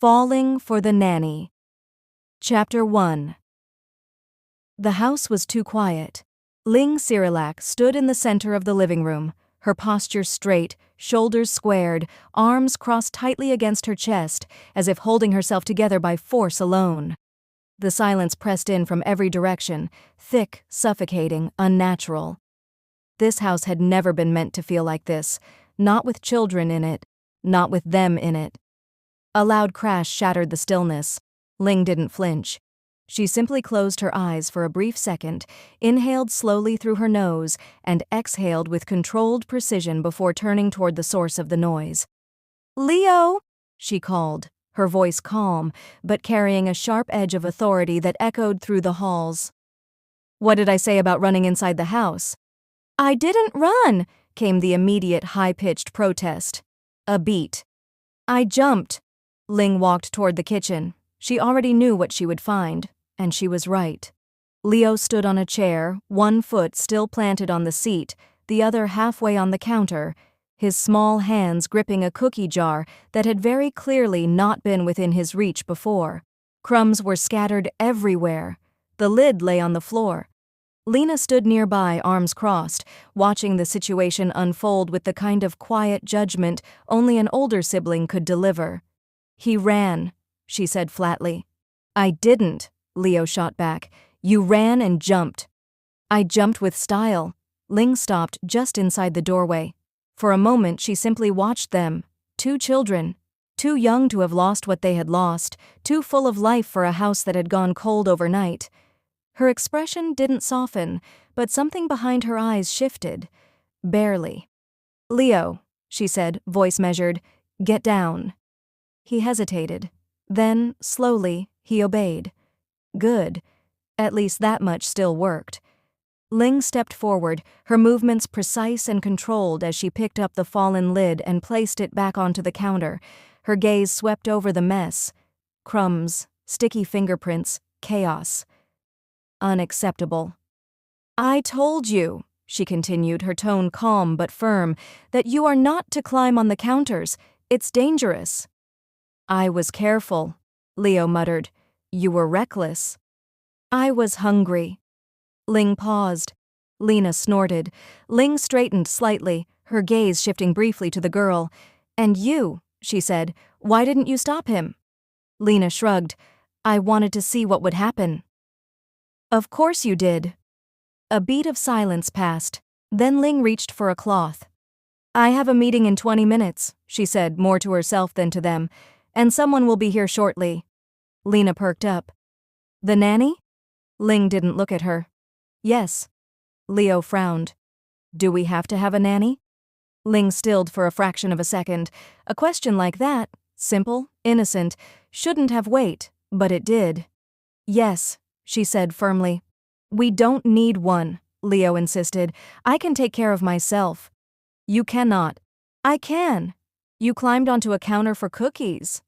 Falling for the Nanny. Chapter 1. The house was too quiet. Ling Cyrilak stood in the center of the living room, her posture straight, shoulders squared, arms crossed tightly against her chest, as if holding herself together by force alone. The silence pressed in from every direction, thick, suffocating, unnatural. This house had never been meant to feel like this, not with children in it, not with them in it. A loud crash shattered the stillness. Ling didn't flinch. She simply closed her eyes for a brief second, inhaled slowly through her nose, and exhaled with controlled precision before turning toward the source of the noise. "Leo!" she called, her voice calm, but carrying a sharp edge of authority that echoed through the halls. "What did I say about running inside the house?" "I didn't run," came the immediate high-pitched protest. A beat. "I jumped." Ling walked toward the kitchen. She already knew what she would find, and she was right. Leo stood on a chair, one foot still planted on the seat, the other halfway on the counter, his small hands gripping a cookie jar that had very clearly not been within his reach before. Crumbs were scattered everywhere. The lid lay on the floor. Lena stood nearby, arms crossed, watching the situation unfold with the kind of quiet judgment only an older sibling could deliver. "He ran," she said flatly. "I didn't," Leo shot back. "You ran and jumped." "I jumped with style." Ling stopped just inside the doorway. For a moment she simply watched them, two children, too young to have lost what they had lost, too full of life for a house that had gone cold overnight. Her expression didn't soften, but something behind her eyes shifted. Barely. "Leo," she said, voice measured, "get down." He hesitated. Then, slowly, he obeyed. Good. At least that much still worked. Ling stepped forward, her movements precise and controlled as she picked up the fallen lid and placed it back onto the counter. Her gaze swept over the mess. Crumbs, sticky fingerprints, chaos. Unacceptable. "I told you," she continued, her tone calm but firm, "that you are not to climb on the counters. It's dangerous." "I was careful," Leo muttered. "You were reckless." "I was hungry." Ling paused. Lena snorted. Ling straightened slightly, her gaze shifting briefly to the girl. "And you," she said, "why didn't you stop him?" Lena shrugged. "I wanted to see what would happen." "Of course you did." A beat of silence passed. Then Ling reached for a cloth. "I have a meeting in 20 minutes, she said, more to herself than to them. "And someone will be here shortly." Lena perked up. "The nanny?" Ling didn't look at her. "Yes." Leo frowned. "Do we have to have a nanny?" Ling stilled for a fraction of a second. A question like that, simple, innocent, shouldn't have weight, but it did. "Yes," she said firmly. "We don't need one," Leo insisted. "I can take care of myself." "You cannot." "I can. You climbed onto a counter for cookies."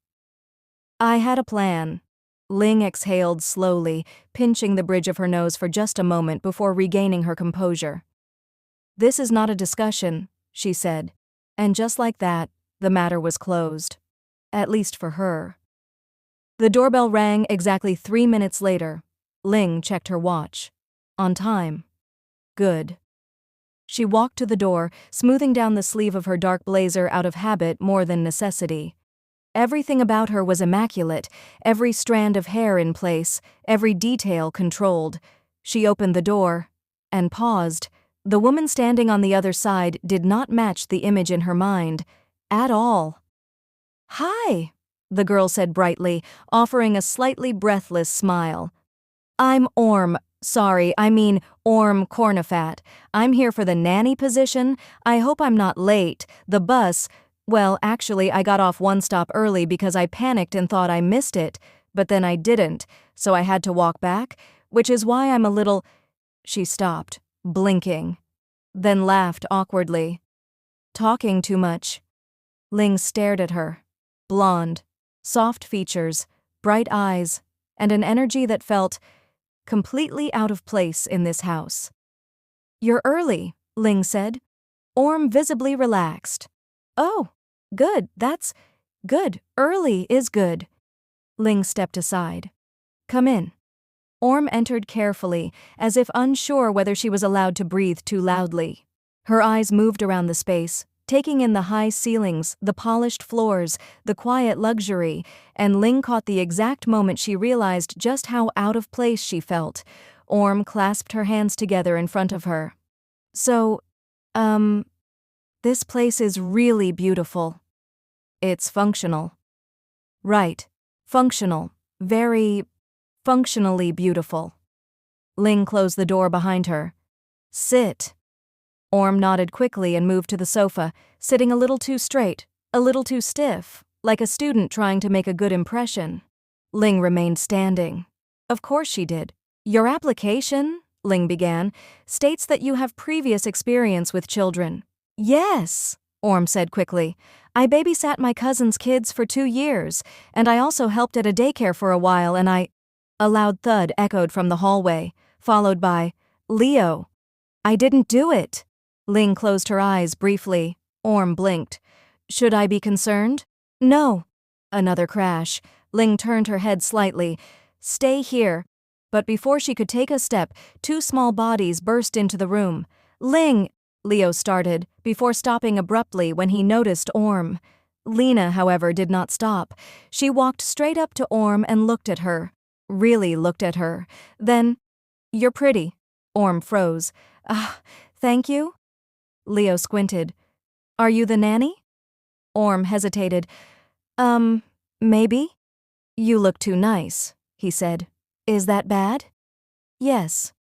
"I had a plan." Ling exhaled slowly, pinching the bridge of her nose for just a moment before regaining her composure. "This is not a discussion," she said. And just like that, the matter was closed. At least for her. The doorbell rang exactly 3 minutes later. Ling checked her watch. On time. Good. She walked to the door, smoothing down the sleeve of her dark blazer out of habit more than necessity. Everything about her was immaculate, every strand of hair in place, every detail controlled. She opened the door and paused. The woman standing on the other side did not match the image in her mind at all. "Hi," the girl said brightly, offering a slightly breathless smile. "I'm Orm Cornafat. I'm here for the nanny position. I hope I'm not late. The bus, well, actually I got off one stop early because I panicked and thought I missed it, but then I didn't, so I had to walk back, which is why I'm a little—" She stopped, blinking, then laughed awkwardly. "Talking too much." Ling stared at her. Blonde, soft features, bright eyes, and an energy that felt completely out of place in this house. "You're early," Ling said. Orm visibly relaxed. "Oh, good, that's good. Early is good." Ling stepped aside. Come in. Orm entered carefully, as if unsure whether she was allowed to breathe too loudly. Her eyes moved around the space, taking in the high ceilings, the polished floors, the quiet luxury, and Ling caught the exact moment she realized just how out of place she felt. Orm clasped her hands together in front of her. So, this place is really beautiful. It's functional. Right. Functional. Very functionally beautiful. Ling closed the door behind her. Sit. Orm nodded quickly and moved to the sofa, sitting a little too straight, a little too stiff, like a student trying to make a good impression. Ling remained standing. Of course she did. Your application, Ling began, states that you have previous experience with children. Yes, Orm said quickly. I babysat my cousin's kids for 2 years, and I also helped at a daycare for a while, and I... A loud thud echoed from the hallway, followed by, Leo. I didn't do it. Ling closed her eyes briefly. Orm blinked. Should I be concerned? No. Another crash. Ling turned her head slightly. Stay here. But before she could take a step, 2 small bodies burst into the room. Ling! Leo started, before stopping abruptly when he noticed Orm. Lena, however, did not stop. She walked straight up to Orm and looked at her. Really looked at her. Then, You're pretty. Orm froze. Thank you? Leo squinted. Are you the nanny? Orm hesitated. Maybe? You look too nice, he said. Is that bad? Yes.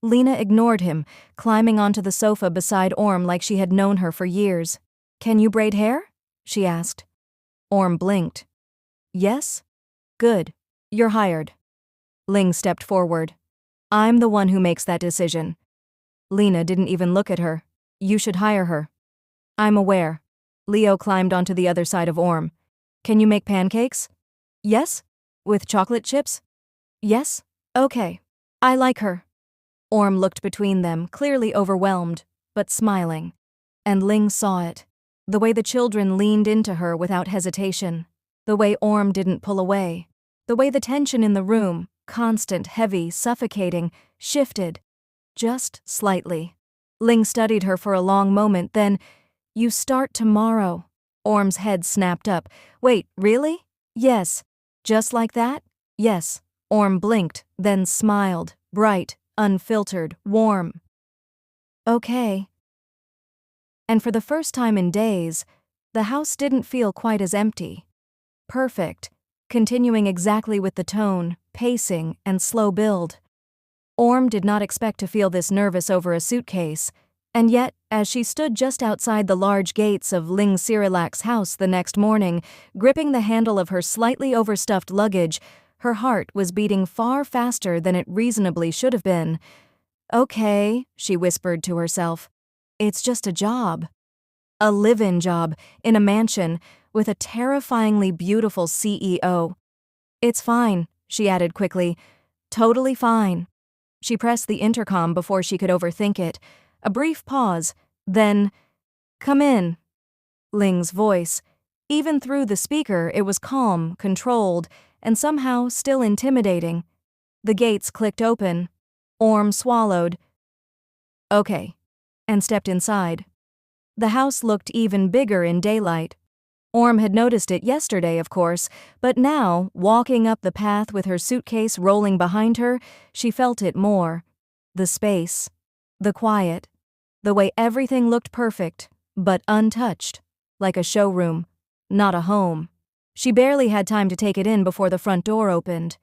Lena ignored him, climbing onto the sofa beside Orm like she had known her for years. Can you braid hair? She asked. Orm blinked. Yes? Good. You're hired. Ling stepped forward. I'm the one who makes that decision. Lena didn't even look at her. You should hire her. I'm aware. Leo climbed onto the other side of Orm. Can you make pancakes? Yes? With chocolate chips? Yes? Okay. I like her. Orm looked between them, clearly overwhelmed, but smiling. And Ling saw it. The way the children leaned into her without hesitation. The way Orm didn't pull away. The way the tension in the room, constant, heavy, suffocating, shifted. Just slightly. Ling studied her for a long moment, then, You start tomorrow. Orm's head snapped up. Wait, really? Yes. Just like that? Yes. Orm blinked, then smiled, bright, unfiltered, warm. Okay. And for the first time in days, the house didn't feel quite as empty. Perfect, continuing exactly with the tone, pacing, and slow build. Orm did not expect to feel this nervous over a suitcase, and yet, as she stood just outside the large gates of Ling Cyrilac's house the next morning, gripping the handle of her slightly overstuffed luggage, her heart was beating far faster than it reasonably should have been. Okay, she whispered to herself. It's just a job. A live-in job, in a mansion, with a terrifyingly beautiful CEO. It's fine, she added quickly. Totally fine. She pressed the intercom before she could overthink it. A brief pause, then, Come in. Ling's voice. Even through the speaker, it was calm, controlled, and somehow still intimidating. The gates clicked open. Orm swallowed. Okay. And stepped inside. The house looked even bigger in daylight. Orm had noticed it yesterday, of course, but now, walking up the path with her suitcase rolling behind her, she felt it more. The space. The quiet. The way everything looked perfect, but untouched. Like a showroom. Not a home. She barely had time to take it in before the front door opened.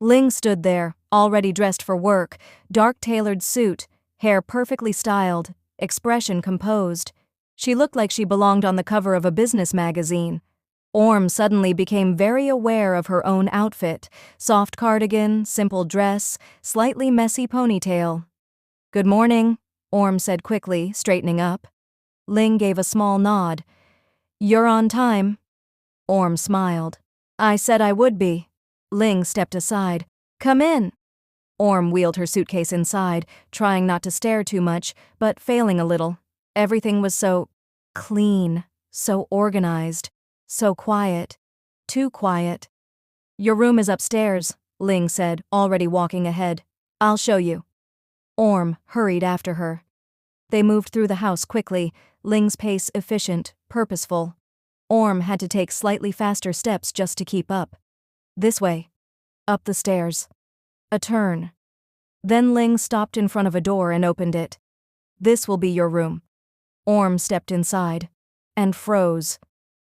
Ling stood there, already dressed for work, dark-tailored suit, hair perfectly styled, expression composed. She looked like she belonged on the cover of a business magazine. Orm suddenly became very aware of her own outfit. Soft cardigan, simple dress, slightly messy ponytail. Good morning, Orm said quickly, straightening up. Ling gave a small nod. You're on time. Orm smiled. I said I would be. Ling stepped aside. Come in. Orm wheeled her suitcase inside, trying not to stare too much, but failing a little. Everything was so clean, so organized, so quiet. Too quiet. Your room is upstairs, Ling said, already walking ahead. I'll show you. Orm hurried after her. They moved through the house quickly, Ling's pace efficient, purposeful. Orm had to take slightly faster steps just to keep up. This way. Up the stairs. A turn. Then Ling stopped in front of a door and opened it. This will be your room. Orm stepped inside. And froze.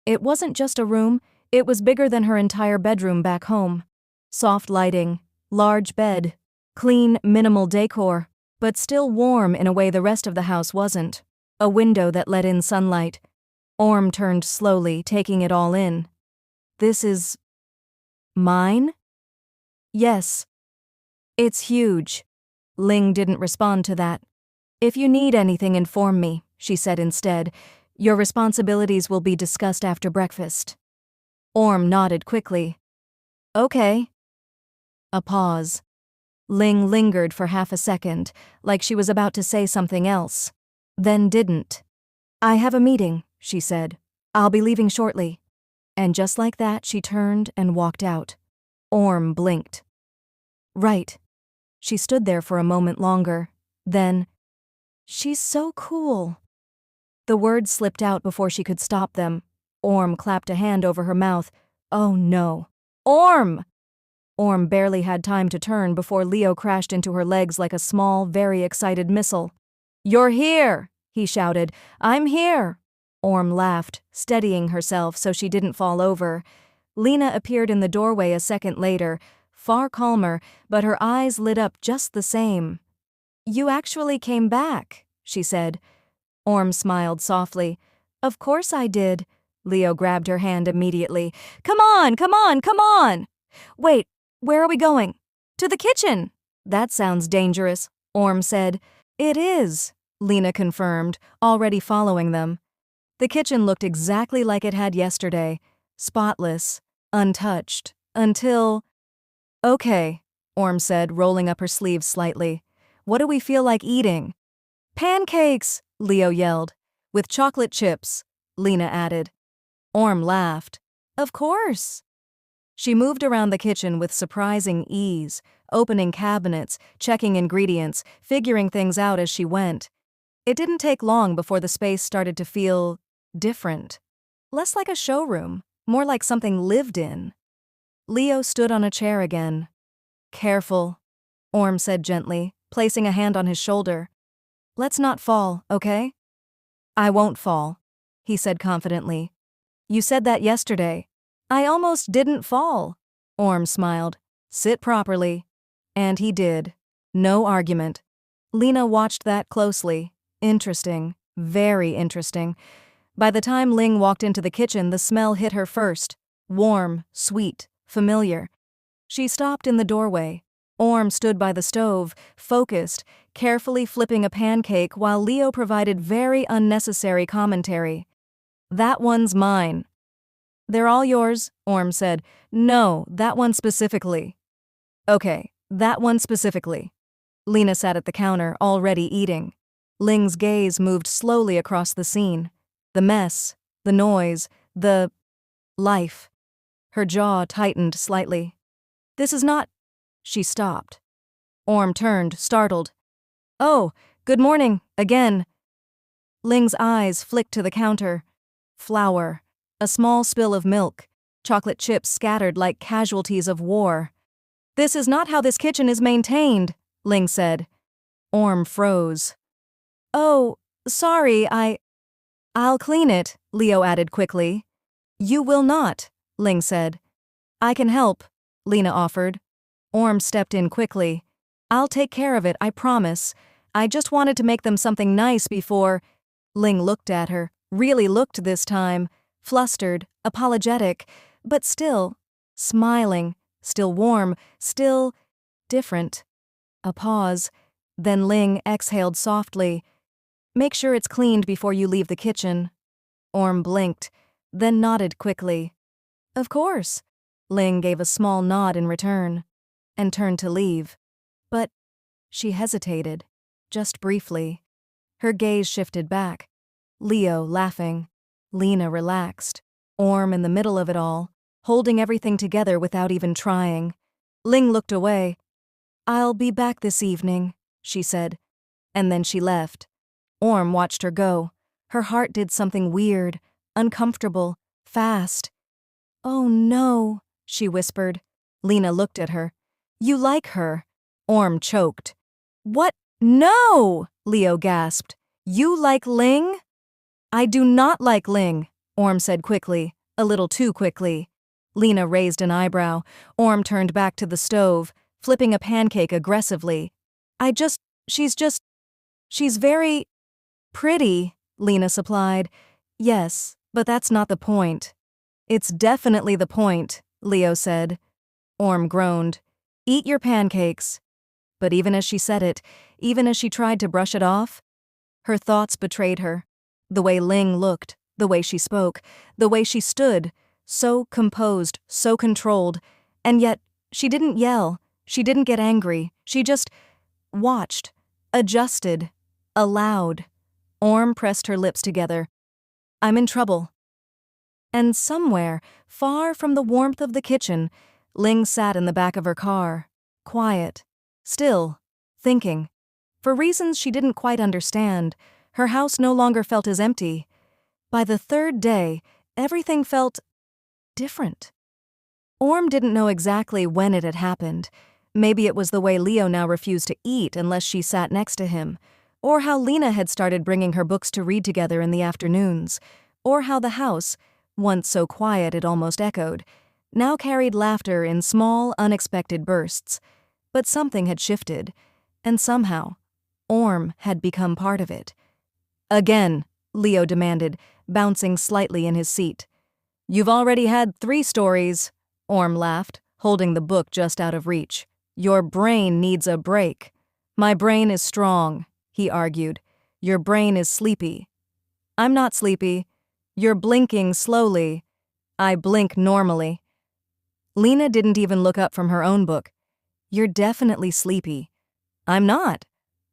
It wasn't just a room, it was bigger than her entire bedroom back home. Soft lighting, large bed, clean, minimal decor, but still warm in a way the rest of the house wasn't. A window that let in sunlight. Orm turned slowly, taking it all in. This is... mine? Yes. It's huge. Ling didn't respond to that. If you need anything, inform me, she said instead. Your responsibilities will be discussed after breakfast. Orm nodded quickly. Okay. A pause. Ling lingered for half a second, like she was about to say something else. Then didn't. I have a meeting, she said. I'll be leaving shortly. And just like that, she turned and walked out. Orm blinked. Right. She stood there for a moment longer. Then, she's so cool. The words slipped out before she could stop them. Orm clapped a hand over her mouth. Oh no. Orm! Orm barely had time to turn before Leo crashed into her legs like a small, very excited missile. You're here, he shouted. I'm here. Orm laughed, steadying herself so she didn't fall over. Lena appeared in the doorway a second later, far calmer, but her eyes lit up just the same. You actually came back, she said. Orm smiled softly. Of course I did. Leo grabbed her hand immediately. Come on, come on, come on! Wait, where are we going? To the kitchen! That sounds dangerous, Orm said. It is, Lena confirmed, already following them. The kitchen looked exactly like it had yesterday, spotless, untouched, until... Okay, Orm said, rolling up her sleeves slightly. What do we feel like eating? Pancakes, Leo yelled. With chocolate chips, Lena added. Orm laughed. Of course. She moved around the kitchen with surprising ease, opening cabinets, checking ingredients, figuring things out as she went. It didn't take long before the space started to feel different. Less like a showroom, more like something lived in. Leo stood on a chair again. Careful, Orm said gently, placing a hand on his shoulder. Let's not fall, okay? I won't fall, he said confidently. You said that yesterday. I almost didn't fall, Orm smiled. Sit properly. And he did. No argument. Lena watched that closely. Interesting. Very interesting. By the time Ling walked into the kitchen, the smell hit her first. Warm, sweet, familiar. She stopped in the doorway. Orm stood by the stove, focused, carefully flipping a pancake while Leo provided very unnecessary commentary. That one's mine. They're all yours, Orm said. No, that one specifically. Okay, that one specifically. Lena sat at the counter, already eating. Ling's gaze moved slowly across the scene. The mess, the noise, the... life. Her jaw tightened slightly. This is not... She stopped. Orm turned, startled. Oh, good morning, again. Ling's eyes flicked to the counter. Flour. A small spill of milk. Chocolate chips scattered like casualties of war. This is not how this kitchen is maintained, Ling said. Orm froze. Oh, sorry, I'll clean it, Leo added quickly. You will not, Ling said. I can help, Lena offered. Orm stepped in quickly. I'll take care of it, I promise. I just wanted to make them something nice before... Ling looked at her, really looked this time, flustered, apologetic, but still, smiling, still warm, still different. A pause. Then Ling exhaled softly. Make sure it's cleaned before you leave the kitchen. Orm blinked, then nodded quickly. Of course. Ling gave a small nod in return, and turned to leave. But she hesitated, just briefly. Her gaze shifted back. Leo laughing. Lena relaxed. Orm in the middle of it all. holding everything together without even trying. Ling looked away. "I'll be back this evening," she said, and then she left. Orm watched her go. Her heart did something weird, uncomfortable, fast. "Oh no," she whispered. Lena looked at her. "You like her?" Orm choked. "What? No!" Leo gasped. "You like Ling?" "I do not like Ling," Orm said quickly, a little too quickly. Lena raised an eyebrow. Orm turned back to the stove, flipping a pancake aggressively. She's very pretty," Lena supplied. "Yes, but that's not the point." "It's definitely the point," Leo said. Orm groaned. "Eat your pancakes." But even as she said it, even as she tried to brush it off, her thoughts betrayed her. The way Ling looked, the way she spoke, the way she stood, so composed, so controlled, and yet she didn't yell, she didn't get angry, she just watched, adjusted, allowed. Orm pressed her lips together. "I'm in trouble." And somewhere, far from the warmth of the kitchen, Ling sat in the back of her car, quiet, still, thinking. For reasons she didn't quite understand, her house no longer felt as empty. By the third day, everything felt different. Orm didn't know exactly when it had happened. Maybe it was the way Leo now refused to eat unless she sat next to him, or how Lena had started bringing her books to read together in the afternoons, or how the house, once so quiet it almost echoed, now carried laughter in small, unexpected bursts. But something had shifted, and somehow, Orm had become part of it. "Again," Leo demanded, bouncing slightly in his seat. "You've already had 3 stories," Orm laughed, holding the book just out of reach. "Your brain needs a break." "My brain is strong," he argued. "Your brain is sleepy." "I'm not sleepy. You're blinking slowly." "I blink normally." Lena didn't even look up from her own book. "You're definitely sleepy." "I'm not."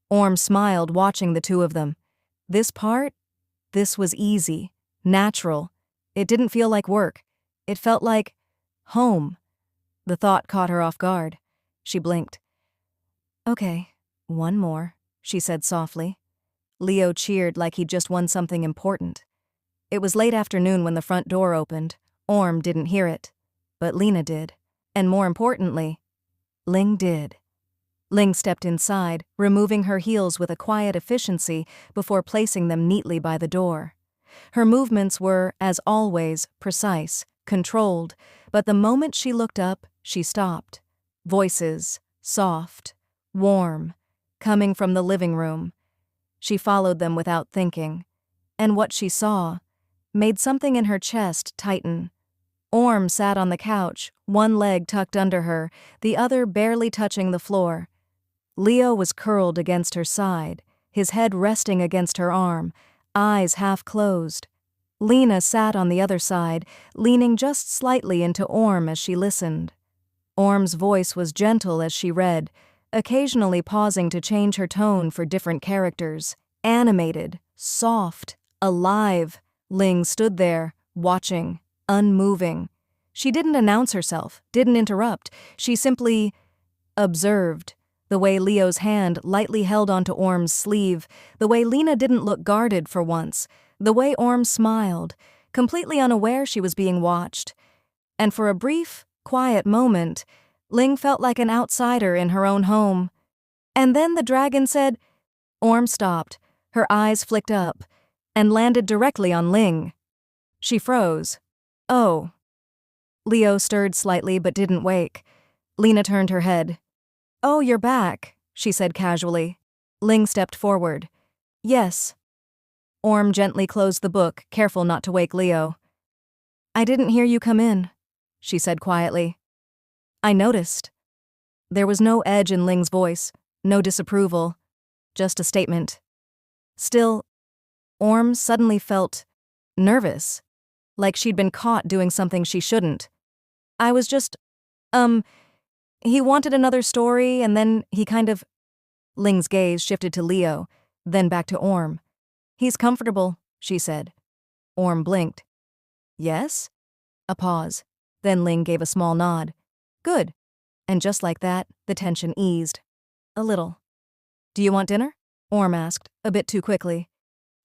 Orm smiled, watching the two of them. This was easy, natural. It didn't feel like work. It felt like home. The thought caught her off guard. She blinked. "Okay, one more," she said softly. Leo cheered like he'd just won something important. It was late afternoon when the front door opened. Orm didn't hear it, but Lena did. And more importantly, Ling did. Ling stepped inside, removing her heels with a quiet efficiency before placing them neatly by the door. Her movements were, as always, precise, controlled, but the moment she looked up, she stopped. Voices, soft, warm, coming from the living room. She followed them without thinking, and what she saw made something in her chest tighten. Orm sat on the couch, one leg tucked under her, the other barely touching the floor. Leo was curled against her side, his head resting against her arm, eyes half closed. Lena sat on the other side, leaning just slightly into Orm as she listened. Orm's voice was gentle as she read, occasionally pausing to change her tone for different characters. Animated, soft, alive. Ling stood there, watching, unmoving. She didn't announce herself, didn't interrupt. She simply observed. The way Leo's hand lightly held onto Orm's sleeve, the way Lena didn't look guarded for once, the way Orm smiled, completely unaware she was being watched. And for a brief, quiet moment, Ling felt like an outsider in her own home. And then the dragon said. Orm stopped, her eyes flicked up, and landed directly on Ling. She froze. "Oh." Leo stirred slightly but didn't wake. Lena turned her head. "Oh, you're back," she said casually. Ling stepped forward. "Yes." Orm gently closed the book, careful not to wake Leo. "I didn't hear you come in," she said quietly. "I noticed." There was no edge in Ling's voice, no disapproval, just a statement. Still, Orm suddenly felt nervous, like she'd been caught doing something she shouldn't. "I was just, he wanted another story and then he kind of..." Ling's gaze shifted to Leo, then back to Orm. "He's comfortable," she said. Orm blinked. "Yes?" A pause. Then Ling gave a small nod. Good. And just like that, the tension eased. A little. Do you want dinner? Orm asked, a bit too quickly.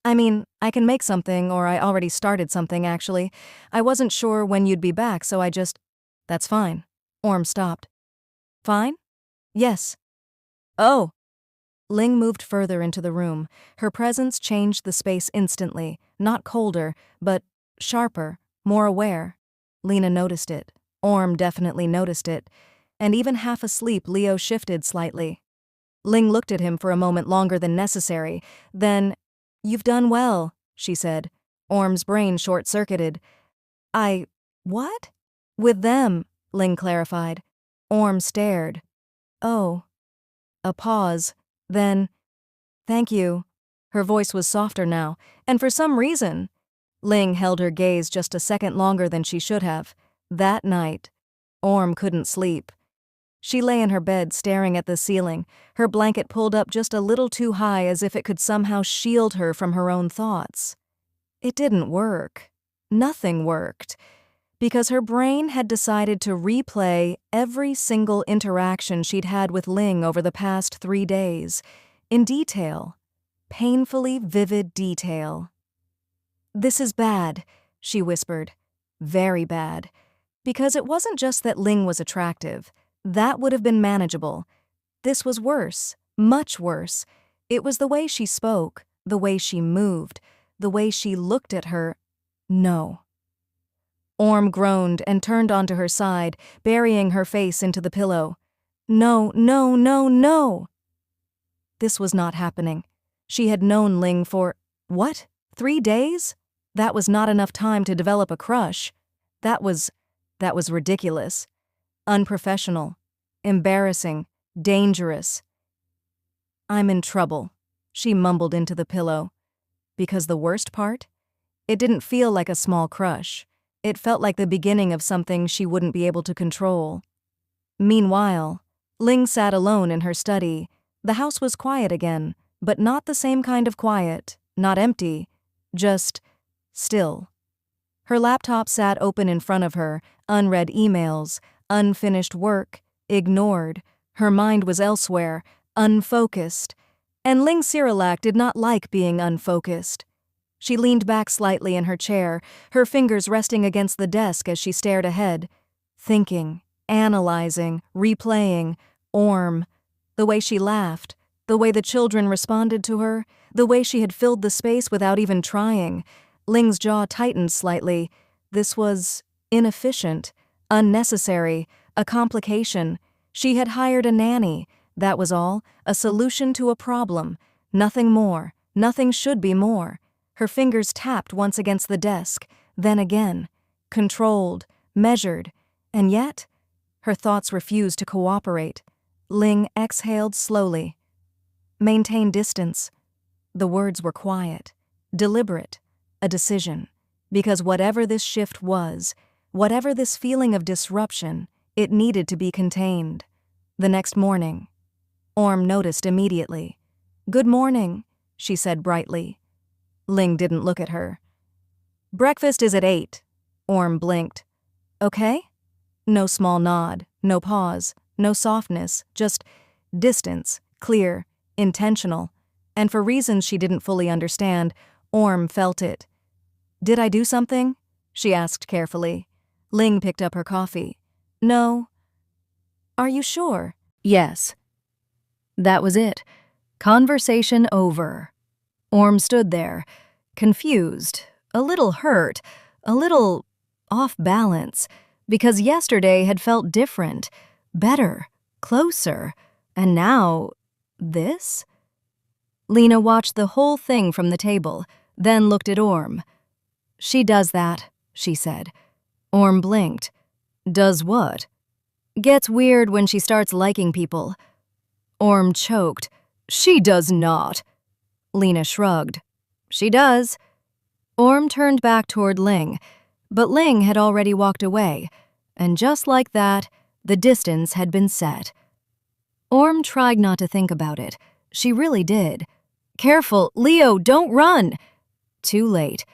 I mean, I can make something, or I already started something, actually. I wasn't sure when you'd be back, so I just… That's fine. Orm stopped. Fine? Yes. Oh. Ling moved further into the room. Her presence changed the space instantly, not colder, but sharper, more aware. Lena noticed it. Orm definitely noticed it. And even half asleep, Leo shifted slightly. Ling looked at him for a moment longer than necessary. Then, "You've done well," she said. Orm's brain short-circuited. What? With them, Ling clarified. Orm stared. Oh. A pause. Then, thank you. Her voice was softer now, and for some reason. Ling held her gaze just a second longer than she should have. That night, Orm couldn't sleep. She lay in her bed staring at the ceiling, her blanket pulled up just a little too high as if it could somehow shield her from her own thoughts. It didn't work. Nothing worked. Because her brain had decided to replay every single interaction she'd had with Ling over the past 3 days, in detail. Painfully vivid detail. This is bad, she whispered. Very bad. Because it wasn't just that Ling was attractive. That would have been manageable. This was worse, much worse. It was the way she spoke, the way she moved, the way she looked at her. No. Orm groaned and turned onto her side, burying her face into the pillow. No, no, no, no! This was not happening. She had known Ling for, 3 days? That was not enough time to develop a crush. That was ridiculous. Unprofessional. Embarrassing. Dangerous. I'm in trouble, she mumbled into the pillow. Because the worst part? It didn't feel like a small crush. It felt like the beginning of something she wouldn't be able to control. Meanwhile, Ling sat alone in her study. The house was quiet again, but not the same kind of quiet, not empty, just still. Her laptop sat open in front of her, unread emails, unfinished work, ignored. Her mind was elsewhere, unfocused. And Ling Cyrillac did not like being unfocused. She leaned back slightly in her chair, her fingers resting against the desk as she stared ahead. Thinking, analyzing, replaying, Orm. The way she laughed, the way the children responded to her, the way she had filled the space without even trying. Ling's jaw tightened slightly. This was inefficient, unnecessary, a complication. She had hired a nanny. That was all, a solution to a problem. Nothing more. Nothing should be more. Her fingers tapped once against the desk, then again. Controlled, measured. And yet, her thoughts refused to cooperate. Ling exhaled slowly. Maintain distance. The words were quiet, deliberate, a decision. Because whatever this shift was, whatever this feeling of disruption, it needed to be contained. The next morning, Orm noticed immediately. Good morning, she said brightly. Ling didn't look at her. Breakfast is at 8. Orm blinked. Okay? No small nod, no pause, no softness, just distance, clear, intentional. And for reasons she didn't fully understand, Orm felt it. Did I do something? She asked carefully. Ling picked up her coffee. No. Are you sure? Yes. That was it. Conversation over. Orm stood there, confused, a little hurt, a little off balance, because yesterday had felt different, better, closer, and now, this? Lena watched the whole thing from the table, then looked at Orm. She does that, she said. Orm blinked. Does what? Gets weird when she starts liking people. Orm choked. She does not. Lena shrugged. She does. Orm turned back toward Ling, but Ling had already walked away, and just like that, the distance had been set. Orm tried not to think about it. She really did. Careful, Leo, don't run! Too late.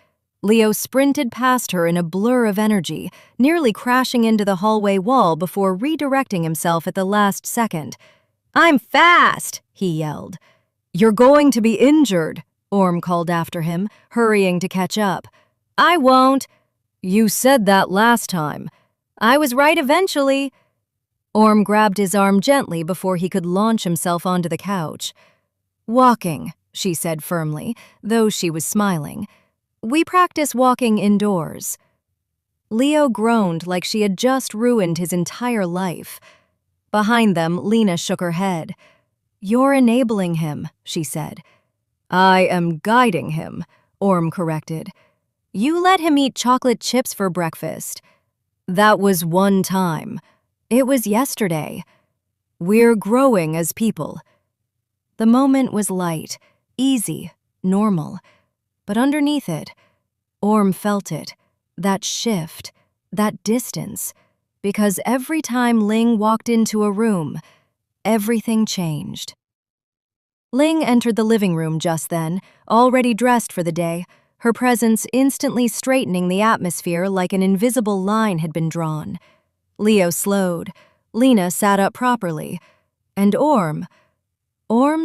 Leo sprinted past her in a blur of energy, nearly crashing into the hallway wall before redirecting himself at the last second. "I'm fast!" he yelled. "You're going to be injured," Orm called after him, hurrying to catch up. "I won't." "You said that last time." "I was right eventually." Orm grabbed his arm gently before he could launch himself onto the couch. "Walking," she said firmly, though she was smiling. "We practice walking indoors." Leo groaned like she had just ruined his entire life. Behind them, Lena shook her head. "You're enabling him," she said. "I am guiding him," Orm corrected. "You let him eat chocolate chips for breakfast." "That was one time. It was yesterday. We're growing as people." The moment was light, easy, normal. But underneath it, Orm felt it, that shift, that distance, because every time Ling walked into a room, everything changed. Ling entered the living room just then, already dressed for the day, her presence instantly straightening the atmosphere like an invisible line had been drawn. Leo slowed, Lena sat up properly, and Orm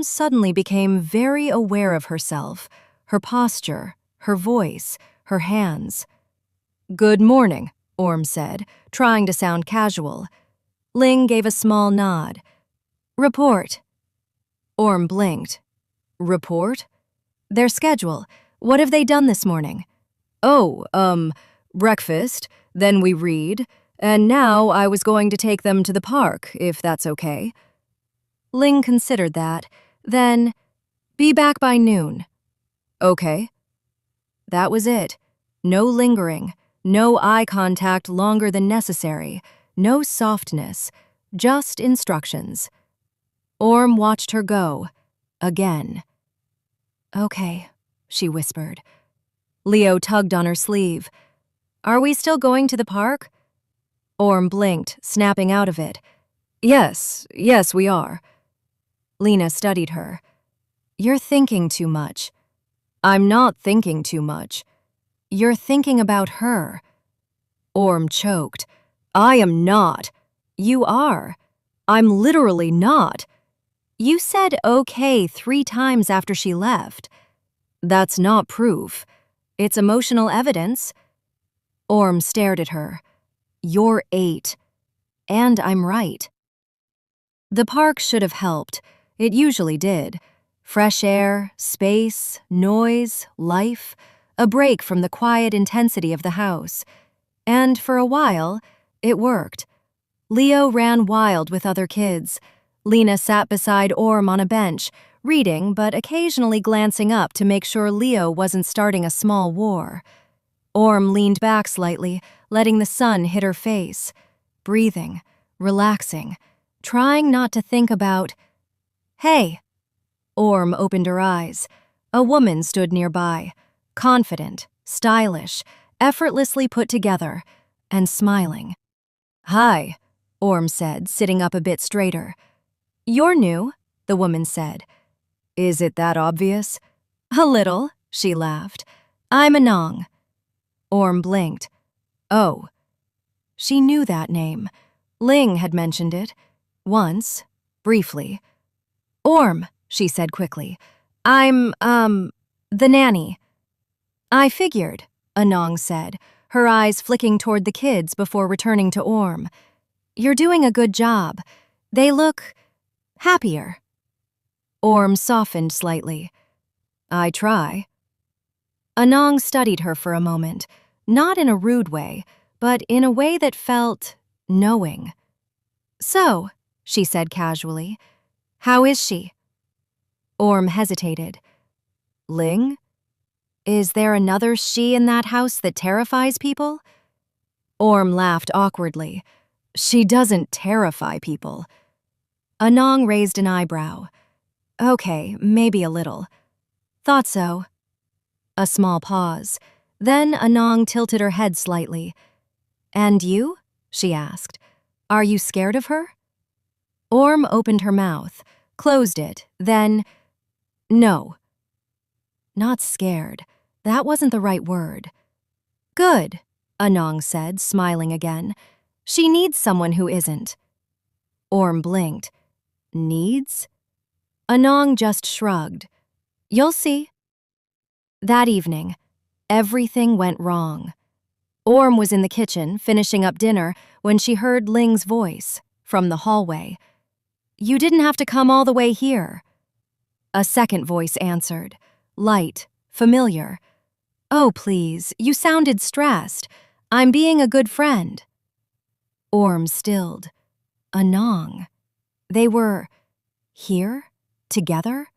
suddenly became very aware of herself, her posture, her voice, her hands. "Good morning," Orm said, trying to sound casual. Ling gave a small nod. "Report." Orm blinked. "Report?" "Their schedule. What have they done this morning?" "Oh, breakfast, then we read, and now I was going to take them to the park, if that's okay." Ling considered that. Then, "Be back by noon." "Okay." That was it. No lingering, no eye contact longer than necessary, no softness, just instructions. Orm watched her go, again. "Okay," she whispered. Leo tugged on her sleeve. "Are we still going to the park?" Orm blinked, snapping out of it. Yes, we are." Lena studied her. "You're thinking too much." "I'm not thinking too much." "You're thinking about her." Orm choked. "I am not." "You are." "I'm literally not." "You said okay 3 times after she left." "That's not proof." "It's emotional evidence." Orm stared at her. "You're 8. And I'm right." The park should have helped. It usually did. Fresh air, space, noise, life, a break from the quiet intensity of the house. And for a while, it worked. Leo ran wild with other kids. Lena sat beside Orm on a bench, reading but occasionally glancing up to make sure Leo wasn't starting a small war. Orm leaned back slightly, letting the sun hit her face, breathing, relaxing, trying not to think about, "Hey." Orm opened her eyes. A woman stood nearby, confident, stylish, effortlessly put together, and smiling. "Hi," Orm said, sitting up a bit straighter. "You're new," the woman said. "Is it that obvious?" "A little," she laughed. "I'm Anong." Orm blinked. "Oh." She knew that name. Ling had mentioned it. Once, briefly. "Orm," she said quickly. "I'm, the nanny." "I figured," Anong said, her eyes flicking toward the kids before returning to Orm. "You're doing a good job. They look happier." Orm softened slightly. "I try." Anong studied her for a moment, not in a rude way, but in a way that felt knowing. "So," she said casually, "how is she?" Orm hesitated. "Ling? Is there another she in that house that terrifies people?" Orm laughed awkwardly. "She doesn't terrify people." Anong raised an eyebrow. "Okay, maybe a little." "Thought so." A small pause. Then Anong tilted her head slightly. "And you?" she asked. "Are you scared of her?" Orm opened her mouth, closed it, then, "No." Not scared. That wasn't the right word. Good, Anong said, smiling again. She needs someone who isn't. Orm blinked. Needs? Anong just shrugged. You'll see. That evening, everything went wrong. Orm was in the kitchen, finishing up dinner, when she heard Ling's voice from the hallway. You didn't have to come all the way here. A second voice answered, light, familiar. Oh, please, you sounded stressed. I'm being a good friend. Orm stilled. Anong. They were here? Together?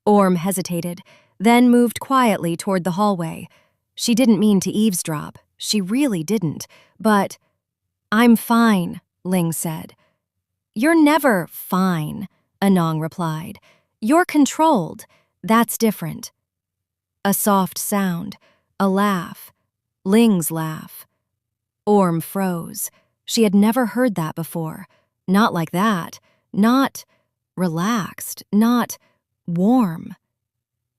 Orm hesitated, then moved quietly toward the hallway. She didn't mean to eavesdrop. She really didn't. But, I'm fine, Ling said. You're never fine, Anong replied. You're controlled. That's different. A soft sound, a laugh, Ling's laugh. Orm froze. She had never heard that before. Not like that. Not relaxed. Not warm.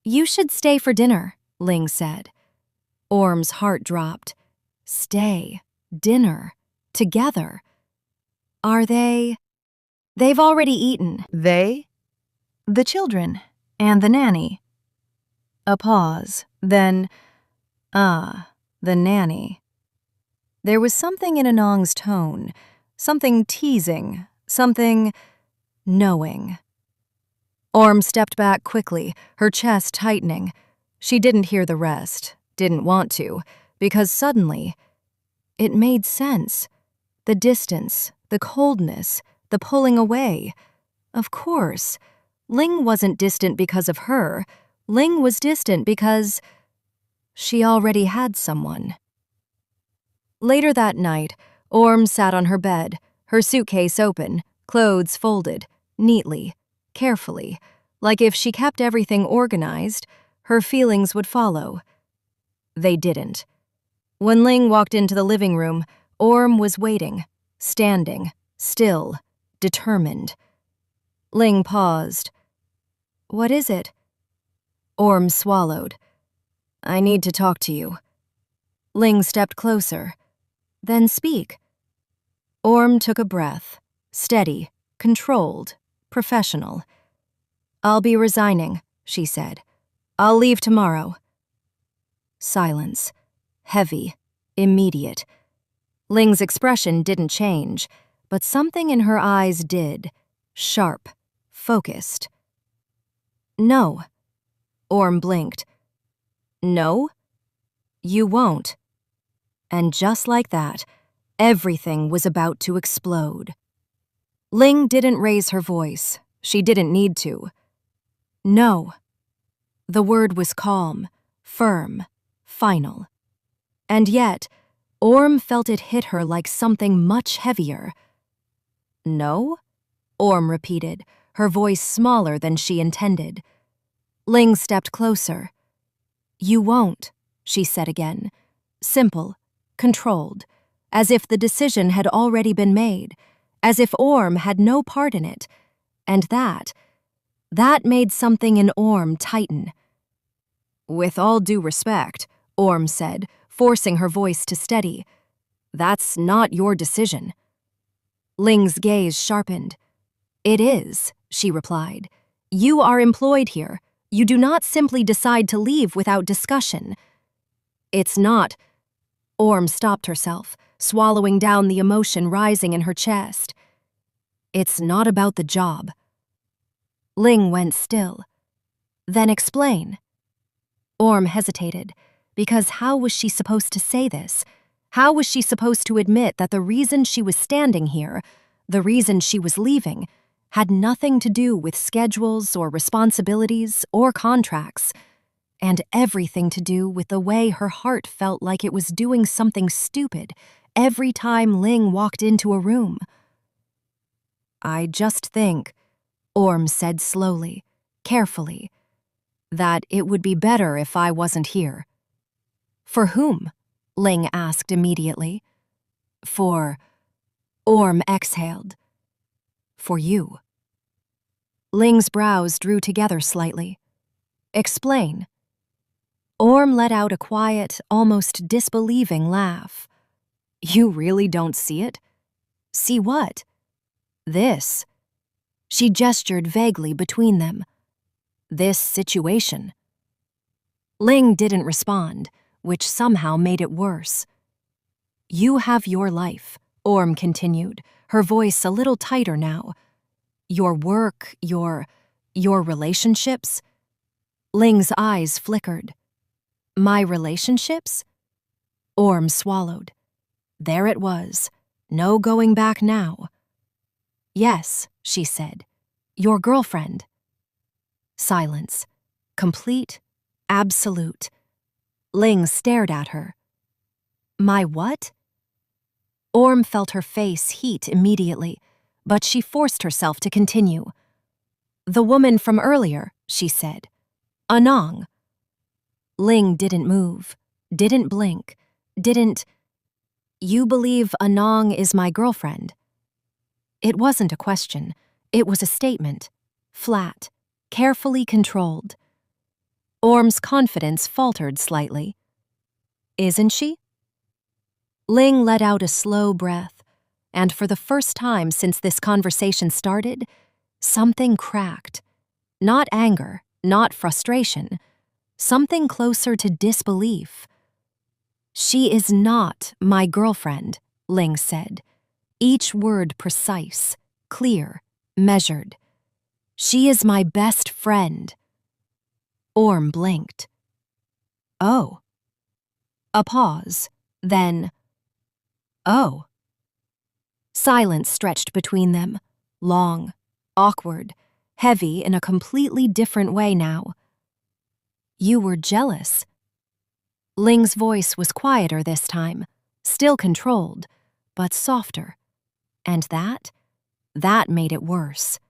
You should stay for dinner, Ling said. Orm's heart dropped. Stay. Dinner. Together. Are they? They've already eaten. They? The children. And the nanny. A pause. Then, the nanny. There was something in Anong's tone. Something teasing. Something knowing. Orm stepped back quickly, her chest tightening. She didn't hear the rest. Didn't want to. Because suddenly, it made sense. The distance, the coldness, the pulling away. Of course. Ling wasn't distant because of her. Ling was distant because she already had someone. Later that night, Orm sat on her bed, her suitcase open, clothes folded, neatly, carefully, like if she kept everything organized, her feelings would follow. They didn't. When Ling walked into the living room, Orm was waiting, standing, still, determined. Ling paused. What is it? Orm swallowed. I need to talk to you. Ling stepped closer. Then speak. Orm took a breath, steady, controlled, professional. I'll be resigning, she said. I'll leave tomorrow. Silence. Heavy. Immediate. Ling's expression didn't change, but something in her eyes did. Sharp. Focused. No. Orm blinked. No? You won't. And just like that, everything was about to explode. Ling didn't raise her voice. She didn't need to. No. The word was calm, firm, final. And yet, Orm felt it hit her like something much heavier. No? Orm repeated, her voice smaller than she intended. Ling stepped closer. You won't, she said again. Simple, controlled, as if the decision had already been made, as if Orm had no part in it. And that made something in Orm tighten. With all due respect, Orm said, forcing her voice to steady, that's not your decision. Ling's gaze sharpened. It is, she replied. You are employed here. You do not simply decide to leave without discussion. It's not. Orm stopped herself, swallowing down the emotion rising in her chest. It's not about the job. Ling went still. Then explain. Orm hesitated, because how was she supposed to say this? How was she supposed to admit that the reason she was standing here, the reason she was leaving, had nothing to do with schedules or responsibilities or contracts, and everything to do with the way her heart felt like it was doing something stupid every time Ling walked into a room? I just think, Orm said slowly, carefully, that it would be better if I wasn't here. For whom? Ling asked immediately. For... Orm exhaled. For you. Ling's brows drew together slightly. Explain. Orm let out a quiet, almost disbelieving laugh. You really don't see it? See what? This. She gestured vaguely between them. This situation. Ling didn't respond, which somehow made it worse. You have your life, Orm continued, her voice a little tighter now. Your work, your relationships. Ling's eyes flickered. My relationships? Orm swallowed. There it was. No going back now. Yes, she said. Your girlfriend. Silence. Complete, absolute. Ling stared at her. My what? Orm felt her face heat immediately, but she forced herself to continue. The woman from earlier, she said. Anong. Ling didn't move, didn't blink, didn't... You believe Anong is my girlfriend? It wasn't a question. It was a statement. Flat, carefully controlled. Orm's confidence faltered slightly. Isn't she? Ling let out a slow breath, and for the first time since this conversation started, something cracked. Not anger, not frustration. Something closer to disbelief. She is not my girlfriend, Ling said, each word precise, clear, measured. She is my best friend. Orm blinked. Oh. A pause, then, oh. Silence stretched between them, long, awkward, heavy in a completely different way now. You were jealous. Ling's voice was quieter this time, still controlled, but softer. And that made it worse.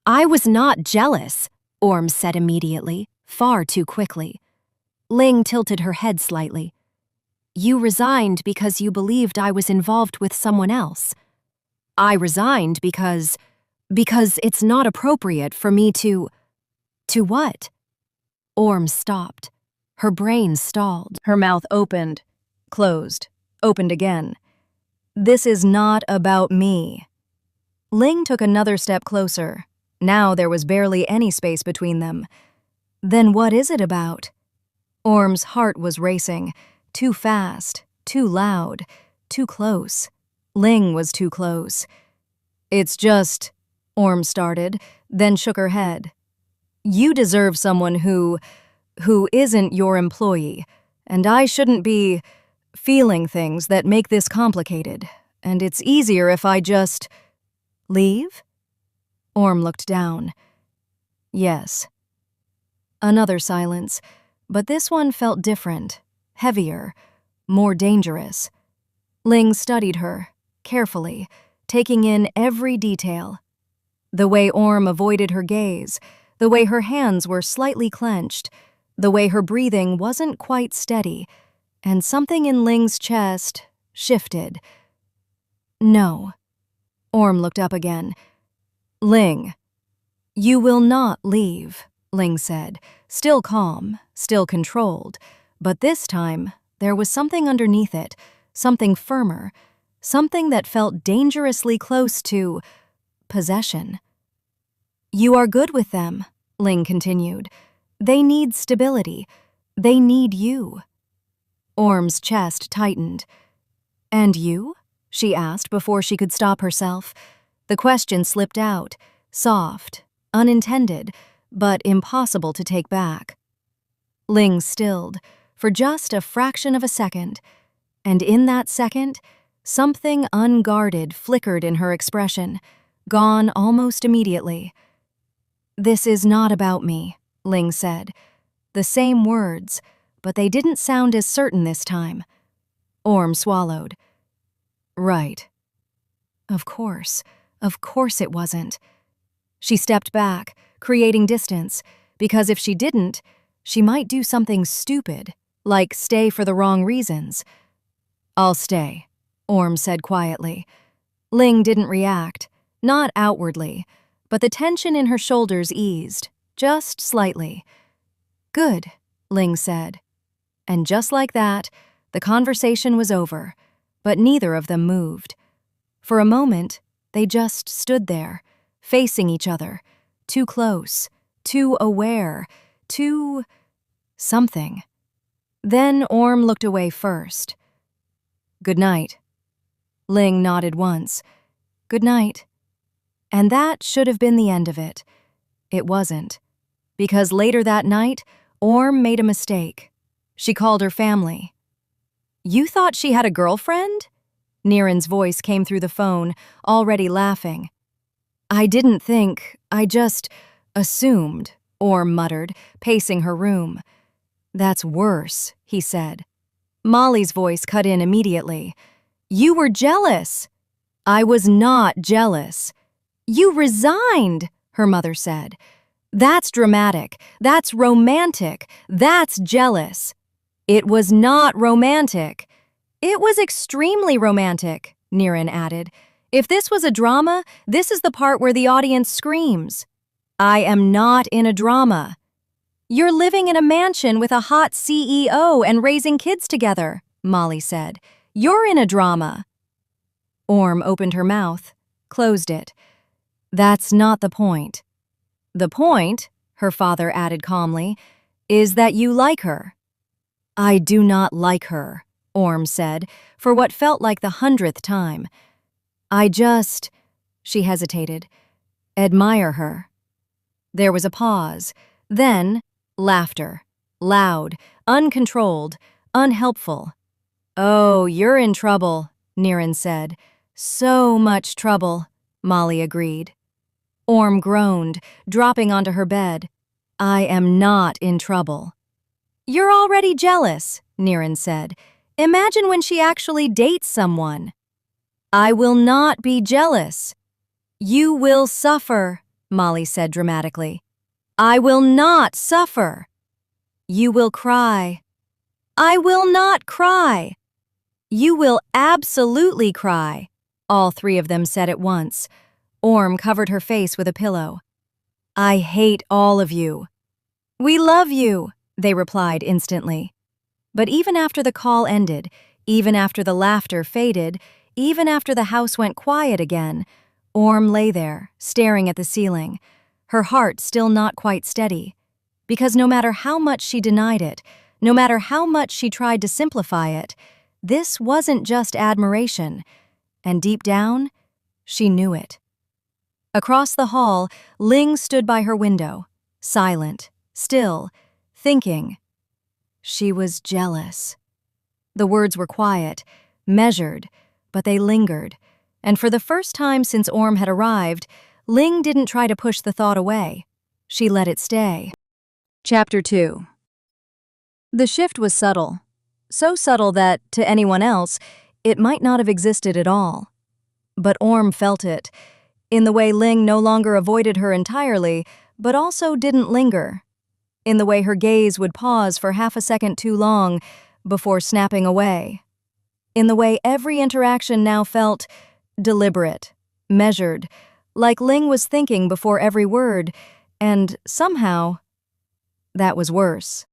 I was not jealous, Orm said immediately, far too quickly. Ling tilted her head slightly. You resigned because you believed I was involved with someone else. I resigned because it's not appropriate for me to... To what? Orm stopped. Her brain stalled. Her mouth opened, closed, opened again. This is not about me. Ling took another step closer. Now there was barely any space between them. Then what is it about? Orm's heart was racing. Too fast, too loud, too close. Ling was too close. It's just... Orm started, then shook her head. You deserve someone who isn't your employee, and I shouldn't be feeling things that make this complicated, and it's easier if I just... Leave? Orm looked down. Yes. Another silence, but this one felt different, heavier, more dangerous. Ling studied her, carefully, taking in every detail. The way Orm avoided her gaze, the way her hands were slightly clenched, the way her breathing wasn't quite steady, and something in Ling's chest shifted. No. Orm looked up again. Ling. You will not leave, Ling said, still calm, still controlled, but this time there was something underneath it, something firmer, something that felt dangerously close to possession. You are good with them, Ling continued. They need stability. They need you. Orm's chest tightened. And you? She asked before she could stop herself. The question slipped out, soft, unintended, but impossible to take back. Ling stilled, for just a fraction of a second, and in that second, something unguarded flickered in her expression, gone almost immediately. This is not about me, Ling said. The same words, but they didn't sound as certain this time. Orm swallowed. Right. Of course it wasn't. She stepped back, creating distance, because if she didn't, she might do something stupid, like stay for the wrong reasons. I'll stay, Orm said quietly. Ling didn't react, not outwardly, but the tension in her shoulders eased, just slightly. Good, Ling said. And just like that, the conversation was over, but neither of them moved. For a moment, they just stood there, facing each other, too close, too aware, too something. Then Orm looked away first. "Good night." Ling nodded once. "Good night." And that should have been the end of it. It wasn't. Because later that night, Orm made a mistake. She called her family. "You thought she had a girlfriend?" Niren's voice came through the phone, already laughing. "I didn't think, I just assumed," Orm muttered, pacing her room. "That's worse," he said. Molly's voice cut in immediately. "You were jealous." "I was not jealous." "You resigned," her mother said. "That's dramatic. That's romantic. That's jealous." "It was not romantic." "It was extremely romantic," Niren added. "If this was a drama, this is the part where the audience screams." "I am not in a drama." "You're living in a mansion with a hot CEO and raising kids together," Molly said. "You're in a drama." Orm opened her mouth, closed it. "That's not the point." "The point," her father added calmly, "is that you like her." "I do not like her," Orm said, for what felt like the 100th time. "I just," she hesitated, "admire her." There was a pause, then laughter, loud, uncontrolled, unhelpful. "Oh, you're in trouble," Niren said. "So much trouble," Molly agreed. Orm groaned, dropping onto her bed. "I am not in trouble." "You're already jealous," Niren said. "Imagine when she actually dates someone." "I will not be jealous." "You will suffer," Molly said dramatically. "I will not suffer." "You will cry." "I will not cry." "You will absolutely cry," all three of them said at once. Orm covered her face with a pillow. "I hate all of you." "We love you," they replied instantly. But even after the call ended, even after the laughter faded, even after the house went quiet again, Orm lay there, staring at the ceiling, her heart still not quite steady. Because no matter how much she denied it, no matter how much she tried to simplify it, this wasn't just admiration, and deep down, she knew it. Across the hall, Ling stood by her window, silent, still, thinking. She was jealous. The words were quiet, measured, but they lingered, and for the first time since Orm had arrived, Ling didn't try to push the thought away. She let it stay. Chapter 2. The shift was subtle. So subtle that, to anyone else, it might not have existed at all. But Orm felt it, in the way Ling no longer avoided her entirely, but also didn't linger. In the way her gaze would pause for half a second too long before snapping away. In the way every interaction now felt deliberate, measured, like Ling was thinking before every word, and somehow, that was worse.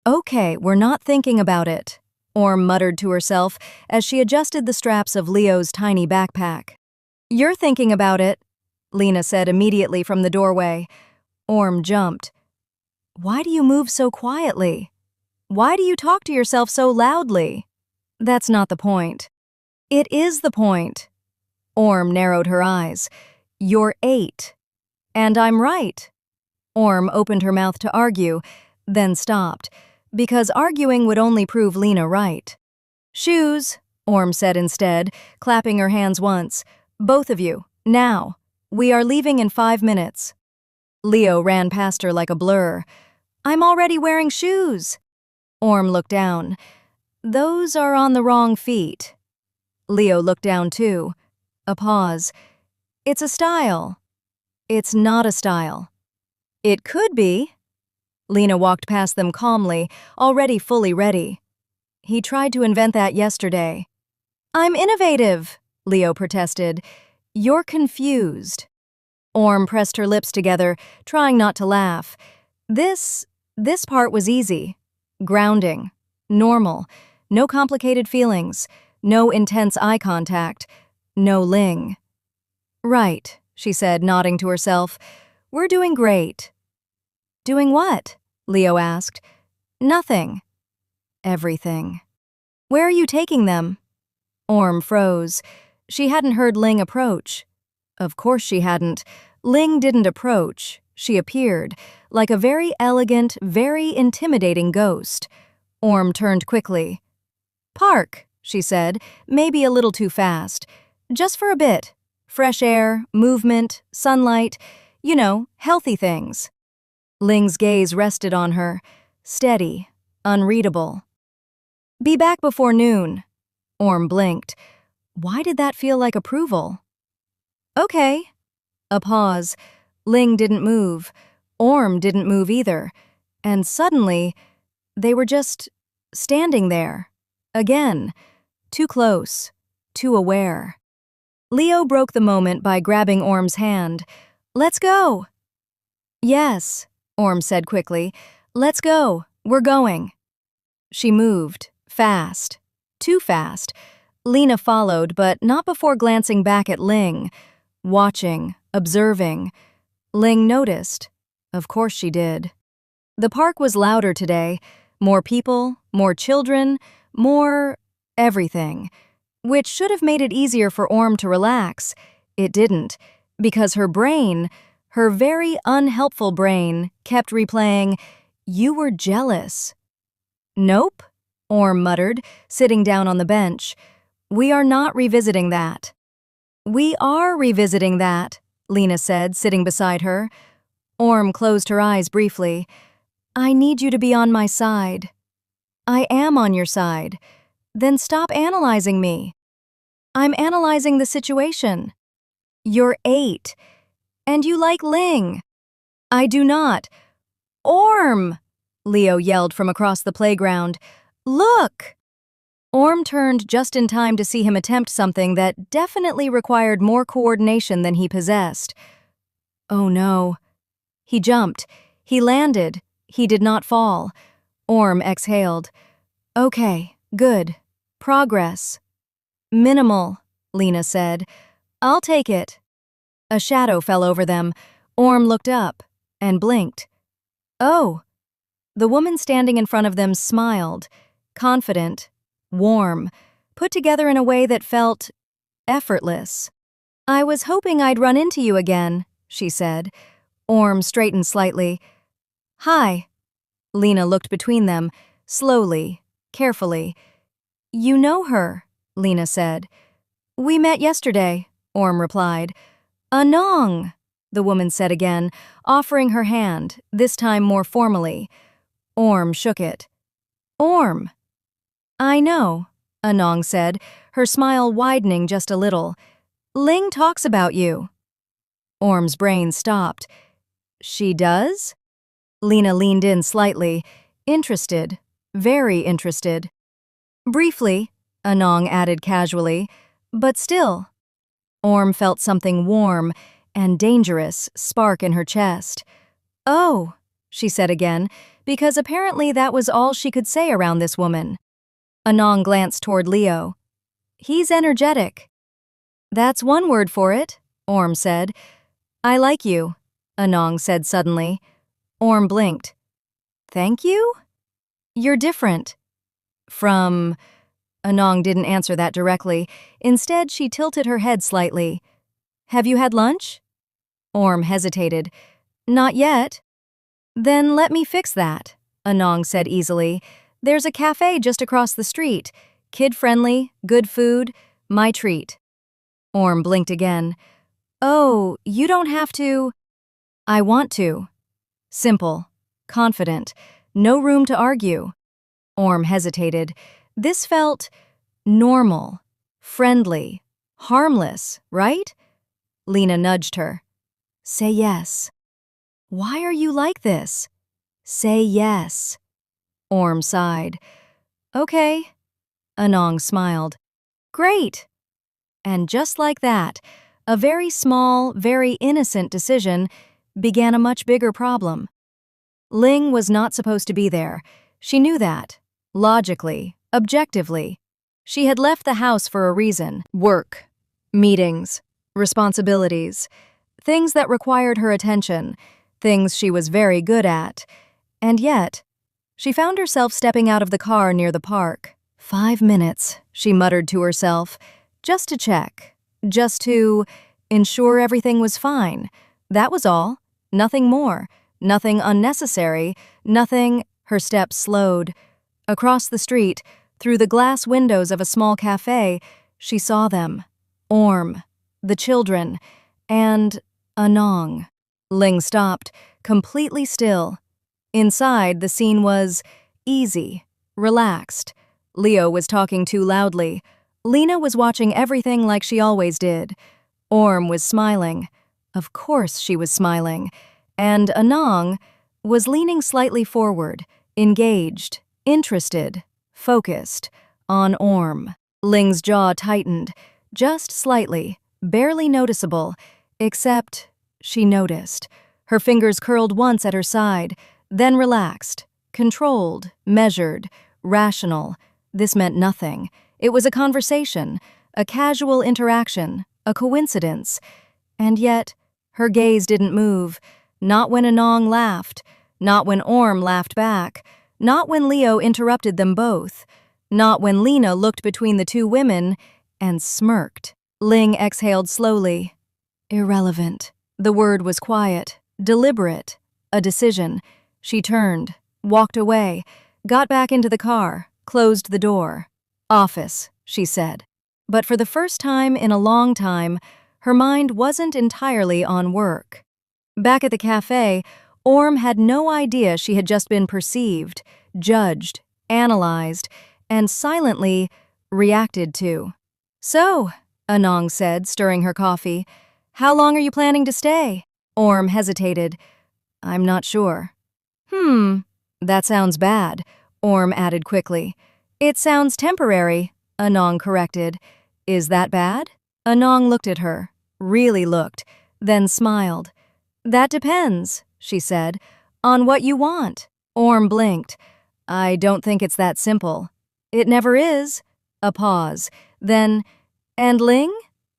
"Okay, we're not thinking about it," Orm muttered to herself as she adjusted the straps of Leo's tiny backpack. "You're thinking about it," Lena said immediately from the doorway. Orm jumped. "Why do you move so quietly? Why do you talk to yourself so loudly?" "That's not the point." "It is the point." Orm narrowed her eyes. "You're 8. And I'm right." Orm opened her mouth to argue, then stopped, because arguing would only prove Lena right. "Shoes," Orm said instead, clapping her hands once. "Both of you, now. We are leaving in 5 minutes." Leo ran past her like a blur. "I'm already wearing shoes." Orm looked down. "Those are on the wrong feet." Leo looked down too. A pause. "It's a style." "It's not a style." "It could be." Lena walked past them calmly, already fully ready. "He tried to invent that yesterday." "I'm innovative," Leo protested. "You're confused." Orm pressed her lips together, trying not to laugh. This part was easy. Grounding. Normal. No complicated feelings. No intense eye contact. No Ling. Right, she said, nodding to herself. We're doing great. Doing what? Leo asked. Nothing. Everything. Where are you taking them? Orm froze. She hadn't heard Ling approach. Of course she hadn't. Ling didn't approach. She appeared, like a very elegant, very intimidating ghost. Orm turned quickly. Park, she said, maybe a little too fast. Just for a bit. Fresh air, movement, sunlight, healthy things. Ling's gaze rested on her, steady, unreadable. Be back before noon. Orm blinked. Why did that feel like approval? Okay. A pause. Ling didn't move. Orm didn't move either. And suddenly, they were just standing there. Again. Too close. Too aware. Leo broke the moment by grabbing Orm's hand. Let's go. Yes, Orm said quickly. Let's go. We're going. She moved. Fast. Too fast. Lena followed, but not before glancing back at Ling. Watching. Observing. Ling noticed. Of course she did. The park was louder today. More people, more children, more everything. Which should have made it easier for Orm to relax. It didn't, because her brain, her very unhelpful brain, kept replaying, "You were jealous." Nope, Orm muttered, sitting down on the bench. We are not revisiting that. We are revisiting that, Lena said, sitting beside her. Orm closed her eyes briefly. I need you to be on my side. I am on your side. Then stop analyzing me. I'm analyzing the situation. You're 8, and you like Ling. I do not. Orm! Leo yelled from across the playground. Look! Orm turned just in time to see him attempt something that definitely required more coordination than he possessed. Oh no. He jumped. He landed. He did not fall. Orm exhaled. Okay, good. Progress. Minimal, Lena said. I'll take it. A shadow fell over them. Orm looked up and blinked. Oh. The woman standing in front of them smiled, confident, warm, put together in a way that felt effortless. I was hoping I'd run into you again, she said. Orm straightened slightly. Hi. Lena looked between them, slowly, carefully. You know her, Lena said. We met yesterday, Orm replied. Anong, the woman said again, offering her hand, this time more formally. Orm shook it. Orm. I know, Anong said, her smile widening just a little. Ling talks about you. Orm's brain stopped. She does? Lena leaned in slightly, interested, very interested. Briefly, Anong added casually, but still. Orm felt something warm and dangerous spark in her chest. Oh, she said again, because apparently that was all she could say around this woman. Anong glanced toward Leo. He's energetic. That's one word for it, Orm said. I like you, Anong said suddenly. Orm blinked. Thank you? You're different. From... Anong didn't answer that directly. Instead, she tilted her head slightly. Have you had lunch? Orm hesitated. Not yet. Then let me fix that, Anong said easily. There's a cafe just across the street. Kid-friendly, good food, my treat. Orm blinked again. Oh, you don't have to... I want to. Simple, confident, no room to argue. Orm hesitated. This felt normal, friendly, harmless, right? Lena nudged her. Say yes. Why are you like this? Say yes. Orm sighed. Okay. Anong smiled. Great. And just like that, a very small, very innocent decision began a much bigger problem. Ling was not supposed to be there. She knew that. logically, objectively. She had left the house for a reason: work, meetings, responsibilities, things that required her attention, things she was very good at. And yet, she found herself stepping out of the car near the park. 5 minutes, she muttered to herself, just to check, just to ensure everything was fine. That was all. Nothing more. Nothing unnecessary. Nothing. Her steps slowed. Across the street, through the glass windows of a small cafe, she saw them. Orm, the children, and Anong. Ling stopped, completely still. Inside, the scene was easy, relaxed. Leo was talking too loudly. Lena was watching everything like she always did. Orm was smiling. Of course she was smiling. And Anong was leaning slightly forward, engaged, interested, focused, on Orm. Ling's jaw tightened, just slightly, barely noticeable, except she noticed. Her fingers curled once at her side, then relaxed, controlled, measured, rational. This meant nothing. It was a conversation, a casual interaction, a coincidence. And yet, her gaze didn't move, not when Anong laughed, not when Orm laughed back, not when Leo interrupted them both, not when Lena looked between the two women and smirked. Ling exhaled slowly. Irrelevant. The word was quiet, deliberate, a decision. She turned, walked away, got back into the car, closed the door. Office, she said. But for the first time in a long time, her mind wasn't entirely on work. Back at the cafe, Orm had no idea she had just been perceived, judged, analyzed, and silently reacted to. So, Anong said, stirring her coffee, how long are you planning to stay? Orm hesitated. I'm not sure. That sounds bad, Orm added quickly. It sounds temporary, Anong corrected. Is that bad? Anong looked at her, really looked, then smiled. That depends, she said, on what you want. Orm blinked. I don't think it's that simple. It never is. A pause. Then, and Ling?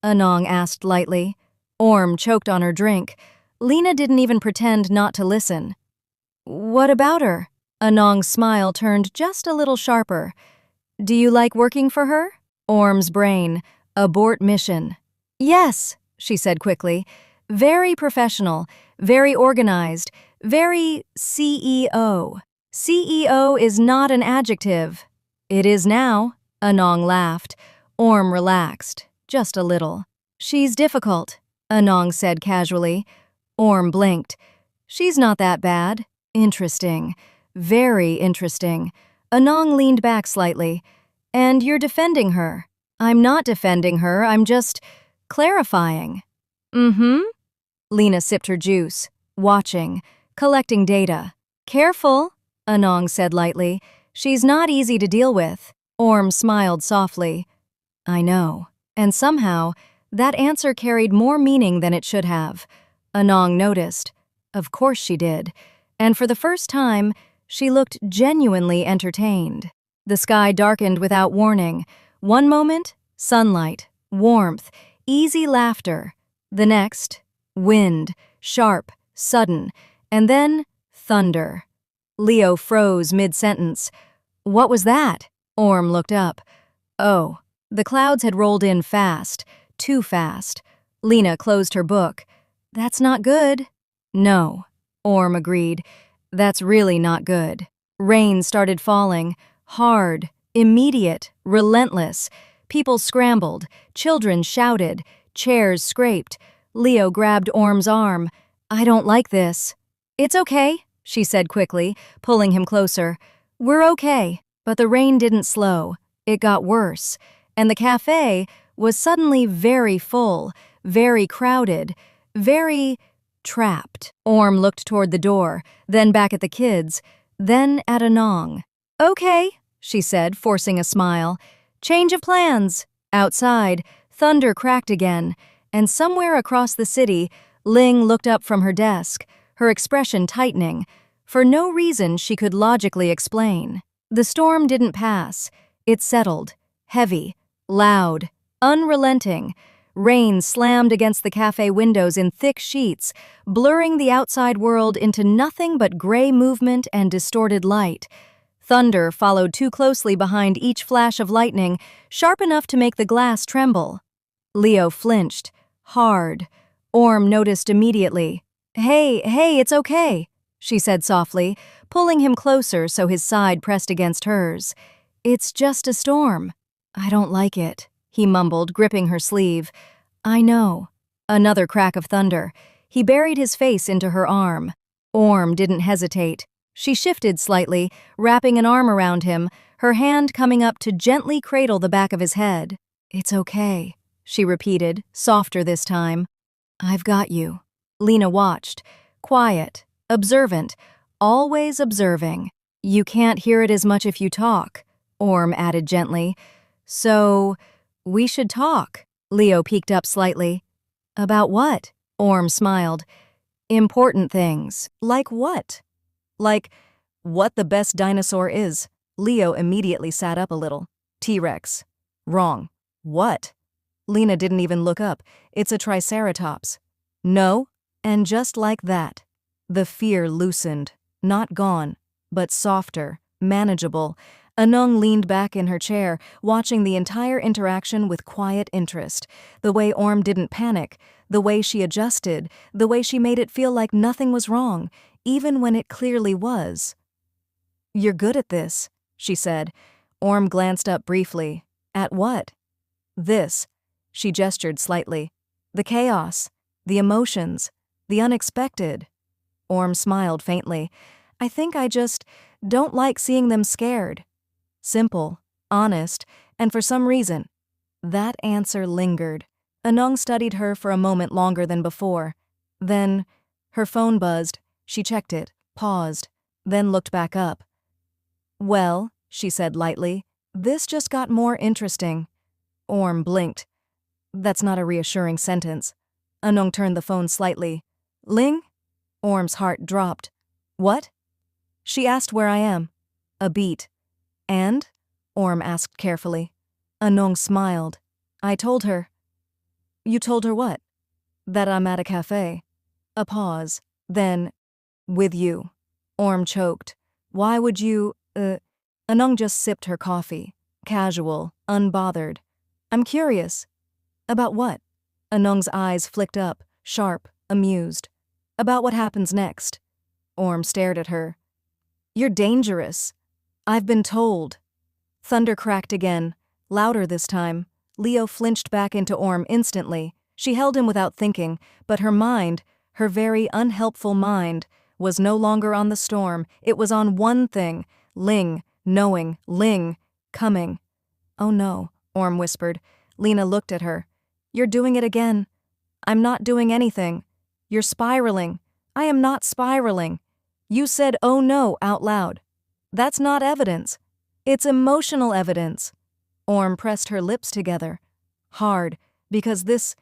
Anong asked lightly. Orm choked on her drink. Lena didn't even pretend not to listen. What about her? Anong's smile turned just a little sharper. Do you like working for her? Orm's brain. Abort mission. Yes, she said quickly. Very professional, very organized, very CEO. CEO is not an adjective. It is now, Anong laughed. Orm relaxed, just a little. She's difficult, Anong said casually. Orm blinked. She's not that bad. Interesting. Very interesting. Anong leaned back slightly. And you're defending her. I'm not defending her, I'm just clarifying. Lena sipped her juice, watching, collecting data. Careful, Anong said lightly. She's not easy to deal with. Orm smiled softly. I know. And somehow, that answer carried more meaning than it should have. Anong noticed. Of course she did. And for the first time, she looked genuinely entertained. The sky darkened without warning. One moment, sunlight, warmth, easy laughter. The next, wind, sharp, sudden, and then thunder. Leo froze mid-sentence. What was that? Orm looked up. Oh, the clouds had rolled in fast, too fast. Lena closed her book. That's not good. No, Orm agreed. That's really not good. Rain started falling, hard, immediate, relentless. People scrambled, children shouted, chairs scraped. Leo grabbed Orm's arm. I don't like this. It's okay, she said quickly, pulling him closer. We're okay. But the rain didn't slow. It got worse. And the cafe was suddenly very full, very crowded, very trapped. Orm looked toward the door, then back at the kids, then at Anong. Okay, she said, forcing a smile. Change of plans. Outside, thunder cracked again, and somewhere across the city, Ling looked up from her desk, her expression tightening, for no reason she could logically explain. The storm didn't pass. It settled, heavy, loud, unrelenting. Rain slammed against the cafe windows in thick sheets, blurring the outside world into nothing but gray movement and distorted light. Thunder followed too closely behind each flash of lightning, sharp enough to make the glass tremble. Leo flinched, hard. Orm noticed immediately. Hey, it's okay," she said softly, pulling him closer so his side pressed against hers. "It's just a storm." "I don't like it," he mumbled, gripping her sleeve. "I know." Another crack of thunder. He buried his face into her arm. Orm didn't hesitate. She shifted slightly, wrapping an arm around him, her hand coming up to gently cradle the back of his head. "It's okay," she repeated, softer this time. "I've got you." Lena watched, quiet, observant, always observing. "You can't hear it as much if you talk," Orm added gently. "So, we should talk." Leo peeked up slightly. "About what?" Orm smiled. "Important things." "Like what?" "Like, what the best dinosaur is." Leo immediately sat up a little. "T-Rex." "Wrong." "What?" Lena didn't even look up. "It's a triceratops." "No?" And just like that, the fear loosened. Not gone, but softer, manageable. Anung leaned back in her chair, watching the entire interaction with quiet interest. The way Orm didn't panic, the way she adjusted, the way she made it feel like nothing was wrong, even when it clearly was. "You're good at this," she said. Orm glanced up briefly. "At what?" "This." She gestured slightly. "The chaos, the emotions, the unexpected." Orm smiled faintly. "I think I just don't like seeing them scared." Simple, honest, and for some reason. That answer lingered. Anung studied her for a moment longer than before. Then, her phone buzzed. She checked it, paused, then looked back up. "Well," she said lightly, "this just got more interesting." Orm blinked. "That's not a reassuring sentence." Anung turned the phone slightly. "Ling?" Orm's heart dropped. "What?" She asked where I am. A beat. "And?" Orm asked carefully. Anung smiled. "I told her." "You told her what?" "That I'm at a cafe." A pause. Then, "With you." Orm choked. "Why would you, Anung just sipped her coffee. Casual, unbothered. "I'm curious." "About what?" Anung's eyes flicked up, sharp, amused. "About what happens next." Orm stared at her. "You're dangerous." "I've been told." Thunder cracked again, louder this time. Leo flinched back into Orm instantly. She held him without thinking, but her mind, her very unhelpful mind, was no longer on the storm. It was on one thing: Ling, knowing, Ling, coming. "Oh no," Orm whispered. Lena looked at her. "You're doing it again." "I'm not doing anything." "You're spiraling." "I am not spiraling." "You said 'oh no' out loud." "That's not evidence. It's emotional evidence." Orm pressed her lips together. Hard, because this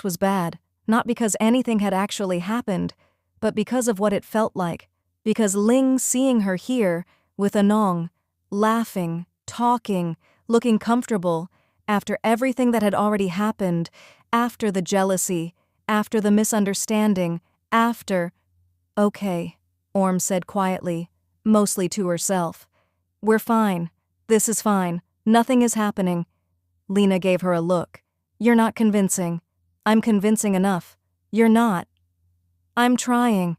was bad. Not because anything had actually happened, but because of what it felt like. Because Ling seeing her here, with Anong, laughing, talking, looking comfortable, after everything that had already happened, after the jealousy, after the misunderstanding, after— "Okay," Orm said quietly, mostly to herself. "We're fine. This is fine. Nothing is happening." Lena gave her a look. "You're not convincing." "I'm convincing enough." "You're not." "I'm trying."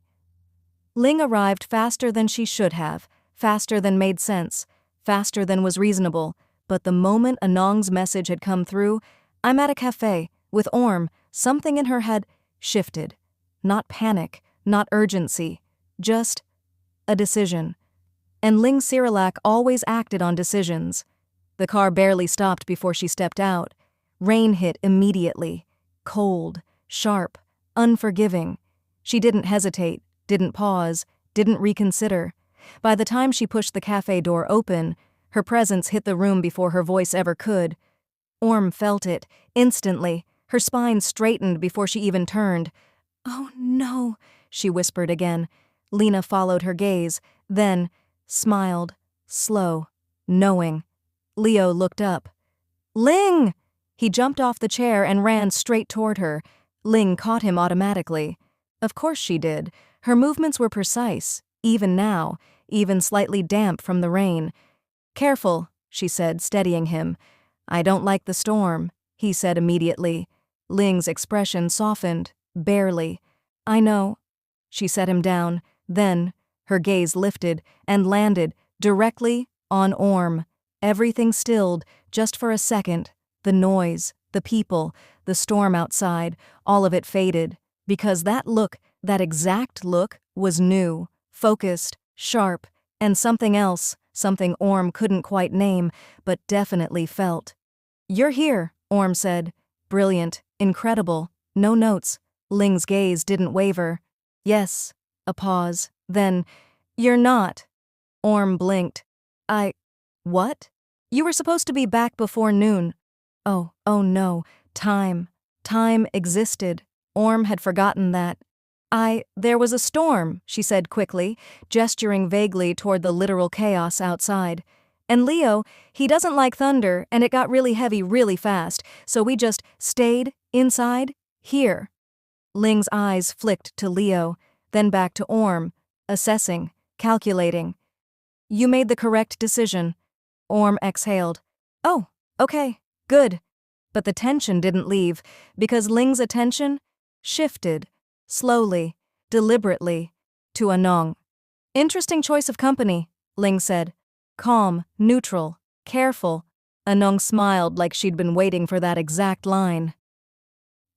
Ling arrived faster than she should have, faster than made sense, faster than was reasonable, but the moment Anong's message had come through, "I'm at a cafe," with Orm, something in her head shifted. Not panic, not urgency, just a decision. And Ling Sirilak always acted on decisions. The car barely stopped before she stepped out. Rain hit immediately. Cold, sharp, unforgiving. She didn't hesitate, didn't pause, didn't reconsider. By the time she pushed the cafe door open, her presence hit the room before her voice ever could. Orm felt it, instantly. Her spine straightened before she even turned. "Oh no," she whispered again. Lena followed her gaze, then smiled, slow, knowing. Leo looked up. Ling! He jumped off the chair and ran straight toward her. Ling caught him automatically. Of course she did. Her movements were precise, even now, even slightly damp from the rain. Careful, she said, steadying him. I don't like the storm, he said immediately. Ling's expression softened, barely. I know. She set him down. Then, her gaze lifted and landed directly on Orm. Everything stilled, just for a second. The noise, the people, the storm outside, all of it faded. Because that look, that exact look, was new, focused, sharp, and something else, something Orm couldn't quite name, but definitely felt. You're here, Orm said. Brilliant, incredible, no notes. Ling's gaze didn't waver. Yes. A pause. Then, you're not. Orm blinked. What? You were supposed to be back before noon. Oh no, time. Time existed. Orm had forgotten that. There was a storm, she said quickly, gesturing vaguely toward the literal chaos outside. And Leo, he doesn't like thunder, and it got really heavy really fast, so we just stayed inside, here. Ling's eyes flicked to Leo, then back to Orm, assessing, calculating. You made the correct decision. Orm exhaled. Oh, okay, good. But the tension didn't leave, because Ling's attention shifted, slowly, deliberately, to Anong. Interesting choice of company, Ling said. Calm, neutral, careful. Anong smiled like she'd been waiting for that exact line.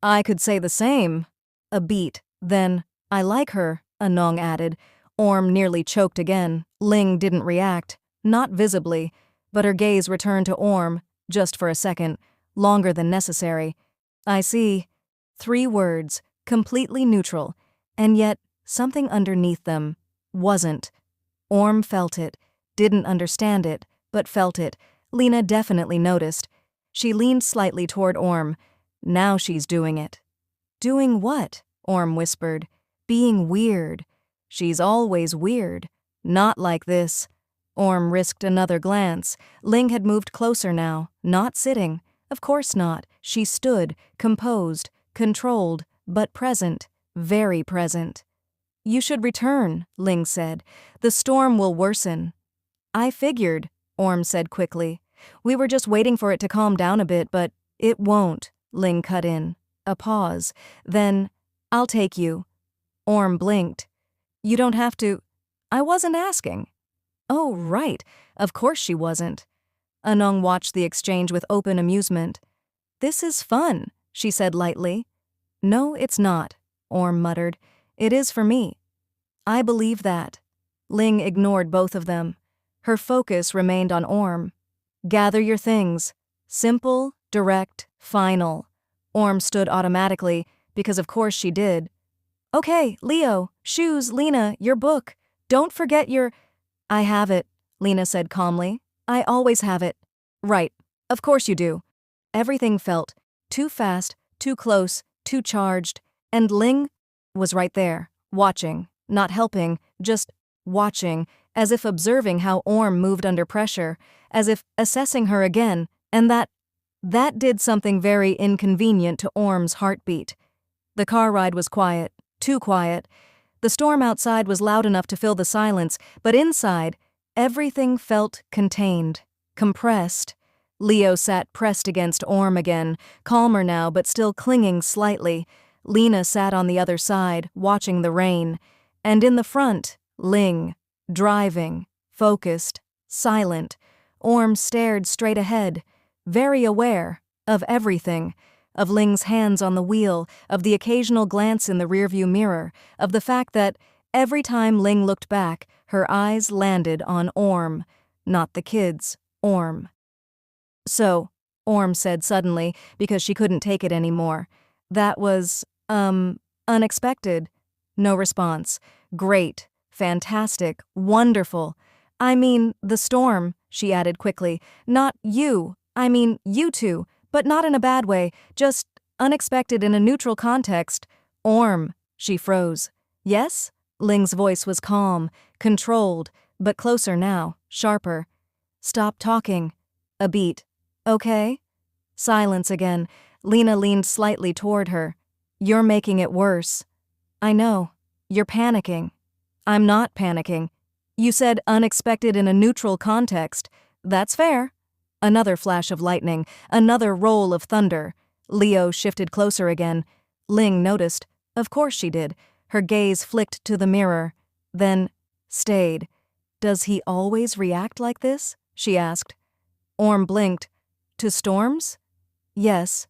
I could say the same. A beat, then, I like her, Anong added. Orm nearly choked again. Ling didn't react, not visibly, but her gaze returned to Orm, just for a second, longer than necessary. I see. 3 words, completely neutral, and yet something underneath them wasn't. Orm felt it, didn't understand it, but felt it. Lena definitely noticed. She leaned slightly toward Orm. Now she's doing it. Doing what? Orm whispered. Being weird. She's always weird. Not like this. Orm risked another glance. Ling had moved closer now, not sitting. Of course not. She stood, composed, controlled, but present, very present. You should return, Ling said. The storm will worsen. I figured, Orm said quickly. We were just waiting for it to calm down a bit, but it won't, Ling cut in. A pause. Then, I'll take you. Orm blinked. You don't have to. I wasn't asking. Oh, right. Of course she wasn't. Anong watched the exchange with open amusement. This is fun, she said lightly. No, it's not, Orm muttered. It is for me. I believe that. Ling ignored both of them. Her focus remained on Orm. Gather your things. Simple, direct, final. Orm stood automatically, because of course she did. Okay, Leo, shoes, Lena, your book. Don't forget your... I have it, Lena said calmly. I always have it. Right, of course you do. Everything felt too fast, too close, too charged, and Ling was right there, watching, not helping, just watching, as if observing how Orm moved under pressure, as if assessing her again, and that did something very inconvenient to Orm's heartbeat. The car ride was quiet, too quiet. The storm outside was loud enough to fill the silence, but inside, everything felt contained, compressed. Leo sat pressed against Orm again, calmer now but still clinging slightly. Lena sat on the other side, watching the rain. And in the front, Ling, driving, focused, silent. Orm stared straight ahead, very aware of everything, of Ling's hands on the wheel, of the occasional glance in the rearview mirror, of the fact that every time Ling looked back, her eyes landed on Orm, not the kids, Orm. So, Orm said suddenly, because she couldn't take it anymore. That was, unexpected. No response. Great, fantastic, wonderful. I mean, the storm, she added quickly. Not you. I mean, you two, but not in a bad way, just unexpected in a neutral context. Orm, she froze. Yes? Ling's voice was calm, controlled, but closer now, sharper. Stop talking. A beat. Okay? Silence again. Lena leaned slightly toward her. You're making it worse. I know. You're panicking. I'm not panicking. You said unexpected in a neutral context. That's fair. Another flash of lightning, another roll of thunder. Leo shifted closer again. Ling noticed. Of course she did. Her gaze flicked to the mirror, then stayed. Does he always react like this? She asked. Orm blinked. To storms? Yes.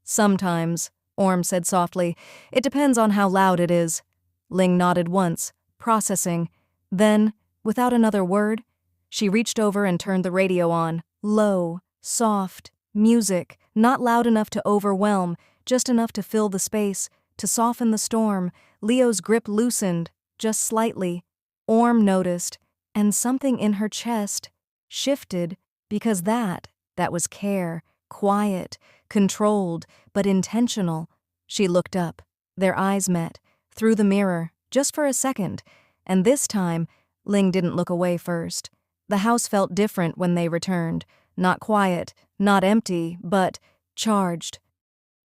Sometimes, Orm said softly. It depends on how loud it is. Ling nodded once, processing. Then, without another word, she reached over and turned the radio on. Low, soft, music, not loud enough to overwhelm, just enough to fill the space, to soften the storm. Leo's grip loosened, just slightly. Orm noticed, and something in her chest shifted, because that was care, quiet, controlled, but intentional. She looked up. Their eyes met, through the mirror, just for a second, and this time, Ling didn't look away first. The house felt different when they returned. Not quiet, not empty, but charged.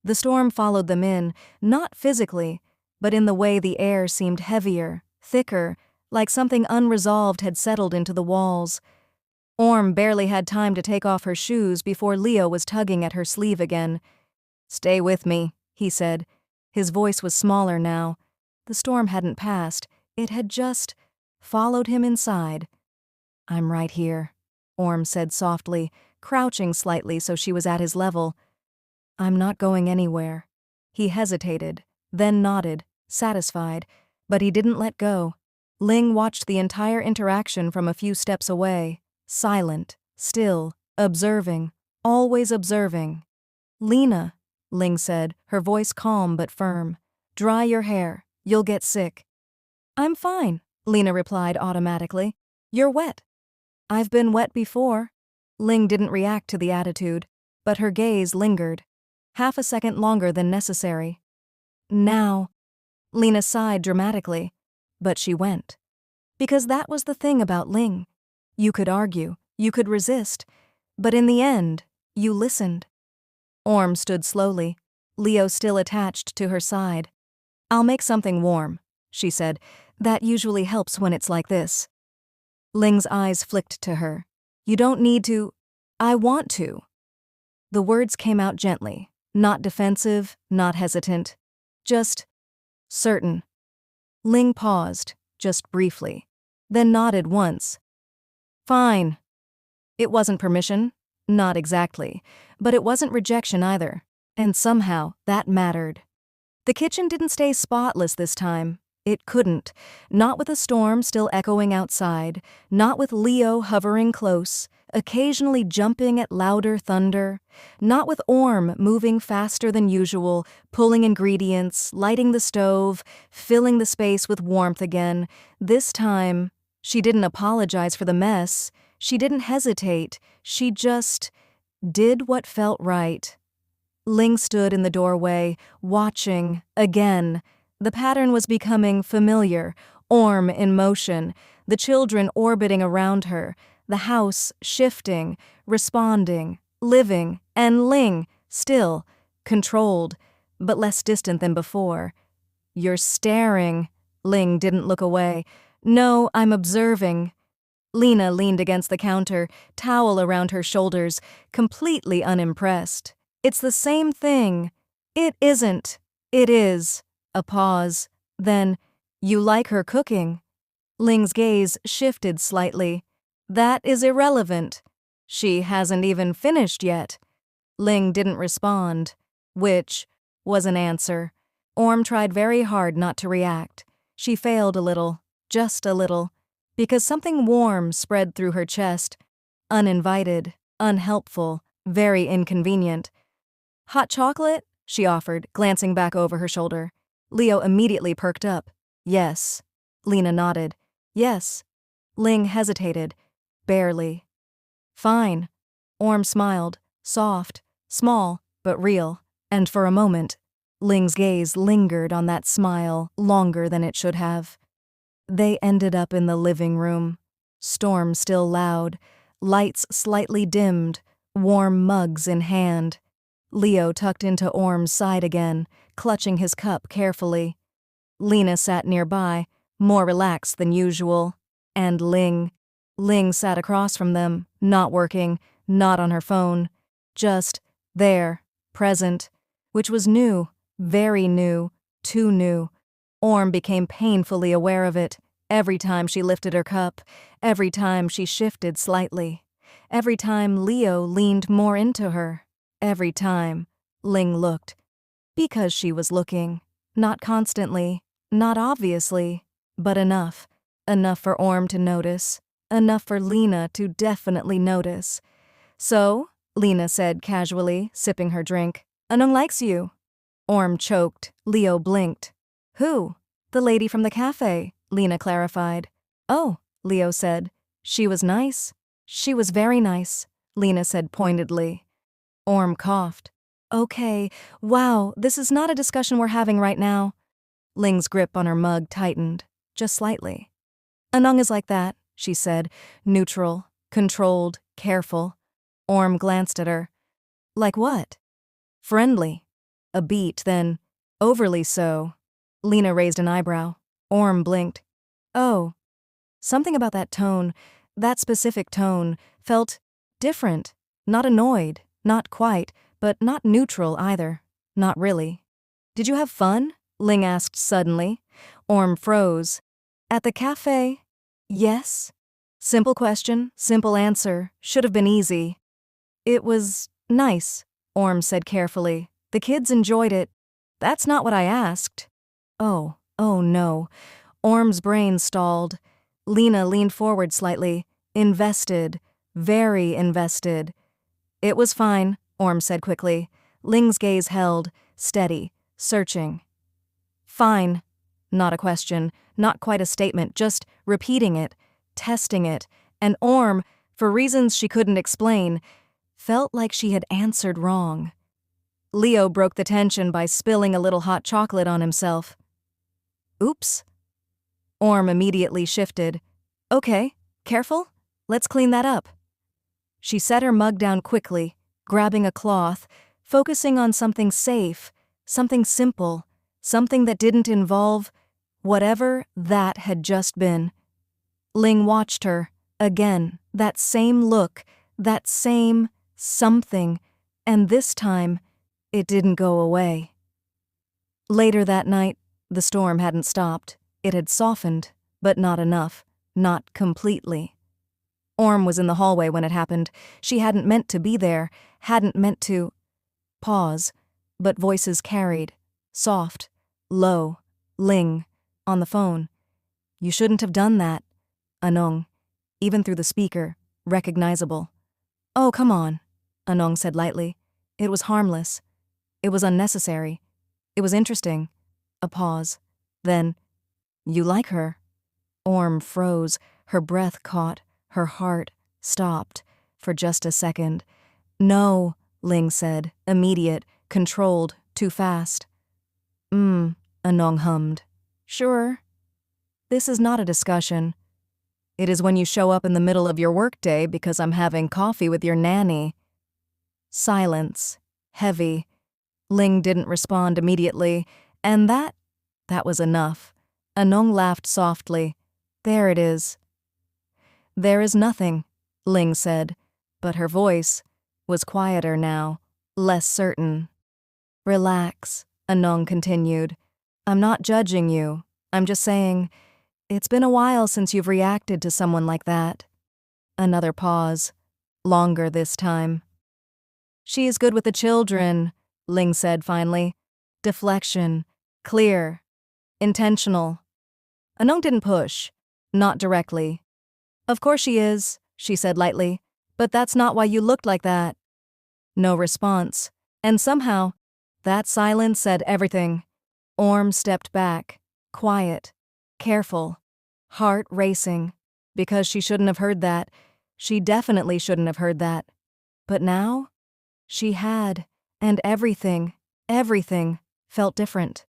The storm followed them in, not physically, but in the way the air seemed heavier, thicker, like something unresolved had settled into the walls. Orm barely had time to take off her shoes before Leo was tugging at her sleeve again. Stay with me, he said. His voice was smaller now. The storm hadn't passed. It had just followed him inside. I'm right here, Orm said softly, crouching slightly so she was at his level. I'm not going anywhere. He hesitated, then nodded, satisfied, but he didn't let go. Ling watched the entire interaction from a few steps away, silent, still, observing, always observing. Lena, Ling said, her voice calm but firm. Dry your hair. You'll get sick. I'm fine, Lena replied automatically. You're wet. I've been wet before. Ling didn't react to the attitude, but her gaze lingered. Half a second longer than necessary. Now, Lena sighed dramatically, but she went. Because that was the thing about Ling. You could argue, you could resist, but in the end, you listened. Orm stood slowly, Leo still attached to her side. I'll make something warm, she said. That usually helps when it's like this. Ling's eyes flicked to her. You don't need to. I want to. The words came out gently, not defensive, not hesitant. Just certain. Ling paused, just briefly, then nodded once. Fine. It wasn't permission, not exactly, but it wasn't rejection either, and somehow that mattered. The kitchen didn't stay spotless this time. It couldn't, not with a storm still echoing outside, not with Leo hovering close, occasionally jumping at louder thunder, not with Orm moving faster than usual, pulling ingredients, lighting the stove, filling the space with warmth again. This time, she didn't apologize for the mess. She didn't hesitate. She just did what felt right. Ling stood in the doorway, watching, again. The pattern was becoming familiar, Orm in motion, the children orbiting around her, the house shifting, responding, living, and Ling, still, controlled, but less distant than before. You're staring. Ling didn't look away. No, I'm observing. Lena leaned against the counter, towel around her shoulders, completely unimpressed. It's the same thing. It isn't. It is. A pause. Then, you like her cooking? Ling's gaze shifted slightly. That is irrelevant. She hasn't even finished yet. Ling didn't respond, which was an answer. Orm tried very hard not to react. She failed a little, just a little, because something warm spread through her chest. Uninvited, unhelpful, very inconvenient. Hot chocolate? She offered, glancing back over her shoulder. Leo immediately perked up. Yes. Lena nodded. Yes. Ling hesitated. Barely. Fine. Orm smiled, soft, small, but real, and for a moment, Ling's gaze lingered on that smile longer than it should have. They ended up in the living room. Storm still loud, lights slightly dimmed, warm mugs in hand. Leo tucked into Orm's side again, clutching his cup carefully. Lena sat nearby, more relaxed than usual. And Ling. Ling sat across from them, not working, not on her phone. Just there, present, which was new, very new, too new. Orm became painfully aware of it, every time she lifted her cup, every time she shifted slightly, every time Leo leaned more into her, every time Ling looked. Because she was looking, not constantly, not obviously, but enough. Enough for Orm to notice, enough for Lena to definitely notice. So, Lena said casually, sipping her drink, "Anung likes you." Orm choked. Leo blinked. "Who?" "The lady from the cafe," Lena clarified. "Oh," Leo said. "She was nice." "She was very nice," Lena said pointedly. Orm coughed. "Okay, wow, this is not a discussion we're having right now." Ling's grip on her mug tightened, just slightly. "Anung is like that," she said, neutral, controlled, careful. Orm glanced at her. "Like what?" "Friendly." A beat, then, "Overly so." Lena raised an eyebrow. Orm blinked. "Oh." Something about that tone, that specific tone, felt different. Not annoyed, not quite, but not neutral either. Not really. "Did you have fun?" Ling asked suddenly. Orm froze. "At the cafe?" "Yes." Simple question, simple answer. Should have been easy. "It was nice," Orm said carefully. "The kids enjoyed it." "That's not what I asked." Oh no. Orm's brain stalled. Lena leaned forward slightly. Invested. Very invested. "It was fine," Orm said quickly. Ling's gaze held, steady, searching. "Fine." Not a question, not quite a statement, just repeating it, testing it, and Orm, for reasons she couldn't explain, felt like she had answered wrong. Leo broke the tension by spilling a little hot chocolate on himself. "Oops." Orm immediately shifted. "Okay, careful? Let's clean that up." She set her mug down quickly, grabbing a cloth, focusing on something safe, something simple, something that didn't involve whatever that had just been. Ling watched her, again, that same look, that same something, and this time, it didn't go away. Later that night, the storm hadn't stopped. It had softened, but not enough, not completely. Orm was in the hallway when it happened. She hadn't meant to be there, hadn't meant to pause, but voices carried, soft, low, Ling, on the phone. "You shouldn't have done that." Anung, even through the speaker, recognizable. "Oh, come on," Anung said lightly. "It was harmless. It was unnecessary. It was interesting." A pause. Then, "You like her?" Orm froze, her breath caught, her heart stopped, for just a second. "No," Ling said, immediate, controlled, too fast. Anung hummed. "Sure." "This is not a discussion. It is when you show up in the middle of your workday because I'm having coffee with your nanny." Silence. Heavy. Ling didn't respond immediately, and that was enough. Anung laughed softly. "There it is." "There is nothing," Ling said, but her voice was quieter now, less certain. "Relax," Anung continued. "I'm not judging you. I'm just saying, it's been a while since you've reacted to someone like that." Another pause. Longer this time. "She is good with the children," Ling said finally. Deflection. Clear. Intentional. Anung didn't push. Not directly. "Of course she is," she said lightly. "But that's not why you looked like that." No response. And somehow, that silence said everything. Orm stepped back. Quiet. Careful. Heart racing. Because she shouldn't have heard that. She definitely shouldn't have heard that. But now, she had. And everything felt different.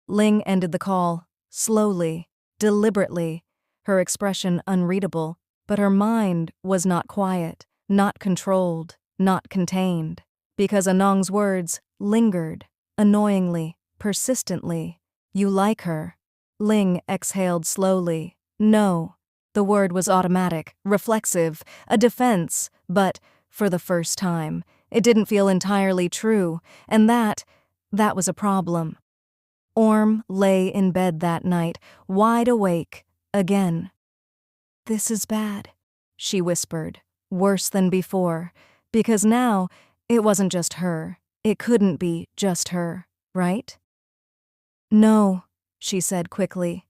Ling ended the call. Slowly. Deliberately. Her expression unreadable, But her mind was not quiet, not controlled, not contained, because Anong's words lingered, annoyingly, persistently. "You like her." Ling exhaled slowly. No. The word was automatic, reflexive, a defense, but, for the first time, it didn't feel entirely true, and that was a problem. Orm lay in bed that night, wide awake, again. "This is bad," she whispered, worse than before, because now it wasn't just her. It couldn't be just her, right? "No," she said quickly.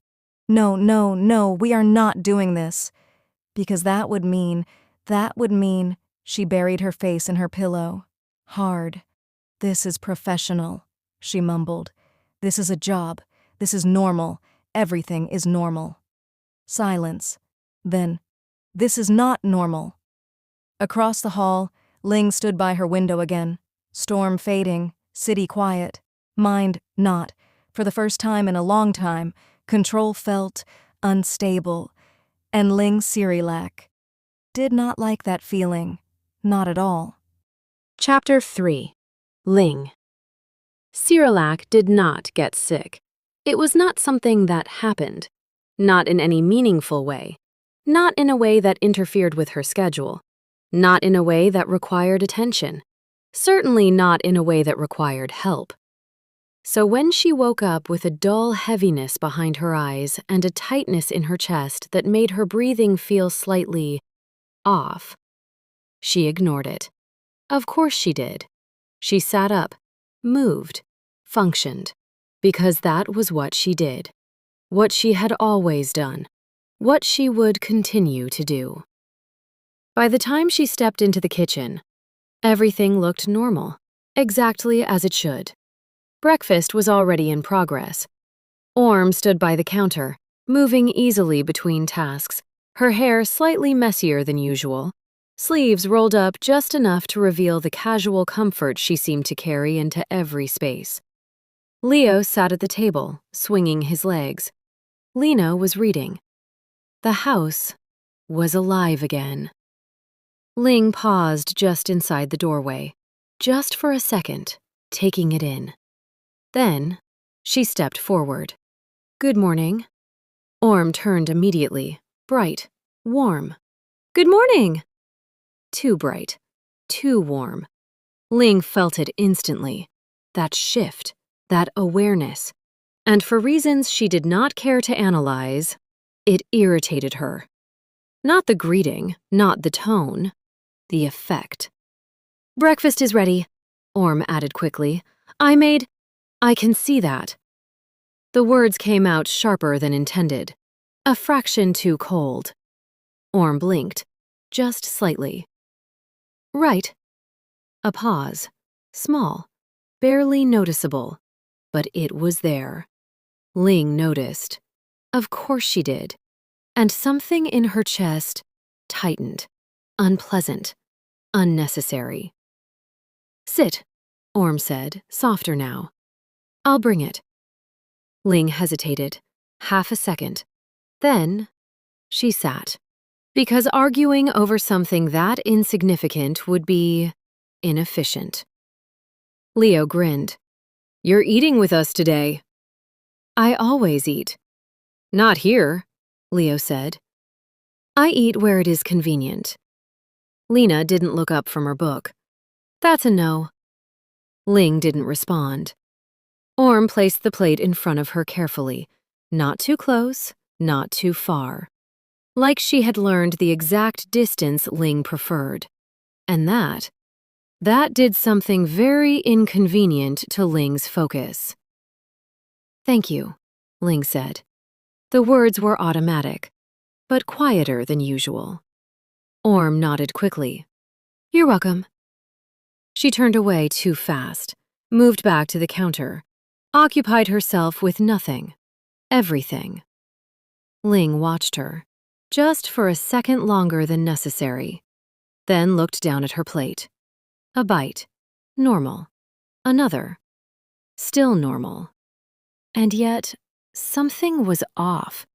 "No, no, no, we are not doing this." Because that would mean, she buried her face in her pillow. Hard. "This is professional," she mumbled. "This is a job. This is normal. Everything is normal." Silence. Then, "This is not normal." Across the hall, Ling stood by her window again. Storm fading, city quiet, mind not. For the first time in a long time, control felt unstable, and Ling Sirilak did not like that feeling. Not at all. Chapter 3. Ling. Sirilak did not get sick. It was not something that happened. Not in any meaningful way. Not in a way that interfered with her schedule. Not in a way that required attention. Certainly not in a way that required help. So when she woke up with a dull heaviness behind her eyes and a tightness in her chest that made her breathing feel slightly off, she ignored it. Of course she did. She sat up, moved, functioned, because that was what she did. What she had always done. What she would continue to do. By the time she stepped into the kitchen, everything looked normal, exactly as it should. Breakfast was already in progress. Orm stood by the counter, moving easily between tasks, her hair slightly messier than usual, sleeves rolled up just enough to reveal the casual comfort she seemed to carry into every space. Leo sat at the table, swinging his legs. Lena was reading. The house was alive again. Ling paused just inside the doorway, just for a second, taking it in. Then, she stepped forward. "Good morning." Orm turned immediately, bright, warm. "Good morning!" Too bright, too warm. Ling felt it instantly, that shift, that awareness. And for reasons she did not care to analyze, it irritated her. Not the greeting, not the tone, the effect. "Breakfast is ready," Orm added quickly. I can see that." The words came out sharper than intended, a fraction too cold. Orm blinked, just slightly. "Right." A pause, small, barely noticeable, but it was there. Ling noticed. Of course she did. And something in her chest tightened, unpleasant, unnecessary. "Sit," Orm said, softer now. "I'll bring it." Ling hesitated, half a second. Then, she sat. Because arguing over something that insignificant would be inefficient. Leo grinned. "You're eating with us today." "I always eat." "Not here," Leo said. "I eat where it is convenient." Lena didn't look up from her book. "That's a no." Ling didn't respond. Orm placed the plate in front of her carefully, not too close, not too far. Like she had learned the exact distance Ling preferred. And that did something very inconvenient to Ling's focus. "Thank you," Ling said. The words were automatic, but quieter than usual. Orm nodded quickly. "You're welcome." She turned away too fast, moved back to the counter, occupied herself with nothing, everything. Ling watched her, just for a second longer than necessary, then looked down at her plate. A bite, normal. Another, still normal. And yet, something was off.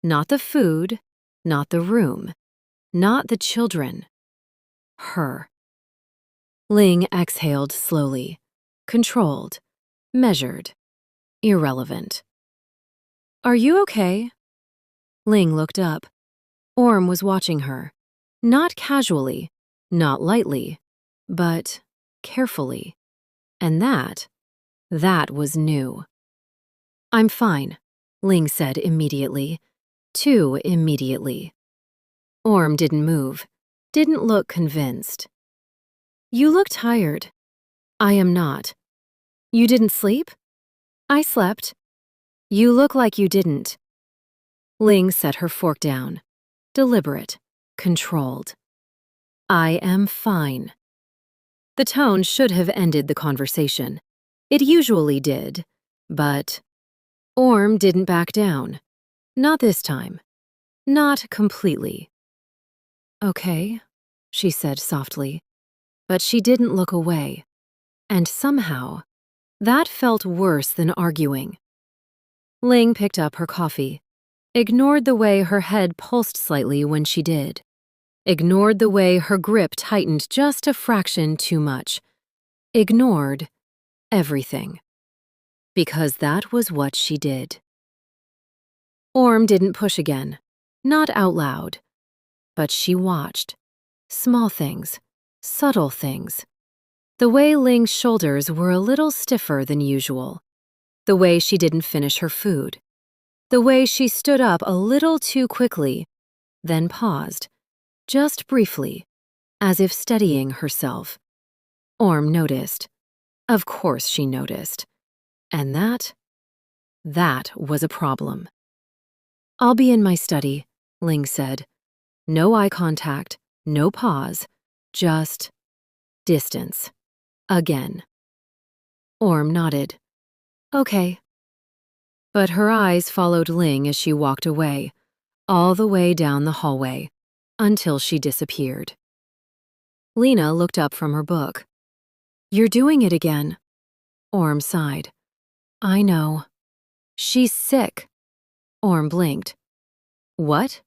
Not the food, not the room. Not the children. Her. Ling exhaled slowly, controlled, measured, irrelevant. Are you okay? Ling looked up. Orm was watching her, not casually, not lightly, but carefully. And that was new. I'm fine, Ling said immediately, too immediately. Orm didn't move, didn't look convinced. You look tired. I am not. You didn't sleep? I slept. You look like you didn't. Ling set her fork down, deliberate, controlled. I am fine. The tone should have ended the conversation. It usually did, but Orm didn't back down. Not this time. Not completely. Okay, she said softly, but she didn't look away. And somehow, that felt worse than arguing. Ling picked up her coffee, ignored the way her head pulsed slightly when she did, ignored the way her grip tightened just a fraction too much, ignored everything. Because that was what she did. Orm didn't push again, not out loud, but she watched. Small things, subtle things. The way Ling's shoulders were a little stiffer than usual. The way she didn't finish her food. The way she stood up a little too quickly, then paused, just briefly, as if steadying herself. Orm noticed. Of course she noticed. And that was a problem. I'll be in my study, Ling said. No eye contact, no pause, just distance. Again. Orm nodded. Okay. But her eyes followed Ling as she walked away, all the way down the hallway, until she disappeared. Lena looked up from her book. You're doing it again. Orm sighed. I know. She's sick. Orm blinked. What?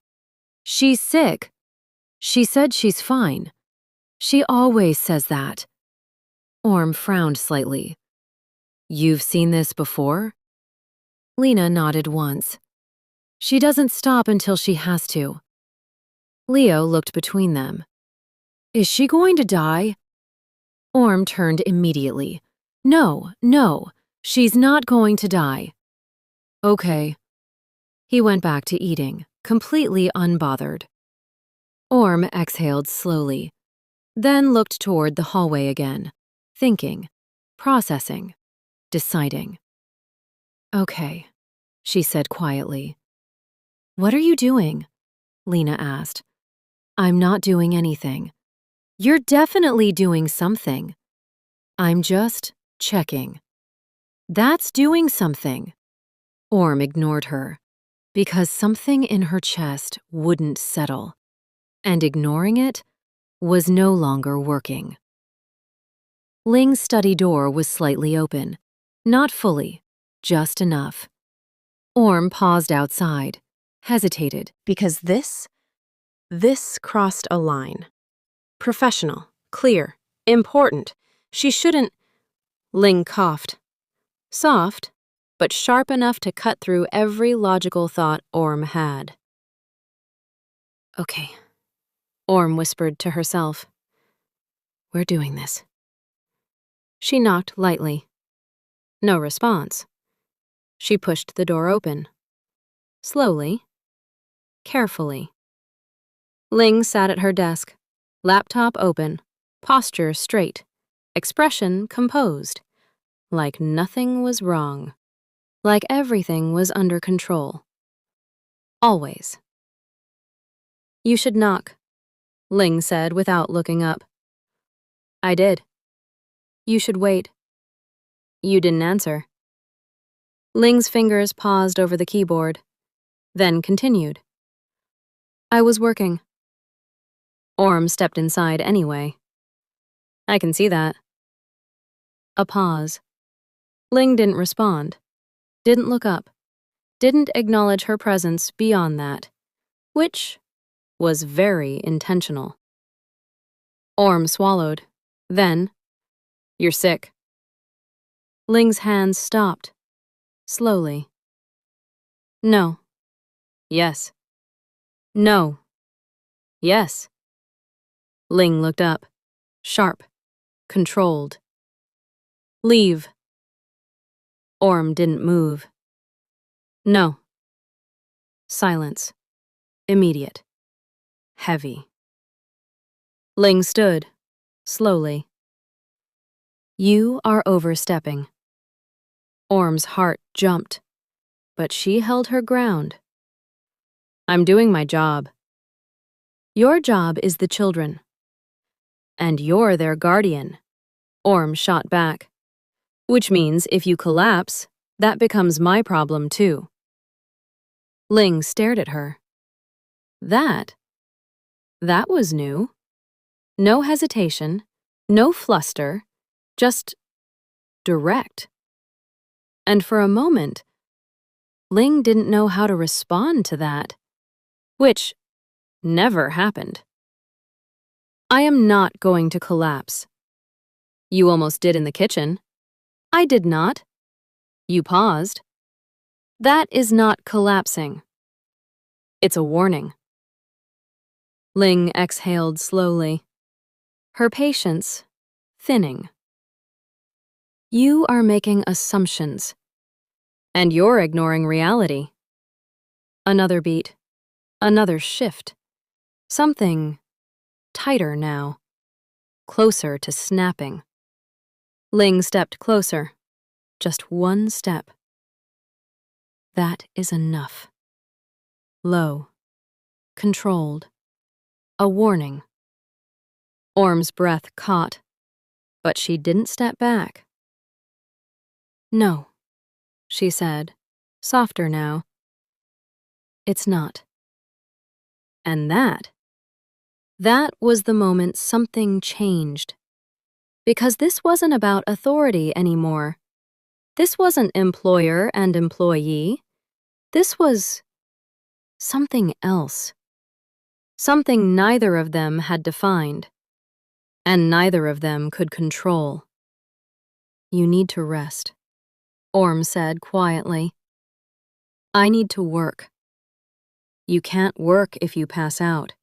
She's sick. She said she's fine. She always says that. Orm frowned slightly. You've seen this before? Lena nodded once. She doesn't stop until she has to. Leo looked between them. Is she going to die? Orm turned immediately. No, she's not going to die. Okay. He went back to eating, completely unbothered. Orm exhaled slowly, then looked toward the hallway again, thinking, processing, deciding. Okay, she said quietly. What are you doing? Lena asked. I'm not doing anything. You're definitely doing something. I'm just checking. That's doing something. Orm ignored her, because something in her chest wouldn't settle, and ignoring it was no longer working. Ling's study door was slightly open, not fully, just enough. Orm paused outside, hesitated. Because this crossed a line. Professional, clear, important. She shouldn't. Ling coughed. Soft, but sharp enough to cut through every logical thought Orm had. Okay, Orm whispered to herself. We're doing this. She knocked lightly. No response. She pushed the door open. Slowly, carefully. Ling sat at her desk, laptop open, posture straight, expression composed, like nothing was wrong, like everything was under control. Always. You should knock, Ling said without looking up. I did. You should wait. You didn't answer. Ling's fingers paused over the keyboard, then continued. I was working. Orm stepped inside anyway. I can see that. A pause. Ling didn't respond, didn't look up, didn't acknowledge her presence beyond that, which was very intentional. Orm swallowed. Then, "You're sick." Ling's hands stopped, slowly. "No." "Yes." "No." "Yes." Ling looked up, sharp, controlled. "Leave." Orm didn't move. "No." Silence. Immediate. Heavy. Ling stood, slowly. "You are overstepping." Orm's heart jumped, but she held her ground. "I'm doing my job." "Your job is the children." "And you're their guardian," Orm shot back. "Which means if you collapse, that becomes my problem too." Ling stared at her. That was new. No hesitation, no fluster, just direct. And for a moment, Ling didn't know how to respond to that, which never happened. "I am not going to collapse." "You almost did in the kitchen." "I did not." "You paused." "That is not collapsing." "It's a warning." Ling exhaled slowly, her patience thinning. "You are making assumptions, and you're ignoring reality." Another beat, another shift. Something tighter now, closer to snapping. Ling stepped closer, just one step. "That is enough." Low, controlled, a warning. Orm's breath caught, but she didn't step back. "No," she said, softer now. "It's not." And that was the moment something changed. Because this wasn't about authority anymore. This wasn't employer and employee. This was something else. Something neither of them had defined, and neither of them could control. "You need to rest," Orm said quietly. "I need to work." "You can't work if you pass out."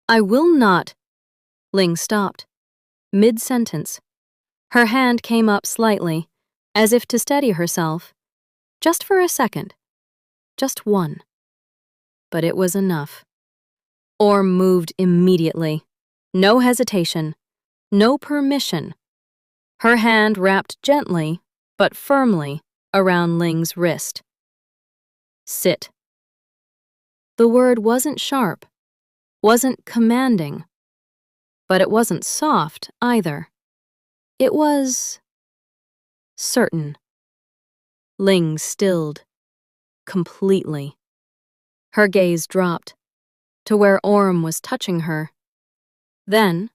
"I will not." Ling stopped, mid-sentence. Her hand came up slightly, as if to steady herself, just for a second, just one. But it was enough. Orm moved immediately. No hesitation, no permission. Her hand wrapped gently, but firmly, around Ling's wrist. "Sit." The word wasn't sharp, wasn't commanding, but it wasn't soft either. It was certain. Ling stilled, completely. Her gaze dropped to where Orm was touching her. Then,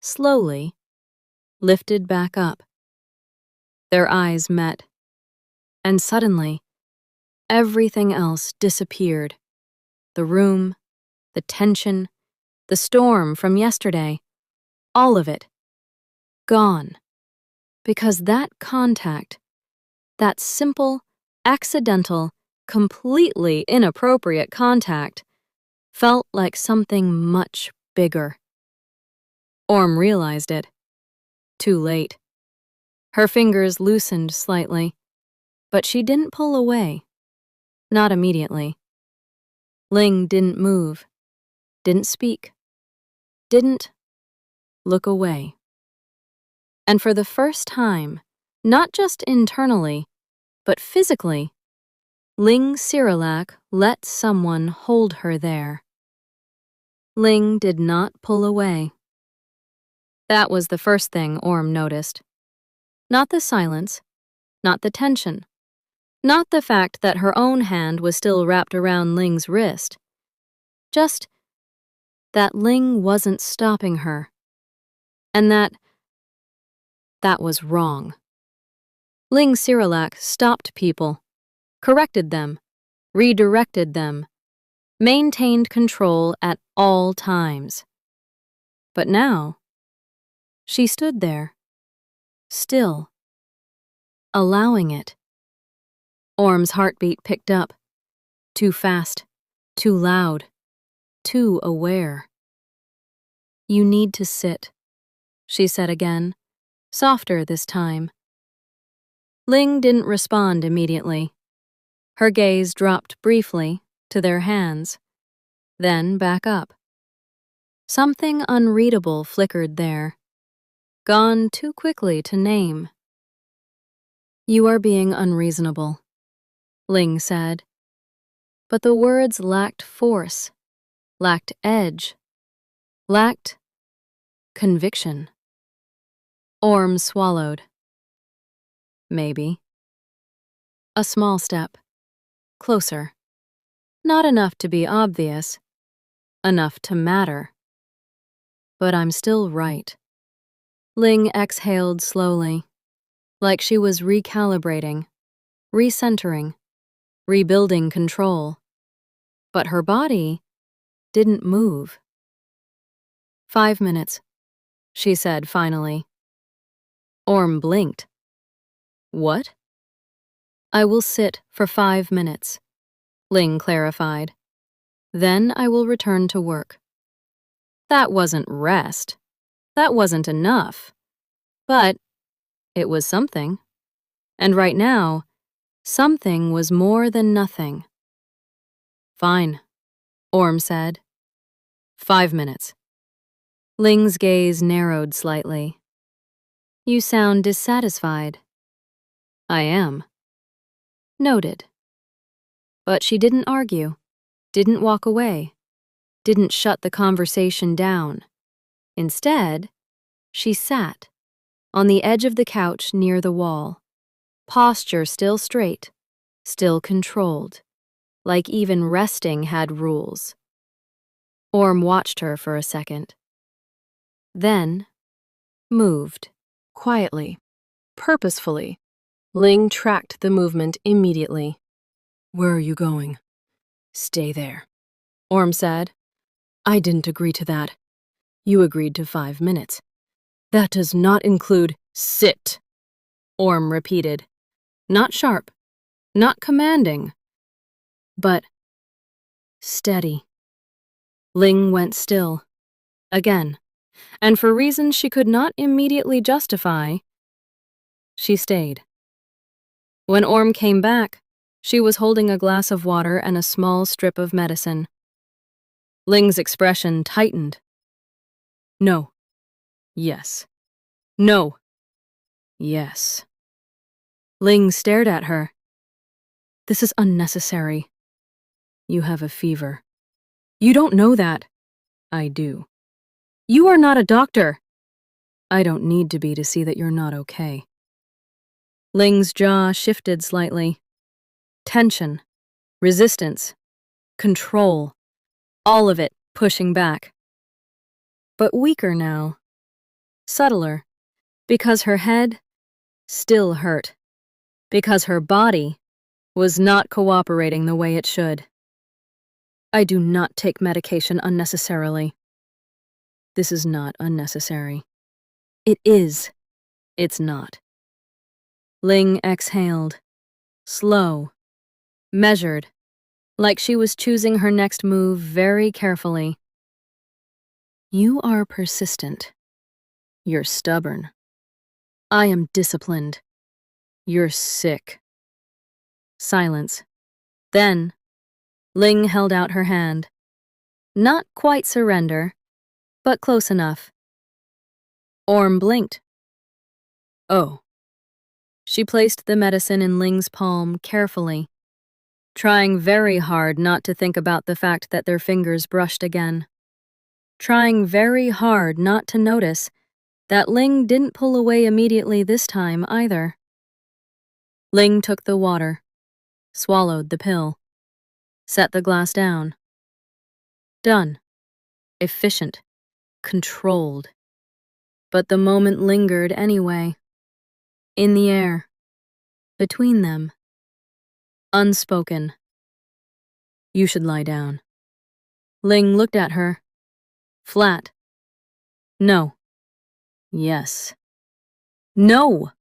slowly, lifted back up. Their eyes met, and suddenly, everything else disappeared. The room, the tension, the storm from yesterday, all of it, gone. Because that contact, that simple, accidental, completely inappropriate contact, felt like something much bigger. Orm realized it. Too late. Her fingers loosened slightly, but she didn't pull away. Not immediately. Ling didn't move, didn't speak, didn't look away. And for the first time, not just internally, but physically, Ling Sirilak let someone hold her there. Ling did not pull away. That was the first thing Orm noticed. Not the silence, not the tension, not the fact that her own hand was still wrapped around Ling's wrist. Just that Ling wasn't stopping her. And that was wrong. Ling Sirilak stopped people, corrected them, redirected them, maintained control at all times. But now, she stood there, still, allowing it. Orm's heartbeat picked up, too fast, too loud, too aware. "You need to sit," she said again, softer this time. Ling didn't respond immediately. Her gaze dropped briefly to their hands, then back up. Something unreadable flickered there, gone too quickly to name. "You are being unreasonable," Ling said. But the words lacked force, lacked edge, lacked conviction. Orm swallowed. Maybe. A small step. Closer. Not enough to be obvious. Enough to matter. But I'm still right. Ling exhaled slowly, like she was recalibrating, recentering, rebuilding control. But her body didn't move. 5 minutes, she said finally. Orm blinked. What? "I will sit for 5 minutes," Ling clarified. "Then I will return to work." That wasn't rest. That wasn't enough. But it was something. And right now, something was more than nothing. "Fine," Orm said. 5 minutes. Ling's gaze narrowed slightly. "You sound dissatisfied." "I am." Noted. But she didn't argue, didn't walk away, didn't shut the conversation down. Instead, she sat, on the edge of the couch near the wall, posture still straight, still controlled, like even resting had rules. Orm watched her for a second. Then, moved. Quietly, purposefully. Ling tracked the movement immediately. "Where are you going?" "Stay there," Orm said. "I didn't agree to that. You agreed to 5 minutes. That does not include sit," Orm repeated. Not sharp, not commanding, but steady. Ling went still, again, and for reasons she could not immediately justify, she stayed. When Orm came back, she was holding a glass of water and a small strip of medicine. Ling's expression tightened. "No. Yes. No. Yes." Ling stared at her. "This is unnecessary. You have a fever." "You don't know that." "I do." "You are not a doctor." "I don't need to be to see that you're not okay." Ling's jaw shifted slightly. Tension, resistance, control, all of it pushing back. But weaker now, subtler, because her head still hurt, because her body was not cooperating the way it should. "I do not take medication unnecessarily." "This is not unnecessary." "It is." "It's not." Ling exhaled, slow, measured, like she was choosing her next move very carefully. "You are persistent. You're stubborn. I am disciplined. You're sick." Silence. Then, Ling held out her hand. Not quite surrender, but close enough. Orm blinked. "Oh." She placed the medicine in Ling's palm carefully, trying very hard not to think about the fact that their fingers brushed again. Trying very hard not to notice that Ling didn't pull away immediately this time either. Ling took the water, swallowed the pill, set the glass down. Done. Efficient. Controlled. But the moment lingered anyway. In the air. Between them. Unspoken. "You should lie down." Ling looked at her. Flat. No. Yes. No!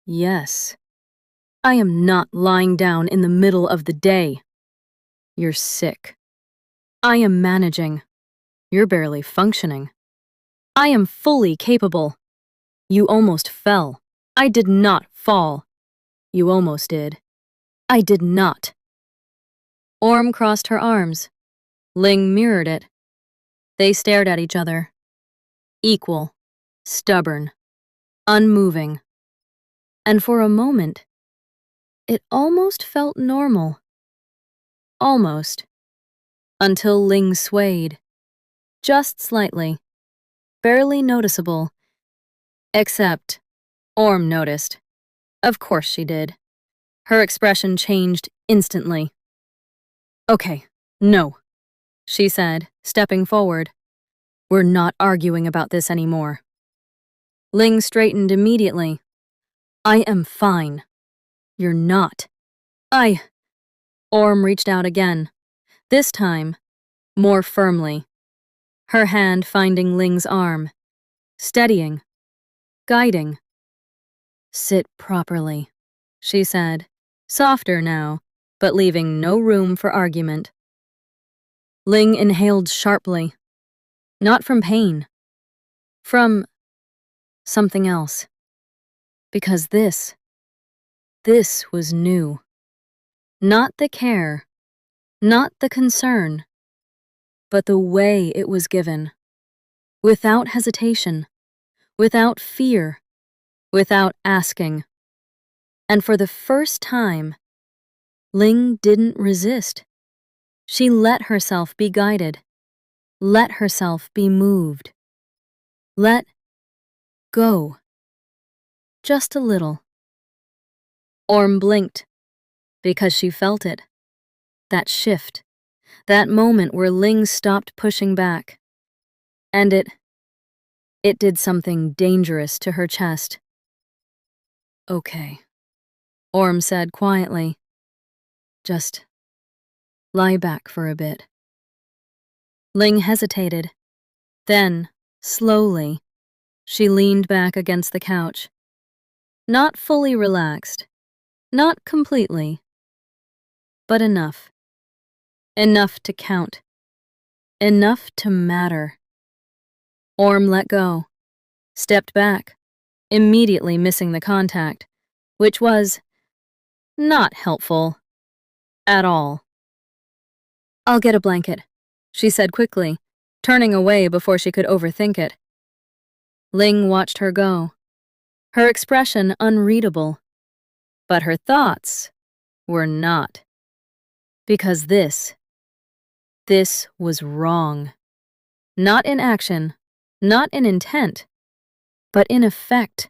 Yes. I am not lying down in the middle of the day. You're sick. I am managing. You're barely functioning. I am fully capable. You almost fell. I did not fall. You almost did. I did not. Orm crossed her arms. Ling mirrored it. They stared at each other. Equal. Stubborn. Unmoving. And for a moment, it almost felt normal. Almost. Until Ling swayed. Just slightly. Barely noticeable. Except, Orm noticed. Of course she did. Her expression changed instantly. Okay, no, she said, stepping forward. We're not arguing about this anymore. Ling straightened immediately. I am fine. You're not. Orm reached out again. This time, more firmly. Her hand finding Ling's arm. Steadying. Guiding. Sit properly, she said, softer now, but leaving no room for argument. Ling inhaled sharply. Not from pain. From something else. Because this was new. Not the care, not the concern, but the way it was given. Without hesitation, without fear, without asking. And for the first time, Ling didn't resist. She let herself be guided, let herself be moved. Let go. Just a little. Orm blinked, because she felt it. That shift, that moment where Ling stopped pushing back. And it did something dangerous to her chest. Okay, Orm said quietly. Just lie back for a bit. Ling hesitated. Then, slowly, she leaned back against the couch. Not fully relaxed. Not completely. But enough. Enough to count. Enough to matter. Orm let go. Stepped back, immediately missing the contact, which was not helpful at all. I'll get a blanket, she said quickly, turning away before she could overthink it. Ling watched her go, her expression unreadable, but her thoughts were not. Because this was wrong. Not in action, not in intent, but in effect.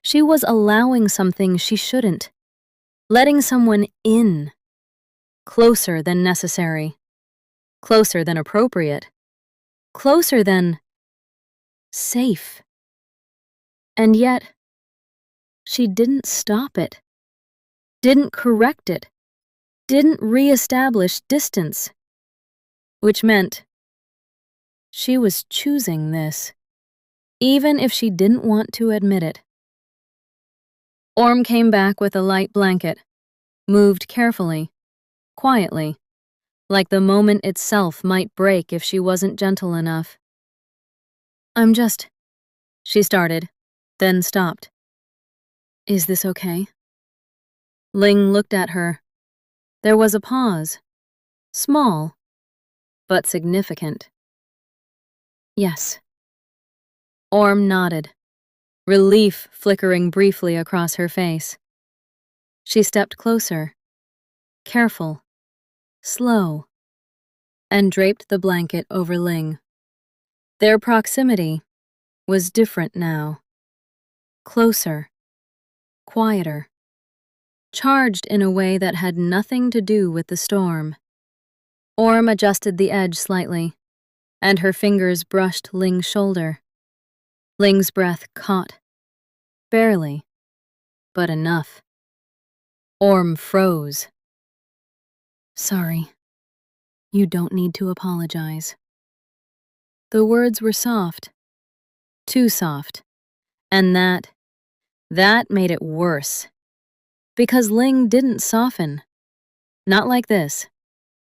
She was allowing something she shouldn't, letting someone in. Closer than necessary. Closer than appropriate. Closer than safe. And yet, she didn't stop it. Didn't correct it. Didn't re-establish distance. Which meant she was choosing this, even if she didn't want to admit it. Orm came back with a light blanket, moved carefully, quietly, like the moment itself might break if she wasn't gentle enough. She started, then stopped. Is this okay? Ling looked at her. There was a pause, small, but significant. Yes. Orm nodded, relief flickering briefly across her face. She stepped closer, careful, slow, and draped the blanket over Ling. Their proximity was different now. Closer, quieter, charged in a way that had nothing to do with the storm. Orm adjusted the edge slightly, and her fingers brushed Ling's shoulder. Ling's breath caught. Barely, but enough. Orm froze. Sorry. You don't need to apologize. The words were soft. Too soft. And that made it worse. Because Ling didn't soften. Not like this.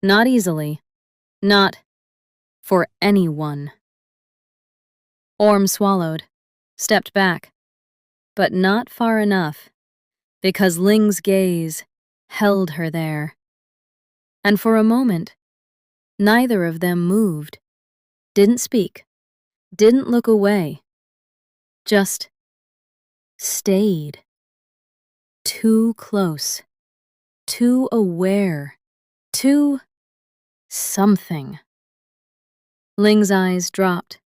Not easily. Not for anyone. Orm swallowed, stepped back, but not far enough, because Ling's gaze held her there. And for a moment, neither of them moved, didn't speak, didn't look away, just stayed. Too close, too aware, too something. Ling's eyes dropped,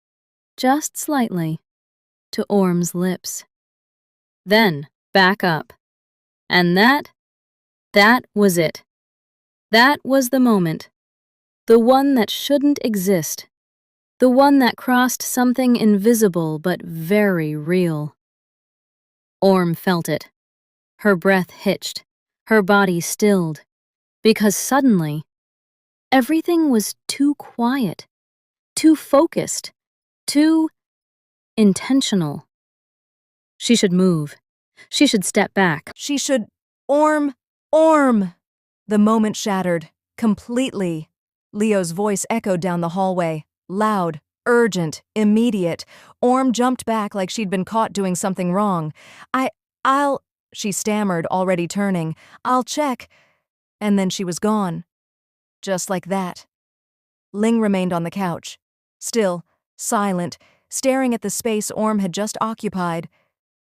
just slightly, to Orm's lips. Then back up. And that was it. That was the moment. The one that shouldn't exist. The one that crossed something invisible but very real. Orm felt it. Her breath hitched, her body stilled, because suddenly, everything was too quiet, too focused, too intentional. She should move. She should step back. She should... Orm! Orm! The moment shattered. Completely. Leo's voice echoed down the hallway. Loud, urgent, immediate. Orm jumped back like she'd been caught doing something wrong. I'll... She stammered, already turning. I'll check. And then she was gone. Just like that. Ling remained on the couch. Still, silent, staring at the space Orm had just occupied.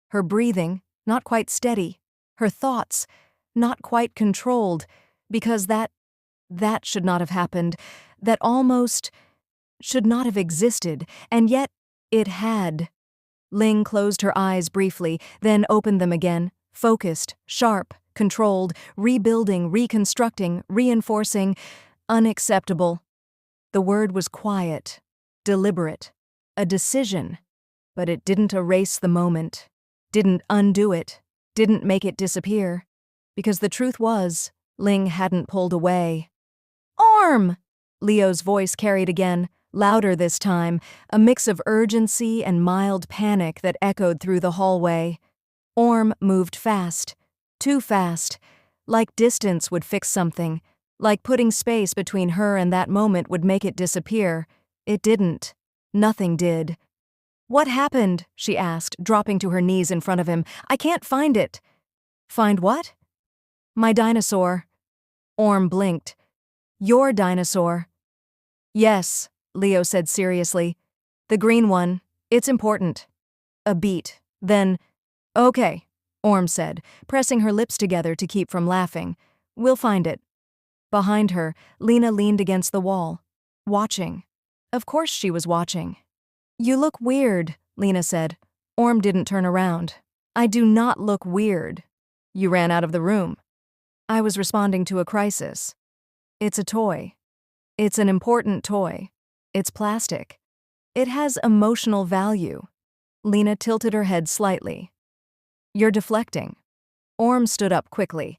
Her breathing, not quite steady. Her thoughts, not quite controlled. Because that should not have happened. That almost should not have existed. And yet, it had. Ling closed her eyes briefly, then opened them again, focused, sharp, controlled, rebuilding, reconstructing, reinforcing. Unacceptable. The word was quiet, deliberate, a decision, but it didn't erase the moment, didn't undo it, didn't make it disappear, because the truth was, Ling hadn't pulled away. Orm! Leo's voice carried again, louder this time, a mix of urgency and mild panic that echoed through the hallway. Orm moved fast, too fast, like distance would fix something, like putting space between her and that moment would make it disappear. It didn't. Nothing did. What happened? She asked, dropping to her knees in front of him. I can't find it. Find what? My dinosaur. Orm blinked. Your dinosaur. Yes, Leo said seriously. The green one. It's important. A beat. Then, okay, Orm said, pressing her lips together to keep from laughing. We'll find it. Behind her, Lena leaned against the wall, watching. Of course she was watching. You look weird, Lena said. Orm didn't turn around. I do not look weird. You ran out of the room. I was responding to a crisis. It's a toy. It's an important toy. It's plastic. It has emotional value. Lena tilted her head slightly. You're deflecting. Orm stood up quickly.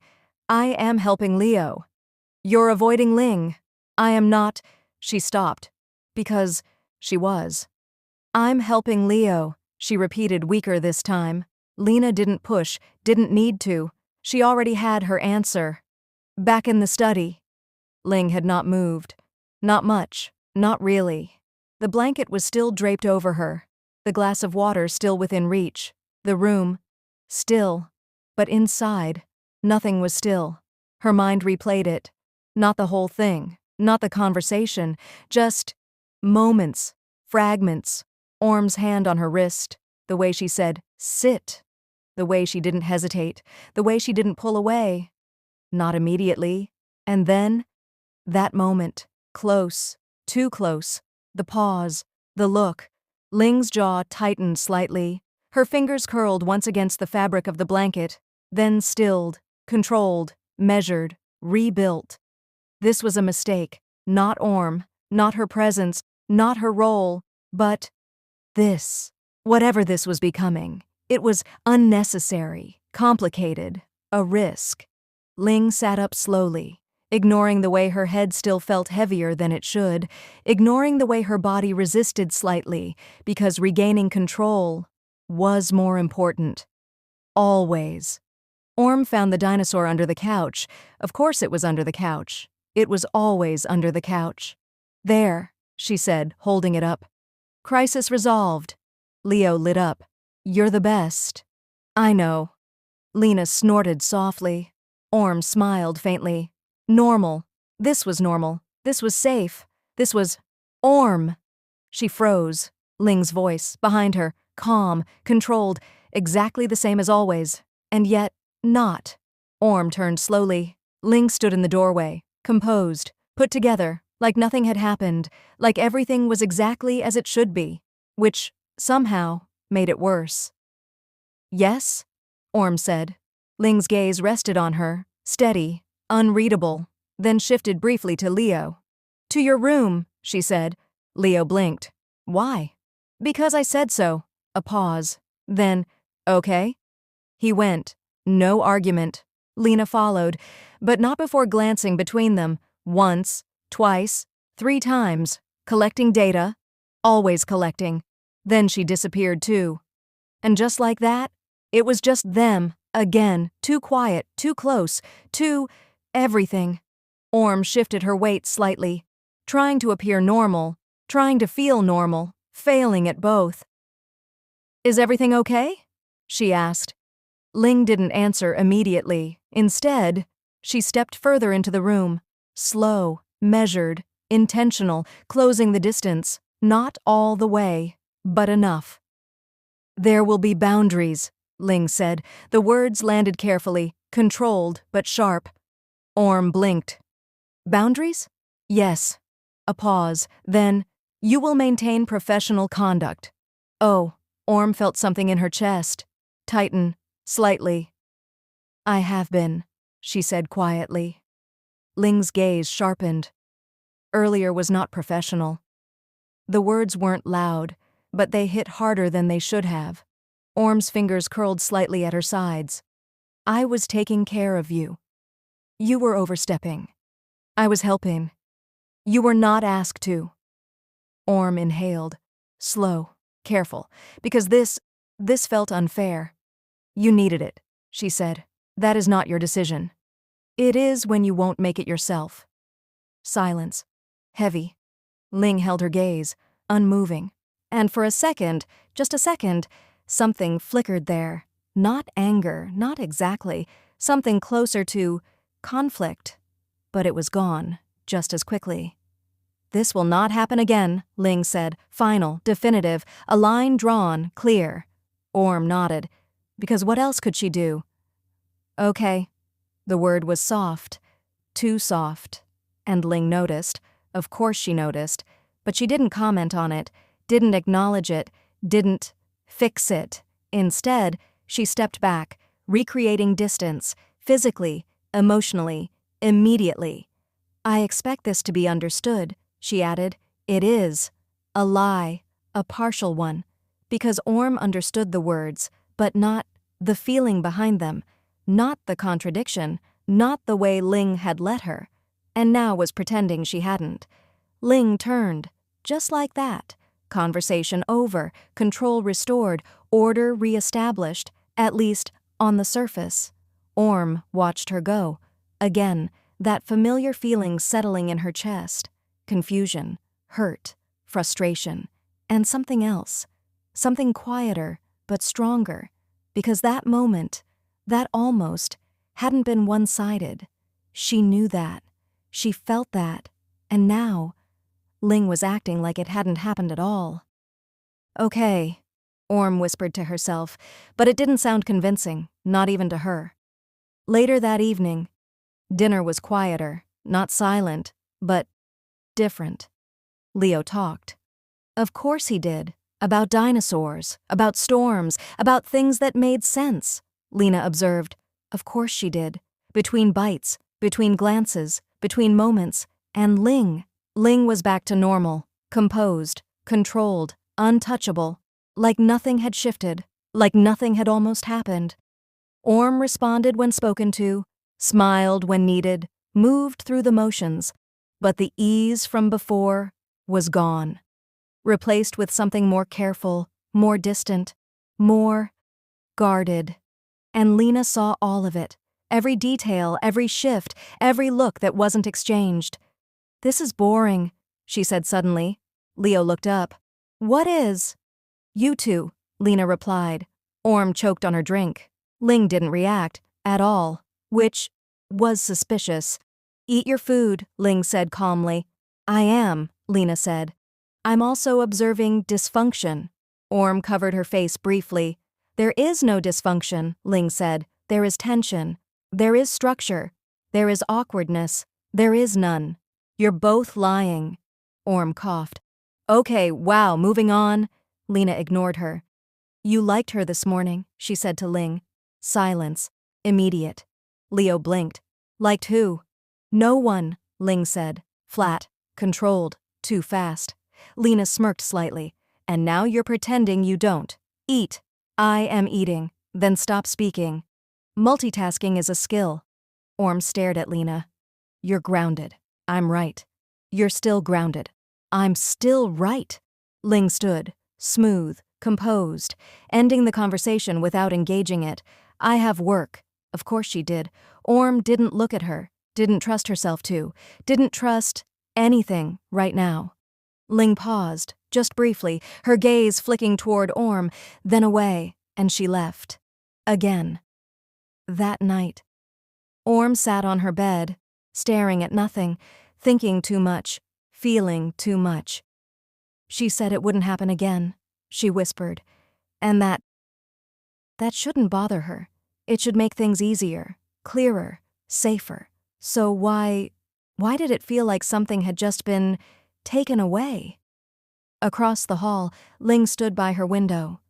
I am helping Leo. You're avoiding Ling. I am not. She stopped. Because she was. I'm helping Leo, she repeated, weaker this time. Lena didn't push, didn't need to. She already had her answer. Back in the study. Ling had not moved. Not much. Not really. The blanket was still draped over her. The glass of water still within reach. The room. Still. But inside, nothing was still. Her mind replayed it. Not the whole thing. Not the conversation. Just moments. Fragments. Orm's hand on her wrist. The way she said, sit. The way she didn't hesitate. The way she didn't pull away. Not immediately. And then, that moment. Close. Too close. The pause. The look. Ling's jaw tightened slightly. Her fingers curled once against the fabric of the blanket. Then stilled. Controlled. Measured. Rebuilt. This was a mistake. Not Orm. Not her presence. Not her role. But this. Whatever this was becoming. It was unnecessary. Complicated. A risk. Ling sat up slowly. ignoring the way her head still felt heavier than it should, ignoring the way her body resisted slightly, because regaining control was more important. Always. Orm found the dinosaur under the couch. Of course it was under the couch. It was always under the couch. "There," she said, holding it up. "Crisis resolved." Leo lit up. "You're the best." "I know." Lena snorted softly. Orm smiled faintly. "Normal. This was normal. This was safe. This was... Orm!" She froze. Ling's voice, behind her, calm, controlled, exactly the same as always. And yet, not. Orm turned slowly. Ling stood in the doorway, composed, put together, like nothing had happened, like everything was exactly as it should be, which, somehow, made it worse. "Yes?" Orm said. Ling's gaze rested on her, steady, unreadable, then shifted briefly to Leo. "To your room," she said. Leo blinked. "Why?" "Because I said so." A pause. Then, "Okay." He went. No argument. Lena followed, but not before glancing between them, once, twice, 3 times, collecting data, always collecting. Then she disappeared too. And just like that, it was just them, again, too quiet, too close, too... everything. Orm shifted her weight slightly, trying to appear normal, trying to feel normal, failing at both. "Is everything okay?" she asked. Ling didn't answer immediately. Instead, she stepped further into the room, slow, measured, intentional, closing the distance, not all the way, but enough. "There will be boundaries," Ling said. The words landed carefully, controlled but sharp. Orm blinked. "Boundaries?" "Yes." A pause, then, "You will maintain professional conduct." Oh, Orm felt something in her chest. Tighten. Slightly. "I have been," she said quietly. Ling's gaze sharpened. Earlier was not professional. The words weren't loud, but they hit harder than they should have. Orm's fingers curled slightly at her sides. "I was taking care of you. You were overstepping. I was helping. You were not asked to." Orm inhaled. Slow, careful, because this felt unfair. "You needed it," she said. "That is not your decision. It is when you won't make it yourself." Silence. Heavy. Ling held her gaze, unmoving. And for a second, just a second, something flickered there. Not anger, not exactly. Something closer to conflict. But it was gone, just as quickly. "This will not happen again," Ling said. Final, definitive, a line drawn, clear. Orm nodded. Because what else could she do? "Okay." The word was soft. Too soft. And Ling noticed. Of course she noticed. But she didn't comment on it, didn't acknowledge it, didn't fix it. Instead, she stepped back, recreating distance, physically, emotionally, immediately. "I expect this to be understood," she added. "It is. A lie. A partial one." Because Orm understood the words, but not the feeling behind them, not the contradiction, not the way Ling had let her, and now was pretending she hadn't. Ling turned, just like that. Conversation over, control restored, order reestablished, at least on the surface. Orm watched her go. Again, that familiar feeling settling in her chest. Confusion, hurt, frustration, and something else. Something quieter, but stronger. Because that moment, that almost, hadn't been one-sided. She knew that. She felt that. And now, Ling was acting like it hadn't happened at all. "Okay," Orm whispered to herself, but it didn't sound convincing, not even to her. Later that evening, dinner was quieter, not silent, but different. Leo talked. Of course he did. About dinosaurs, about storms, about things that made sense, Lena observed. Of course she did. Between bites, between glances, between moments, and Ling. Ling was back to normal, composed, controlled, untouchable, like nothing had shifted, like nothing had almost happened. Orm responded when spoken to, smiled when needed, moved through the motions, but the ease from before was gone, replaced with something more careful, more distant, more guarded. And Lena saw all of it, every detail, every shift, every look that wasn't exchanged. "This is boring," she said suddenly. Leo looked up. "What is?" "You two," Lena replied. Orm choked on her drink. Ling didn't react, at all, which was suspicious. "Eat your food," Ling said calmly. "I am," Lena said. "I'm also observing dysfunction." Orm covered her face briefly. "There is no dysfunction," Ling said. "There is tension. There is structure. There is awkwardness. There is none. You're both lying." Orm coughed. "Okay, wow, moving on." Lena ignored her. "You liked her this morning," she said to Ling. Silence. Immediate. Leo blinked. "Liked who?" "No one," Ling said. Flat. Controlled. Too fast. Lena smirked slightly. "And now you're pretending you don't. Eat." "I am eating." "Then stop speaking." "Multitasking is a skill." Orm stared at Lena. "You're grounded." "I'm right." "You're still grounded." "I'm still right." Ling stood, smooth, composed, ending the conversation without engaging it. "I have work." Of course she did. Orm didn't look at her, didn't trust herself to, didn't trust anything right now. Ling paused, just briefly, her gaze flicking toward Orm, then away, and she left. Again. That night. Orm sat on her bed, staring at nothing, thinking too much, feeling too much. "She said it wouldn't happen again," she whispered, "and that shouldn't bother her. It should make things easier, clearer, safer. So why did it feel like something had just been taken away?" Across the hall, Ling stood by her window.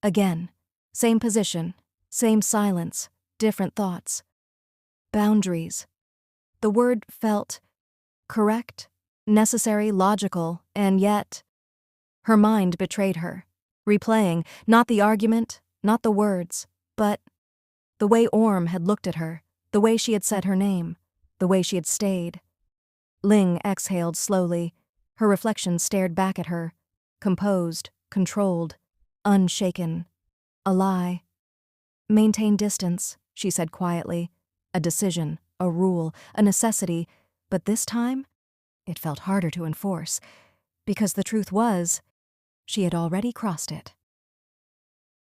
Again. Same position, same silence, different thoughts. Boundaries. The word felt correct, necessary, logical, and yet her mind betrayed her, replaying not the argument, not the words, but the way Orm had looked at her, the way she had said her name, the way she had stayed. Ling exhaled slowly. Her reflection stared back at her, composed, controlled, unshaken. A lie. "Maintain distance," she said quietly. A decision, a rule, a necessity, but this time it felt harder to enforce, because the truth was, she had already crossed it.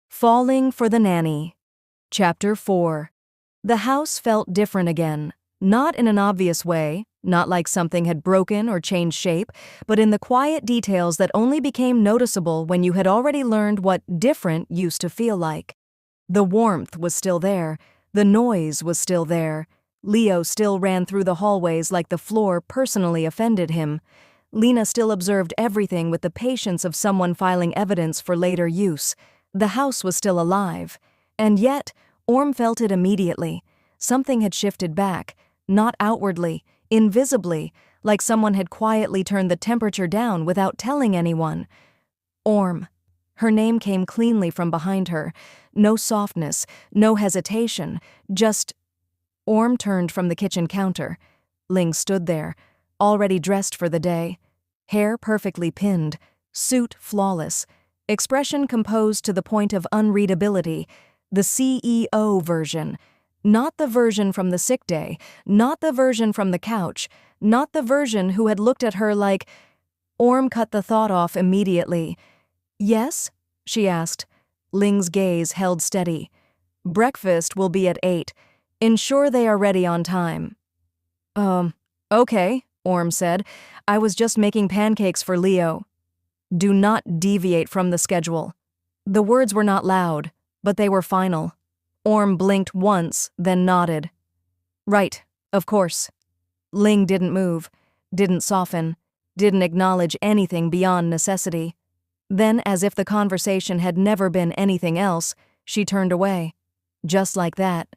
Falling for the Nanny. Chapter 4. The house felt different again, not in an obvious way, not like something had broken or changed shape, but in the quiet details that only became noticeable when you had already learned what different used to feel like. The warmth was still there, the noise was still there. Leo still ran through the hallways like the floor personally offended him. Lena still observed everything with the patience of someone filing evidence for later use. The house was still alive. And yet, Orm felt it immediately. Something had shifted back, not outwardly, invisibly, like someone had quietly turned the temperature down without telling anyone. Orm. Her name came cleanly from behind her. No softness, no hesitation, just... Orm turned from the kitchen counter. Ling stood there, already dressed for the day. Hair perfectly pinned, suit flawless, expression composed to the point of unreadability. The CEO version. Not the version from the sick day, not the version from the couch, not the version who had looked at her like... Orm cut the thought off immediately. "Yes?" she asked. Ling's gaze held steady. "Breakfast will be at 8. Ensure they are ready on time." Okay," Orm said. "I was just making pancakes for Leo." "Do not deviate from the schedule." The words were not loud, but they were final. Orm blinked once, then nodded. "Right, of course." Ling didn't move, didn't soften, didn't acknowledge anything beyond necessity. Then, as if the conversation had never been anything else, she turned away. Just like that.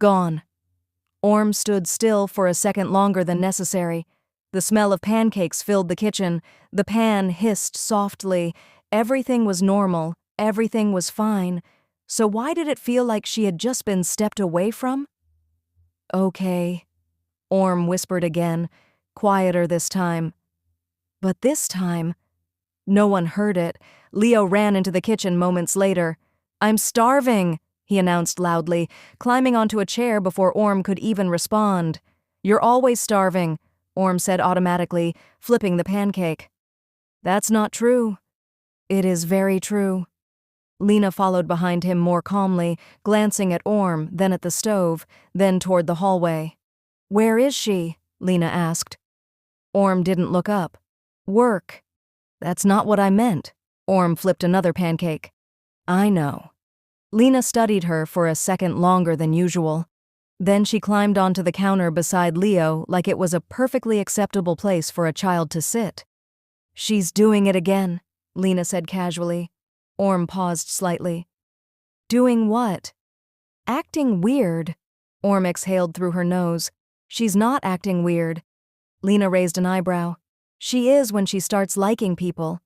Gone. Orm stood still for a second longer than necessary. The smell of pancakes filled the kitchen. The pan hissed softly. Everything was normal. Everything was fine. So why did it feel like she had just been stepped away from? "Okay." Orm whispered again, quieter this time. But this time, no one heard it. Leo ran into the kitchen moments later. "I'm starving," he announced loudly, climbing onto a chair before Orm could even respond. "You're always starving," Orm said automatically, flipping the pancake. "That's not true." "It is very true." Lena followed behind him more calmly, glancing at Orm, then at the stove, then toward the hallway. "Where is she?" Lena asked. Orm didn't look up. "Work." "That's not what I meant." Orm flipped another pancake. "I know." Lena studied her for a second longer than usual. Then she climbed onto the counter beside Leo like it was a perfectly acceptable place for a child to sit. "She's doing it again," Lena said casually. Orm paused slightly. "Doing what?" "Acting weird." Orm exhaled through her nose. "She's not acting weird." Lena raised an eyebrow. "She is when she starts liking people."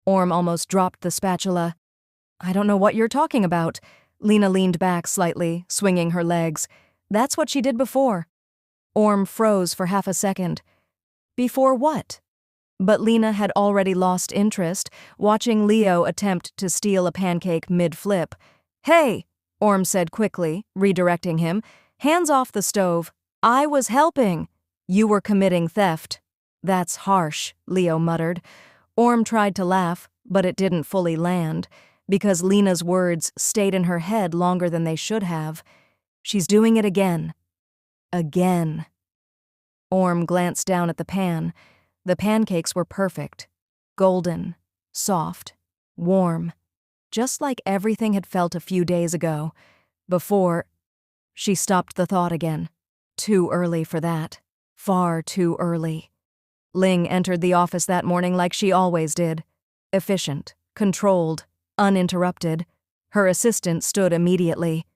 Orm almost dropped the spatula. "I don't know what you're talking about." Lena leaned back slightly, swinging her legs. "That's what she did before." Orm froze for half a second. "Before what?" But Lena had already lost interest, watching Leo attempt to steal a pancake mid-flip. "Hey," Orm said quickly, redirecting him. "Hands off the stove. I was helping." "You were committing theft." "That's harsh," Leo muttered. Orm tried to laugh, but it didn't fully land, because Lena's words stayed in her head longer than they should have. "She's doing it again." Again. Orm glanced down at the pan. The pancakes were perfect. Golden. Soft. Warm. Just like everything had felt a few days ago. Before... She stopped the thought again. Too early for that. Far too early. Ling entered the office that morning like she always did. Efficient. Controlled. Uninterrupted. Her assistant stood immediately.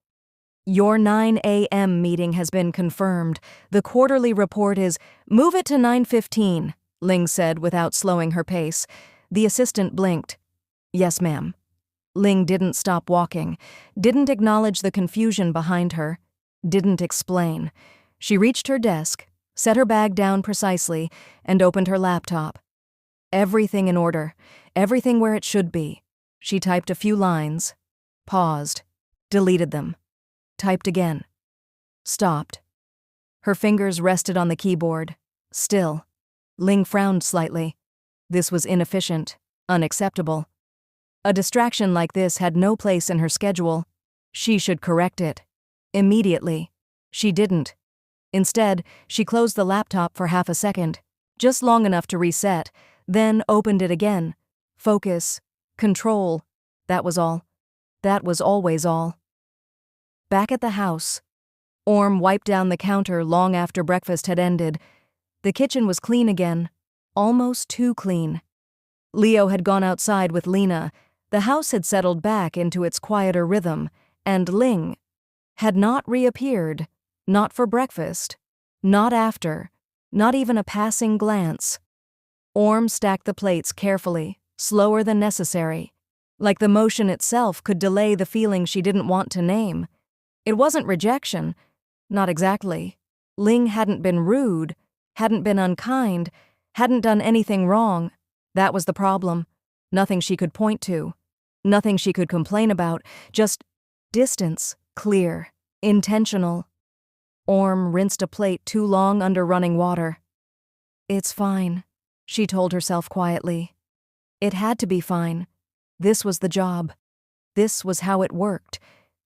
"Your 9 a.m. meeting has been confirmed. The quarterly report is..." "Move it to 9:15, Ling said without slowing her pace. The assistant blinked. "Yes, ma'am." Ling didn't stop walking, didn't acknowledge the confusion behind her, didn't explain. She reached her desk, set her bag down precisely, and opened her laptop. Everything in order, everything where it should be. She typed a few lines, paused, deleted them, typed again, stopped. Her fingers rested on the keyboard, still. Ling frowned slightly. This was inefficient, unacceptable. A distraction like this had no place in her schedule. She should correct it. Immediately. She didn't. Instead, she closed the laptop for half a second, just long enough to reset, then opened it again. Focus. Control. That was all. That was always all. Back at the house. Orm wiped down the counter long after breakfast had ended. The kitchen was clean again. Almost too clean. Leo had gone outside with Lena. The house had settled back into its quieter rhythm, and Ling had not reappeared. Not for breakfast. Not after. Not even a passing glance. Orm stacked the plates carefully, slower than necessary. Like the motion itself could delay the feeling she didn't want to name. It wasn't rejection. Not exactly. Ling hadn't been rude, hadn't been unkind, hadn't done anything wrong. That was the problem. Nothing she could point to. Nothing she could complain about. Just distance, clear, intentional. Orm rinsed a plate too long under running water. "It's fine," she told herself quietly. It had to be fine. This was the job. This was how it worked.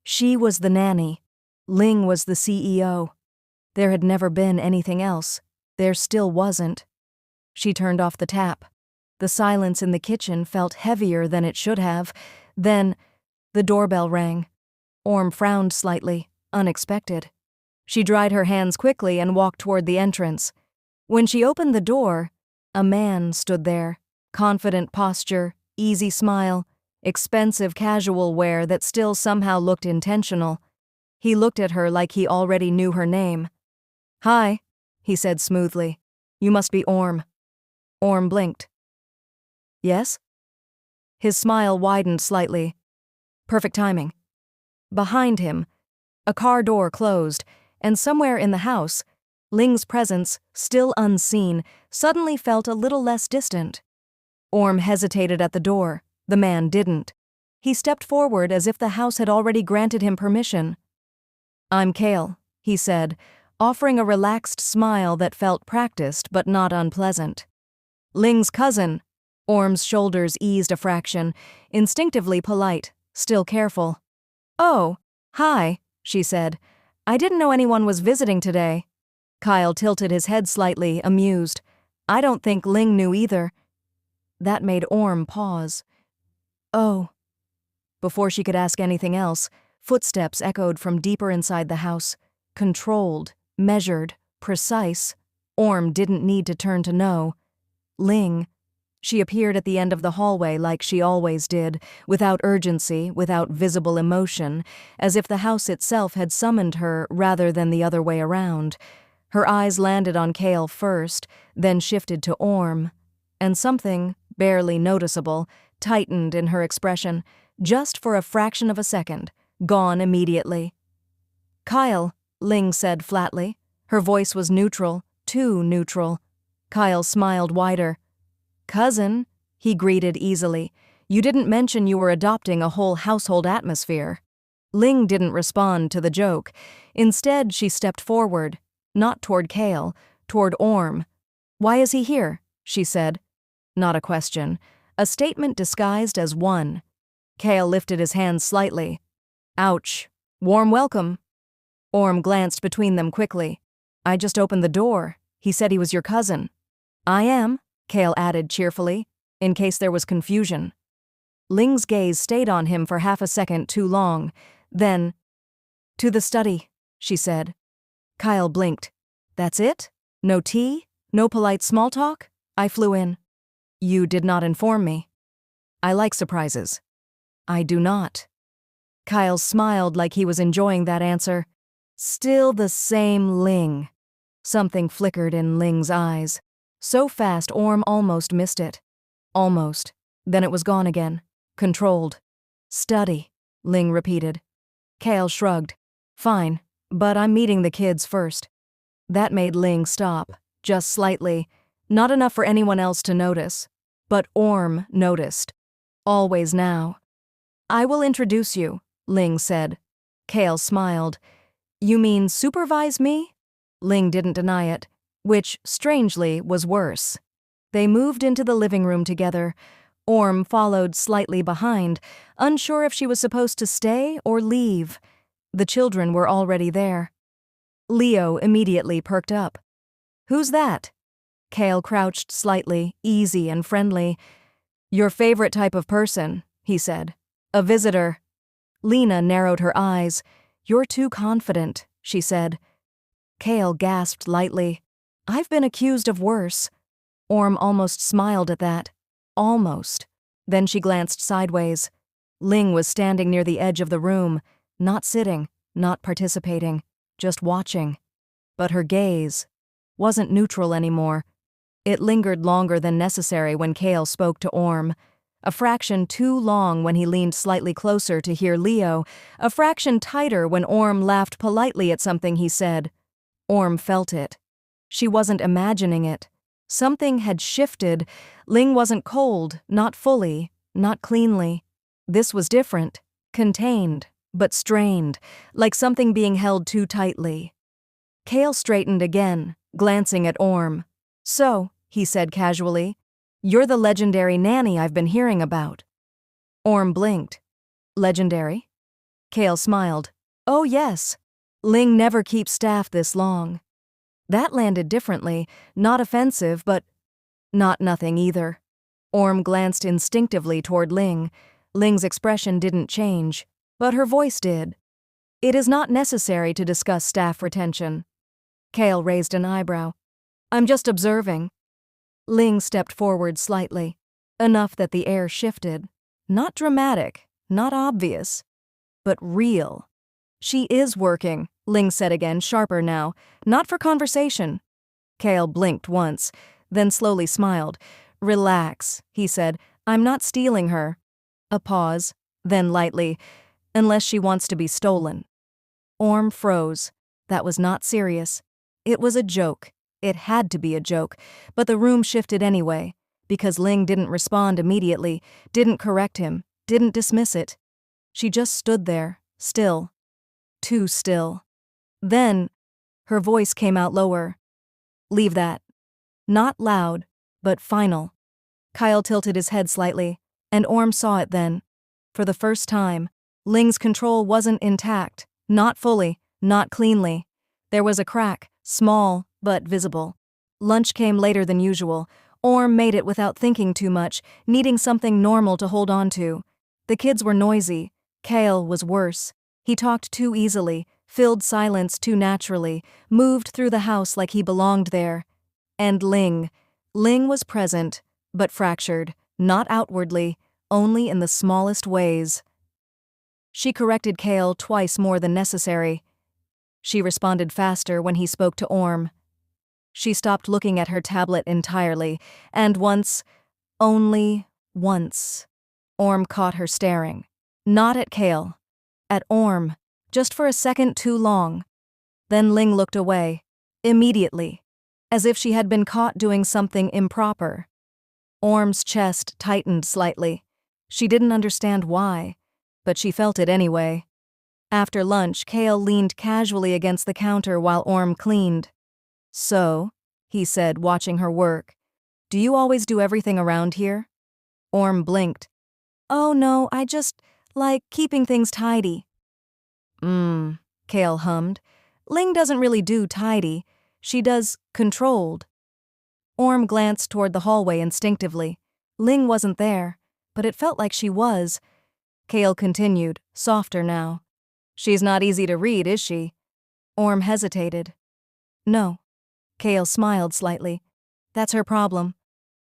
She was the nanny. Ling was the CEO. There had never been anything else. There still wasn't. She turned off the tap. The silence in the kitchen felt heavier than it should have. Then, the doorbell rang. Orm frowned slightly, unexpected. She dried her hands quickly and walked toward the entrance. When she opened the door, a man stood there. Confident posture, easy smile, expensive casual wear that still somehow looked intentional. He looked at her like he already knew her name. "Hi," he said smoothly. "You must be Orm." Orm blinked. "Yes?" His smile widened slightly. Perfect timing. Behind him, a car door closed, and somewhere in the house, Ling's presence, still unseen, suddenly felt a little less distant. Orm hesitated at the door. The man didn't. He stepped forward as if the house had already granted him permission. "I'm Kale," he said, offering a relaxed smile that felt practiced but not unpleasant. "Ling's cousin." Orm's shoulders eased a fraction, instinctively polite, still careful. "Oh, hi," she said. "I didn't know anyone was visiting today." Kyle tilted his head slightly, amused. "I don't think Ling knew either." That made Orm pause. "Oh." Before she could ask anything else, footsteps echoed from deeper inside the house. Controlled, measured, precise. Orm didn't need to turn to know. Ling. She appeared at the end of the hallway like she always did, without urgency, without visible emotion, as if the house itself had summoned her rather than the other way around. Her eyes landed on Kale first, then shifted to Orm, and something, barely noticeable, tightened in her expression, just for a fraction of a second, gone immediately. "Kyle," Ling said flatly. Her voice was neutral, too neutral. Kyle smiled wider. "Cousin," he greeted easily. "You didn't mention you were adopting a whole household atmosphere." Ling didn't respond to the joke. Instead, she stepped forward. Not toward Kale, toward Orm. "Why is he here?" she said. Not a question. A statement disguised as one. Kale lifted his hands slightly. "Ouch. Warm welcome." Orm glanced between them quickly. "I just opened the door. He said he was your cousin." "I am," Kale added cheerfully, in case there was confusion. Ling's gaze stayed on him for half a second too long. Then, "To the study," she said. Kyle blinked. "That's it? No tea? No polite small talk? I flew in." "You did not inform me." "I like surprises." "I do not." Kyle smiled like he was enjoying that answer. Still the same Ling. Something flickered in Ling's eyes. So fast Orm almost missed it. Almost. Then it was gone again. Controlled. "Study," Ling repeated. Kale shrugged. "Fine, but I'm meeting the kids first." That made Ling stop, just slightly. Not enough for anyone else to notice. But Orm noticed. Always now. "I will introduce you," Ling said. Kale smiled. "You mean supervise me?" Ling didn't deny it, which, strangely, was worse. They moved into the living room together. Orm followed slightly behind, unsure if she was supposed to stay or leave. The children were already there. Leo immediately perked up. "Who's that?" Kale crouched slightly, easy and friendly. "Your favorite type of person," he said. "A visitor." Lena narrowed her eyes. "You're too confident," she said. Kale gasped lightly. "I've been accused of worse." Orm almost smiled at that. Almost. Then she glanced sideways. Ling was standing near the edge of the room, not sitting, not participating, just watching. But her gaze wasn't neutral anymore. It lingered longer than necessary when Kale spoke to Orm. A fraction too long when he leaned slightly closer to hear Leo, a fraction tighter when Orm laughed politely at something he said. Orm felt it. She wasn't imagining it. Something had shifted. Ling wasn't cold, not fully, not cleanly. This was different, contained, but strained, like something being held too tightly. Kale straightened again, glancing at Orm. "So," he said casually, "you're the legendary Nanny I've been hearing about." Orm blinked. "Legendary?" Kale smiled. "Oh yes. Ling never keeps staff this long." That landed differently, not offensive, but not nothing either. Orm glanced instinctively toward Ling. Ling's expression didn't change, but her voice did. "It is not necessary to discuss staff retention." Kale raised an eyebrow. "I'm just observing." Ling stepped forward slightly, enough that the air shifted. Not dramatic, not obvious, but real. "She is working," Ling said again, sharper now. "Not for conversation." Kale blinked once, then slowly smiled. "Relax," he said. "I'm not stealing her." A pause, then lightly, "Unless she wants to be stolen." Orm froze. That was not serious. It was a joke. It had to be a joke, but the room shifted anyway, because Ling didn't respond immediately, didn't correct him, didn't dismiss it. She just stood there, still. Too still. Then, her voice came out lower. "Leave that." Not loud, but final. Kyle tilted his head slightly, and Orm saw it then. For the first time, Ling's control wasn't intact, not fully, not cleanly. There was a crack, small, but visible. Lunch came later than usual. Orm made it without thinking too much, needing something normal to hold on to. The kids were noisy. Kale was worse. He talked too easily, filled silence too naturally, moved through the house like he belonged there. And Ling. Ling was present, but fractured, not outwardly, only in the smallest ways. She corrected Kale twice more than necessary. She responded faster when he spoke to Orm. She stopped looking at her tablet entirely, and once, only once, Orm caught her staring. Not at Kale. At Orm. Just for a second too long. Then Ling looked away. Immediately. As if she had been caught doing something improper. Orm's chest tightened slightly. She didn't understand why, but she felt it anyway. After lunch, Kale leaned casually against the counter while Orm cleaned. "So," he said, watching her work, "do you always do everything around here?" Orm blinked. "Oh no, I just like keeping things tidy." Kale hummed. "Ling doesn't really do tidy. She does controlled." Orm glanced toward the hallway instinctively. Ling wasn't there, but it felt like she was. Kale continued, softer now. "She's not easy to read, is she?" Orm hesitated. "No." Kale smiled slightly. "That's her problem."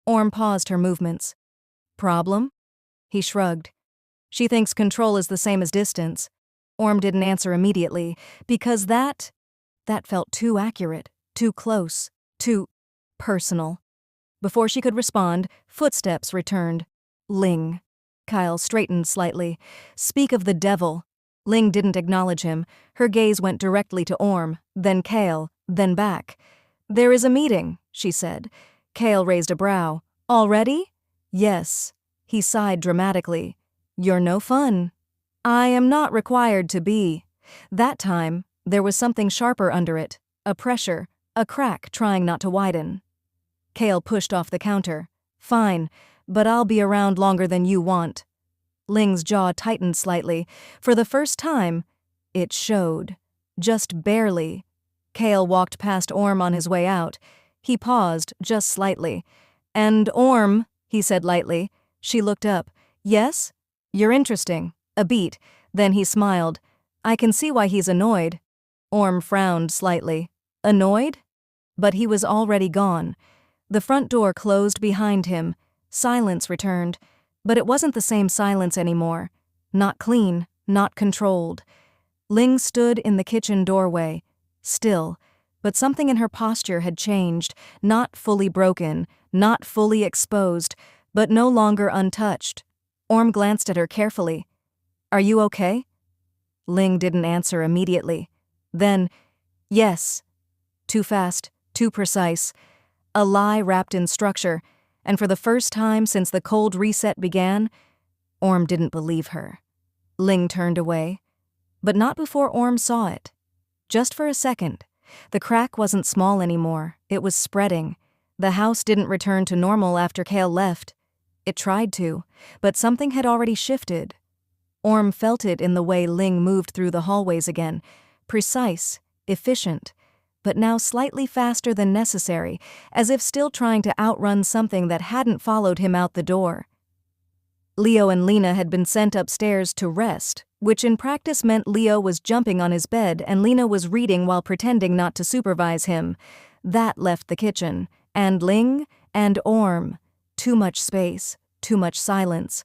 Orm paused her movements. "Problem?" He shrugged. "She thinks control is the same as distance." Orm didn't answer immediately, because that felt too accurate, too close, too personal. Before she could respond, footsteps returned. Ling. Kyle straightened slightly. "Speak of the devil." Ling didn't acknowledge him. Her gaze went directly to Orm, then Kale, then back. "There is a meeting," she said. Kale raised a brow. "Already?" "Yes." He sighed dramatically. "You're no fun." "I am not required to be." That time, there was something sharper under it. A pressure, a crack trying not to widen. Kale pushed off the counter. "Fine, but I'll be around longer than you want." Ling's jaw tightened slightly. For the first time, it showed. Just barely. Kale walked past Orm on his way out. He paused, just slightly. "And Orm," he said lightly. She looked up. "Yes? You're interesting." A beat. Then he smiled. "I can see why he's annoyed." Orm frowned slightly. Annoyed? But he was already gone. The front door closed behind him. Silence returned. But it wasn't the same silence anymore. Not clean, not controlled. Ling stood in the kitchen doorway. Still, but something in her posture had changed, not fully broken, not fully exposed, but no longer untouched. Orm glanced at her carefully. "Are you okay?" Ling didn't answer immediately. Then, "Yes." Too fast, too precise. A lie wrapped in structure, and for the first time since the cold reset began, Orm didn't believe her. Ling turned away. But not before Orm saw it. Just for a second. The crack wasn't small anymore. It was spreading. The house didn't return to normal after Kale left. It tried to, but something had already shifted. Orm felt it in the way Ling moved through the hallways again. Precise, efficient, but now slightly faster than necessary, as if still trying to outrun something that hadn't followed him out the door. Leo and Lena had been sent upstairs to rest, which in practice meant Leo was jumping on his bed and Lena was reading while pretending not to supervise him. That left the kitchen, and Ling, and Orm. Too much space, too much silence.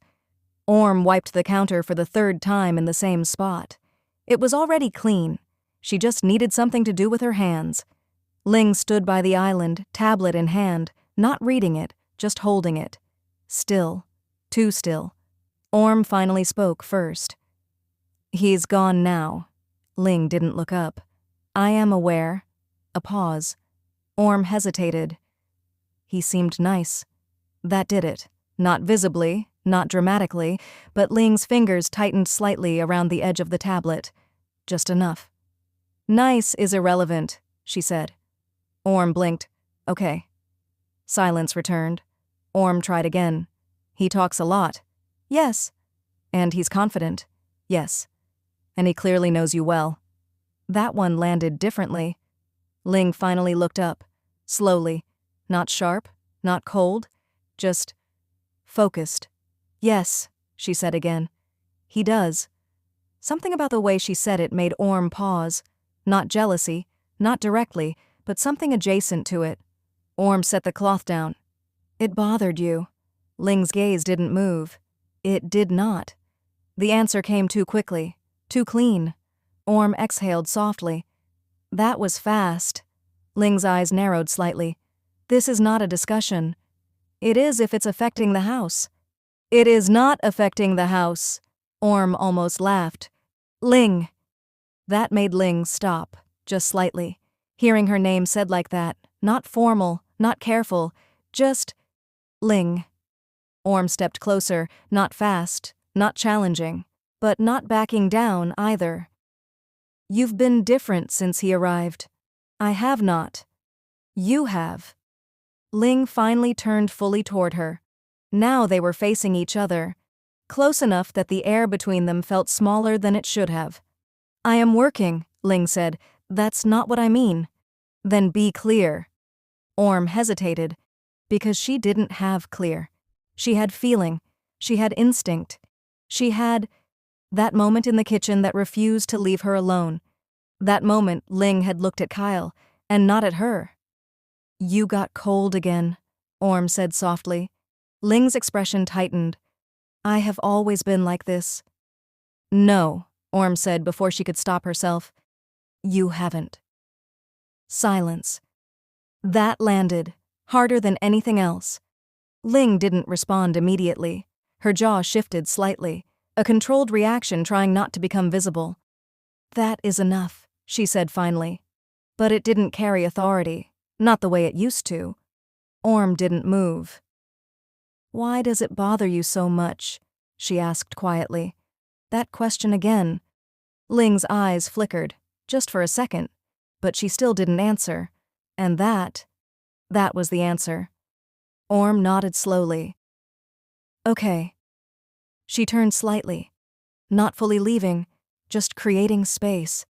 Orm wiped the counter for the third time in the same spot. It was already clean. She just needed something to do with her hands. Ling stood by the island, tablet in hand, not reading it, just holding it. Still. Too still. Orm finally spoke first. "He's gone now." Ling didn't look up. "I am aware." A pause. Orm hesitated. He seemed nice. That did it. Not visibly, not dramatically, but Ling's fingers tightened slightly around the edge of the tablet. Just enough. Nice is irrelevant, she said. Orm blinked. Okay. Silence returned. Orm tried again. He talks a lot. Yes. And he's confident. Yes. And he clearly knows you well. That one landed differently. Ling finally looked up. Slowly. Not sharp, not cold. Just focused. Yes, she said again. He does. Something about the way she said it made Orm pause. Not jealousy, not directly, but something adjacent to it. Orm set the cloth down. It bothered you. Ling's gaze didn't move. It did not. The answer came too quickly, too clean. Orm exhaled softly. That was fast. Ling's eyes narrowed slightly. This is not a discussion. It is if it's affecting the house. It is not affecting the house. Orm almost laughed. Ling. That made Ling stop, just slightly. Hearing her name said like that, not formal, not careful, just Ling. Orm stepped closer, not fast, not challenging, but not backing down either. You've been different since he arrived. I have not. You have. Ling finally turned fully toward her. Now they were facing each other, close enough that the air between them felt smaller than it should have. I am working, Ling said. That's not what I mean. Then be clear. Orm hesitated, because she didn't have clear. She had feeling. She had instinct. She had that moment in the kitchen that refused to leave her alone. That moment Ling had looked at Kyle, and not at her. You got cold again, Orm said softly. Ling's expression tightened. I have always been like this. No, Orm said before she could stop herself. You haven't. Silence. That landed, harder than anything else. Ling didn't respond immediately. Her jaw shifted slightly, a controlled reaction trying not to become visible. That is enough, she said finally. But it didn't carry authority, not the way it used to. Orm didn't move. Why does it bother you so much? She asked quietly. That question again. Ling's eyes flickered, just for a second, but she still didn't answer. And that was the answer. Orm nodded slowly. Okay. She turned slightly, not fully leaving, just creating space.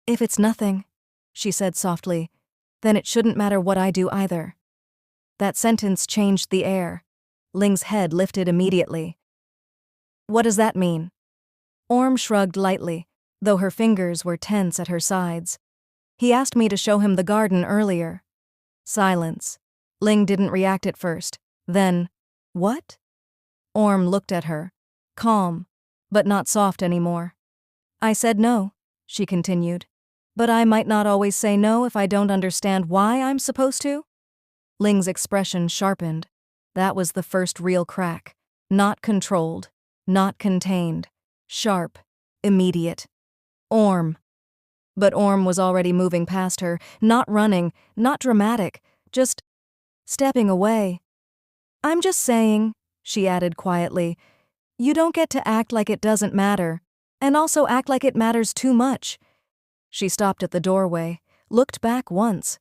If it's nothing, she said softly, then it shouldn't matter what I do either. That sentence changed the air. Ling's head lifted immediately. What does that mean? Orm shrugged lightly, though her fingers were tense at her sides. He asked me to show him the garden earlier. Silence. Ling didn't react at first. Then, what? Orm looked at her, calm, but not soft anymore. I said no, she continued. But I might not always say no if I don't understand why I'm supposed to? Ling's expression sharpened. That was the first real crack. Not controlled, not contained. Sharp, immediate. Orm. But Orm was already moving past her, not running, not dramatic, just stepping away. I'm just saying, she added quietly, you don't get to act like it doesn't matter, and also act like it matters too much. She stopped at the doorway, looked back once.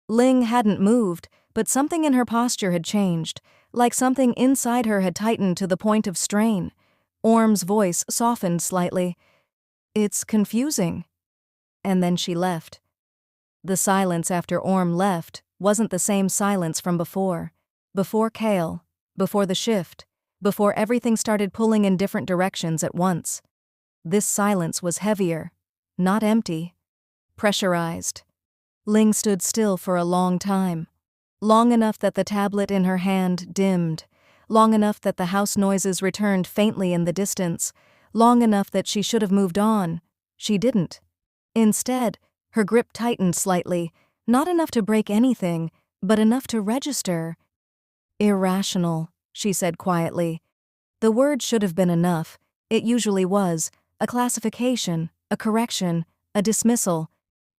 Ling hadn't moved, but something in her posture had changed, like something inside her had tightened to the point of strain. Orm's voice softened slightly. It's confusing. And then she left. The silence after Orm left wasn't the same silence from before. Before Kale, before the shift, before everything started pulling in different directions at once. This silence was heavier, not empty, pressurized. Ling stood still for a long time. Long enough that the tablet in her hand dimmed, long enough that the house noises returned faintly in the distance, long enough that she should have moved on. She didn't. Instead, her grip tightened slightly, not enough to break anything, but enough to register. Irrational, she said quietly. The word should have been enough. It usually was. A classification, a correction, a dismissal.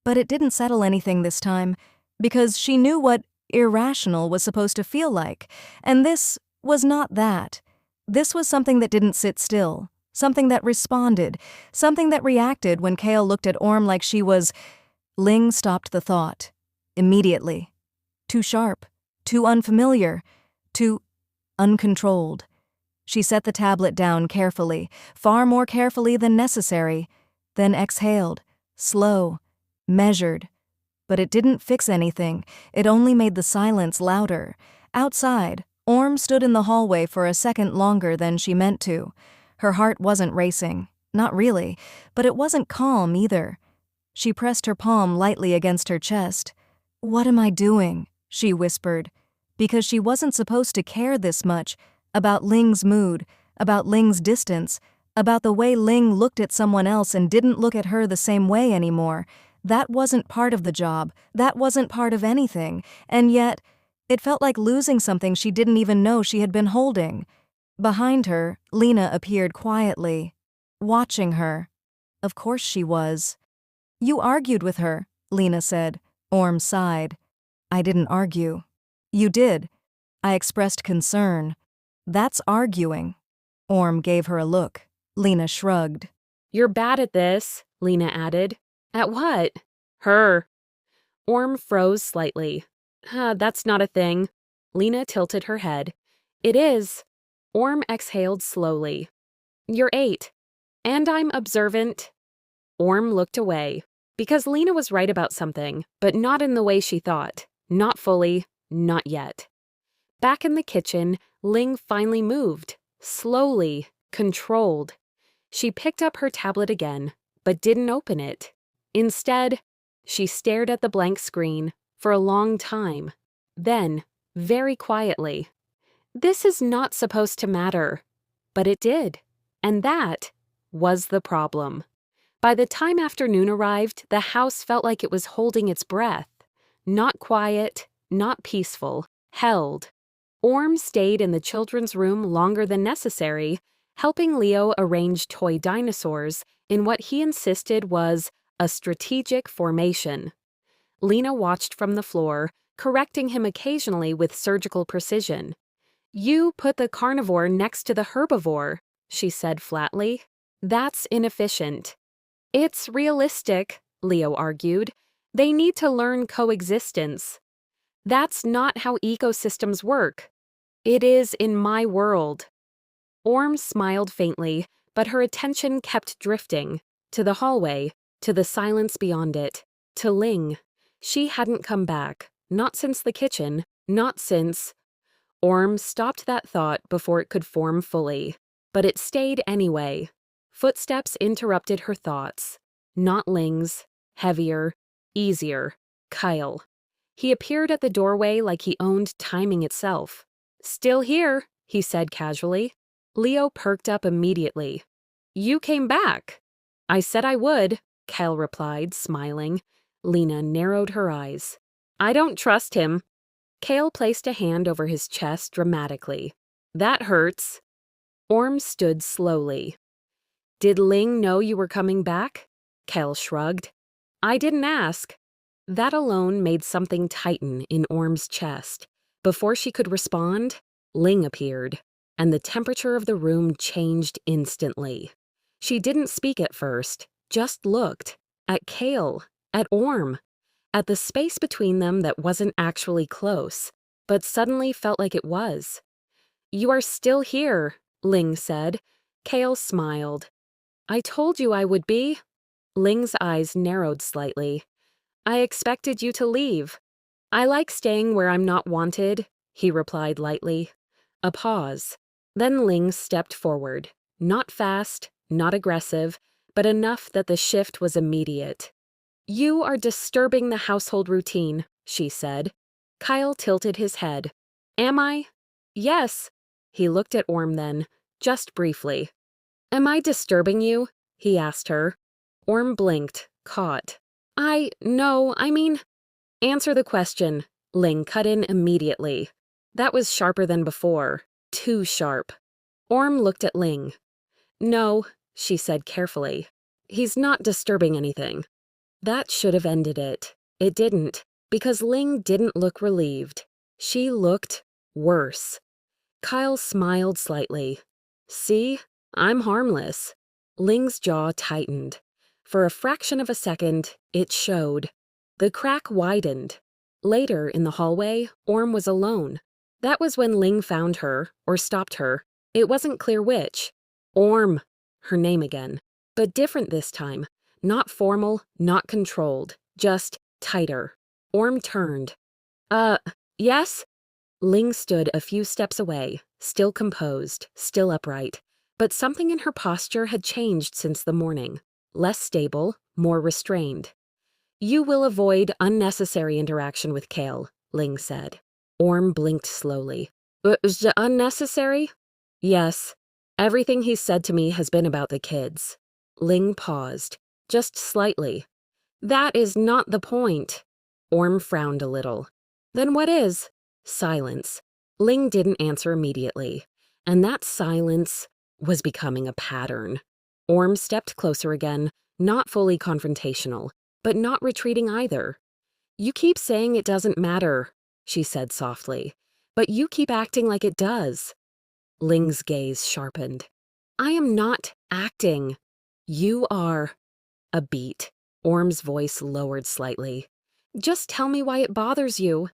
But it didn't settle anything this time, because she knew what irrational was supposed to feel like, and this was not that. This was something that didn't sit still, something that responded, something that reacted when Kale looked at Orm like she was. Ling stopped the thought. Immediately. Too sharp, too unfamiliar, too uncontrolled. She set the tablet down carefully, far more carefully than necessary, then exhaled, slow, measured. But it didn't fix anything, it only made the silence louder. Outside, Orm stood in the hallway for a second longer than she meant to. Her heart wasn't racing, not really, but it wasn't calm either. She pressed her palm lightly against her chest. "What am I doing?" she whispered, because she wasn't supposed to care this much about Ling's mood, about Ling's distance, about the way Ling looked at someone else and didn't look at her the same way anymore. That wasn't part of the job, that wasn't part of anything, and yet, it felt like losing something she didn't even know she had been holding. Behind her, Lena appeared quietly, watching her. Of course she was. "You argued with her," Lena said. Orm sighed. "I didn't argue." "You did." "I expressed concern." "That's arguing." Orm gave her a look. Lena shrugged. "You're bad at this," Lena added. "At what?" "Her." Orm froze slightly. That's not a thing." Lena tilted her head. "It is." Orm exhaled slowly. "You're 8. And I'm observant." Orm looked away, because Lena was right about something, but not in the way she thought. Not fully, not yet. Back in the kitchen, Ling finally moved. Slowly, controlled. She picked up her tablet again, but didn't open it. Instead, she stared at the blank screen for a long time. Then, very quietly, "This is not supposed to matter." But it did. And that was the problem. By the time afternoon arrived, the house felt like it was holding its breath. Not quiet, not peaceful, held. Orm stayed in the children's room longer than necessary, helping Leo arrange toy dinosaurs in what he insisted was a strategic formation. Lena watched from the floor, correcting him occasionally with surgical precision. "You put the carnivore next to the herbivore," she said flatly. "That's inefficient." "It's realistic," Leo argued. "They need to learn coexistence." "That's not how ecosystems work." "It is in my world." Orm smiled faintly, but her attention kept drifting. To the hallway, to the silence beyond it, to Ling. She hadn't come back, not since the kitchen, not since. Orm stopped that thought before it could form fully. But it stayed anyway. Footsteps interrupted her thoughts. Not Ling's. Heavier. Easier. Kyle. He appeared at the doorway like he owned timing itself. "Still here," he said casually. Leo perked up immediately. "You came back." "I said I would," Kyle replied, smiling. Lena narrowed her eyes. "I don't trust him." Kale placed a hand over his chest dramatically. "That hurts." Orm stood slowly. "Did Ling know you were coming back?" Kale shrugged. "I didn't ask." That alone made something tighten in Orm's chest. Before she could respond, Ling appeared, and the temperature of the room changed instantly. She didn't speak at first, just looked. At Kale, at Orm, at the space between them that wasn't actually close, but suddenly felt like it was. "You are still here," Ling said. Kale smiled. "I told you I would be." Ling's eyes narrowed slightly. "I expected you to leave." "I like staying where I'm not wanted," he replied lightly. A pause. Then Ling stepped forward. Not fast, not aggressive, but enough that the shift was immediate. "You are disturbing the household routine," she said. Kyle tilted his head. "Am I?" "Yes." He looked at Orm then, just briefly. "Am I disturbing you?" he asked her. Orm blinked, caught. No, I mean..." "Answer the question," Ling cut in immediately. That was sharper than before. Too sharp. Orm looked at Ling. "No," she said carefully. "He's not disturbing anything." That should have ended it. It didn't, because Ling didn't look relieved. She looked worse. Kyle smiled slightly. See, I'm harmless. Ling's jaw tightened. For a fraction of a second, it showed. The crack widened. Later in the hallway, Orm was alone. That was when Ling found her, or stopped her. It wasn't clear which. Orm, her name again. But different this time. Not formal, not controlled, just tighter. Orm turned. Yes? Ling stood a few steps away, still composed, still upright. But something in her posture had changed since the morning. Less stable, more restrained. You will avoid unnecessary interaction with Kale, Ling said. Orm blinked slowly. Is it unnecessary? Yes. Everything he's said to me has been about the kids. Ling paused, just slightly. That is not the point. Orm frowned a little. Then what is? Silence. Ling didn't answer immediately, and that silence was becoming a pattern. Orm stepped closer again, not fully confrontational, but not retreating either. You keep saying it doesn't matter, she said softly, but you keep acting like it does. Ling's gaze sharpened. I am not acting. You are. A beat. Orm's voice lowered slightly. Just tell me why it bothers you.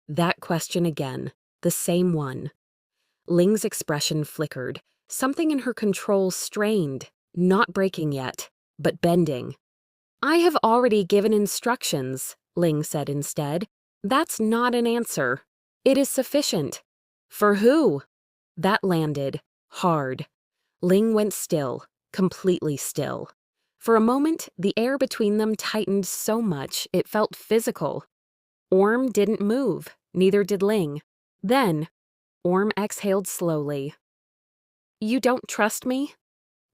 That question again, the same one. Ling's expression flickered. Something in her control strained, not breaking yet, but bending. I have already given instructions, Ling said instead. That's not an answer. It is sufficient. For who? That landed, hard. Ling went still, completely still. For a moment, the air between them tightened so much it felt physical. Orm didn't move, neither did Ling. Then, Orm exhaled slowly. You don't trust me?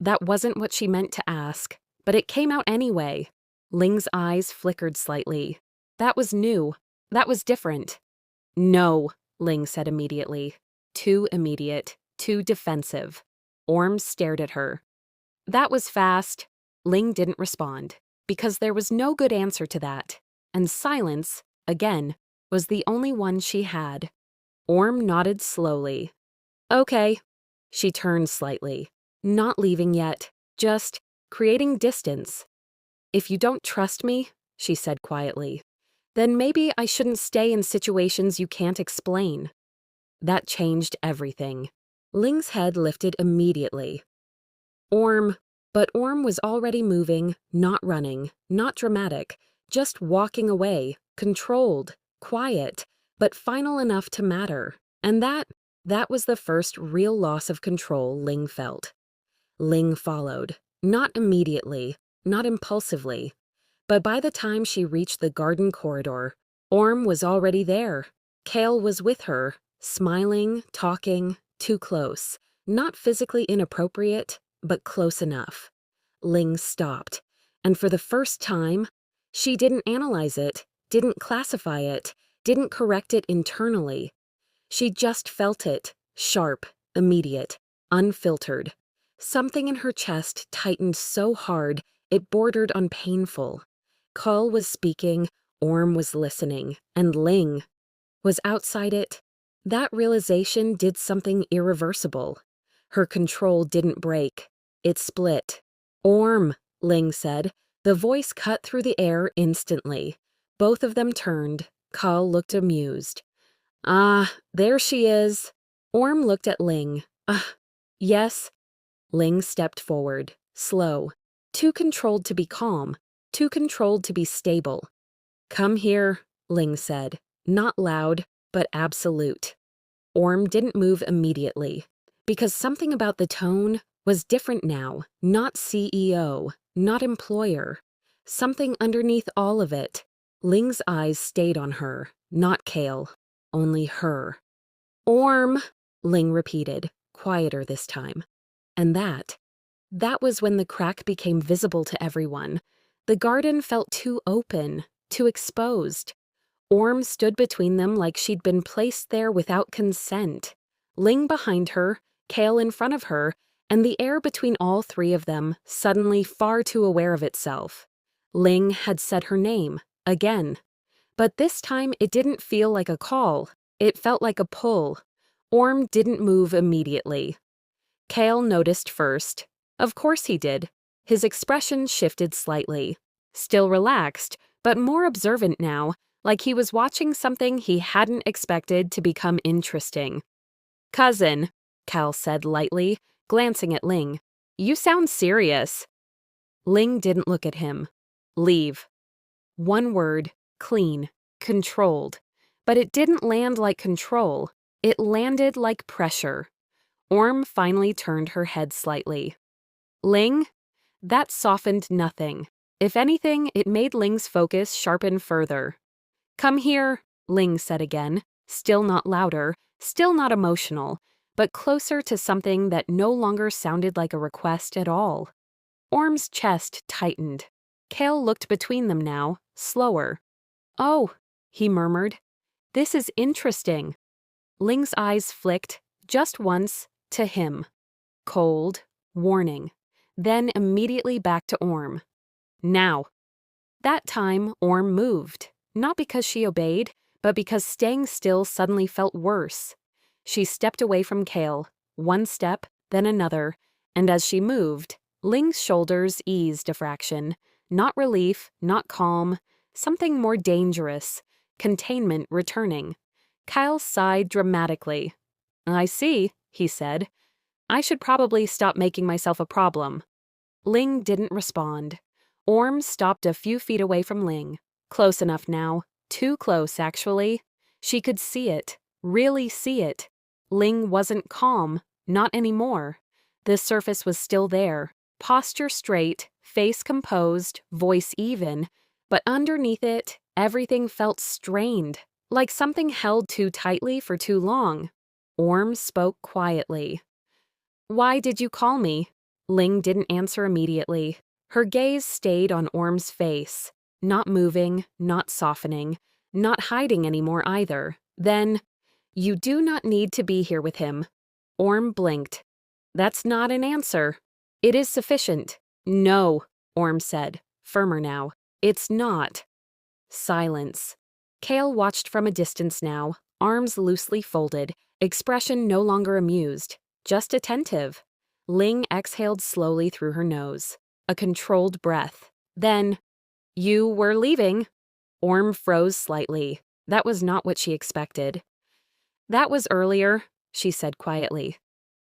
That wasn't what she meant to ask, but it came out anyway. Ling's eyes flickered slightly. That was new. That was different. No, Ling said immediately. Too immediate, too defensive. Orm stared at her. That was fast. Ling didn't respond, because there was no good answer to that. And silence, again, was the only one she had. Orm nodded slowly. Okay. She turned slightly, not leaving yet, just creating distance. If you don't trust me, she said quietly, then maybe I shouldn't stay in situations you can't explain. That changed everything. Ling's head lifted immediately. But Orm was already moving, not running, not dramatic, just walking away, controlled, quiet, but final enough to matter. And that was the first real loss of control Ling felt. Ling followed, not immediately, not impulsively. But by the time she reached the garden corridor, Orm was already there. Kale was with her, smiling, talking, too close. Not physically inappropriate, but close enough. Ling stopped, and for the first time, she didn't analyze it, didn't classify it, didn't correct it internally. She just felt it, sharp, immediate, unfiltered. Something in her chest tightened so hard it bordered on painful. Kull was speaking, Orm was listening, and Ling was outside it. That realization did something irreversible. Her control didn't break. It split. Orm, Ling said. The voice cut through the air instantly. Both of them turned. Kull looked amused. Ah, there she is. Orm looked at Ling. Yes. Ling stepped forward, slow, too controlled to be calm, too controlled to be stable. Come here, Ling said, not loud, but absolute. Orm didn't move immediately, because something about the tone was different now, not CEO, not employer. Something underneath all of it. Ling's eyes stayed on her, not Kale, only her. Orm, Ling repeated, quieter this time. And that was when the crack became visible to everyone. The garden felt too open, too exposed. Orm stood between them like she'd been placed there without consent. Ling behind her, Kale in front of her, and the air between all three of them suddenly far too aware of itself. Ling had said her name, again. But this time it didn't feel like a call. It felt like a pull. Orm didn't move immediately. Kale noticed first. Of course he did. His expression shifted slightly. Still relaxed, but more observant now, like he was watching something he hadn't expected to become interesting. "Cousin," Cal said lightly, glancing at Ling. "You sound serious." Ling didn't look at him. "Leave." One word, clean, controlled. But it didn't land like control. It landed like pressure. Orm finally turned her head slightly. "Ling?" That softened nothing. If anything, it made Ling's focus sharpen further. "Come here," Ling said again, still not louder, still not emotional, but closer to something that no longer sounded like a request at all. Orm's chest tightened. Kale looked between them now, slower. "Oh," he murmured. "This is interesting." Ling's eyes flicked, just once, to him. Cold, warning. Then immediately back to Orm. "Now." That time, Orm moved, not because she obeyed, but because staying still suddenly felt worse. She stepped away from Kale, one step, then another, and as she moved, Ling's shoulders eased a fraction. Not relief, not calm, something more dangerous, containment returning. Kyle sighed dramatically. "I see," he said. "I should probably stop making myself a problem." Ling didn't respond. Orm stopped a few feet away from Ling. Close enough now. Too close, actually. She could see it. Really see it. Ling wasn't calm. Not anymore. The surface was still there. Posture straight, face composed, voice even. But underneath it, everything felt strained. Like something held too tightly for too long. Orm spoke quietly. "Why did you call me?" Ling didn't answer immediately. Her gaze stayed on Orm's face, not moving, not softening, not hiding anymore either. Then, "You do not need to be here with him." Orm blinked. "That's not an answer." "It is sufficient." "No," Orm said, firmer now. "It's not." Silence. Kale watched from a distance now, arms loosely folded, expression no longer amused, just attentive. Ling exhaled slowly through her nose. A controlled breath. Then, "You were leaving." Orm froze slightly. That was not what she expected. "That was earlier," she said quietly.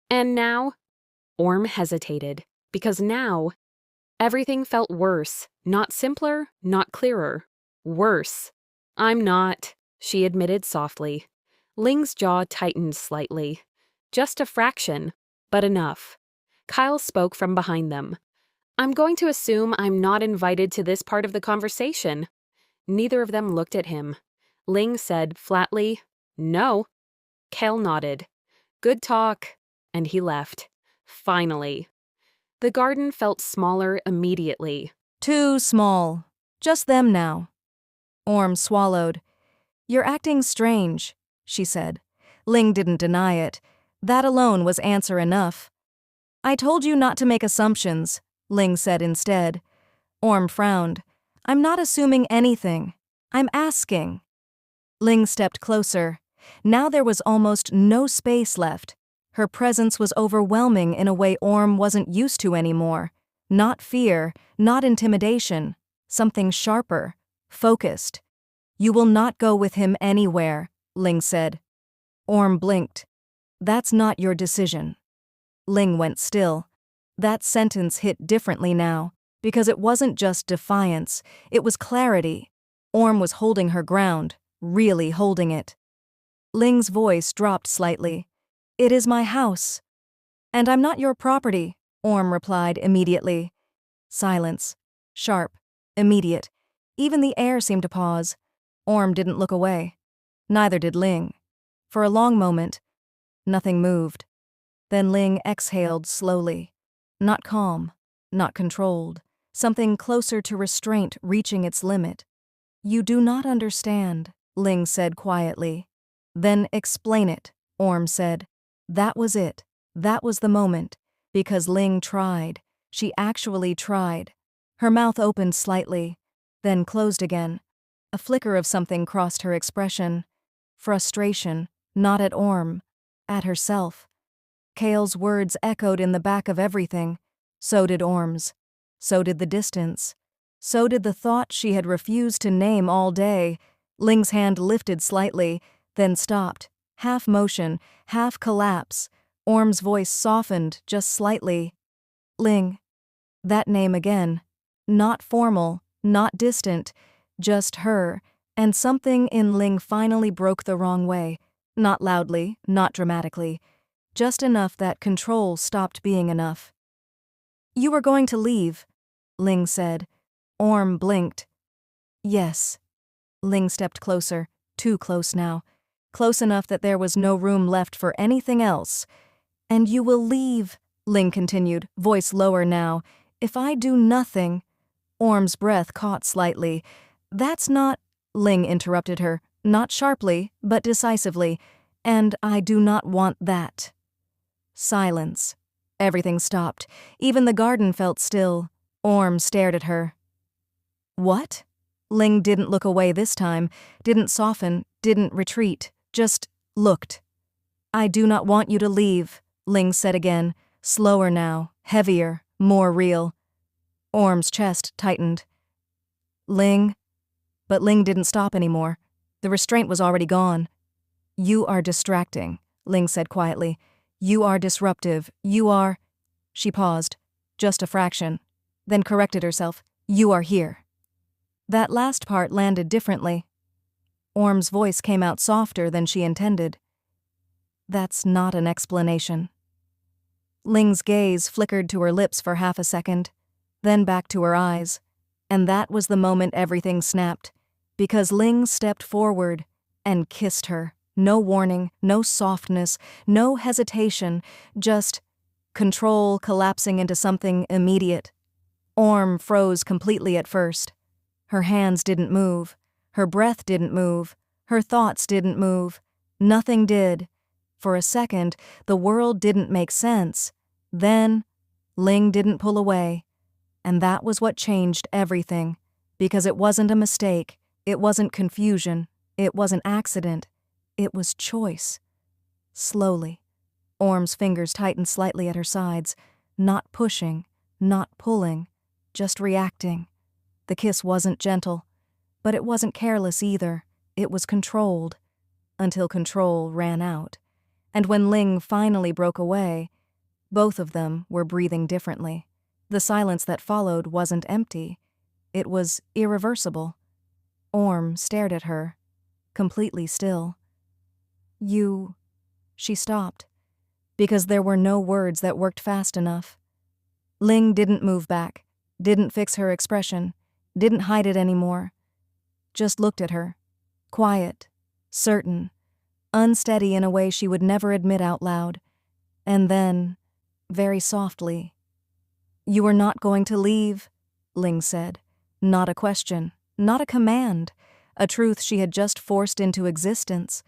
"And now?" Orm hesitated, because now, everything felt worse, not simpler, not clearer. Worse. "I'm not," she admitted softly. Ling's jaw tightened slightly. Just a fraction, but enough. Kyle spoke from behind them. "I'm going to assume I'm not invited to this part of the conversation." Neither of them looked at him. Ling said flatly, "No." Kale nodded. "Good talk." And he left. Finally. The garden felt smaller immediately. Too small. Just them now. Orm swallowed. "You're acting strange," she said. Ling didn't deny it. That alone was answer enough. "I told you not to make assumptions," Ling said instead. Orm frowned. "I'm not assuming anything. I'm asking." Ling stepped closer. Now there was almost no space left. Her presence was overwhelming in a way Orm wasn't used to anymore. Not fear, not intimidation. Something sharper, focused. "You will not go with him anywhere," Ling said. Orm blinked. "That's not your decision." Ling went still. That sentence hit differently now, because it wasn't just defiance, it was clarity. Orm was holding her ground, really holding it. Ling's voice dropped slightly. "It is my house." "And I'm not your property," Orm replied immediately. Silence. Sharp. Immediate. Even the air seemed to pause. Orm didn't look away. Neither did Ling. For a long moment, nothing moved. Then Ling exhaled slowly. Not calm, not controlled. Something closer to restraint reaching its limit. "You do not understand," Ling said quietly. "Then explain it," Orm said. That was it. That was the moment. Because Ling tried. She actually tried. Her mouth opened slightly, then closed again. A flicker of something crossed her expression. Frustration, not at Orm, at herself. Kale's words echoed in the back of everything. So did Orm's. So did the distance. So did the thought she had refused to name all day. Ling's hand lifted slightly, then stopped. Half motion, half collapse. Orm's voice softened just slightly. Ling. That name again. Not formal, not distant, just her, and something in Ling finally broke the wrong way. Not loudly, not dramatically. Just enough that control stopped being enough. "You were going to leave," Ling said. Orm blinked. "Yes." Ling stepped closer, too close now. Close enough that there was no room left for anything else. "And you will leave," Ling continued, voice lower now. "If I do nothing—" Orm's breath caught slightly. "That's not—" Ling interrupted her, not sharply, but decisively. "And I do not want that." Silence. Everything stopped. Even the garden felt still. Orm stared at her. "What?" Ling didn't look away this time, didn't soften, didn't retreat, just looked. "I do not want you to leave," Ling said again, slower now, heavier, more real. Orm's chest tightened. "Ling?" But Ling didn't stop anymore. The restraint was already gone. "You are distracting," Ling said quietly. "You are disruptive. You are—" She paused, just a fraction, then corrected herself. "You are here." That last part landed differently. Orm's voice came out softer than she intended. "That's not an explanation." Ling's gaze flickered to her lips for half a second, then back to her eyes, and that was the moment everything snapped, because Ling stepped forward and kissed her. No warning, no softness, no hesitation, just control collapsing into something immediate. Orm froze completely at first. Her hands didn't move, her breath didn't move, her thoughts didn't move. Nothing did. For a second, the world didn't make sense. Then, Ling didn't pull away. And that was what changed everything, because it wasn't a mistake, it wasn't confusion, it wasn't accident. It was choice. Slowly, Orm's fingers tightened slightly at her sides, not pushing, not pulling, just reacting. The kiss wasn't gentle, but it wasn't careless either. It was controlled, until control ran out. And when Ling finally broke away, both of them were breathing differently. The silence that followed wasn't empty. It was irreversible. Orm stared at her, completely still. "You—" She stopped, because there were no words that worked fast enough. Ling didn't move back, didn't fix her expression, didn't hide it anymore. Just looked at her, quiet, certain, unsteady in a way she would never admit out loud. And then, very softly, "You are not going to leave," Ling said. Not a question, not a command, a truth she had just forced into existence.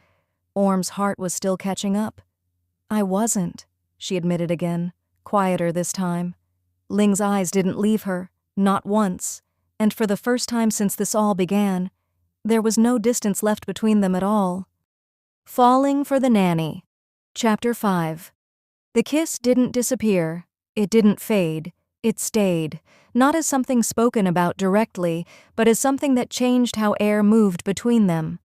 Orm's heart was still catching up. "I wasn't," she admitted again, quieter this time. Ling's eyes didn't leave her, not once, and for the first time since this all began, there was no distance left between them at all. Falling for the Nanny. Chapter 5. The kiss didn't disappear. It didn't fade. It stayed, not as something spoken about directly, but as something that changed how air moved between them.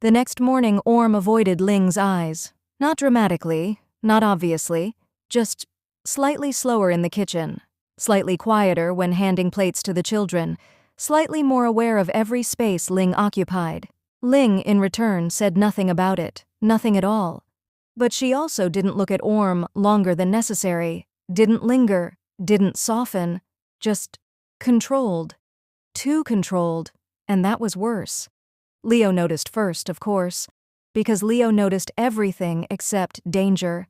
The next morning, Orm avoided Ling's eyes. Not dramatically, not obviously, just slightly slower in the kitchen, slightly quieter when handing plates to the children, slightly more aware of every space Ling occupied. Ling, in return, said nothing about it, nothing at all. But she also didn't look at Orm longer than necessary, didn't linger, didn't soften, just controlled. Too controlled, and that was worse. Leo noticed first, of course, because Leo noticed everything except danger.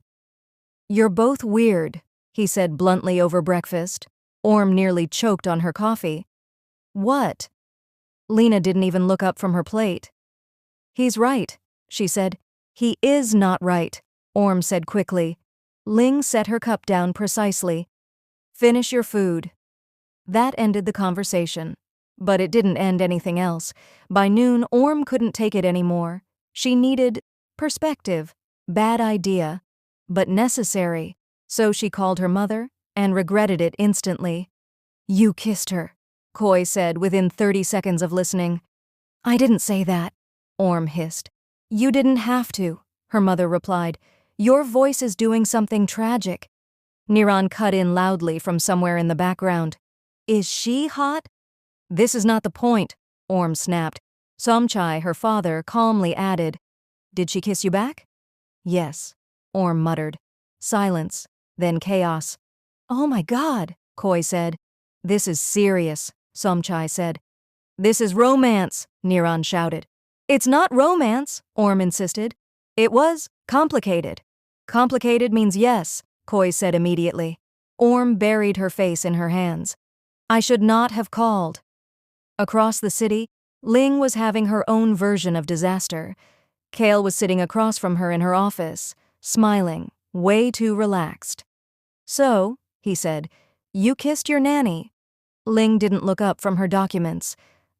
"You're both weird," he said bluntly over breakfast. Orm nearly choked on her coffee. "What?" Lena didn't even look up from her plate. "He's right," she said. "He is not right," Orm said quickly. Ling set her cup down precisely. "Finish your food." That ended the conversation. But it didn't end anything else. By noon, Orm couldn't take it anymore. She needed perspective. Bad idea, but necessary. So she called her mother and regretted it instantly. "You kissed her," Coy said within 30 seconds of listening. "I didn't say that," Orm hissed. "You didn't have to," her mother replied. "Your voice is doing something tragic." Niran cut in loudly from somewhere in the background. "Is she hot?" "This is not the point," Orm snapped. Somchai, her father, calmly added, "Did she kiss you back?" "Yes," Orm muttered. Silence, then chaos. "Oh my God," Coy said. "This is serious," Somchai said. "This is romance," Niran shouted. "It's not romance," Orm insisted. "It was complicated." "Complicated means yes," Coy said immediately. Orm buried her face in her hands. "I should not have called." Across the city, Ling was having her own version of disaster. Kale was sitting across from her in her office, smiling, way too relaxed. "So," he said, "you kissed your nanny." Ling didn't look up from her documents.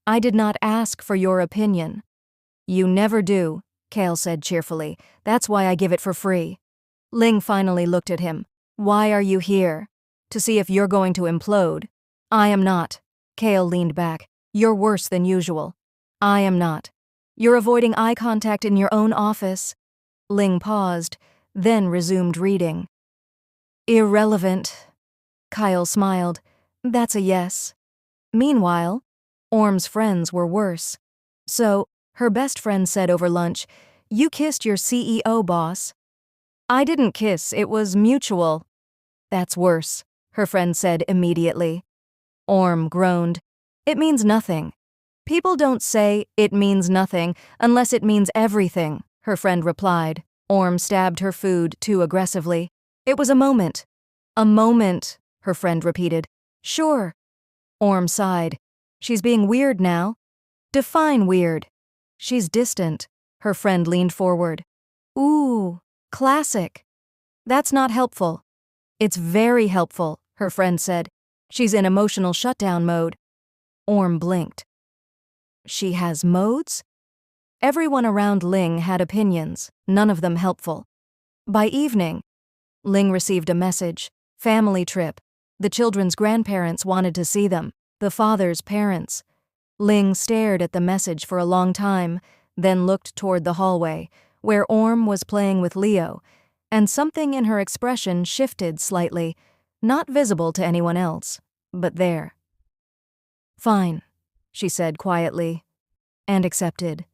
"I did not ask for your opinion." "You never do," Kale said cheerfully. "That's why I give it for free." Ling finally looked at him. "Why are you here? To see if you're going to implode." "I am not." Kale leaned back. "You're worse than usual." "I am not." "You're avoiding eye contact in your own office." Ling paused, then resumed reading. "Irrelevant." Kyle smiled. "That's a yes." Meanwhile, Orm's friends were worse. "So," her best friend said over lunch, "you kissed your CEO boss." "I didn't kiss, it was mutual." "That's worse," her friend said immediately. Orm groaned. "It means nothing." "People don't say it means nothing unless it means everything," her friend replied. Orm stabbed her food too aggressively. "It was a moment." "A moment," her friend repeated. "Sure." Orm sighed. "She's being weird now." "Define weird." "She's distant." Her friend leaned forward. "Ooh, classic." "That's not helpful." "It's very helpful," her friend said. "She's in emotional shutdown mode." Orm blinked. "She has modes?" Everyone around Ling had opinions, none of them helpful. By evening, Ling received a message. Family trip. The children's grandparents wanted to see them, the father's parents. Ling stared at the message for a long time, then looked toward the hallway, where Orm was playing with Leo, and something in her expression shifted slightly, not visible to anyone else, but there. "Fine," she said quietly, and accepted.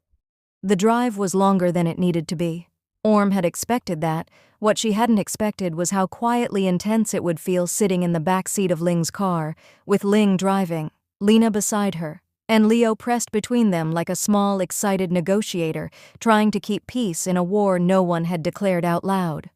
The drive was longer than it needed to be. Orm had expected that. What she hadn't expected was how quietly intense it would feel sitting in the back seat of Ling's car, with Ling driving, Lena beside her, and Leo pressed between them like a small, excited negotiator trying to keep peace in a war no one had declared out loud.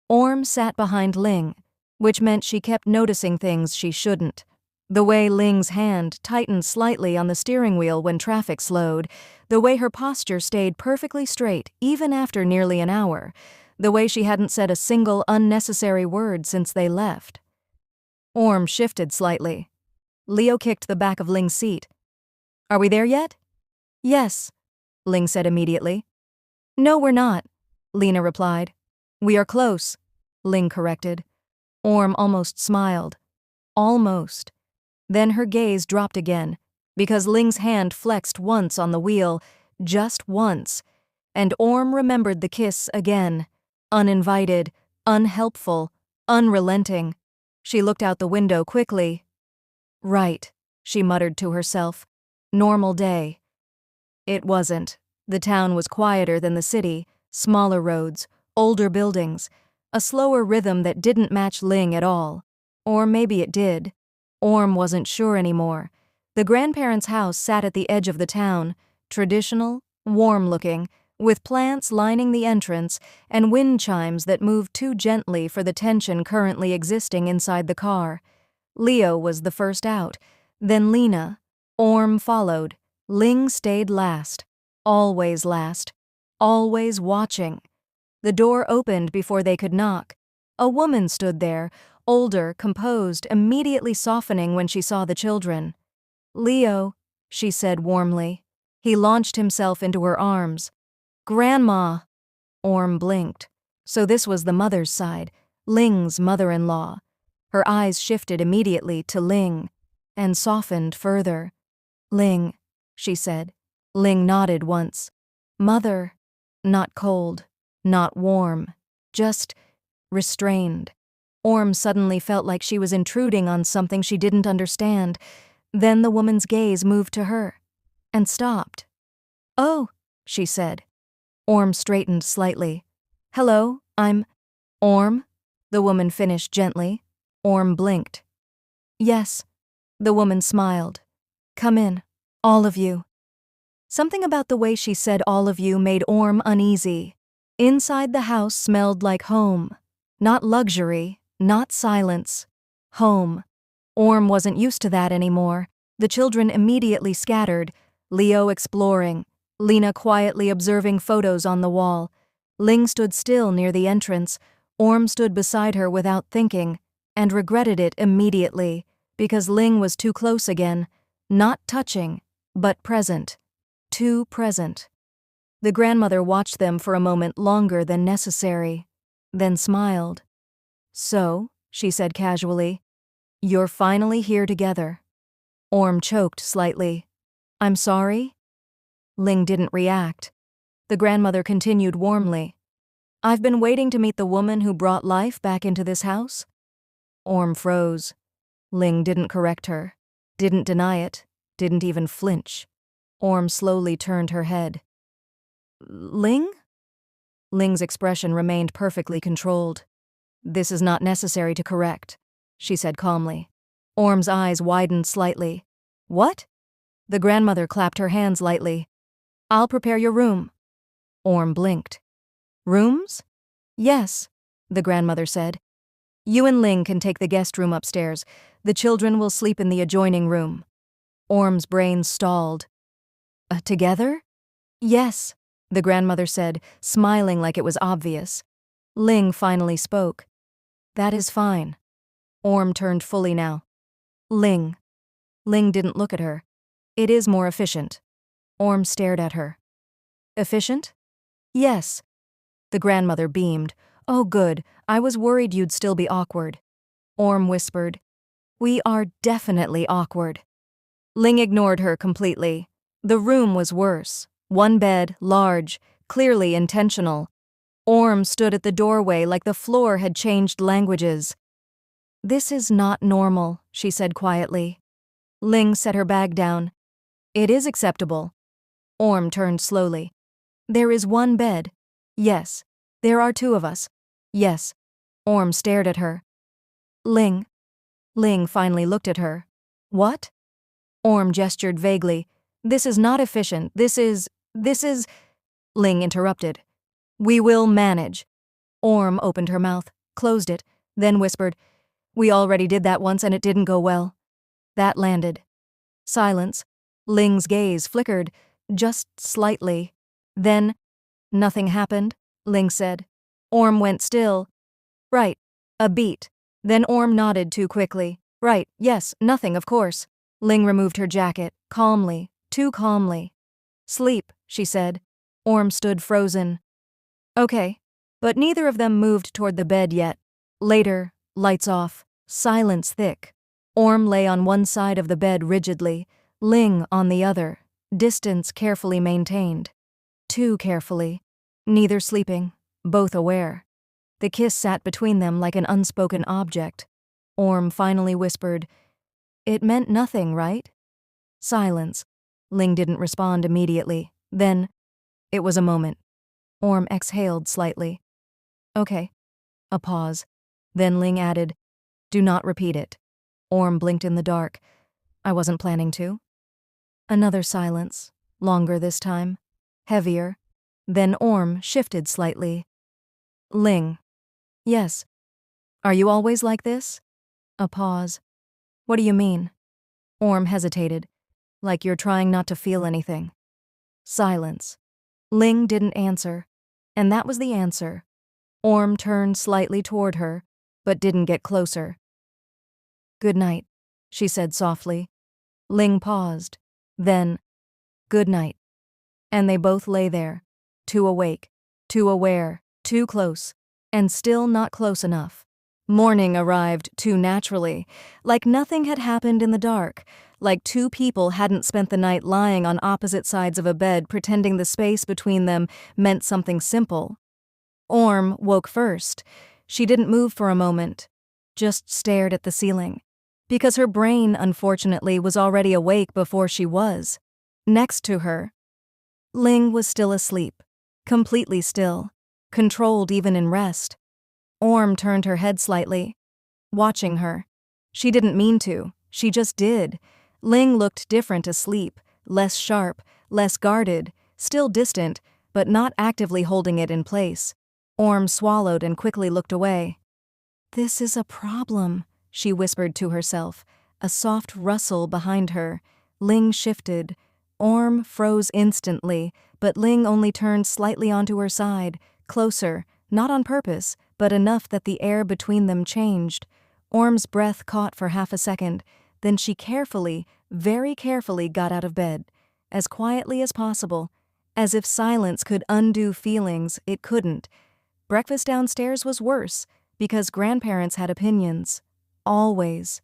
Orm sat behind Ling, which meant she kept noticing things she shouldn't. The way Ling's hand tightened slightly on the steering wheel when traffic slowed, the way her posture stayed perfectly straight even after nearly an hour, the way she hadn't said a single unnecessary word since they left. Orm shifted slightly. Leo kicked the back of Ling's seat. "Are we there yet?" "Yes," Ling said immediately. "No, we're not," Lena replied. "We are close," Ling corrected. Orm almost smiled. Almost. Then her gaze dropped again, because Ling's hand flexed once on the wheel, just once, and Orm remembered the kiss again. Uninvited, unhelpful, unrelenting. She looked out the window quickly. "Right," she muttered to herself. "Normal day." It wasn't. The town was quieter than the city, smaller roads, older buildings, a slower rhythm that didn't match Ling at all. Or maybe it did. Orm wasn't sure anymore. The grandparents' house sat at the edge of the town, traditional, warm-looking, with plants lining the entrance and wind chimes that moved too gently for the tension currently existing inside the car. Leo was the first out, then Lena. Orm followed. Ling stayed last. Always last. Always watching. The door opened before they could knock. A woman stood there, older, composed, immediately softening when she saw the children. "Leo," she said warmly. He launched himself into her arms. "Grandma." Orm blinked. So this was the mother's side, Ling's mother-in-law. Her eyes shifted immediately to Ling, and softened further. "Ling," she said. Ling nodded once. "Mother." Not cold, not warm, just restrained. Orm suddenly felt like she was intruding on something she didn't understand. Then the woman's gaze moved to her, and stopped. "Oh," she said. Orm straightened slightly. "Hello, I'm Orm," the woman finished gently. Orm blinked. "Yes." The woman smiled. "Come in, all of you." Something about the way she said all of you made Orm uneasy. Inside the house smelled like home. Not luxury, not silence. Home. Orm wasn't used to that anymore. The children immediately scattered, Leo exploring, Lena quietly observing photos on the wall. Ling stood still near the entrance. Orm stood beside her without thinking, and regretted it immediately, because Ling was too close again, not touching, but present. Too present. The grandmother watched them for a moment longer than necessary, then smiled. "So," she said casually, "you're finally here together." Orm choked slightly. "I'm sorry?" Ling didn't react. The grandmother continued warmly. "I've been waiting to meet the woman who brought life back into this house." Orm froze. Ling didn't correct her, didn't deny it, didn't even flinch. Orm slowly turned her head. "Ling?" Ling's expression remained perfectly controlled. "This is not necessary to correct," she said calmly. Orm's eyes widened slightly. "What?" The grandmother clapped her hands lightly. "I'll prepare your room." Orm blinked. "Rooms?" "Yes," the grandmother said. "You and Ling can take the guest room upstairs. The children will sleep in the adjoining room." Orm's brain stalled. Together?" "Yes," the grandmother said, smiling like it was obvious. Ling finally spoke. "That is fine." Orm turned fully now. "Ling." Ling didn't look at her. "It is more efficient." Orm stared at her. "Efficient?" "Yes." The grandmother beamed. "Oh good, I was worried you'd still be awkward." Orm whispered, "We are definitely awkward." Ling ignored her completely. The room was worse. One bed, large, clearly intentional. Orm stood at the doorway like the floor had changed languages. "This is not normal," she said quietly. Ling set her bag down. "It is acceptable." Orm turned slowly. "There is one bed." "Yes." "There are two of us." "Yes." Orm stared at her. "Ling." Ling finally looked at her. "What?" Orm gestured vaguely. "This is not efficient. This is... Ling interrupted. "We will manage." Orm opened her mouth, closed it, then whispered, "We already did that once and it didn't go well." That landed. Silence. Ling's gaze flickered, just slightly. Then, "Nothing happened," Ling said. Orm went still. "Right." A beat. Then Orm nodded too quickly. "Right, yes, nothing, of course." Ling removed her jacket, calmly, too calmly. "Sleep," she said. Orm stood frozen. "Okay." But neither of them moved toward the bed yet. Later, lights off, silence thick. Orm lay on one side of the bed rigidly, Ling on the other, distance carefully maintained. Too carefully. Neither sleeping, both aware. The kiss sat between them like an unspoken object. Orm finally whispered, "It meant nothing, right?" Silence. Ling didn't respond immediately. Then, it was a moment. Orm exhaled slightly. "Okay." A pause. Then Ling added, "Do not repeat it." Orm blinked in the dark. "I wasn't planning to." Another silence. Longer this time. Heavier. Then Orm shifted slightly. "Ling." "Yes." "Are you always like this?" A pause. "What do you mean?" Orm hesitated. "Like you're trying not to feel anything." Silence. Ling didn't answer. And that was the answer. Orm turned slightly toward her. but didn't get closer. "Good night," she said softly. Ling paused. Then, "Good night." And they both lay there, too awake, too aware, too close, and still not close enough. Morning arrived too naturally, like nothing had happened in the dark, like two people hadn't spent the night lying on opposite sides of a bed pretending the space between them meant something simple. Orm woke first. She didn't move for a moment, just stared at the ceiling, because her brain, unfortunately, was already awake before she was. Next to her, Ling was still asleep, completely still, controlled even in rest. Orm turned her head slightly, watching her. She didn't mean to, she just did. Ling looked different asleep, less sharp, less guarded, still distant, but not actively holding it in place. Orm swallowed and quickly looked away. "This is a problem," she whispered to herself, a soft rustle behind her. Ling shifted. Orm froze instantly, but Ling only turned slightly onto her side, closer, not on purpose, but enough that the air between them changed. Orm's breath caught for half a second, then she carefully, very carefully got out of bed, as quietly as possible, as if silence could undo feelings it couldn't. Breakfast downstairs was worse, because grandparents had opinions. Always.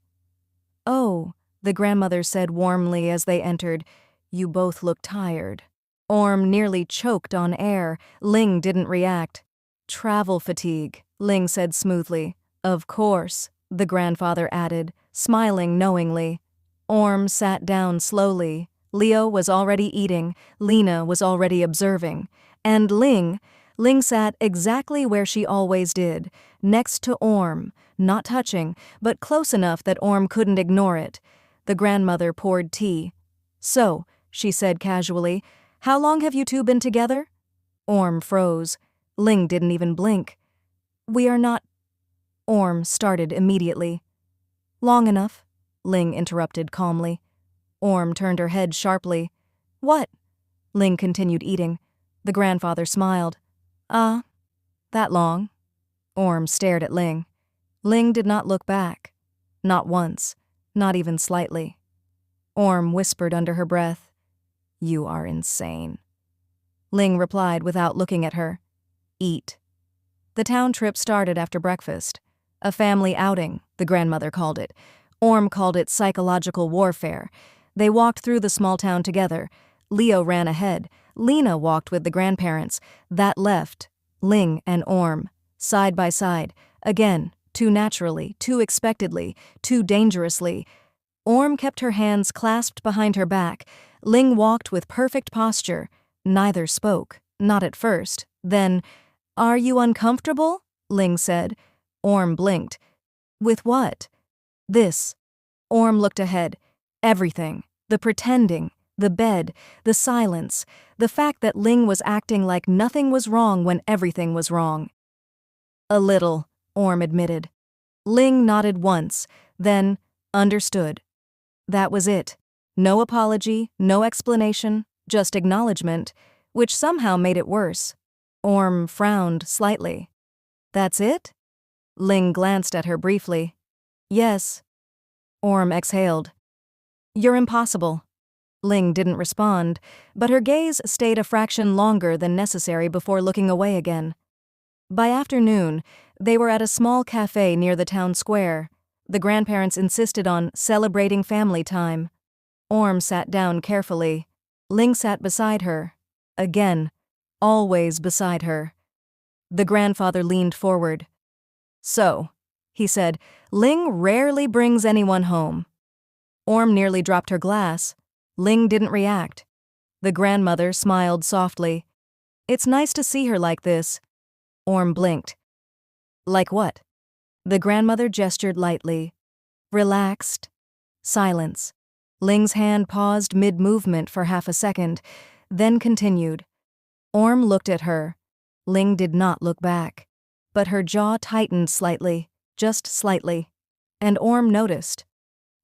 "Oh," the grandmother said warmly as they entered, "you both look tired." Orm nearly choked on air. Ling didn't react. "Travel fatigue," Ling said smoothly. "Of course," the grandfather added, smiling knowingly. Orm sat down slowly. Leo was already eating, Lena was already observing. And Ling sat exactly where she always did, next to Orm, not touching, but close enough that Orm couldn't ignore it. The grandmother poured tea. "So," she said casually, "how long have you two been together?" Orm froze. Ling didn't even blink. "We are not—" Orm started immediately. "Long enough," Ling interrupted calmly. Orm turned her head sharply. "What?" Ling continued eating. The grandfather smiled. That long." Orm stared at Ling. Ling did not look back. Not once. Not even slightly. Orm whispered under her breath, "You are insane." Ling replied without looking at her, "Eat." The town trip started after breakfast. A family outing, the grandmother called it. Orm called it psychological warfare. They walked through the small town together. Leo ran ahead. Lena walked with the grandparents. That left Ling and Orm, side by side, again, too naturally, too expectedly, too dangerously. Orm kept her hands clasped behind her back. Ling walked with perfect posture. Neither spoke, not at first. Then, "Are you uncomfortable?" Ling said. Orm blinked. "With what?" "This." Orm looked ahead. Everything. The pretending. The bed. The silence. The fact that Ling was acting like nothing was wrong when everything was wrong. "A little," Orm admitted. Ling nodded once, then understood. That was it. No apology, no explanation, just acknowledgement, which somehow made it worse. Orm frowned slightly. "That's it?" Ling glanced at her briefly. "Yes." Orm exhaled. "You're impossible." Ling didn't respond, but her gaze stayed a fraction longer than necessary before looking away again. By afternoon, they were at a small cafe near the town square. The grandparents insisted on celebrating family time. Orm sat down carefully. Ling sat beside her. Again, always beside her. The grandfather leaned forward. "So," he said, "Ling rarely brings anyone home." Orm nearly dropped her glass. Ling didn't react. The grandmother smiled softly. "It's nice to see her like this." Orm blinked. "Like what?" The grandmother gestured lightly. "Relaxed." Silence. Ling's hand paused mid-movement for half a second, then continued. Orm looked at her. Ling did not look back. But her jaw tightened slightly, just slightly. And Orm noticed.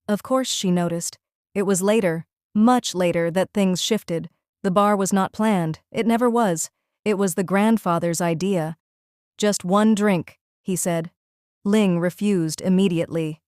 Of course she noticed. It was later, much later, that things shifted. The bar was not planned. It never was. It was the grandfather's idea. "Just one drink," he said. Ling refused immediately.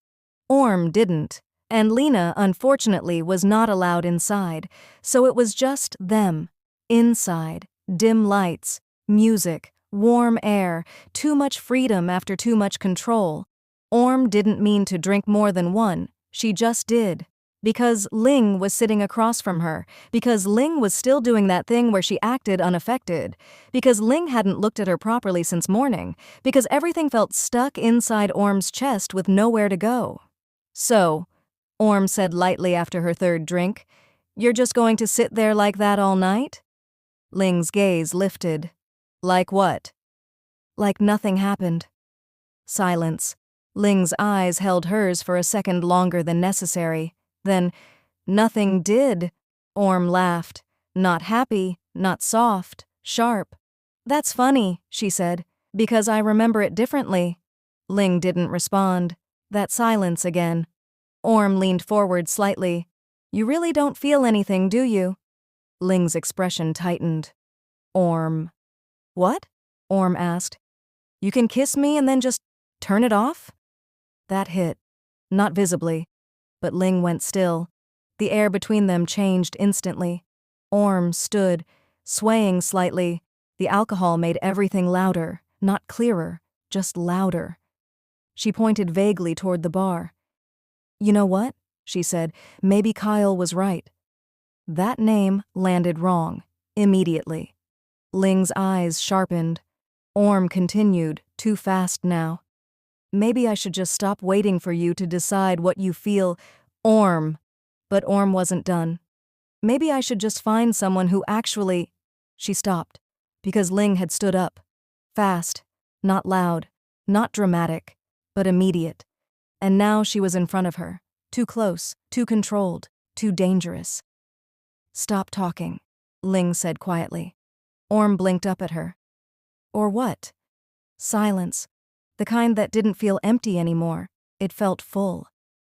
Orm didn't, and Lena, unfortunately, was not allowed inside, so it was just them. Inside, dim lights, music, warm air, too much freedom after too much control. Orm didn't mean to drink more than one, she just did. Because Ling was sitting across from her, because Ling was still doing that thing where she acted unaffected, because Ling hadn't looked at her properly since morning, because everything felt stuck inside Orm's chest with nowhere to go. "So," Orm said lightly after her third drink, "you're just going to sit there like that all night?" Ling's gaze lifted. "Like what?" "Like nothing happened." Silence. Ling's eyes held hers for a second longer than necessary. Then, "Nothing did." Orm laughed. Not happy, not soft, sharp. "That's funny," she said, "because I remember it differently." Ling didn't respond. That silence again. Orm leaned forward slightly. "You really don't feel anything, do you?" Ling's expression tightened. "Orm." "What?" Orm asked. "You can kiss me and then just turn it off?" That hit. Not visibly. But Ling went still. The air between them changed instantly. Orm stood, swaying slightly. The alcohol made everything louder, not clearer, just louder. She pointed vaguely toward the bar. "You know what?" she said. "Maybe Kyle was right." That name landed wrong, immediately. Ling's eyes sharpened. Orm continued, too fast now. "Maybe I should just stop waiting for you to decide what you feel." Orm. But Orm wasn't done. "Maybe I should just find someone who actually—" She stopped, because Ling had stood up. Fast, not loud, not dramatic, but immediate. And now she was in front of her, too close, too controlled, too dangerous. "Stop talking," Ling said quietly. Orm blinked up at her. "Or what?" Silence. The kind that didn't feel empty anymore. It felt full.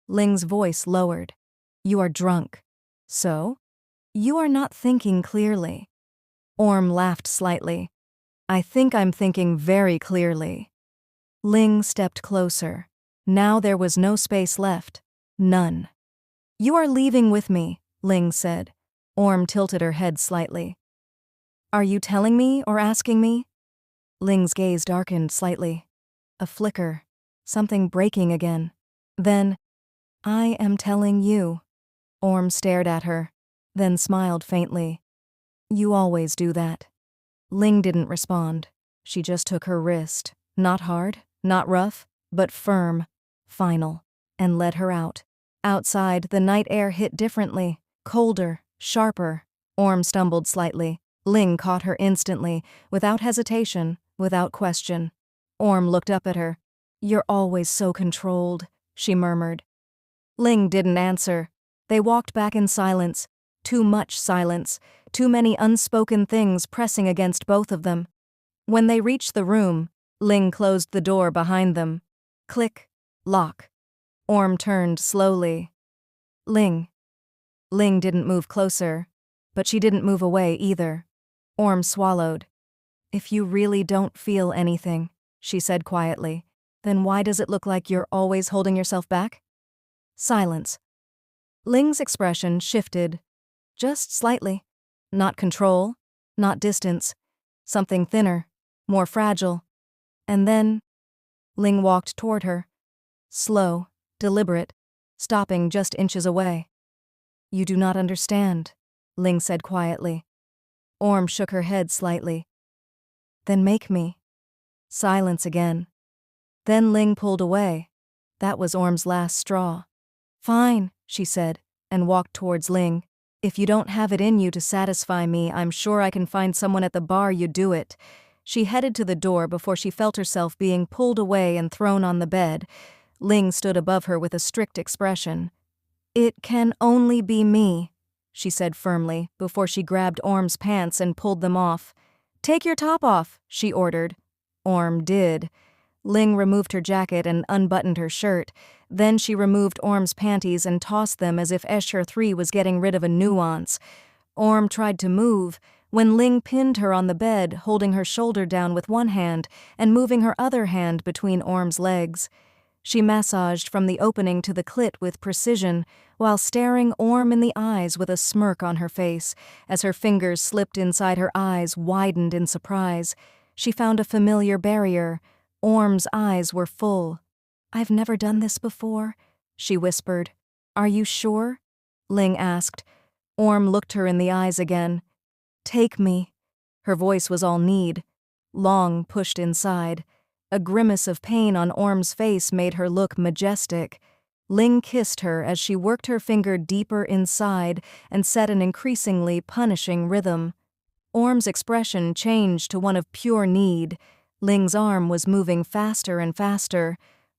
Ling's voice lowered. "You are drunk." "So?" "You are not thinking clearly." Orm laughed slightly. "I think I'm thinking very clearly." Ling stepped closer. Now there was no space left. None. "You are leaving with me," Ling said. Orm tilted her head slightly. "Are you telling me or asking me?" Ling's gaze darkened slightly. A flicker. Something breaking again. Then, "I am telling you." Orm stared at her, then smiled faintly. "You always do that." Ling didn't respond. She just took her wrist, not hard, not rough, but firm, final, and led her out. Outside, the night air hit differently, colder, sharper. Orm stumbled slightly. Ling caught her instantly, without hesitation, without question. Orm looked up at her. "You're always so controlled," she murmured. Ling didn't answer. They walked back in silence. Too much silence. Too many unspoken things pressing against both of them. When they reached the room, Ling closed the door behind them. Click. Lock. Orm turned slowly. "Ling." Ling didn't move closer, but she didn't move away either. Orm swallowed. "If you really don't feel anything," she said quietly, "then why does it look like you're always holding yourself back?" Silence. Ling's expression shifted. Just slightly. Not control, not distance. Something thinner, more fragile. And then, Ling walked toward her. Slow, deliberate, stopping just inches away. "You do not understand," Ling said quietly. Orm shook her head slightly. "Then make me." Silence again. Then Ling pulled away. That was Orm's last straw. "Fine," she said, and walked towards Ling. "If you don't have it in you to satisfy me, I'm sure I can find someone at the bar you'd do it." She headed to the door before she felt herself being pulled away and thrown on the bed. Ling stood above her with a strict expression. "It can only be me," she said firmly, before she grabbed Orm's pants and pulled them off. "Take your top off," she ordered. Orm did. Ling removed her jacket and unbuttoned her shirt. Then she removed Orm's panties and tossed them as if Escher 3 was getting rid of a nuance. Orm tried to move, when Ling pinned her on the bed, holding her shoulder down with one hand and moving her other hand between Orm's legs. She massaged from the opening to the clit with precision, while staring Orm in the eyes with a smirk on her face. As her fingers slipped inside her eyes, widened in surprise. She found a familiar barrier. Orm's eyes were full. "I've never done this before," she whispered. "Are you sure?" Ling asked. Orm looked her in the eyes again. "Take me." Her voice was all need. Long pushed inside. A grimace of pain on Orm's face made her look majestic. Ling kissed her as she worked her finger deeper inside and set an increasingly punishing rhythm. Orm's expression changed to one of pure need. Ling's arm was moving faster and faster.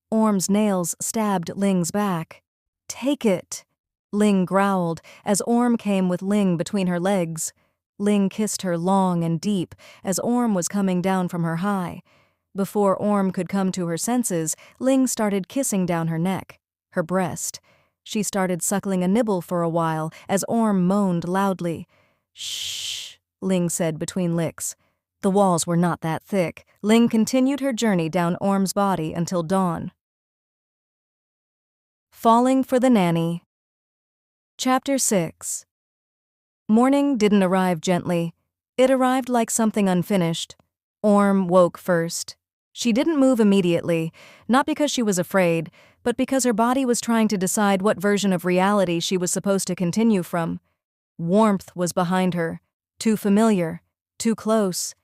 Orm's nails stabbed Ling's back. "Take it," Ling growled as Orm came with Ling between her legs. Ling kissed her long and deep as Orm was coming down from her high. Before Orm could come to her senses, Ling started kissing down her neck, her breast. She started suckling a nibble for a while as Orm moaned loudly. "Shh," Ling said between licks. The walls were not that thick. Ling continued her journey down Orm's body until dawn. Falling for the Nanny. Chapter 6. Morning didn't arrive gently. It arrived like something unfinished. Orm woke first. She didn't move immediately, not because she was afraid, but because her body was trying to decide what version of reality she was supposed to continue from. Warmth was behind her, too familiar, too close.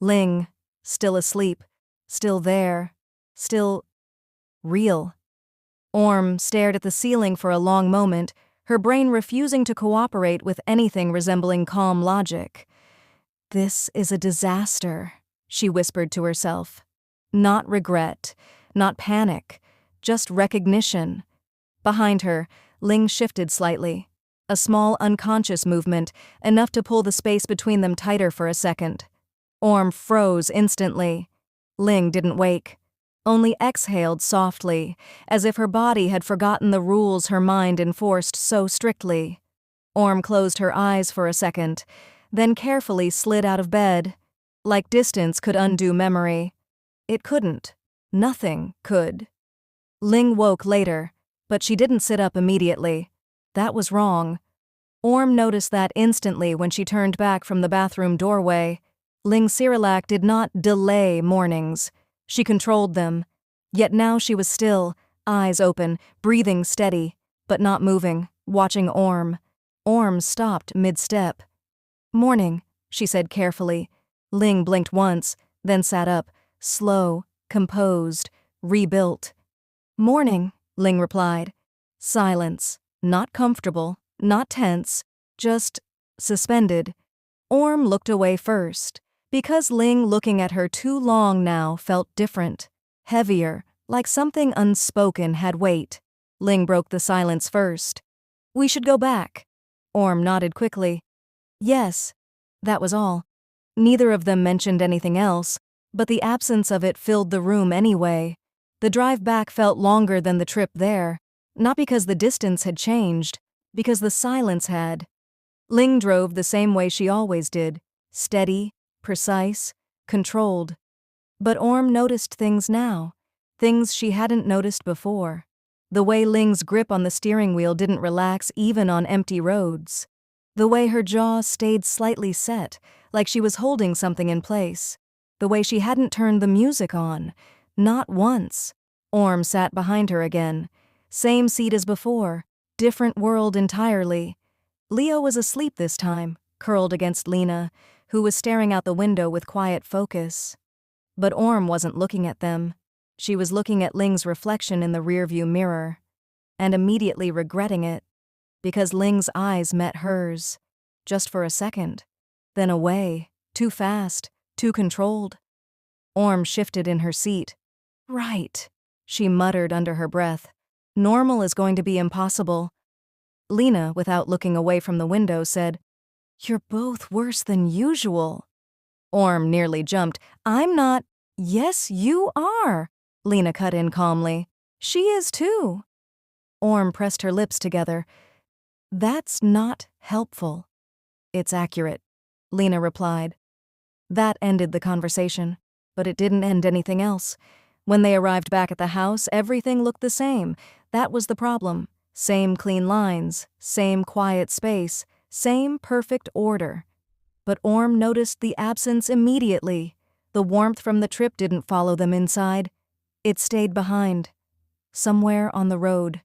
Ling, still asleep, still there, still real. Orm stared at the ceiling for a long moment, her brain refusing to cooperate with anything resembling calm logic. "This is a disaster," she whispered to herself. Not regret, not panic, just recognition. Behind her, Ling shifted slightly. A small unconscious movement, enough to pull the space between them tighter for a second. Orm froze instantly. Ling didn't wake, only exhaled softly, as if her body had forgotten the rules her mind enforced so strictly. Orm closed her eyes for a second, then carefully slid out of bed. Like distance could undo memory. It couldn't. Nothing could. Ling woke later, but she didn't sit up immediately. That was wrong. Orm noticed that instantly when she turned back from the bathroom doorway. Ling Cyrillac did not delay mornings. She controlled them. Yet now she was still, eyes open, breathing steady, but not moving, watching Orm. Orm stopped mid-step. "Morning," she said carefully. Ling blinked once, then sat up, slow, composed, rebuilt. "Morning," Ling replied. Silence, not comfortable, not tense, just suspended. Orm looked away first, because Ling looking at her too long now felt different, heavier, like something unspoken had weight. Ling broke the silence first. "We should go back." Orm nodded quickly. "Yes." That was all. Neither of them mentioned anything else, but the absence of it filled the room anyway. The drive back felt longer than the trip there, not because the distance had changed, because the silence had. Ling drove the same way she always did, steady, precise, controlled. But Orm noticed things now, things she hadn't noticed before. The way Ling's grip on the steering wheel didn't relax even on empty roads. The way her jaw stayed slightly set, like she was holding something in place. The way she hadn't turned the music on, not once. Orm sat behind her again. Same seat as before, different world entirely. Leo was asleep this time, curled against Lena, who was staring out the window with quiet focus. But Orm wasn't looking at them. She was looking at Ling's reflection in the rearview mirror, and immediately regretting it, because Ling's eyes met hers, just for a second, then away, too fast, too controlled. Orm shifted in her seat. "Right," she muttered under her breath. "Normal is going to be impossible." Lena, without looking away from the window, said, "You're both worse than usual." Orm nearly jumped. "I'm not." "Yes, you are," Lena cut in calmly. "She is too." Orm pressed her lips together. "That's not helpful." "It's accurate." Lena replied. That ended the conversation, but it didn't end anything else. When they arrived back at the house, everything looked the same. That was the problem. Same clean lines, same quiet space, same perfect order. But Orm noticed the absence immediately. The warmth from the trip didn't follow them inside. It stayed behind, somewhere on the road.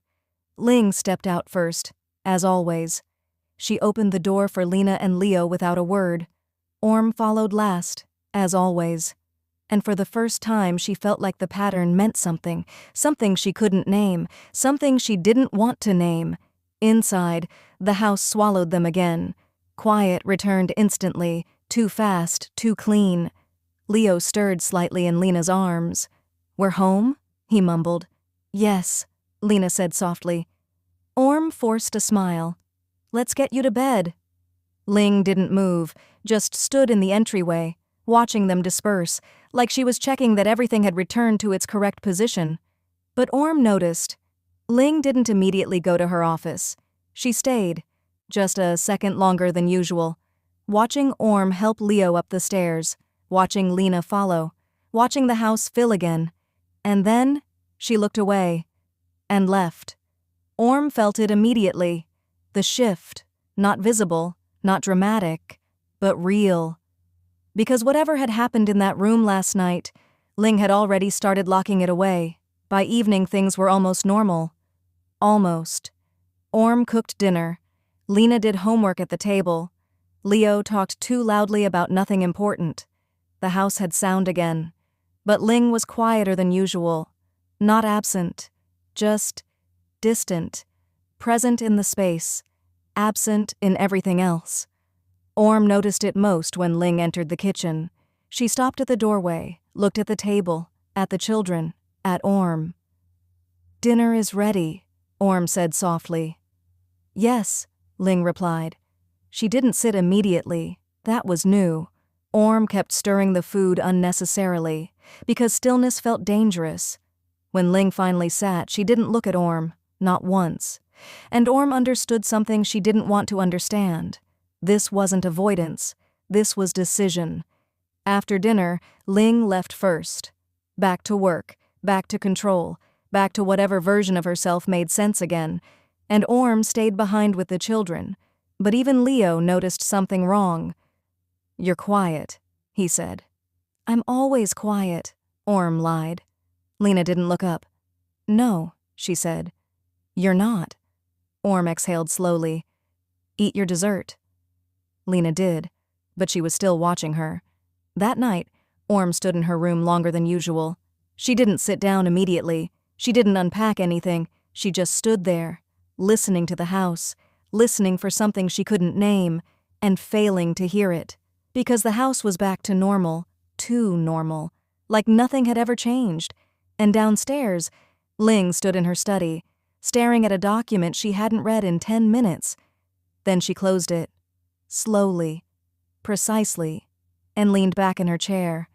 Ling stepped out first, as always. She opened the door for Lena and Leo without a word. Orm followed last, as always. And for the first time she felt like the pattern meant something, something she couldn't name, something she didn't want to name. Inside, the house swallowed them again. Quiet returned instantly, too fast, too clean. Leo stirred slightly in Lena's arms. "We're home?" he mumbled. "Yes," Lena said softly. Orm forced a smile. "Let's get you to bed." Ling didn't move, just stood in the entryway, watching them disperse, like she was checking that everything had returned to its correct position. But Orm noticed. Ling didn't immediately go to her office. She stayed, just a second longer than usual, watching Orm help Leo up the stairs, watching Lena follow, watching the house fill again. And then she looked away and left. Orm felt it immediately. The shift, not visible, not dramatic, but real. Because whatever had happened in that room last night, Ling had already started locking it away. By evening things were almost normal. Almost. Orm cooked dinner. Lena did homework at the table. Leo talked too loudly about nothing important. The house had sound again. But Ling was quieter than usual. Not absent. Just distant. Present in the space. Absent in everything else. Orm noticed it most when Ling entered the kitchen. She stopped at the doorway, looked at the table, at the children, at Orm. "Dinner is ready," Orm said softly. "Yes," Ling replied. She didn't sit immediately. That was new. Orm kept stirring the food unnecessarily, because stillness felt dangerous. When Ling finally sat, she didn't look at Orm, not once. And Orm understood something she didn't want to understand. This wasn't avoidance. This was decision. After dinner, Ling left first. Back to work, back to control, back to whatever version of herself made sense again. And Orm stayed behind with the children. But even Leo noticed something wrong. "You're quiet," he said. "I'm always quiet," Orm lied. Lena didn't look up. "No," she said. "You're not." Orm exhaled slowly. "Eat your dessert." Lena did, but she was still watching her. That night, Orm stood in her room longer than usual. She didn't sit down immediately. She didn't unpack anything. She just stood there, listening to the house, listening for something she couldn't name, and failing to hear it. Because the house was back to normal, too normal, like nothing had ever changed. And downstairs, Ling stood in her study, staring at a document she hadn't read in 10 minutes. Then she closed it, slowly, precisely, and leaned back in her chair.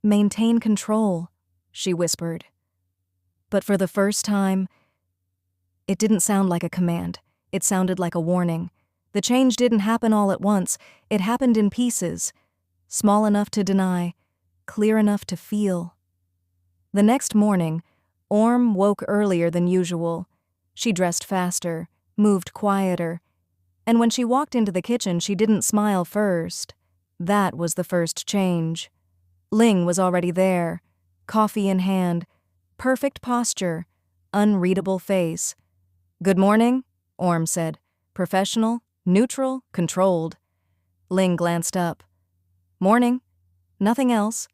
"Maintain control," she whispered. But for the first time, it didn't sound like a command. It sounded like a warning. The change didn't happen all at once. It happened in pieces, small enough to deny, clear enough to feel. The next morning, Orm woke earlier than usual. She dressed faster, moved quieter, and when she walked into the kitchen, she didn't smile first. That was the first change. Ling was already there, coffee in hand, perfect posture, unreadable face. "Good morning," Orm said. "Professional, neutral, controlled." Ling glanced up. "Morning. Nothing else."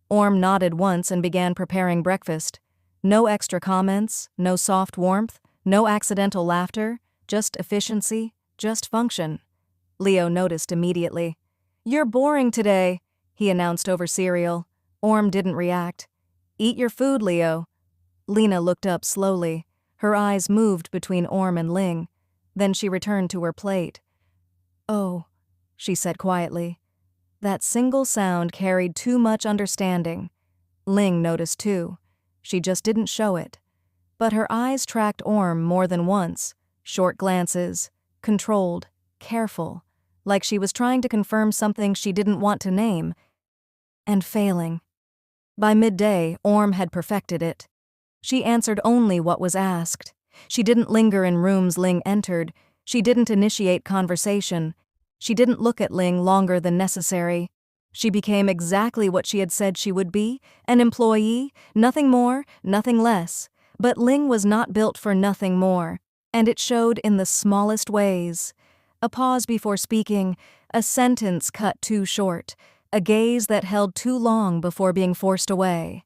Orm nodded once and began preparing breakfast. No extra comments, no soft warmth, no accidental laughter, just efficiency, just function. Leo noticed immediately. "You're boring today," he announced over cereal. Orm didn't react. "Eat your food, Leo." Lena looked up slowly. Her eyes moved between Orm and Ling. Then she returned to her plate. "Oh," she said quietly. That single sound carried too much understanding. Ling noticed too. She just didn't show it. But her eyes tracked Orm more than once. Short glances, controlled, careful. like she was trying to confirm something she didn't want to name, and failing. By midday, Orm had perfected it. She answered only what was asked. She didn't linger in rooms Ling entered. She didn't initiate conversation. She didn't look at Ling longer than necessary. She became exactly what she had said she would be, an employee, nothing more, nothing less. But Ling was not built for nothing more, and it showed in the smallest ways. A pause before speaking, a sentence cut too short, a gaze that held too long before being forced away.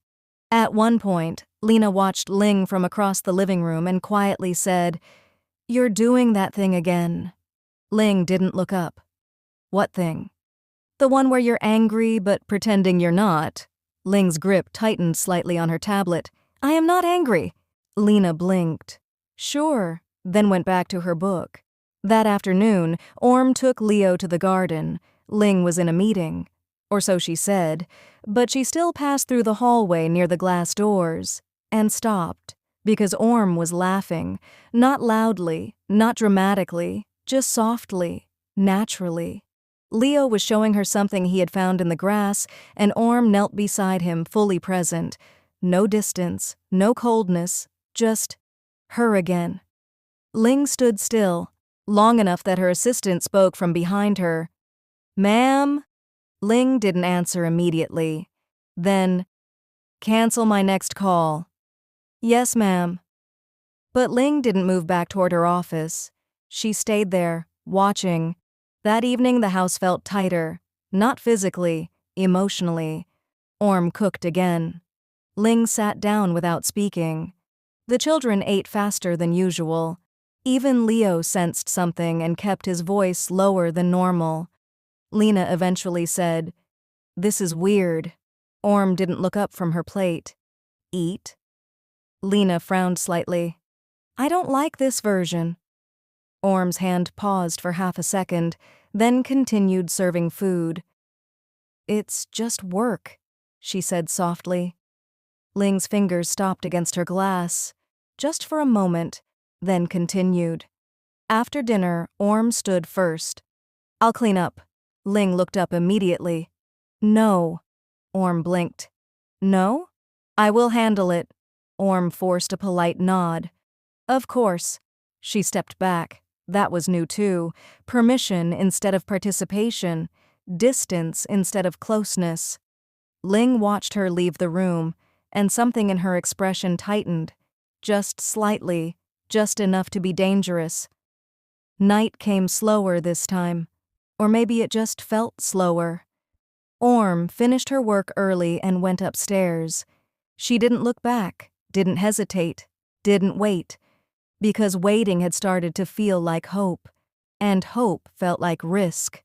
At one point, Lena watched Ling from across the living room and quietly said, "You're doing that thing again." Ling didn't look up. "What thing?" "The one where you're angry but pretending you're not." Ling's grip tightened slightly on her tablet. "I am not angry." Lena blinked. "Sure," then went back to her book. That afternoon, Orm took Leo to the garden. Ling was in a meeting. Or so she said, but she still passed through the hallway near the glass doors, and stopped, because Orm was laughing, not loudly, not dramatically, just softly, naturally. Leo was showing her something he had found in the grass, and Orm knelt beside him, fully present. No distance, no coldness, just her again. Ling stood still, long enough that her assistant spoke from behind her. "Ma'am?" Ling didn't answer immediately. Then, "Cancel my next call." "Yes, ma'am." But Ling didn't move back toward her office. She stayed there, watching. That evening the house felt tighter, not physically, emotionally. Orm cooked again. Ling sat down without speaking. The children ate faster than usual. Even Leo sensed something and kept his voice lower than normal. Lena eventually said, "This is weird." Orm didn't look up from her plate. "Eat?" Lena frowned slightly. "I don't like this version." Orm's hand paused for half a second, then continued serving food. "It's just work," she said softly. Ling's fingers stopped against her glass, just for a moment, then continued. After dinner, Orm stood first. "I'll clean up." Ling looked up immediately. "No." Orm blinked. "No? I will handle it." Orm forced a polite nod. "Of course." She stepped back. That was new too. Permission instead of participation. Distance instead of closeness. Ling watched her leave the room, and something in her expression tightened. Just slightly, just enough to be dangerous. Night came slower this time. Or maybe it just felt slower. Orm finished her work early and went upstairs. She didn't look back, didn't hesitate, didn't wait, because waiting had started to feel like hope, and hope felt like risk.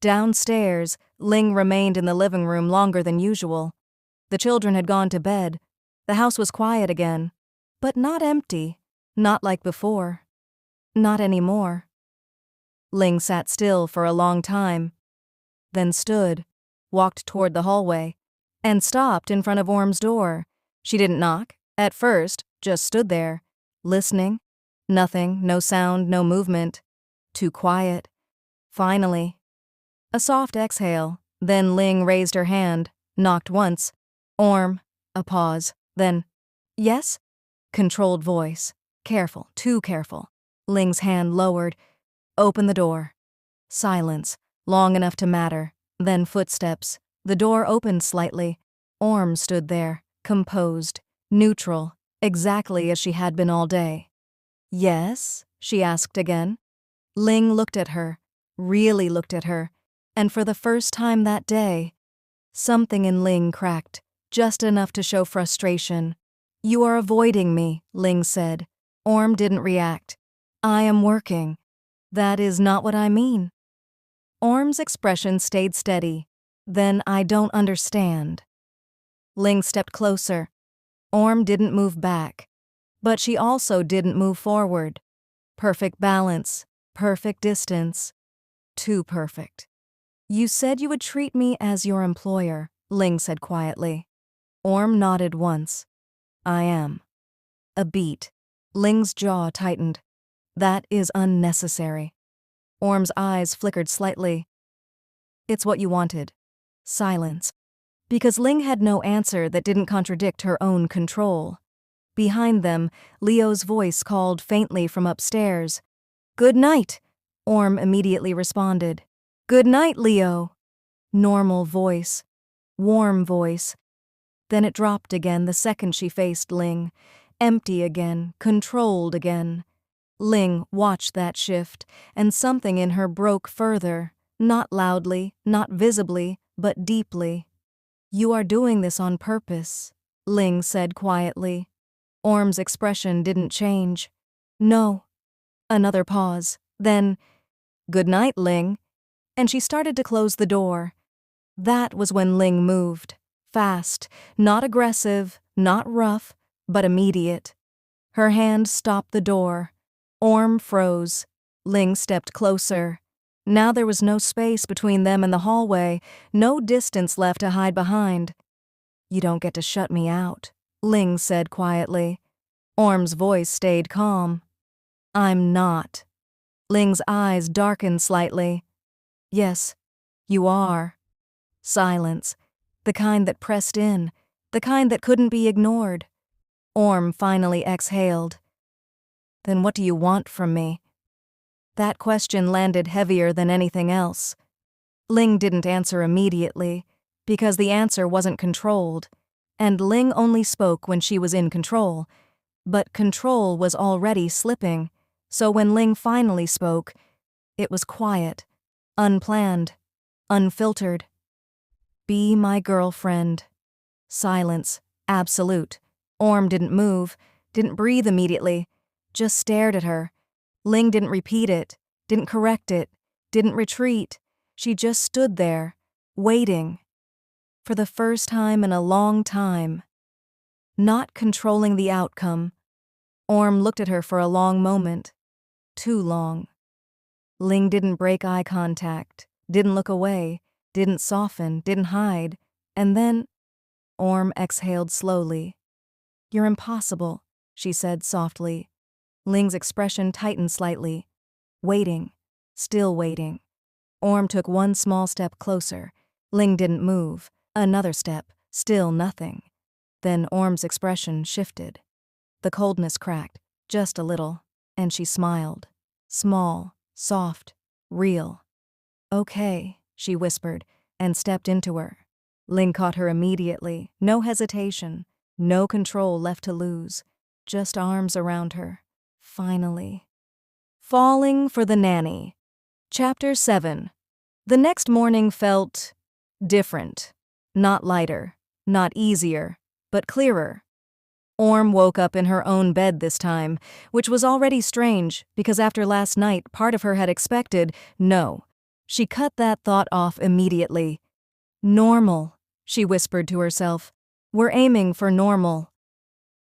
Downstairs, Ling remained in the living room longer than usual. The children had gone to bed. The house was quiet again, but not empty, not like before. Not anymore. Ling sat still for a long time, then stood, walked toward the hallway, and stopped in front of Orm's door. She didn't knock, at first, just stood there, listening. Nothing, no sound, no movement. Too quiet. Finally. A soft exhale, then Ling raised her hand, knocked once. "Orm." A pause, then, "Yes?" Controlled voice. Careful, too careful. Ling's hand lowered. "Open the door." Silence, long enough to matter. Then footsteps. The door opened slightly. Orm stood there, composed, neutral, exactly as she had been all day. "Yes?" she asked again. Ling looked at her, really looked at her, and for the first time that day, something in Ling cracked, just enough to show frustration. "You are avoiding me," Ling said. Orm didn't react. "I am working." "That is not what I mean." Orm's expression stayed steady. "Then I don't understand." Ling stepped closer. Orm didn't move back. But she also didn't move forward. Perfect balance, perfect distance. Too perfect. "You said you would treat me as your employer," Ling said quietly. Orm nodded once. "I am." A beat. Ling's jaw tightened. "That is unnecessary." Orm's eyes flickered slightly. It's what you wanted. Silence. Because Ling had no answer that didn't contradict her own control. Behind them, Leo's voice called faintly from upstairs. "Good night," Orm immediately responded. "Good night, Leo." Normal voice. Warm voice. Then it dropped again the second she faced Ling. Empty again, controlled again. Ling watched that shift, and something in her broke further, not loudly, not visibly, but deeply. "You are doing this on purpose," Ling said quietly. Orm's expression didn't change. "No." Another pause. Then, "Good night, Ling." And she started to close the door. That was when Ling moved. Fast, not aggressive, not rough, but immediate. Her hand stopped the door. Orm froze. Ling stepped closer. Now there was no space between them and the hallway, no distance left to hide behind. "You don't get to shut me out," Ling said quietly. Orm's voice stayed calm. "I'm not." Ling's eyes darkened slightly. "Yes, you are." Silence. The kind that pressed in. The kind that couldn't be ignored. Orm finally exhaled. "Then what do you want from me?" That question landed heavier than anything else. Ling didn't answer immediately, because the answer wasn't controlled, and Ling only spoke when she was in control. But control was already slipping, so when Ling finally spoke, it was quiet, unplanned, unfiltered. "Be my girlfriend." Silence, absolute. Orm didn't move, didn't breathe immediately, just stared at her. Ling didn't repeat it, didn't correct it, didn't retreat. She just stood there, waiting. For the first time in a long time. Not controlling the outcome. Orm looked at her for a long moment. Too long. Ling didn't break eye contact, didn't look away, didn't soften, didn't hide. And then, Orm exhaled slowly. "You're impossible," she said softly. Ling's expression tightened slightly. Waiting. Still waiting. Orm took one small step closer. Ling didn't move. Another step. Still nothing. Then Orm's expression shifted. The coldness cracked, just a little, and she smiled. Small, soft, real. "Okay," she whispered, and stepped into her. Ling caught her immediately. No hesitation. No control left to lose. Just arms around her. Finally. Falling for the Nanny. Chapter 7. The next morning felt different. Not lighter, not easier, but clearer. Orm woke up in her own bed this time, which was already strange because after last night part of her had expected no. She cut that thought off immediately. "Normal," she whispered to herself. "We're aiming for normal."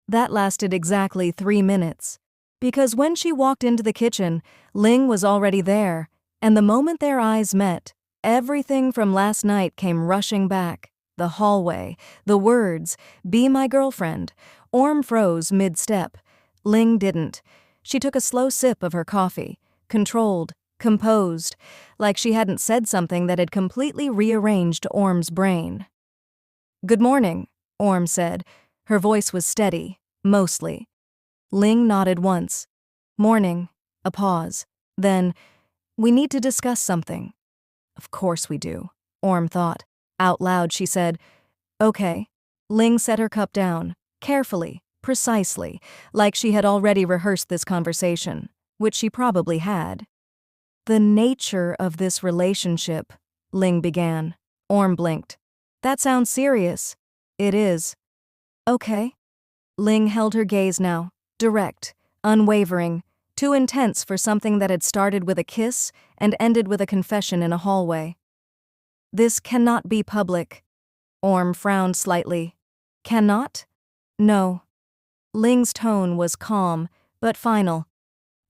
That lasted exactly 3 minutes. Because when she walked into the kitchen, Ling was already there, and the moment their eyes met, everything from last night came rushing back. The hallway, the words, "Be my girlfriend." Orm froze mid-step. Ling didn't. She took a slow sip of her coffee, controlled, composed, like she hadn't said something that had completely rearranged Orm's brain. "Good morning," Orm said. Her voice was steady, mostly. Ling nodded once. "Morning." A pause. Then, "We need to discuss something." "Of course we do," Orm thought. Out loud she said, "Okay." Ling set her cup down, carefully, precisely, like she had already rehearsed this conversation, which she probably had. "The nature of this relationship," Ling began. Orm blinked. "That sounds serious." "It is." "Okay." Ling held her gaze now, direct, unwavering, too intense for something that had started with a kiss and ended with a confession in a hallway. "This cannot be public." Orm frowned slightly. "Cannot?" "No." Ling's tone was calm, but final.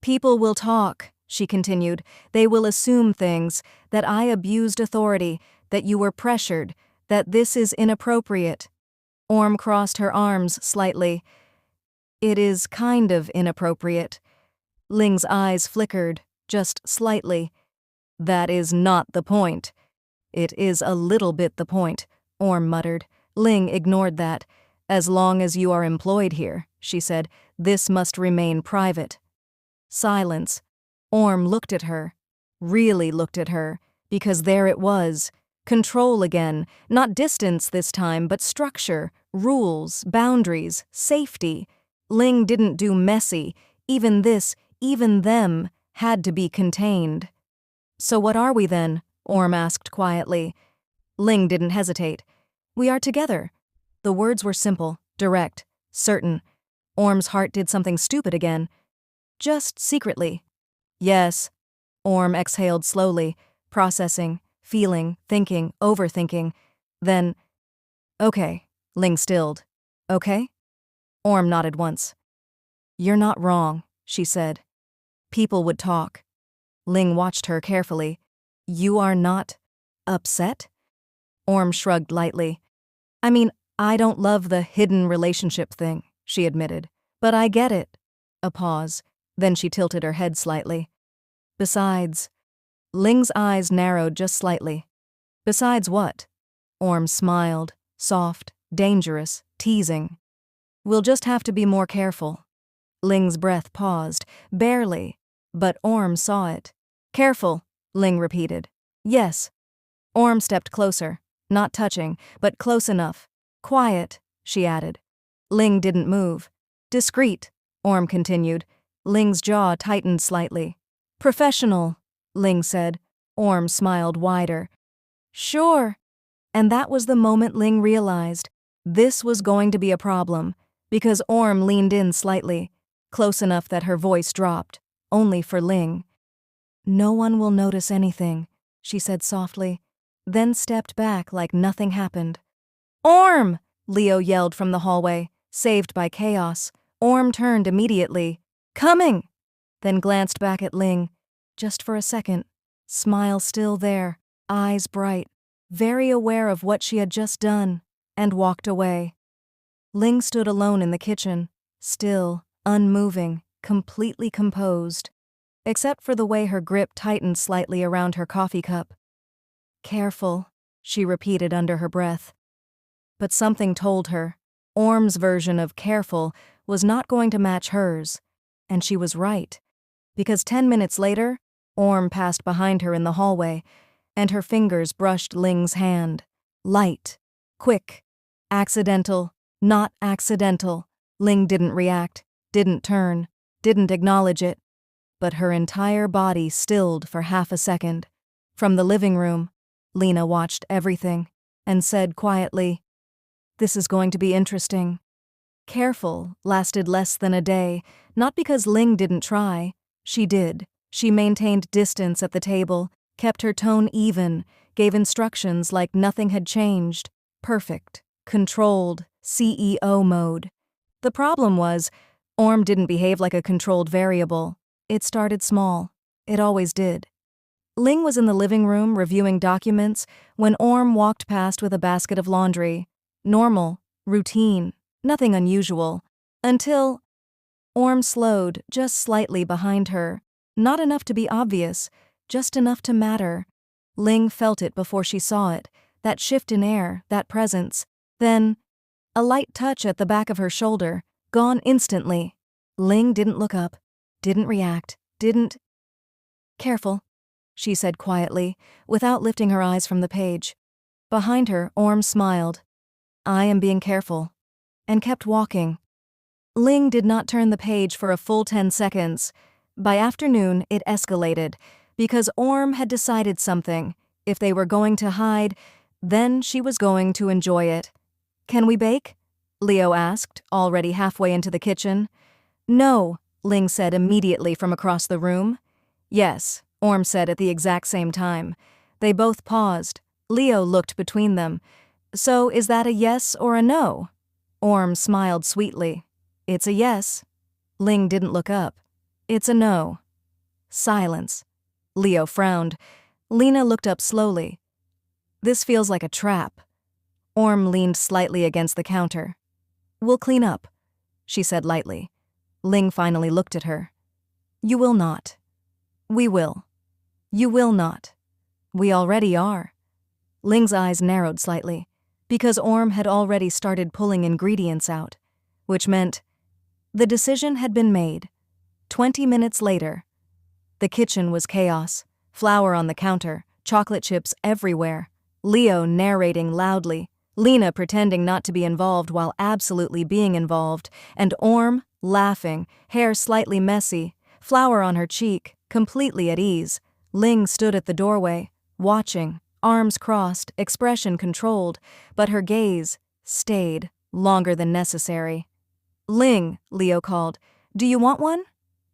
"People will talk," she continued. "They will assume things, that I abused authority, that you were pressured, that this is inappropriate." Orm crossed her arms slightly. "It is kind of inappropriate." Ling's eyes flickered, just slightly. That is not the point. It is a little bit the point, Orm muttered. Ling ignored that. As long as you are employed here, she said, this must remain private. Silence. Orm looked at her. Really looked at her, because there it was. Control again, not distance this time, but structure, rules, boundaries, safety. Ling didn't do messy. Even this, even them, had to be contained. So what are we then? Orm asked quietly. Ling didn't hesitate. We are together. The words were simple, direct, certain. Orm's heart did something stupid again. Just secretly. Yes. Orm exhaled slowly, processing, feeling, thinking, overthinking. Then, okay. Ling stilled. Okay? Orm nodded once. You're not wrong, she said. People would talk. Ling watched her carefully. You are not upset? Orm shrugged lightly. I mean, I don't love the hidden relationship thing, she admitted. But I get it. A pause. Then she tilted her head slightly. Besides, Ling's eyes narrowed just slightly. Besides what? Orm smiled, soft, dangerous, teasing. We'll just have to be more careful. Ling's breath paused, barely, but Orm saw it. Careful, Ling repeated. Yes. Orm stepped closer, not touching, but close enough. Quiet, she added. Ling didn't move. Discreet, Orm continued. Ling's jaw tightened slightly. Professional, Ling said. Orm smiled wider. Sure. And that was the moment Ling realized this was going to be a problem, because Orm leaned in slightly, close enough that her voice dropped, only for Ling. No one will notice anything, she said softly, then stepped back like nothing happened. Orm! Leo yelled from the hallway, saved by chaos. Orm turned immediately. Coming! Then glanced back at Ling, just for a second, smile still there, eyes bright, very aware of what she had just done, and walked away. Ling stood alone in the kitchen, still, unmoving, completely composed, except for the way her grip tightened slightly around her coffee cup. Careful, she repeated under her breath. But something told her Orm's version of careful was not going to match hers, and she was right, because 10 minutes later, Orm passed behind her in the hallway, and her fingers brushed Ling's hand. Light, quick, accidental, not accidental. Ling didn't react, didn't turn, didn't acknowledge it, but her entire body stilled for half a second. From the living room, Lena watched everything and said quietly, "This is going to be interesting." Careful lasted less than a day, not because Ling didn't try. She did. She maintained distance at the table, kept her tone even, gave instructions like nothing had changed. Perfect, controlled, CEO mode. The problem was, Orm didn't behave like a controlled variable. It started small. It always did. Ling was in the living room reviewing documents when Orm walked past with a basket of laundry. Normal, routine, nothing unusual. Until Orm slowed just slightly behind her. Not enough to be obvious, just enough to matter. Ling felt it before she saw it, that shift in air, that presence. Then, a light touch at the back of her shoulder, gone instantly. Ling didn't look up, didn't react, didn't. Careful, she said quietly, without lifting her eyes from the page. Behind her, Orm smiled. I am being careful. And kept walking. Ling did not turn the page for a full 10 seconds. By afternoon, it escalated, because Orm had decided something. If they were going to hide, then she was going to enjoy it. Can we bake? Leo asked, already halfway into the kitchen. No, Ling said immediately from across the room. Yes, Orm said at the exact same time. They both paused. Leo looked between them. So is that a yes or a no? Orm smiled sweetly. It's a yes. Ling didn't look up. It's a no. Silence. Leo frowned. Lena looked up slowly. This feels like a trap. Orm leaned slightly against the counter. We'll clean up, she said lightly. Ling finally looked at her. You will not. We will. You will not. We already are. Ling's eyes narrowed slightly, because Orm had already started pulling ingredients out, which meant the decision had been made. 20 minutes later, the kitchen was chaos, flour on the counter, chocolate chips everywhere, Leo narrating loudly, Lena pretending not to be involved while absolutely being involved, and Orm laughing, hair slightly messy, flour on her cheek, completely at ease. Ling stood at the doorway, watching, arms crossed, expression controlled, but her gaze stayed longer than necessary. Ling, Leo called, do you want one?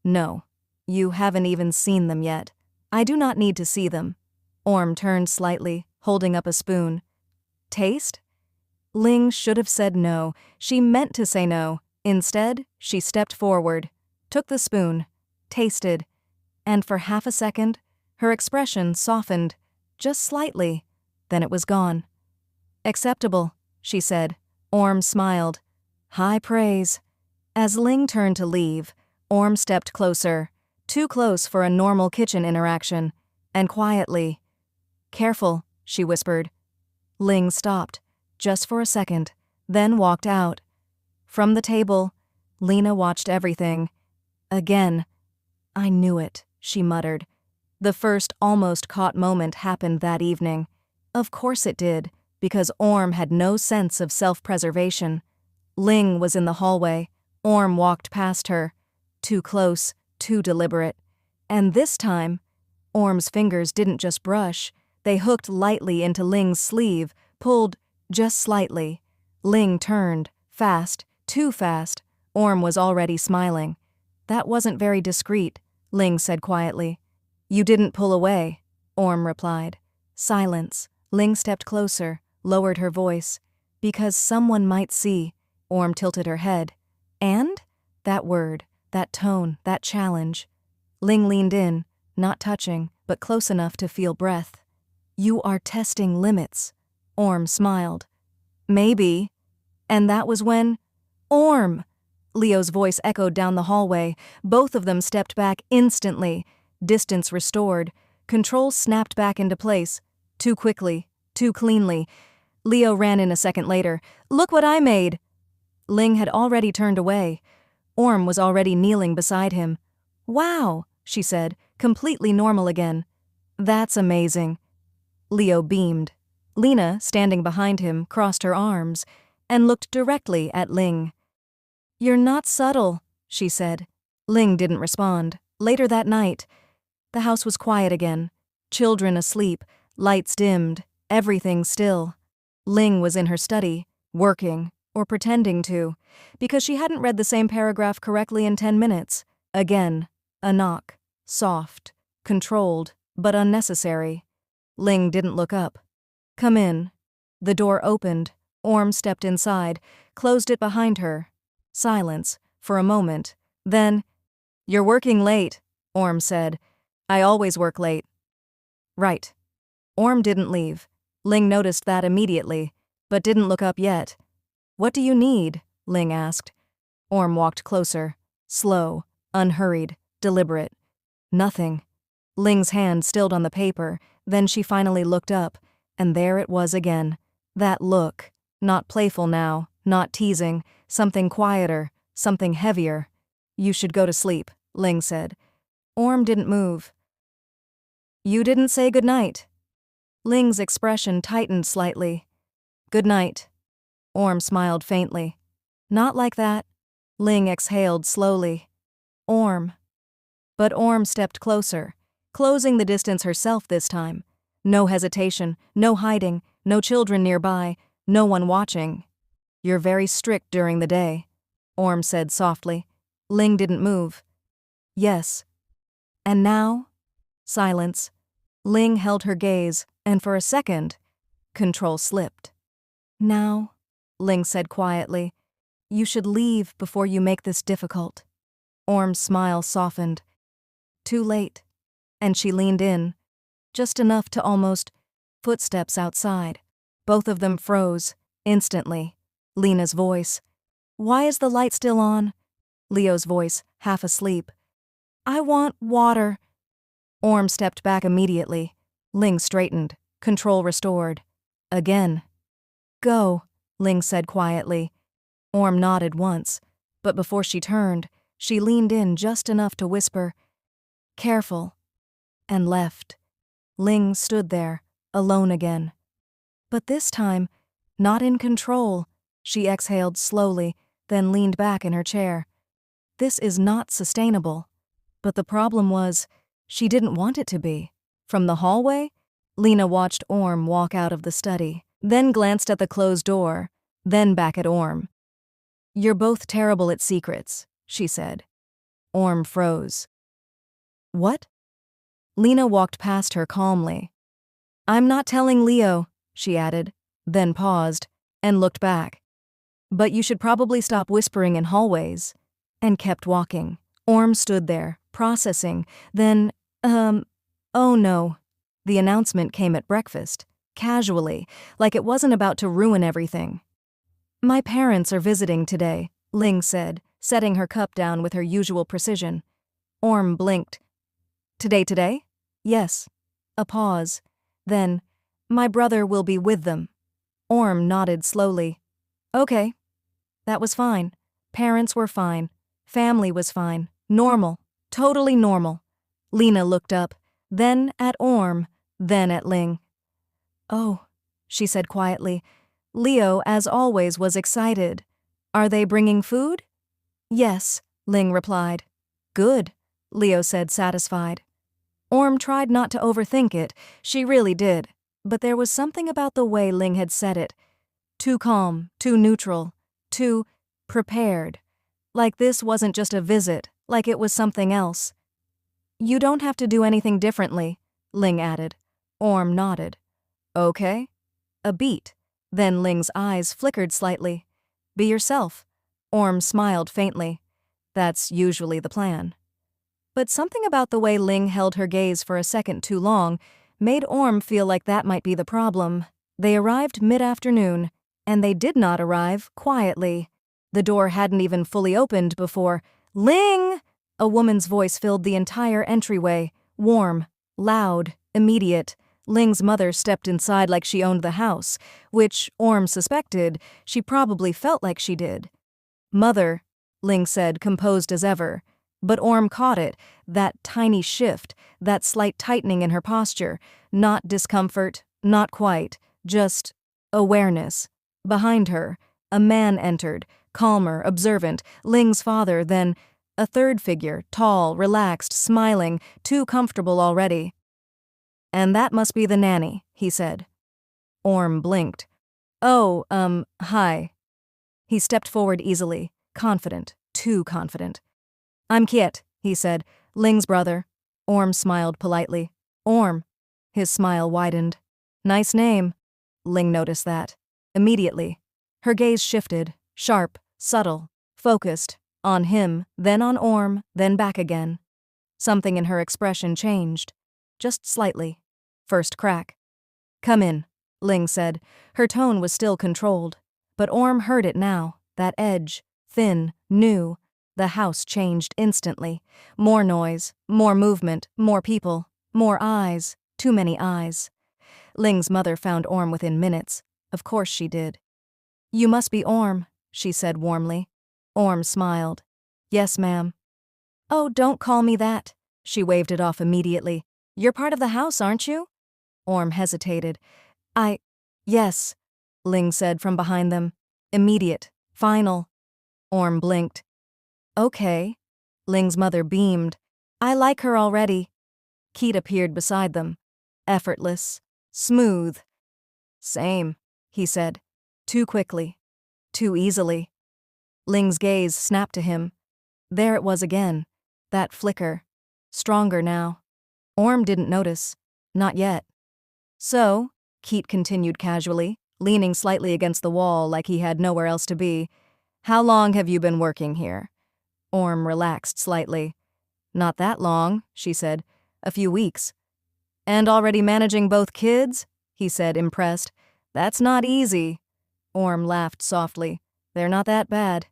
No. You haven't even seen them yet. I do not need to see them. Orm turned slightly, holding up a spoon. Taste? Ling should have said no. She meant to say no. Instead, she stepped forward, took the spoon, tasted, and for half a second, her expression softened, just slightly. Then it was gone. Acceptable, she said. Orm smiled. High praise. As Ling turned to leave, Orm stepped closer, too close for a normal kitchen interaction, and quietly. Careful, she whispered. Ling stopped, just for a second, then walked out. From the table, Lena watched everything. Again. I knew it, she muttered. The first almost caught moment happened that evening. Of course it did, because Orm had no sense of self-preservation. Ling was in the hallway. Orm walked past her. Too close, too deliberate. And this time, Orm's fingers didn't just brush. They hooked lightly into Ling's sleeve, pulled just slightly. Ling turned, fast, too fast. Orm was already smiling. That wasn't very discreet, Ling said quietly. You didn't pull away, Orm replied. Silence. Ling stepped closer, lowered her voice. Because someone might see. Orm tilted her head. And? That word, that tone, that challenge. Ling leaned in, not touching, but close enough to feel breath. You are testing limits. Orm smiled. Maybe. And that was when... Orm! Leo's voice echoed down the hallway. Both of them stepped back instantly. Distance restored. Control snapped back into place. Too quickly. Too cleanly. Leo ran in a second later. Look what I made! Ling had already turned away. Orm was already kneeling beside him. Wow, she said, completely normal again. That's amazing. Leo beamed. Lena, standing behind him, crossed her arms and looked directly at Ling. You're not subtle, she said. Ling didn't respond. Later that night, the house was quiet again. Children asleep, lights dimmed, everything still. Ling was in her study, working, or pretending to, because she hadn't read the same paragraph correctly in 10 minutes. Again, a knock. Soft, controlled, but unnecessary. Ling didn't look up. Come in. The door opened. Orm stepped inside, closed it behind her. Silence, for a moment. Then, You're working late, Orm said. I always work late. Right. Orm didn't leave. Ling noticed that immediately, but didn't look up yet. What do you need? Ling asked. Orm walked closer. Slow, unhurried, deliberate. Nothing. Ling's hand stilled on the paper, then she finally looked up, and there it was again. That look. Not playful now, not teasing, something quieter, something heavier. You should go to sleep, Ling said. Orm didn't move. You didn't say goodnight. Ling's expression tightened slightly. Good night. Orm smiled faintly. Not like that. Ling exhaled slowly. Orm. But Orm stepped closer, closing the distance herself this time. No hesitation, no hiding, no children nearby, no one watching. You're very strict during the day, Orm said softly. Ling didn't move. Yes. And now? Silence. Ling held her gaze, and for a second, control slipped. Now, Ling said quietly, you should leave before you make this difficult. Orm's smile softened. Too late. And she leaned in, just enough to almost... Footsteps outside. Both of them froze, instantly. Lena's voice. Why is the light still on? Leo's voice, half asleep. I want water. Orm stepped back immediately. Ling straightened. Control restored. Again. Go, Ling said quietly. Orm nodded once, but before she turned, she leaned in just enough to whisper, "Careful," and left. Ling stood there, alone again. But this time, not in control, she exhaled slowly, then leaned back in her chair. This is not sustainable. But the problem was, she didn't want it to be. From the hallway, Lena watched Orm walk out of the study, then glanced at the closed door, then back at Orm. "You're both terrible at secrets," she said. Orm froze. "What?" Lena walked past her calmly. "I'm not telling Leo," she added, then paused, and looked back. "But you should probably stop whispering in hallways," and kept walking. Orm stood there, processing, then, oh no. The announcement came at breakfast, casually, like it wasn't about to ruin everything. "My parents are visiting today," Ling said, setting her cup down with her usual precision. Orm blinked. Today? Yes." A pause. Then, "My brother will be with them." Orm nodded slowly. "Okay." That was fine. Parents were fine. Family was fine. Normal. Totally normal. Lena looked up, then at Orm, then at Ling. "Oh," she said quietly. Leo, as always, was excited. "Are they bringing food?" "Yes," Ling replied. "Good," Leo said, satisfied. Orm tried not to overthink it. She really did. But there was something about the way Ling had said it. Too calm, too neutral, too prepared. Like this wasn't just a visit, like it was something else. "You don't have to do anything differently," Ling added. Orm nodded. "Okay." A beat. Then Ling's eyes flickered slightly. "Be yourself." Orm smiled faintly. That's usually the plan. But something about the way Ling held her gaze for a second too long made Orm feel like that might be the problem. They arrived mid-afternoon, and they did not arrive quietly. The door hadn't even fully opened before, "Ling!" A woman's voice filled the entire entryway, warm, loud, immediate. Ling's mother stepped inside like she owned the house, which, Orm suspected, she probably felt like she did. "Mother," Ling said, composed as ever. But Orm caught it, that tiny shift, that slight tightening in her posture. Not discomfort, not quite, just awareness. Behind her, a man entered, calmer, observant, Ling's father, then a third figure, tall, relaxed, smiling, too comfortable already. "And that must be the nanny," he said. Orm blinked. "Oh, hi." He stepped forward easily, confident, too confident. "I'm Kiet," he said, "Ling's brother." Orm smiled politely. "Orm." His smile widened. "Nice name." Ling noticed that. Immediately. Her gaze shifted, sharp, subtle, focused, on him, then on Orm, then back again. Something in her expression changed. Just slightly. First crack. "Come in," Ling said. Her tone was still controlled. But Orm heard it now, that edge, thin, new. The house changed instantly. More noise, more movement, more people, more eyes, too many eyes. Ling's mother found Orm within minutes. Of course she did. "You must be Orm," she said warmly. Orm smiled. "Yes, ma'am." "Oh, don't call me that." She waved it off immediately. "You're part of the house, aren't you?" Orm hesitated. Yes," Ling said from behind them. "Immediate. Final." Orm blinked. "Okay." Ling's mother beamed. "I like her already." Keat appeared beside them. Effortless. Smooth. "Same," he said. Too quickly. Too easily. Ling's gaze snapped to him. There it was again. That flicker. Stronger now. Orm didn't notice. Not yet. "So," Keat continued casually, leaning slightly against the wall like he had nowhere else to be, "how long have you been working here?" Orm relaxed slightly. "Not that long," she said. "A few weeks." "And already managing both kids?" he said, impressed. "That's not easy." Orm laughed softly. "They're not that bad."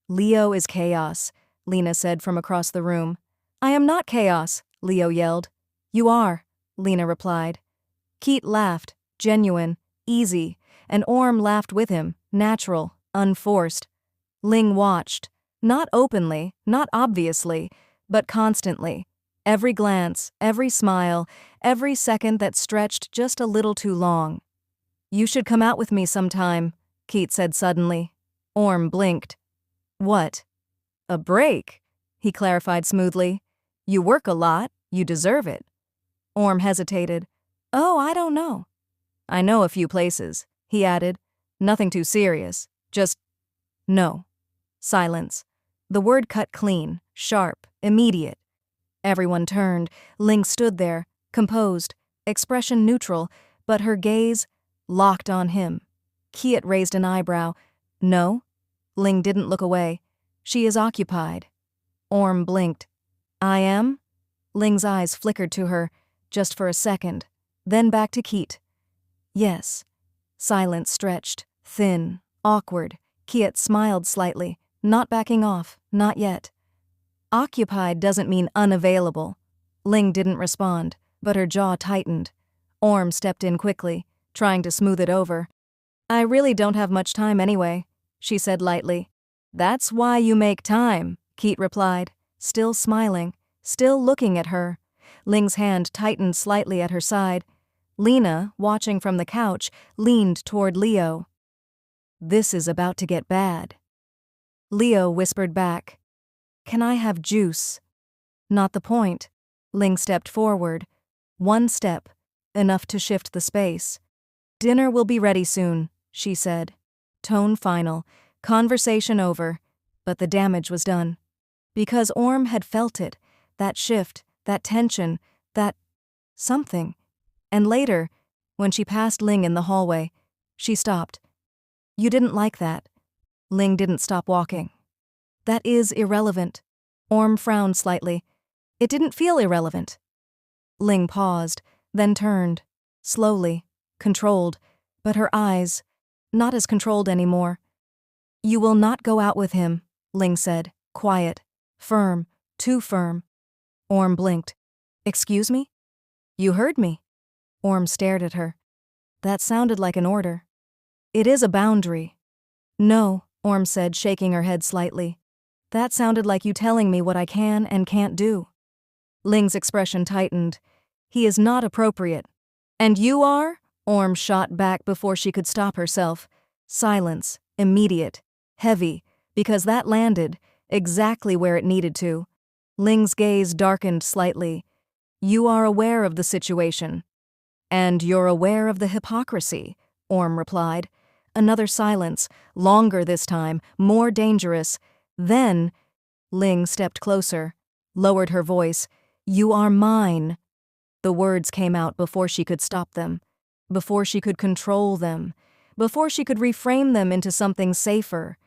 "Leo is chaos," Lena said from across the room. "I am not chaos," Leo yelled. You are, Lena replied. Keat laughed, genuine, easy, and Orm laughed with him, natural, unforced. Ling watched, not openly, not obviously, but constantly. Every glance, every smile, every second that stretched just a little too long. You should come out with me sometime, Keat said suddenly. Orm blinked. What? A break, he clarified smoothly. You work a lot, you deserve it. Orm hesitated. Oh, I don't know. I know a few places, he added. Nothing too serious, just no. Silence. The word cut clean, sharp, immediate. Everyone turned. Ling stood there, composed, expression neutral, but her gaze locked on him. Keat raised an eyebrow. No? Ling didn't look away. She is occupied. Orm blinked. I am? Ling's eyes flickered to her, just for a second, then back to Keat. Yes. Silence stretched, thin, awkward. Keat smiled slightly, not backing off, not yet. Occupied doesn't mean unavailable. Ling didn't respond, but her jaw tightened. Orm stepped in quickly, trying to smooth it over. I really don't have much time anyway, she said lightly. That's why you make time, Keat replied, still smiling, still looking at her. Ling's hand tightened slightly at her side. Lena, watching from the couch, leaned toward Leo. This is about to get bad. Leo whispered back. Can I have juice? Not the point. Ling stepped forward. One step, enough to shift the space. Dinner will be ready soon, she said. Tone final, conversation over, but the damage was done. Because Orm had felt it, that shift, that tension, that something. And later, when she passed Ling in the hallway, she stopped. You didn't like that. Ling didn't stop walking. That is irrelevant. Orm frowned slightly. It didn't feel irrelevant. Ling paused, then turned, slowly, controlled, but her eyes, not as controlled anymore. You will not go out with him, Ling said, quiet, firm, too firm. Orm blinked. Excuse me? You heard me. Orm stared at her. That sounded like an order. It is a boundary. No, Orm said, shaking her head slightly. That sounded like you telling me what I can and can't do. Ling's expression tightened. He is not appropriate. And you are? Orm shot back before she could stop herself. Silence, immediate, heavy, because that landed exactly where it needed to. Ling's gaze darkened slightly. You are aware of the situation. And you're aware of the hypocrisy, Orm replied. Another silence, longer this time, more dangerous. Then, Ling stepped closer, lowered her voice. You are mine. The words came out before she could stop them, before she could control them, before she could reframe them into something safer.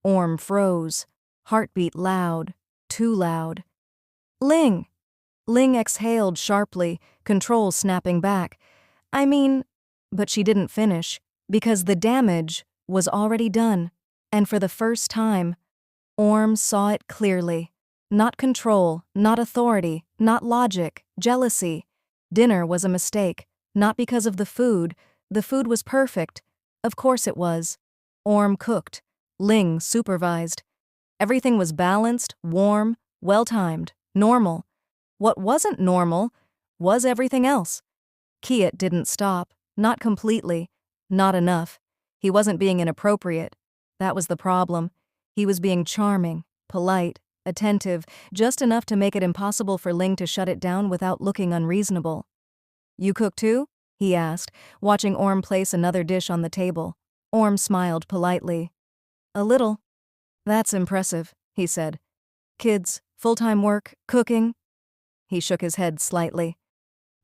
Orm froze, heartbeat loud, too loud. Ling! Ling exhaled sharply, control snapping back. But she didn't finish, because the damage was already done, and for the first time, Orm saw it clearly. Not control, not authority, not logic, jealousy. Dinner was a mistake, not because of the food was perfect. Of course it was. Orm cooked. Ling supervised. Everything was balanced, warm, well-timed, normal. What wasn't normal was everything else. Keat didn't stop, not completely, not enough. He wasn't being inappropriate. That was the problem. He was being charming, polite, attentive, just enough to make it impossible for Ling to shut it down without looking unreasonable. You cook too? He asked, watching Orm place another dish on the table. Orm smiled politely. A little. That's impressive, he said. Kids, full-time work, cooking? He shook his head slightly.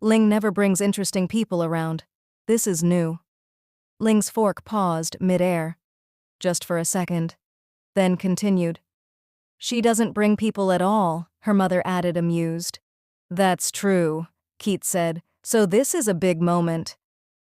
Ling never brings interesting people around. This is new. Ling's fork paused mid-air, just for a second, then continued. She doesn't bring people at all, her mother added, amused. That's true, Keat said. So this is a big moment.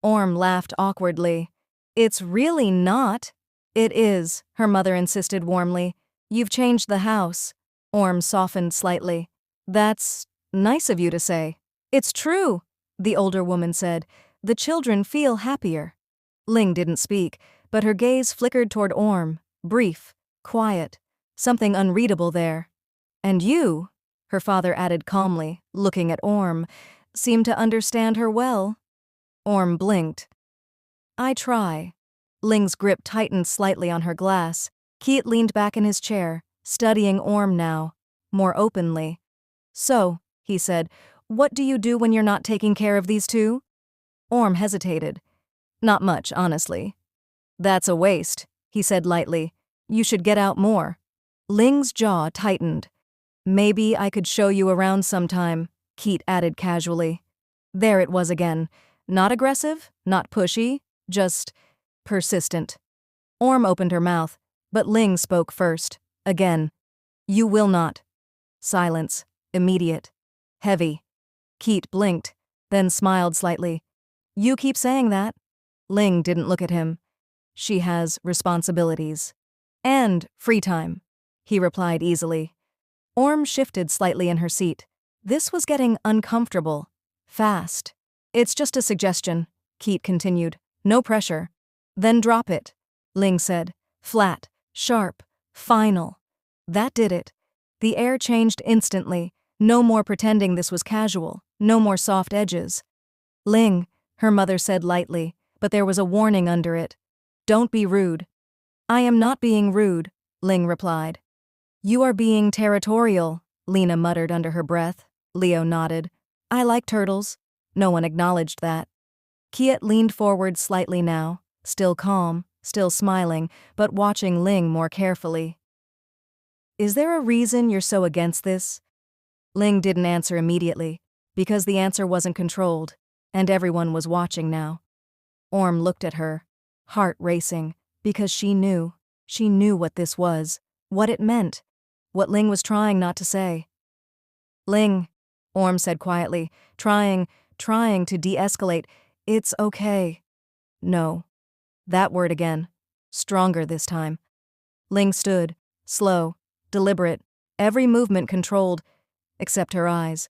Orm laughed awkwardly. It's really not. It is, her mother insisted warmly. You've changed the house. Orm softened slightly. That's nice of you to say. It's true, the older woman said. The children feel happier. Ling didn't speak, but her gaze flickered toward Orm, brief, quiet, something unreadable there. And you, her father added calmly, looking at Orm, seem to understand her well. Orm blinked. I try. Ling's grip tightened slightly on her glass. Keat leaned back in his chair, studying Orm now, more openly. So, he said, what do you do when you're not taking care of these two? Orm hesitated. Not much, honestly. That's a waste, he said lightly. You should get out more. Ling's jaw tightened. Maybe I could show you around sometime, Keat added casually. There it was again. Not aggressive, not pushy, just persistent. Orm opened her mouth, but Ling spoke first. Again. You will not. Silence. Immediate. Heavy. Keat blinked, then smiled slightly. You keep saying that. Ling didn't look at him. She has responsibilities. And free time, he replied easily. Orm shifted slightly in her seat. This was getting uncomfortable. Fast. It's just a suggestion, Keat continued. No pressure. Then drop it, Ling said. Flat, sharp, final. That did it. The air changed instantly. No more pretending this was casual. No more soft edges. Ling, her mother said lightly, but there was a warning under it. Don't be rude. I am not being rude, Ling replied. You are being territorial, Lena muttered under her breath. Leo nodded. I like turtles. No one acknowledged that. Keat leaned forward slightly now, still calm, still smiling, but watching Ling more carefully. Is there a reason you're so against this? Ling didn't answer immediately, because the answer wasn't controlled, and everyone was watching now. Orm looked at her, heart racing, because she knew what this was, what it meant, what Ling was trying not to say. Ling, Orm said quietly, trying to de-escalate. It's okay. No. That word again. Stronger this time. Ling stood, slow, deliberate, every movement controlled, except her eyes.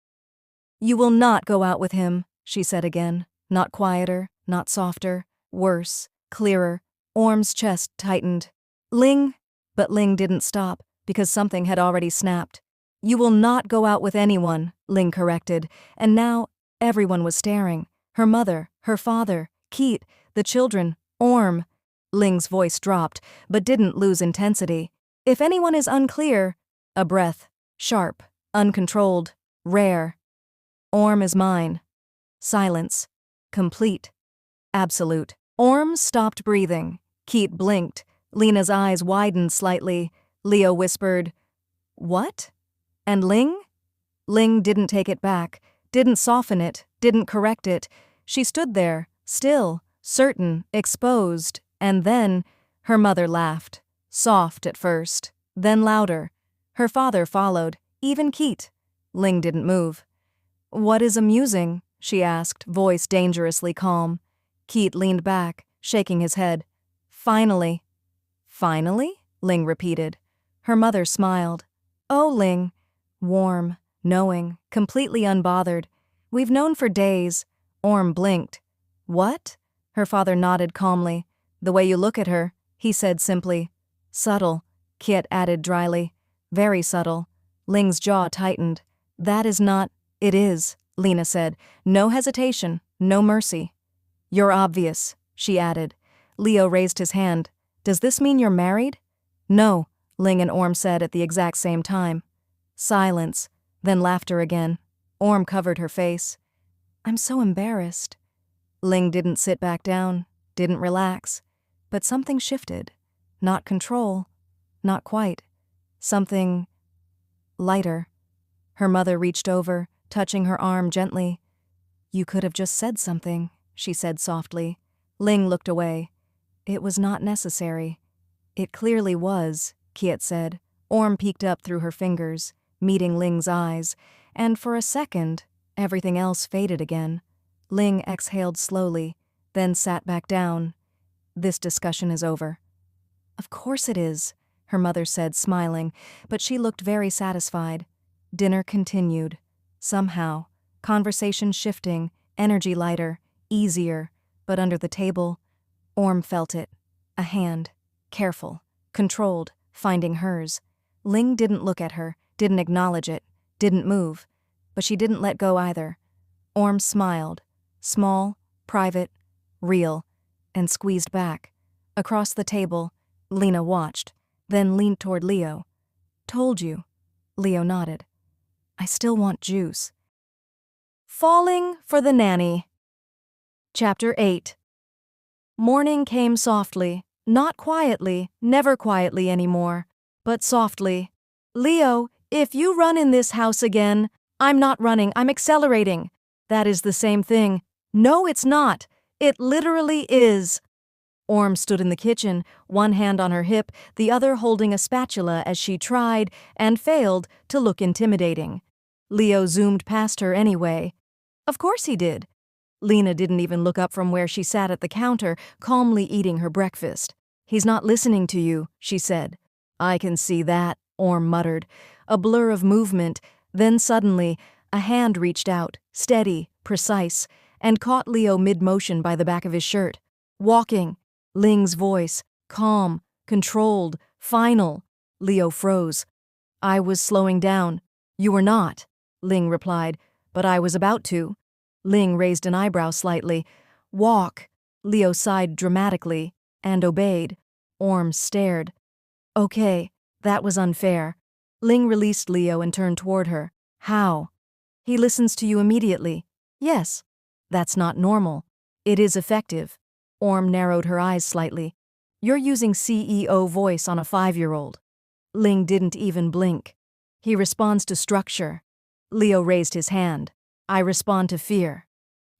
You will not go out with him, she said again, not quieter, not softer, worse, clearer. Orm's chest tightened. Ling, but Ling didn't stop, because something had already snapped. You will not go out with anyone, Ling corrected, and now everyone was staring. Her mother, her father, Keat, the children, Orm. Ling's voice dropped, but didn't lose intensity. If anyone is unclear, a breath, sharp, uncontrolled, rare. Orm is mine. Silence. Complete. Absolute. Orm stopped breathing. Keat blinked. Lena's eyes widened slightly. Leo whispered, What? And Ling? Ling didn't take it back, didn't soften it, didn't correct it. She stood there, still, certain, exposed, and then her mother laughed. Soft at first, then louder. Her father followed, even Keat. Ling didn't move. What is amusing? She asked, voice dangerously calm. Keat leaned back, shaking his head. Finally. Finally? Ling repeated. Her mother smiled. Oh, Ling. Warm, knowing, completely unbothered. We've known for days. Orm blinked. What? Her father nodded calmly. The way you look at her, he said simply. Subtle, Keat added dryly. Very subtle. Ling's jaw tightened. That is not. It is, Lena said. No hesitation, no mercy. You're obvious, she added. Leo raised his hand. Does this mean you're married? No, Ling and Orm said at the exact same time. Silence, then laughter again. Orm covered her face. I'm so embarrassed. Ling didn't sit back down, didn't relax, but something shifted. Not control, not quite. Something lighter. Her mother reached over, touching her arm gently. You could have just said something, she said softly. Ling looked away. It was not necessary. It clearly was, Keat said. Orm peeked up through her fingers, meeting Ling's eyes, and for a second, everything else faded again. Ling exhaled slowly, then sat back down. This discussion is over. Of course it is, her mother said, smiling, but she looked very satisfied. Dinner continued. Somehow. Conversation shifting, energy lighter, easier, but under the table, Orm felt it. A hand, careful, controlled, finding hers. Ling didn't look at her, didn't acknowledge it, didn't move, but she didn't let go either. Orm smiled, small, private, real, and squeezed back. Across the table, Lena watched, then leaned toward Leo. "Told you." Leo nodded. "I still want juice." Falling for the Nanny. Chapter 8. Morning came softly, not quietly, never quietly anymore, but softly. "Leo, if you run in this house again—" "I'm not running, I'm accelerating." "That is the same thing." "No, it's not. It literally is." Orm stood in the kitchen, one hand on her hip, the other holding a spatula as she tried, and failed, to look intimidating. Leo zoomed past her anyway. Of course he did. Lena didn't even look up from where she sat at the counter, calmly eating her breakfast. "He's not listening to you," she said. "I can see that," Orm muttered. A blur of movement, then suddenly, a hand reached out, steady, precise, and caught Leo mid-motion by the back of his shirt. "Walking." Ling's voice, calm, controlled, final. Leo froze. "I was slowing down." "You were not," Ling replied, "but I was about to." Ling raised an eyebrow slightly. "Walk." Leo sighed dramatically, and obeyed. Orm stared. "Okay, that was unfair." Ling released Leo and turned toward her. "How?" "He listens to you immediately." "Yes." "That's not normal." "It is effective." Orm narrowed her eyes slightly. "You're using CEO voice on a 5-year-old." Ling didn't even blink. "He responds to structure." Leo raised his hand. "I respond to fear."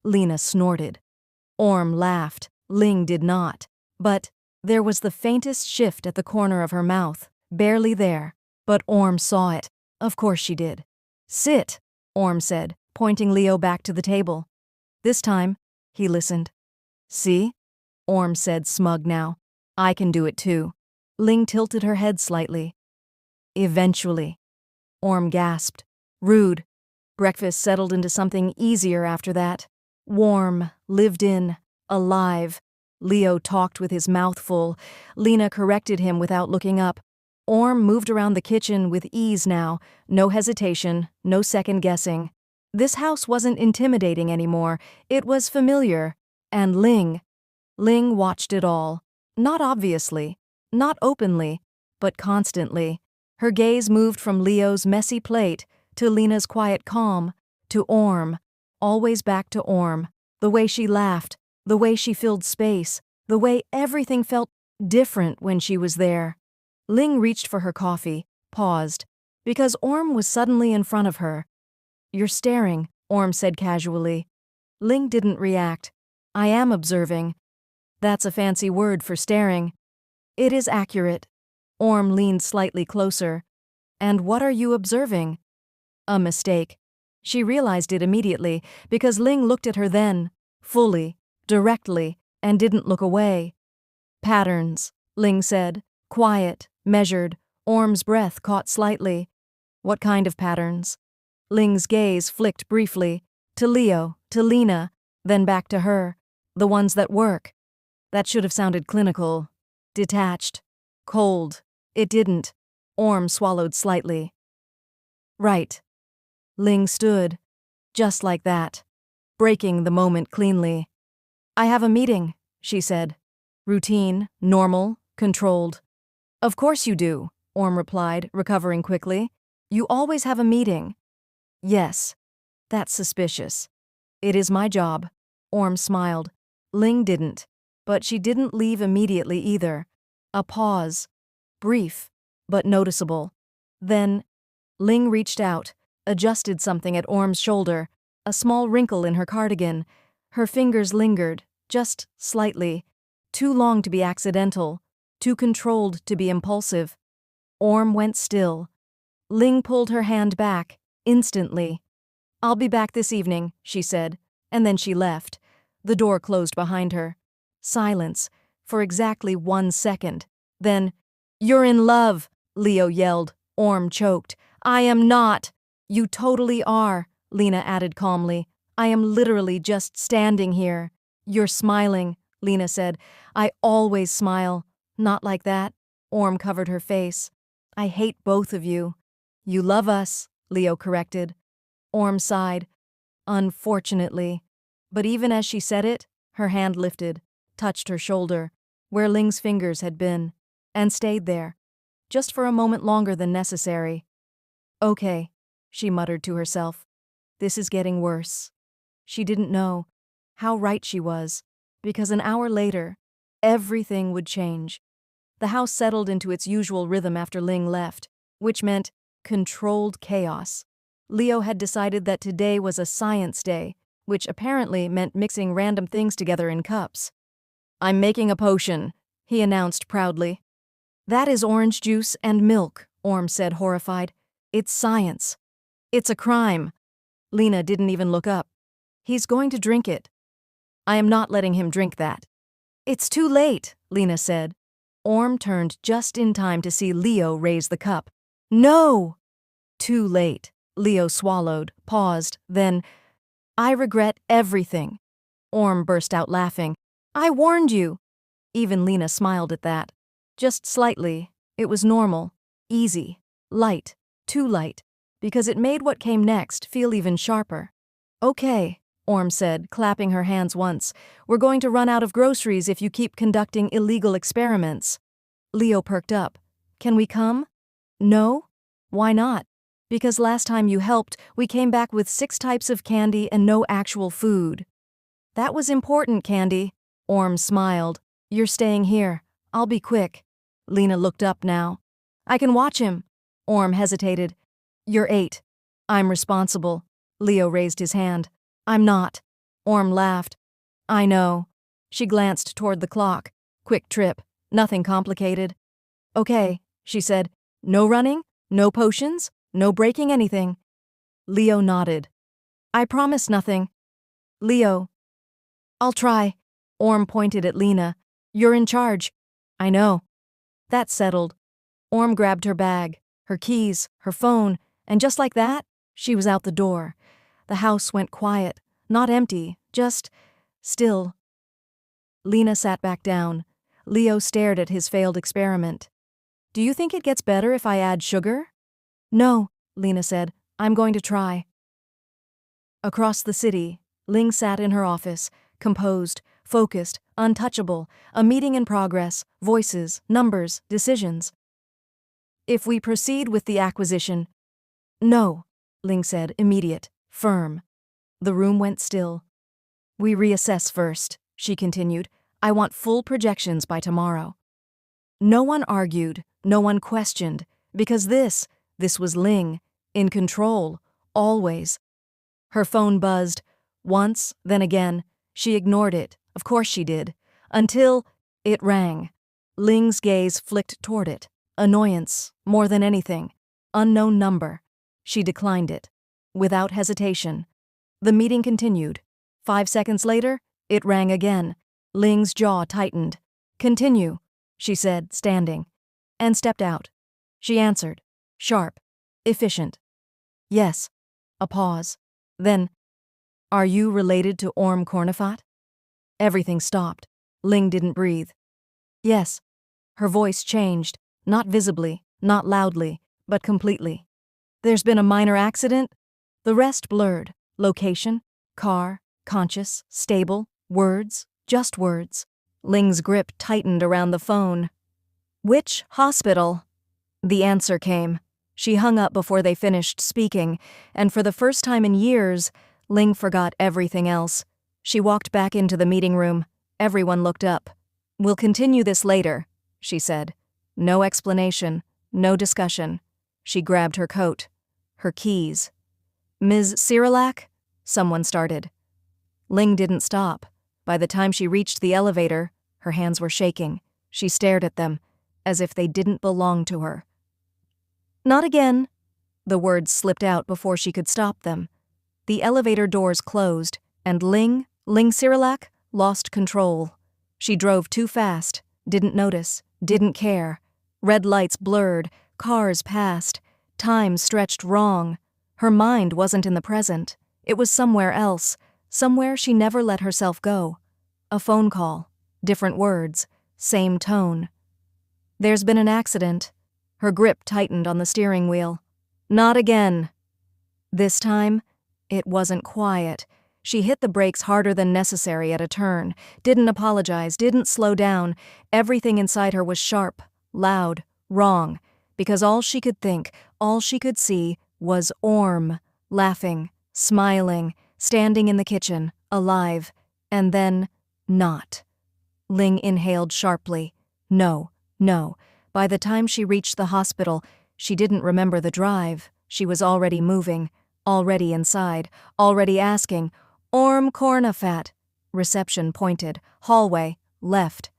Lena snorted. Orm laughed. Ling did not. But there was the faintest shift at the corner of her mouth, barely there. But Orm saw it. Of course she did. "Sit," Orm said, pointing Leo back to the table. This time, he listened. "See?" Orm said, smug now. "I can do it too." Ling tilted her head slightly. "Eventually." Orm gasped. Rude. Breakfast settled into something easier after that. Warm, lived in, alive. Leo talked with his mouth full. Lena corrected him without looking up. Orm moved around the kitchen with ease now, no hesitation, no second guessing. This house wasn't intimidating anymore, it was familiar. And Ling watched it all. Not obviously, not openly, but constantly. Her gaze moved from Leo's messy plate to Lena's quiet calm, to Orm, always back to Orm. The way she laughed, the way she filled space, the way everything felt different when she was there. Ling reached for her coffee, paused, because Orm was suddenly in front of her. "You're staring," Orm said casually. Ling didn't react. "I am observing." "That's a fancy word for staring." "It is accurate." Orm leaned slightly closer. "And what are you observing?" A mistake. She realized it immediately, because Ling looked at her then, fully, directly, and didn't look away. "Patterns," Ling said, quiet, measured. Orm's breath caught slightly. "What kind of patterns?" Ling's gaze flicked briefly, to Leo, to Lena, then back to her. "The ones that work." That should have sounded clinical. Detached. Cold. It didn't. Orm swallowed slightly. "Right." Ling stood. Just like that. Breaking the moment cleanly. "I have a meeting," she said. Routine, normal, controlled. "Of course you do," Orm replied, recovering quickly. "You always have a meeting." "Yes." "That's suspicious." "It is my job." Orm smiled. Ling didn't. But she didn't leave immediately either. A pause. Brief, but noticeable. Then, Ling reached out, adjusted something at Orm's shoulder, a small wrinkle in her cardigan. Her fingers lingered, just slightly. Too long to be accidental, too controlled to be impulsive. Orm went still. Ling pulled her hand back, instantly. "I'll be back this evening," she said, and then she left. The door closed behind her. Silence, for exactly 1 second. Then, "You're in love," Leo yelled. Orm choked. "I am not." "You totally are," Lena added calmly. I am literally just standing here. You're smiling, Lena said. I always smile. Not like that. Orm covered her face. I hate both of you. You love us, Leo corrected. Orm sighed. Unfortunately. But even as she said it, her hand lifted, touched her shoulder, where Ling's fingers had been, and stayed there, just for a moment longer than necessary. Okay, she muttered to herself. This is getting worse. She didn't know how right she was, because an hour later, everything would change. The house settled into its usual rhythm after Ling left, which meant controlled chaos. Leo had decided that today was a science day, which apparently meant mixing random things together in cups. I'm making a potion, he announced proudly. That is orange juice and milk, Orm said, horrified. It's science. It's a crime. Lena didn't even look up. He's going to drink it. I am not letting him drink that. It's too late, Lena said. Orm turned just in time to see Leo raise the cup. No! Too late. Leo swallowed, paused, then, I regret everything. Orm burst out laughing. I warned you. Even Lena smiled at that. Just slightly. It was normal, easy, light, too light, because it made what came next feel even sharper. Okay, Orm said, clapping her hands once. We're going to run out of groceries if you keep conducting illegal experiments. Leo perked up. Can we come? No? Why not? Because last time you helped, we came back with 6 types of candy and no actual food. That was important, Candy. Orm smiled. You're staying here. I'll be quick. Lena looked up now. I can watch him. Orm hesitated. You're 8. I'm responsible. Leo raised his hand. I'm not. Orm laughed. I know. She glanced toward the clock. Quick trip. Nothing complicated. Okay, she said. No running? No potions? No breaking anything? Leo nodded. I promise nothing. Leo. I'll try. Orm pointed at Lena. You're in charge. I know. That settled. Orm grabbed her bag, her keys, her phone, and just like that, she was out the door. The house went quiet, not empty, just still. Lena sat back down. Leo stared at his failed experiment. Do you think it gets better if I add sugar? No, Lena said. I'm going to try. Across the city, Ling sat in her office, composed, focused, untouchable, a meeting in progress, voices, numbers, decisions. If we proceed with the acquisition. No, Ling said, immediate, firm. The room went still. We reassess first, she continued. I want full projections by tomorrow. No one argued, no one questioned, because this was Ling, in control, always. Her phone buzzed, once, then again. She ignored it, of course she did, until it rang. Ling's gaze flicked toward it. Annoyance, more than anything. Unknown number. She declined it, without hesitation. The meeting continued. 5 seconds later, it rang again. Ling's jaw tightened. Continue, she said, standing, and stepped out. She answered, sharp, efficient. Yes. A pause. Then, are you related to Orm Cornifat? Everything stopped. Ling didn't breathe. Yes. Her voice changed, not visibly, not loudly, but completely. There's been a minor accident? The rest blurred. Location, car, conscious, stable, words, just words. Ling's grip tightened around the phone. Which hospital? The answer came. She hung up before they finished speaking, and for the first time in years, Ling forgot everything else. She walked back into the meeting room. Everyone looked up. We'll continue this later, she said. No explanation, no discussion. She grabbed her coat, her keys. Ms. Cyrilak? Someone started. Ling didn't stop. By the time she reached the elevator, her hands were shaking. She stared at them, as if they didn't belong to her. Not again. The words slipped out before she could stop them. The elevator doors closed, and Ling Cyrilak, lost control. She drove too fast, didn't notice, didn't care. Red lights blurred, cars passed, time stretched wrong. Her mind wasn't in the present. It was somewhere else, somewhere she never let herself go. A phone call, different words, same tone. "There's been an accident." Her grip tightened on the steering wheel. "Not again." This time, it wasn't quiet. She hit the brakes harder than necessary at a turn, didn't apologize, didn't slow down. Everything inside her was sharp, loud, wrong, because all she could think, all she could see, was Orm, laughing, smiling, standing in the kitchen, alive, and then not. Ling inhaled sharply. No, no. By the time she reached the hospital, she didn't remember the drive. She was already moving, already inside, already asking, "Orm Cornafat." Reception pointed, hallway, left.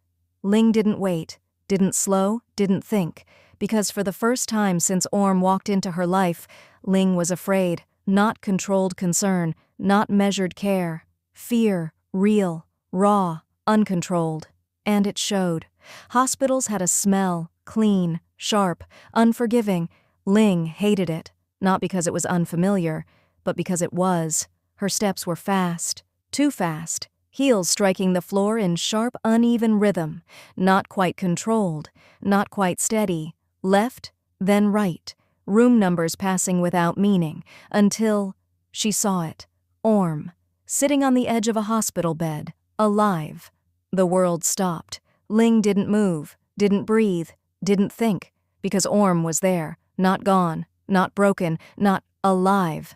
Ling didn't wait, didn't slow, didn't think, because for the first time since Orm walked into her life, Ling was afraid, not controlled concern, not measured care. Fear, real, raw, uncontrolled. And it showed. Hospitals had a smell, clean, sharp, unforgiving. Ling hated it, not because it was unfamiliar, but because it was. Her steps were fast, too fast, heels striking the floor in sharp, uneven rhythm, not quite controlled, not quite steady, left, then right, room numbers passing without meaning, until she saw it, Orm, sitting on the edge of a hospital bed, alive. The world stopped. Ling didn't move, didn't breathe, didn't think, because Orm was there, not gone, not broken, not alive.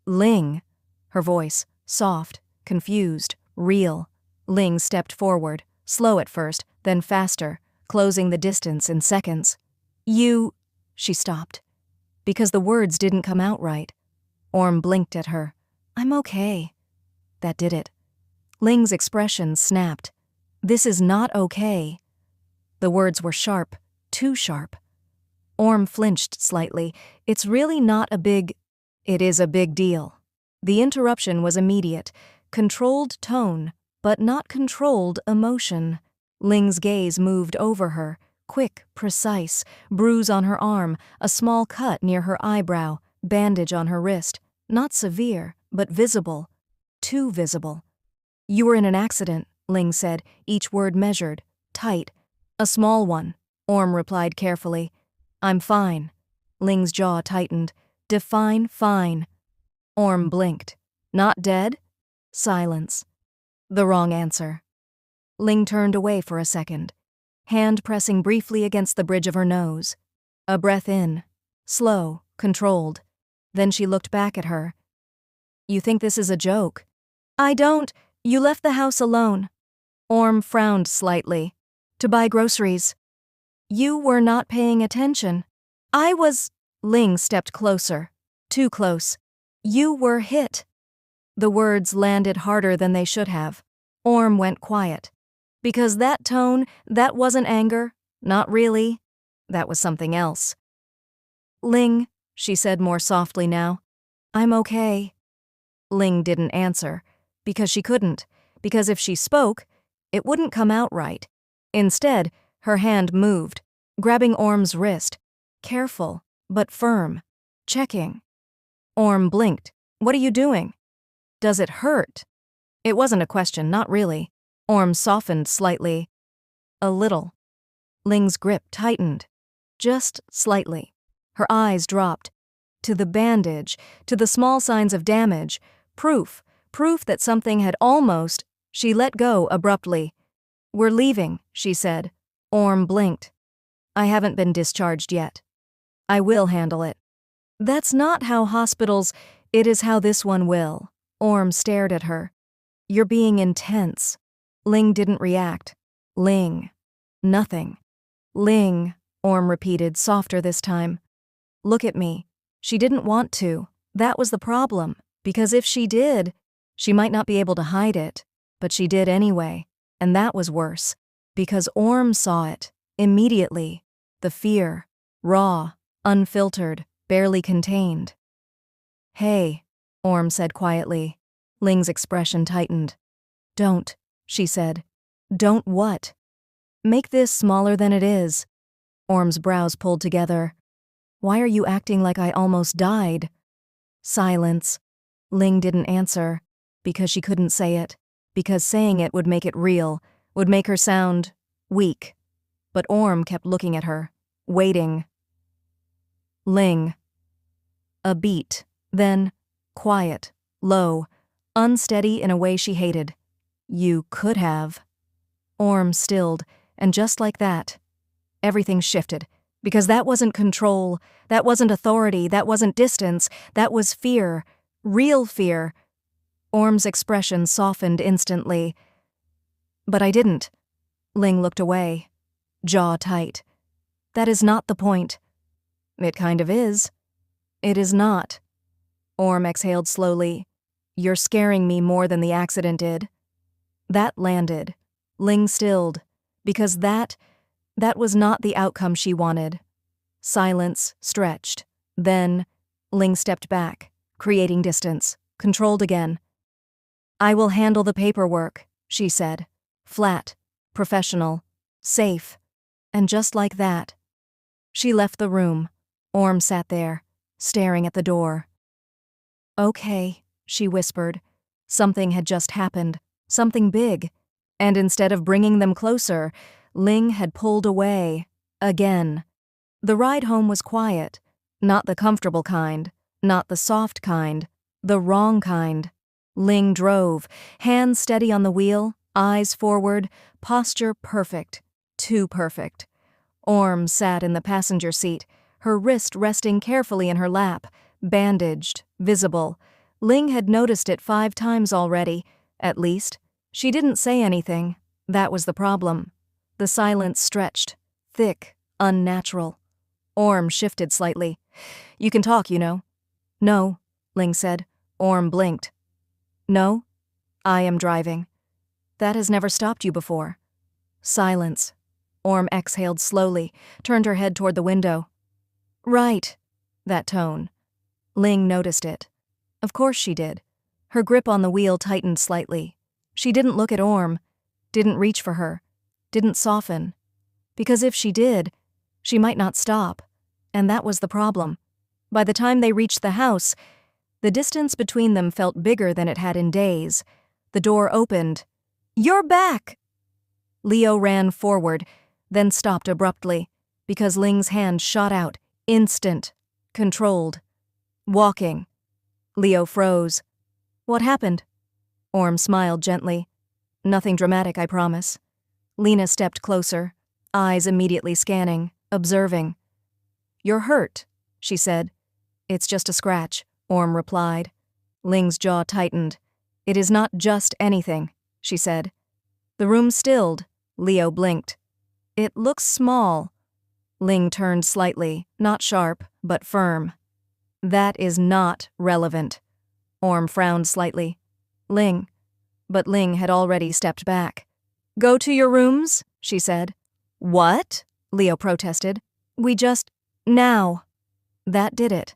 "Ling," her voice, soft, confused, real. Ling stepped forward, slow at first, then faster, closing the distance in seconds. "You—" She stopped, because the words didn't come out right. Orm blinked at her. "I'm okay." That did it. Ling's expression snapped. "This is not okay." The words were sharp, too sharp. Orm flinched slightly. "It's really not a big—" "It is a big deal." The interruption was immediate. Controlled tone, but not controlled emotion. Ling's gaze moved over her, quick, precise, bruise on her arm, a small cut near her eyebrow, bandage on her wrist. Not severe, but visible. Too visible. "You were in an accident," Ling said, each word measured, tight. "A small one," Orm replied carefully. "I'm fine." Ling's jaw tightened. "Define fine." Orm blinked. "Not dead?" Silence. The wrong answer. Ling turned away for a second, hand pressing briefly against the bridge of her nose. A breath in, slow, controlled. Then she looked back at her. "You think this is a joke?" "I don't. You left the house alone." Orm frowned slightly. "To buy groceries." "You were not paying attention." "I was—" Ling stepped closer. Too close. "You were hit." The words landed harder than they should have. Orm went quiet. "Because that tone, that wasn't anger. Not really. That was something else." "Ling," she said more softly now. "I'm okay." Ling didn't answer. Because she couldn't. Because if she spoke, it wouldn't come out right. Instead, her hand moved, grabbing Orm's wrist. Careful, but firm. Checking. Orm blinked. "What are you doing?" "Does it hurt?" It wasn't a question, not really. Orm softened slightly. "A little." Ling's grip tightened. Just slightly. Her eyes dropped. To the bandage, to the small signs of damage. Proof that something had almost— She let go abruptly. "We're leaving," she said. Orm blinked. "I haven't been discharged yet. I will handle it." "That's not how hospitals— It is how this one will." Orm stared at her. "You're being intense." Ling didn't react. "Ling." "Nothing." "Ling," Orm repeated, softer this time. "Look at me." She didn't want to. That was the problem. Because if she did, she might not be able to hide it. But she did anyway. And that was worse. Because Orm saw it. Immediately. The fear. Raw. Unfiltered. Barely contained. "Hey," Orm said quietly. Ling's expression tightened. "Don't," she said. "Don't what?" "Make this smaller than it is." Orm's brows pulled together. "Why are you acting like I almost died?" Silence. Ling didn't answer, because she couldn't say it, because saying it would make it real, would make her sound weak. But Orm kept looking at her, waiting. Ling. A beat, then quiet, low, unsteady in a way she hated. You could have. Orm stilled, and just like that, everything shifted, because that wasn't control, that wasn't authority, that wasn't distance, that was fear, real fear. Orm's expression softened instantly. But I didn't. Ling looked away, jaw tight. That is not the point. It kind of is. It is not. Orm exhaled slowly. You're scaring me more than the accident did. That landed. Ling stilled, because that was not the outcome she wanted. Silence stretched. Then, Ling stepped back, creating distance, controlled again. I will handle the paperwork, she said. Flat, professional, safe. And just like that, she left the room. Orm sat there, staring at the door. Okay, she whispered. Something had just happened, something big. And instead of bringing them closer, Ling had pulled away, again. The ride home was quiet, not the comfortable kind, not the soft kind, the wrong kind. Ling drove, hands steady on the wheel, eyes forward, posture perfect, too perfect. Orm sat in the passenger seat, her wrist resting carefully in her lap, bandaged, visible. Ling had noticed it 5 times already, at least. She didn't say anything. That was the problem. The silence stretched, thick, unnatural. Orm shifted slightly. You can talk, you know. No, Ling said. Orm blinked. No? I am driving. That has never stopped you before. Silence. Orm exhaled slowly, turned her head toward the window. Right. That tone. Ling noticed it. Of course she did. Her grip on the wheel tightened slightly. She didn't look at Orm, didn't reach for her, didn't soften. Because if she did, she might not stop. And that was the problem. By the time they reached the house, the distance between them felt bigger than it had in days. The door opened. You're back! Leo ran forward, then stopped abruptly, because Ling's hand shot out, instant, controlled. Walking. Leo froze. What happened? Orm smiled gently. Nothing dramatic, I promise. Lena stepped closer, eyes immediately scanning, observing. You're hurt, she said. It's just a scratch, Orm replied. Ling's jaw tightened. It is not just anything, she said. The room stilled. Leo blinked. It looks small. Ling turned slightly, not sharp, but firm. That is not relevant. Orm frowned slightly. Ling. But Ling had already stepped back. Go to your rooms, she said. What? Leo protested. We just... now. That did it.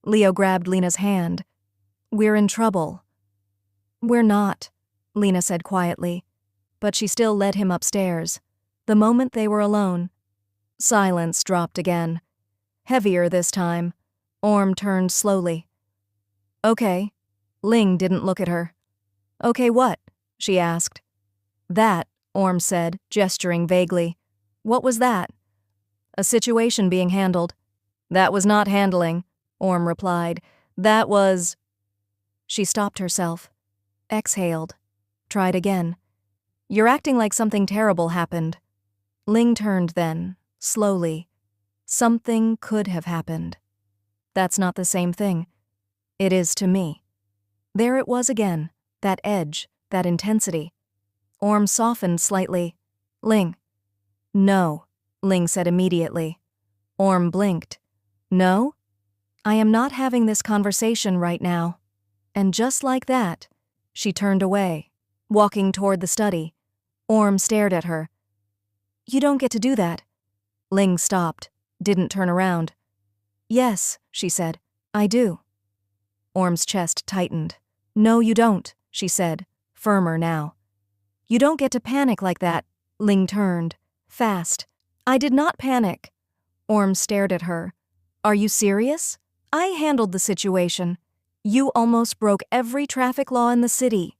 Leo grabbed Lena's hand. We're in trouble. We're not, Lena said quietly, but she still led him upstairs. The moment they were alone, silence dropped again. Heavier this time. Orm turned slowly. Okay. Ling didn't look at her. Okay, what? She asked. That, Orm said, gesturing vaguely. What was that? A situation being handled. That was not handling, Orm replied. That was... She stopped herself. Exhaled. Tried again. You're acting like something terrible happened. Ling turned then, slowly. Something could have happened. That's not the same thing. It is to me. There it was again, that edge, that intensity. Orm softened slightly. Ling. No, Ling said immediately. Orm blinked. No? I am not having this conversation right now. And just like that, she turned away, walking toward the study. Orm stared at her. You don't get to do that. Ling stopped, didn't turn around. Yes, she said, I do. Orm's chest tightened. No, you don't, she said, firmer now. You don't get to panic like that. Ling turned, fast. I did not panic. Orm stared at her. Are you serious? I handled the situation. You almost broke every traffic law in the city.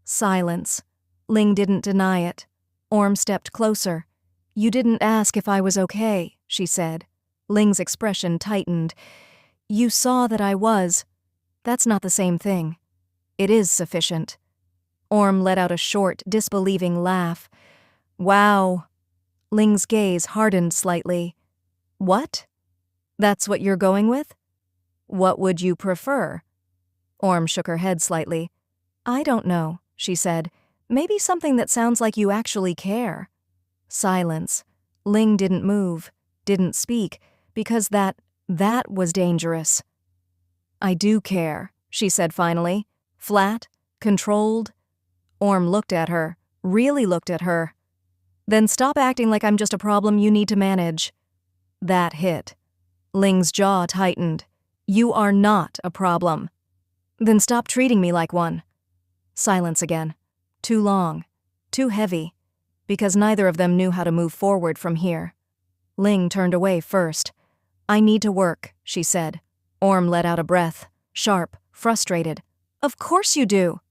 Silence. Ling didn't deny it. Orm stepped closer. You didn't ask if I was okay, she said. Ling's expression tightened. You saw that I was. That's not the same thing. It is sufficient. Orm let out a short, disbelieving laugh. Wow. Ling's gaze hardened slightly. What? That's what you're going with? What would you prefer? Orm shook her head slightly. I don't know, she said. Maybe something that sounds like you actually care. Silence. Ling didn't move, didn't speak, because that was dangerous. I do care, she said finally. Flat, controlled. Orm looked at her, really looked at her. Then stop acting like I'm just a problem you need to manage. That hit. Ling's jaw tightened. You are not a problem. Then stop treating me like one. Silence again. Too long. Too heavy. Because neither of them knew how to move forward from here. Ling turned away first. I need to work, she said. Orm let out a breath, sharp, frustrated. Of course you do.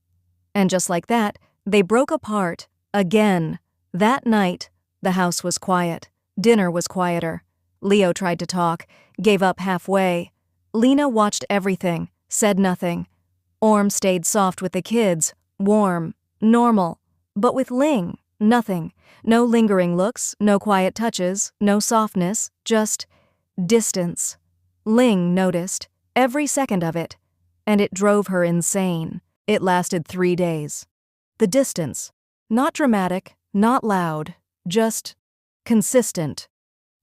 And just like that, they broke apart, again. That night, the house was quiet. Dinner was quieter. Leo tried to talk, gave up halfway. Lena watched everything, said nothing. Orm stayed soft with the kids, warm, normal. But with Ling, nothing. No lingering looks, no quiet touches, no softness, just distance. Ling noticed, every second of it, and it drove her insane. It lasted 3 days. The distance. Not dramatic, not loud, just consistent.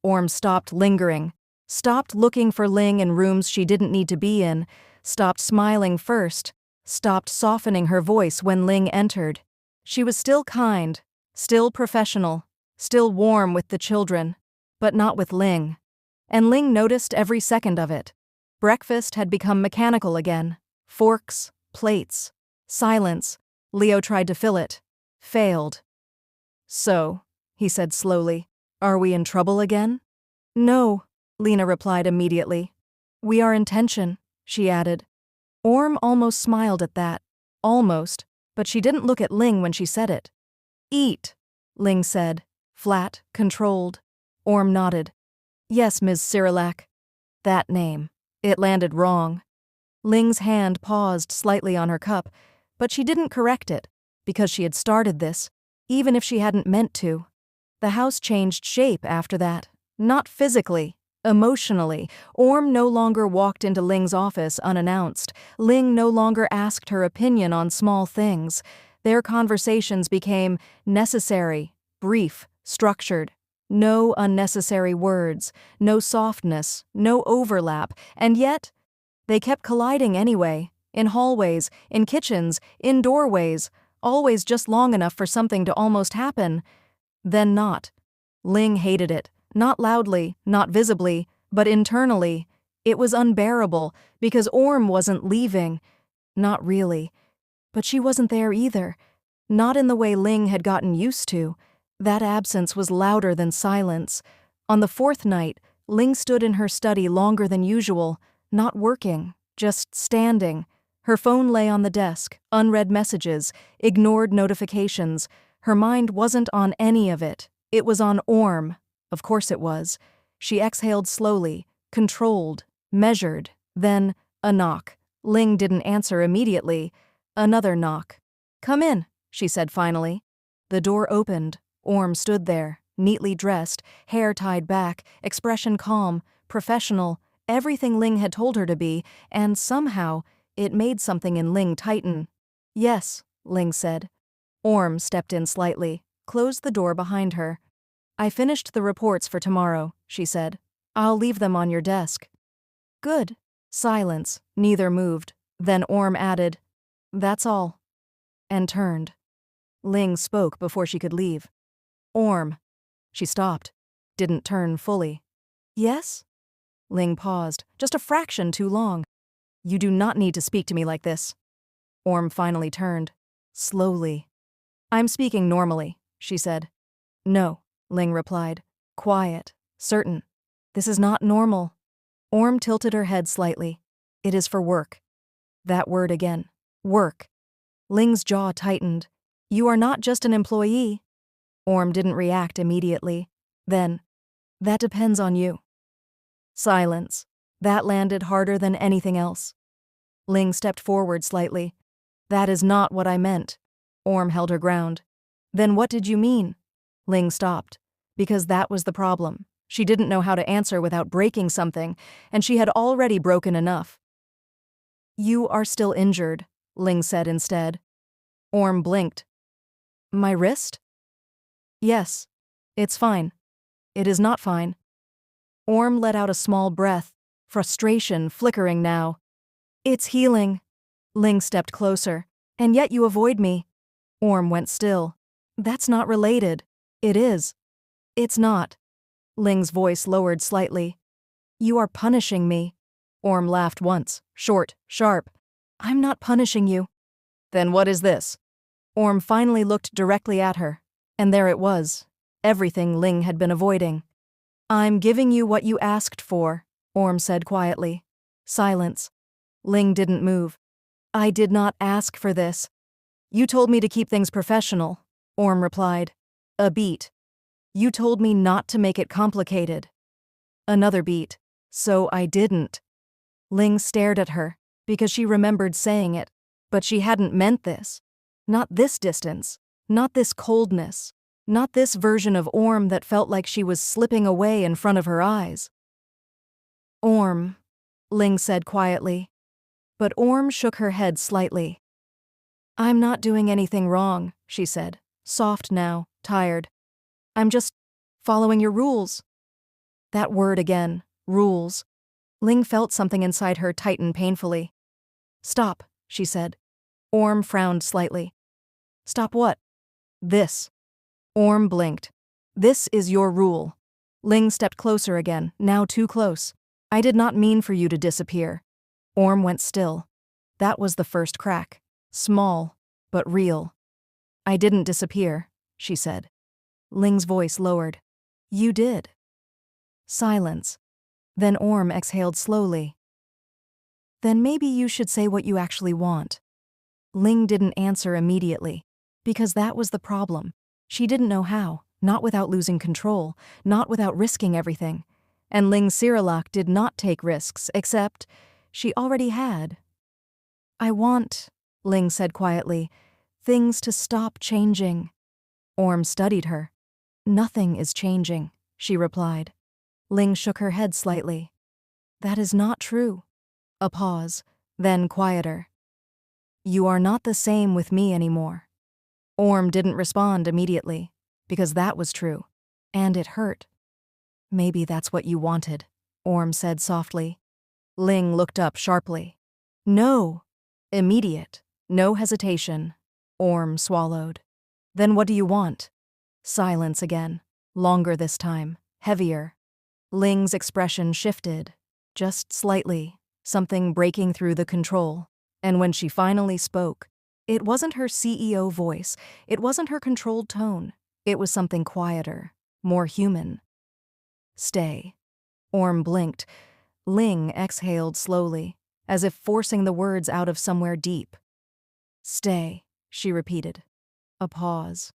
Orm stopped lingering, stopped looking for Ling in rooms she didn't need to be in, stopped smiling first, stopped softening her voice when Ling entered. She was still kind, still professional, still warm with the children, but not with Ling. And Ling noticed every second of it. Breakfast had become mechanical again. Forks, plates, silence. Leo tried to fill it. Failed. So, he said slowly, are we in trouble again? No, Lena replied immediately. We are in tension, she added. Orm almost smiled at that. Almost, but she didn't look at Ling when she said it. Eat, Ling said, flat, controlled. Orm nodded. Yes, Ms. Cyrilak. That name. It landed wrong. Ling's hand paused slightly on her cup, but she didn't correct it, because she had started this, even if she hadn't meant to. The house changed shape after that. Not physically, emotionally. Orm no longer walked into Ling's office unannounced. Ling no longer asked her opinion on small things. Their conversations became necessary, brief, structured. No unnecessary words, no softness, no overlap, and yet they kept colliding anyway, in hallways, in kitchens, in doorways, always just long enough for something to almost happen. Then not. Ling hated it, not loudly, not visibly, but internally. It was unbearable, because Orm wasn't leaving. Not really. But she wasn't there either. Not in the way Ling had gotten used to. That absence was louder than silence. On the 4th night, Ling stood in her study longer than usual, not working, just standing. Her phone lay on the desk, unread messages, ignored notifications. Her mind wasn't on any of it. It was on Orm. Of course it was. She exhaled slowly, controlled, measured. Then, a knock. Ling didn't answer immediately. Another knock. Come in, she said finally. The door opened. Orm stood there, neatly dressed, hair tied back, expression calm, professional, everything Ling had told her to be, and somehow it made something in Ling tighten. Yes, Ling said. Orm stepped in slightly, closed the door behind her. I finished the reports for tomorrow, she said. I'll leave them on your desk. Good. Silence. Neither moved. Then Orm added, That's all. And turned. Ling spoke before she could leave. Orm. She stopped. Didn't turn fully. Yes? Ling paused, just a fraction too long. You do not need to speak to me like this. Orm finally turned. Slowly. I'm speaking normally, she said. No, Ling replied. Quiet. Certain. This is not normal. Orm tilted her head slightly. It is for work. That word again. Work. Ling's jaw tightened. You are not just an employee. Orm didn't react immediately. Then, that depends on you. Silence. That landed harder than anything else. Ling stepped forward slightly. That is not what I meant. Orm held her ground. Then what did you mean? Ling stopped. Because that was the problem. She didn't know how to answer without breaking something, and she had already broken enough. You are still injured, Ling said instead. Orm blinked. My wrist? Yes. It's fine. It is not fine. Orm let out a small breath, frustration flickering now. It's healing. Ling stepped closer. And yet you avoid me. Orm went still. That's not related. It is. It's not. Ling's voice lowered slightly. You are punishing me. Orm laughed once, short, sharp. I'm not punishing you. Then what is this? Orm finally looked directly at her, and there it was, everything Ling had been avoiding. I'm giving you what you asked for, Orm said quietly. Silence. Ling didn't move. I did not ask for this. You told me to keep things professional, Orm replied. A beat. You told me not to make it complicated. Another beat. So I didn't. Ling stared at her, because she remembered saying it, but she hadn't meant this. Not this distance, not this coldness, not this version of Orm that felt like she was slipping away in front of her eyes. Orm, Ling said quietly. But Orm shook her head slightly. I'm not doing anything wrong, she said, soft now, tired. I'm just following your rules. That word again, rules. Ling felt something inside her tighten painfully. Stop, she said. Orm frowned slightly. Stop what? This. Orm blinked. This is your rule. Ling stepped closer again, now too close. I did not mean for you to disappear. Orm went still. That was the first crack. Small, but real. I didn't disappear, she said. Ling's voice lowered. You did. Silence. Then Orm exhaled slowly. Then maybe you should say what you actually want. Ling didn't answer immediately, because that was the problem. She didn't know how, not without losing control, not without risking everything. And Ling Cyrillac did not take risks, except she already had. I want, Ling said quietly, things to stop changing. Orm studied her. Nothing is changing, she replied. Ling shook her head slightly. That is not true. A pause, then quieter. You are not the same with me anymore. Orm didn't respond immediately, because that was true, and it hurt. Maybe that's what you wanted, Orm said softly. Ling looked up sharply. No. Immediate. No hesitation. Orm swallowed. Then what do you want? Silence again. Longer this time. Heavier. Ling's expression shifted. Just slightly. Something breaking through the control. And when she finally spoke, it wasn't her CEO voice. It wasn't her controlled tone. It was something quieter. More human. Stay. Orm blinked. Ling exhaled slowly, as if forcing the words out of somewhere deep. Stay, she repeated. A pause.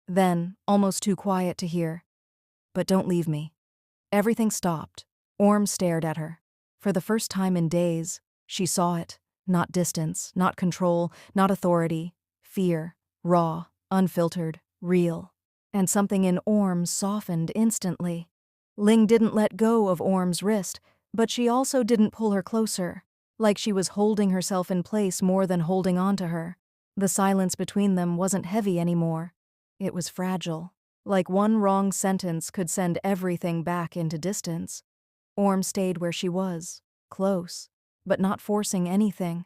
Then, almost too quiet to hear. But don't leave me. Everything stopped. Orm stared at her. For the first time in days, she saw it. Not distance, not control, not authority. Fear. Raw, unfiltered, real. And something in Orm softened instantly. Ling didn't let go of Orm's wrist, but she also didn't pull her closer, like she was holding herself in place more than holding on to her. The silence between them wasn't heavy anymore. It was fragile, like one wrong sentence could send everything back into distance. Orm stayed where she was, close, but not forcing anything.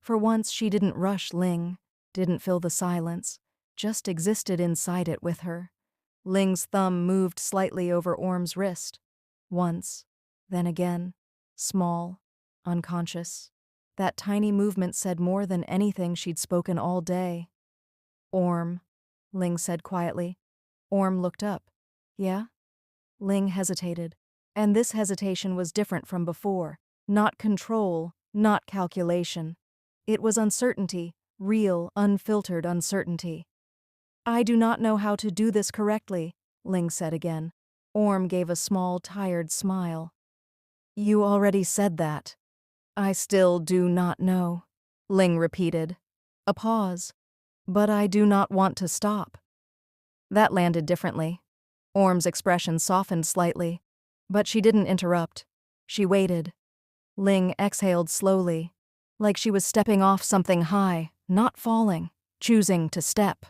For once she didn't rush Ling, didn't fill the silence, just existed inside it with her. Ling's thumb moved slightly over Orm's wrist. Once. Then again, small, unconscious. That tiny movement said more than anything she'd spoken all day. Orm, Ling said quietly. Orm looked up. Yeah? Ling hesitated. And this hesitation was different from before. Not control, not calculation. It was uncertainty, real, unfiltered uncertainty. I do not know how to do this correctly, Ling said again. Orm gave a small, tired smile. You already said that. I still do not know, Ling repeated. A pause. But I do not want to stop. That landed differently. Orm's expression softened slightly, but she didn't interrupt. She waited. Ling exhaled slowly, like she was stepping off something high, not falling, choosing to step.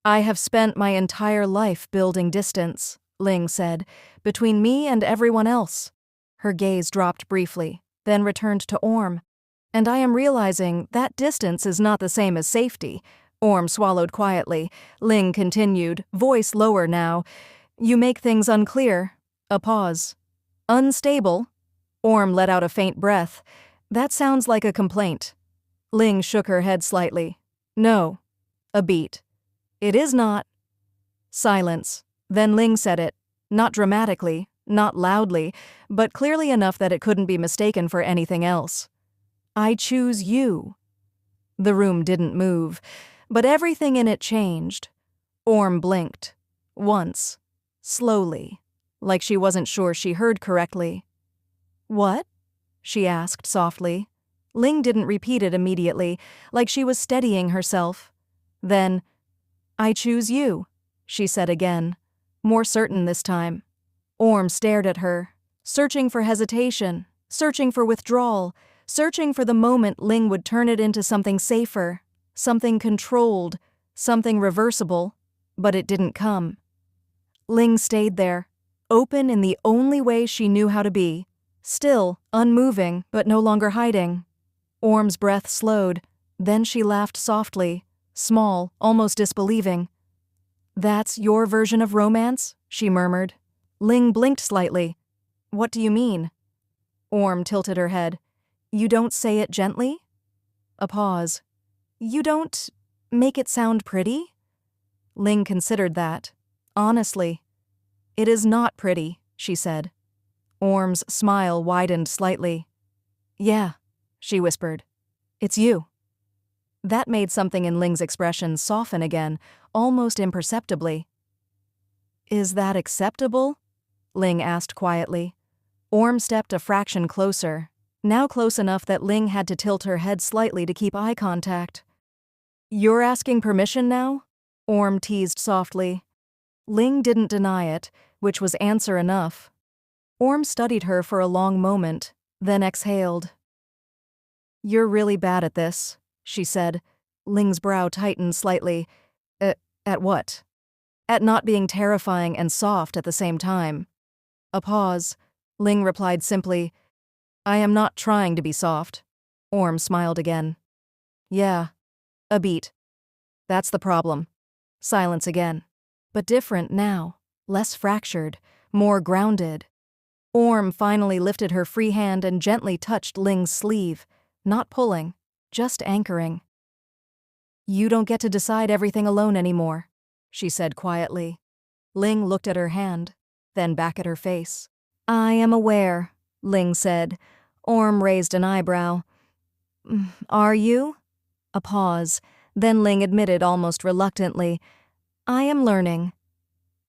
I have spent my entire life building distance, Ling said, between me and everyone else. Her gaze dropped briefly, then returned to Orm. And I am realizing that distance is not the same as safety. Orm swallowed quietly. Ling continued, voice lower now. You make things unclear. A pause. Unstable. Orm let out a faint breath. That sounds like a complaint. Ling shook her head slightly. No. A beat. It is not. Silence. Then Ling said it. Not dramatically, not loudly, but clearly enough that it couldn't be mistaken for anything else. I choose you. The room didn't move, but everything in it changed. Orm blinked. Once. Slowly. Like she wasn't sure she heard correctly. What? She asked softly. Ling didn't repeat it immediately, like she was steadying herself. Then, I choose you, she said again, more certain this time. Orm stared at her, searching for hesitation, searching for withdrawal, searching for the moment Ling would turn it into something safer, something controlled, something reversible, but it didn't come. Ling stayed there, open in the only way she knew how to be, still, unmoving, but no longer hiding. Orm's breath slowed, then she laughed softly, small, almost disbelieving. That's your version of romance? She murmured. Ling blinked slightly. What do you mean? Orm tilted her head. You don't say it gently? A pause. You don't make it sound pretty? Ling considered that. Honestly. It is not pretty, she said. Orm's smile widened slightly. Yeah, she whispered. It's you. That made something in Ling's expression soften again, almost imperceptibly. Is that acceptable? Ling asked quietly. Orm stepped a fraction closer, now close enough that Ling had to tilt her head slightly to keep eye contact. You're asking permission now? Orm teased softly. Ling didn't deny it, which was answer enough. Orm studied her for a long moment, then exhaled. You're really bad at this, she said. Ling's brow tightened slightly. At what? At not being terrifying and soft at the same time. A pause. Ling replied simply, I am not trying to be soft. Orm smiled again. Yeah. A beat. That's the problem. Silence again. But different now. Less fractured. More grounded. Orm finally lifted her free hand and gently touched Ling's sleeve. Not pulling. Just anchoring. You don't get to decide everything alone anymore, she said quietly. Ling looked at her hand, then back at her face. I am aware, Ling said. Orm raised an eyebrow. Are you? A pause. Then Ling admitted almost reluctantly, I am learning.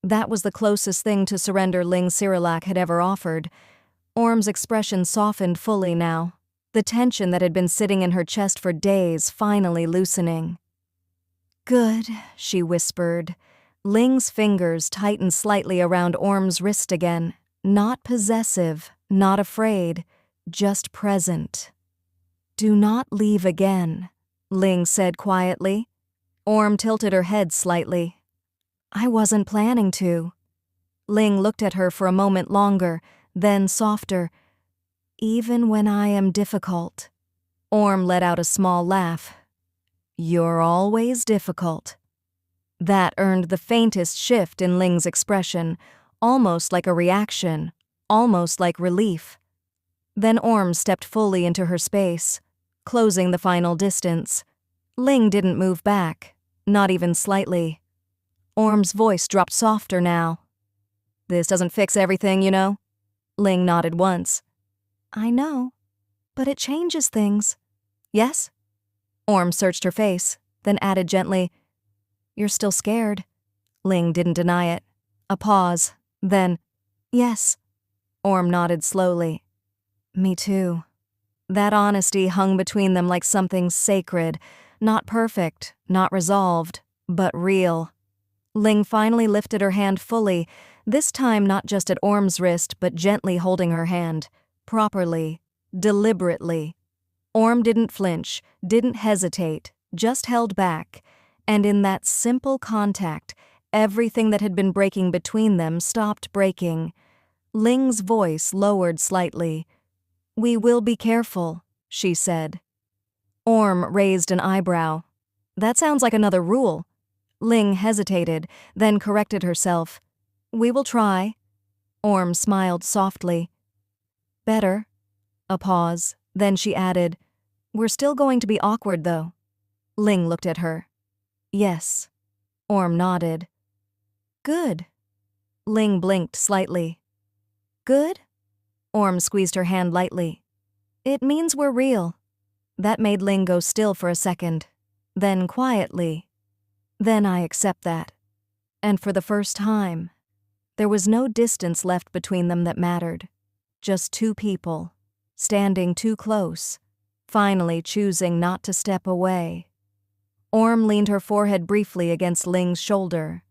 That was the closest thing to surrender Ling Cyrillac had ever offered. Orm's expression softened fully now, the tension that had been sitting in her chest for days finally loosening. Good, she whispered. Ling's fingers tightened slightly around Orm's wrist again, not possessive, not afraid, just present. Do not leave again, Ling said quietly. Orm tilted her head slightly. I wasn't planning to. Ling looked at her for a moment longer, then softer. Even when I am difficult. Orm let out a small laugh. You're always difficult. That earned the faintest shift in Ling's expression, almost like a reaction, almost like relief. Then Orm stepped fully into her space, closing the final distance. Ling didn't move back, not even slightly. Orm's voice dropped softer now. This doesn't fix everything, you know? Ling nodded once. I know, but it changes things. Yes? Orm searched her face, then added gently, "You're still scared." Ling didn't deny it. A pause, then, "Yes." Orm nodded slowly. "Me too." That honesty hung between them like something sacred, not perfect, not resolved, but real. Ling finally lifted her hand fully, this time not just at Orm's wrist, but gently holding her hand, properly, deliberately. Orm didn't flinch, didn't hesitate, just held back, and in that simple contact, everything that had been breaking between them stopped breaking. Ling's voice lowered slightly. "We will be careful," she said. Orm raised an eyebrow. "That sounds like another rule." Ling hesitated, then corrected herself. "We will try." Orm smiled softly. "Better." A pause, then she added, "We're still going to be awkward, though." Ling looked at her. "Yes." Orm nodded. "Good." Ling blinked slightly. "Good?" Orm squeezed her hand lightly. "It means we're real." That made Ling go still for a second. Then quietly, "Then I accept that." And for the first time, there was no distance left between them that mattered. Just two people, standing too close, finally choosing not to step away. Orm leaned her forehead briefly against Ling's shoulder.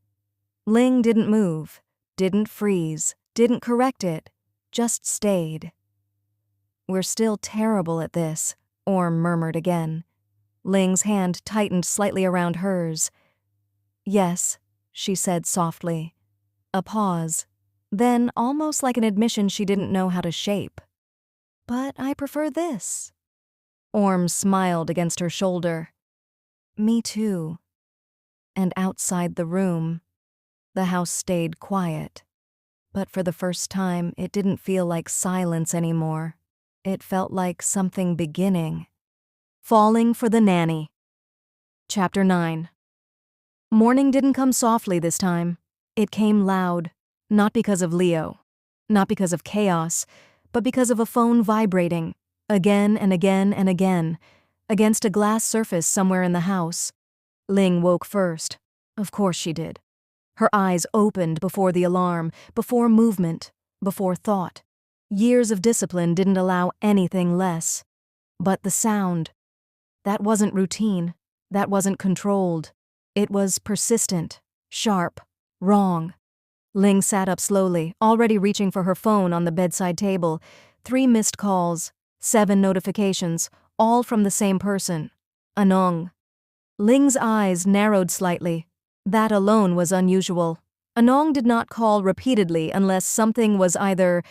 Ling didn't move, didn't freeze, didn't correct it, just stayed. "We're still terrible at this," Orm murmured again. Ling's hand tightened slightly around hers. "Yes," she said softly. A pause, then almost like an admission she didn't know how to shape. "But I prefer this." Orm smiled against her shoulder. "Me too." And outside the room, the house stayed quiet. But for the first time, it didn't feel like silence anymore. It felt like something beginning. Falling for the Nanny. Chapter 9. Morning didn't come softly this time. It came loud, not because of Leo, not because of chaos, but because of a phone vibrating, again and again and again, against a glass surface somewhere in the house. Ling woke first. Of course she did. Her eyes opened before the alarm, before movement, before thought. Years of discipline didn't allow anything less. But the sound, that wasn't routine, that wasn't controlled. It was persistent, sharp, wrong. Ling sat up slowly, already reaching for her phone on the bedside table. 3 missed calls, 7 notifications, all from the same person, Anong. Ling's eyes narrowed slightly. That alone was unusual. Anong did not call repeatedly unless something was either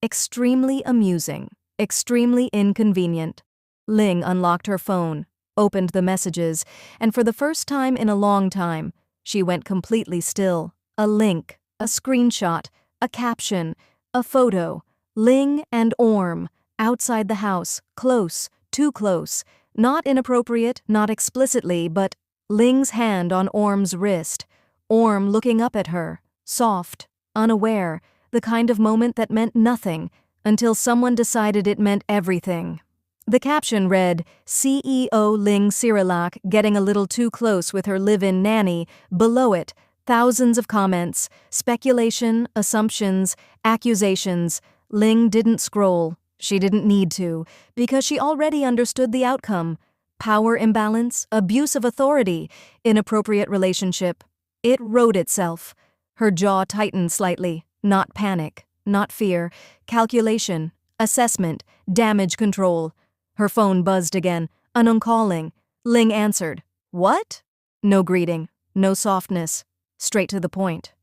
extremely amusing, extremely inconvenient. Ling unlocked her phone, opened the messages, and for the first time in a long time, she went completely still. A link, a screenshot, a caption, a photo. Ling and Orm, outside the house, close, too close. Not inappropriate, not explicitly, but Ling's hand on Orm's wrist. Orm looking up at her, soft, unaware, the kind of moment that meant nothing until someone decided it meant everything. The caption read, "CEO Ling Sirilak getting a little too close with her live-in nanny." Below it, thousands of comments, speculation, assumptions, accusations. Ling didn't scroll. She didn't need to, because she already understood the outcome. Power imbalance, abuse of authority, inappropriate relationship. It wrote itself. Her jaw tightened slightly. Not panic, not fear. Calculation, assessment, damage control. Her phone buzzed again. Anong calling. Ling answered. "What?" No greeting, no softness. Straight to the point.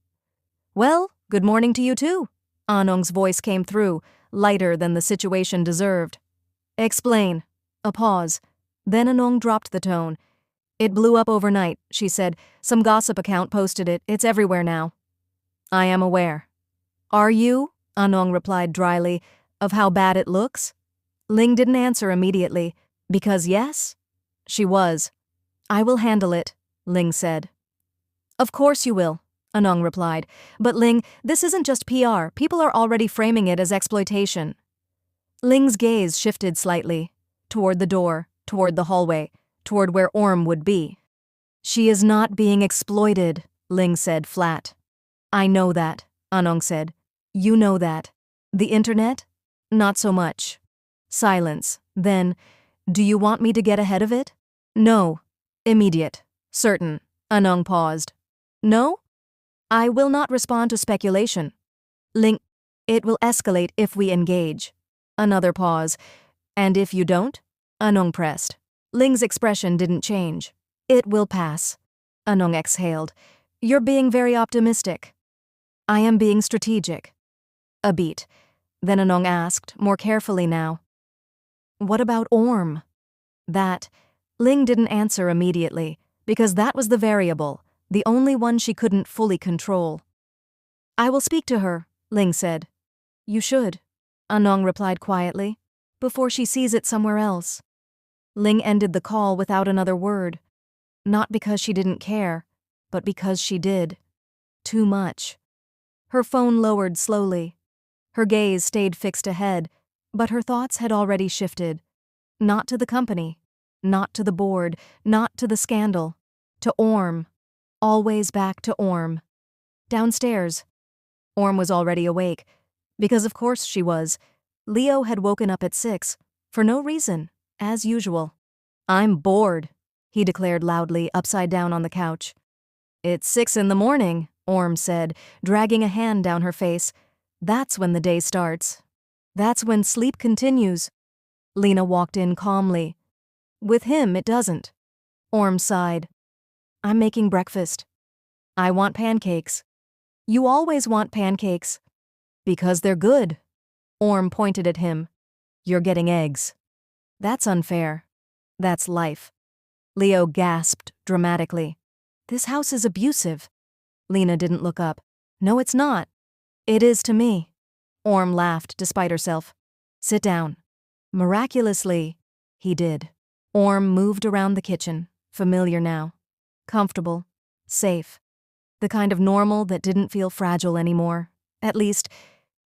"Well, good morning to you too." Anong's voice came through, lighter than the situation deserved. "Explain." A pause. Then Anong dropped the tone. "It blew up overnight," she said. "Some gossip account posted it. It's everywhere now." "I am aware." "Are you?" Anong replied dryly. "Of how bad it looks?" Ling didn't answer immediately. "Because yes?" She was. "I will handle it," Ling said. "Of course you will," Anong replied. "But Ling, this isn't just PR. People are already framing it as exploitation." Ling's gaze shifted slightly. Toward the door, toward the hallway, toward where Orm would be. She is not being exploited, Ling said flat. I know that, Anong said. You know that. The internet? Not so much. Silence. Then, do you want me to get ahead of it? No. Immediate. Certain. Anong paused. No? I will not respond to speculation. Ling, it will escalate if we engage. Another pause. And if you don't? Anong pressed. Ling's expression didn't change. It will pass. Anong exhaled. You're being very optimistic. I am being strategic. A beat. Then Anong asked, more carefully now. What about Orm? That. Ling didn't answer immediately, because that was the variable, the only one she couldn't fully control. I will speak to her, Ling said. You should, Anong replied quietly, before she sees it somewhere else. Ling ended the call without another word. Not because she didn't care, but because she did. Too much. Her phone lowered slowly. Her gaze stayed fixed ahead, but her thoughts had already shifted. Not to the company, not to the board, not to the scandal. To Orm. Always back to Orm. Downstairs. Orm was already awake, because of course she was. Leo had woken up at 6, for no reason, as usual. I'm bored, he declared loudly, upside down on the couch. It's 6 in the morning, Orm said, dragging a hand down her face. That's when the day starts. That's when sleep continues. Lena walked in calmly. With him, it doesn't. Orm sighed. I'm making breakfast. I want pancakes. You always want pancakes. Because they're good. Orm pointed at him. You're getting eggs. That's unfair. That's life. Leo gasped dramatically. This house is abusive. Lena didn't look up. No, it's not. It is to me. Orm laughed despite herself. Sit down. Miraculously, he did. Orm moved around the kitchen, familiar now. Comfortable. Safe. The kind of normal that didn't feel fragile anymore. At least,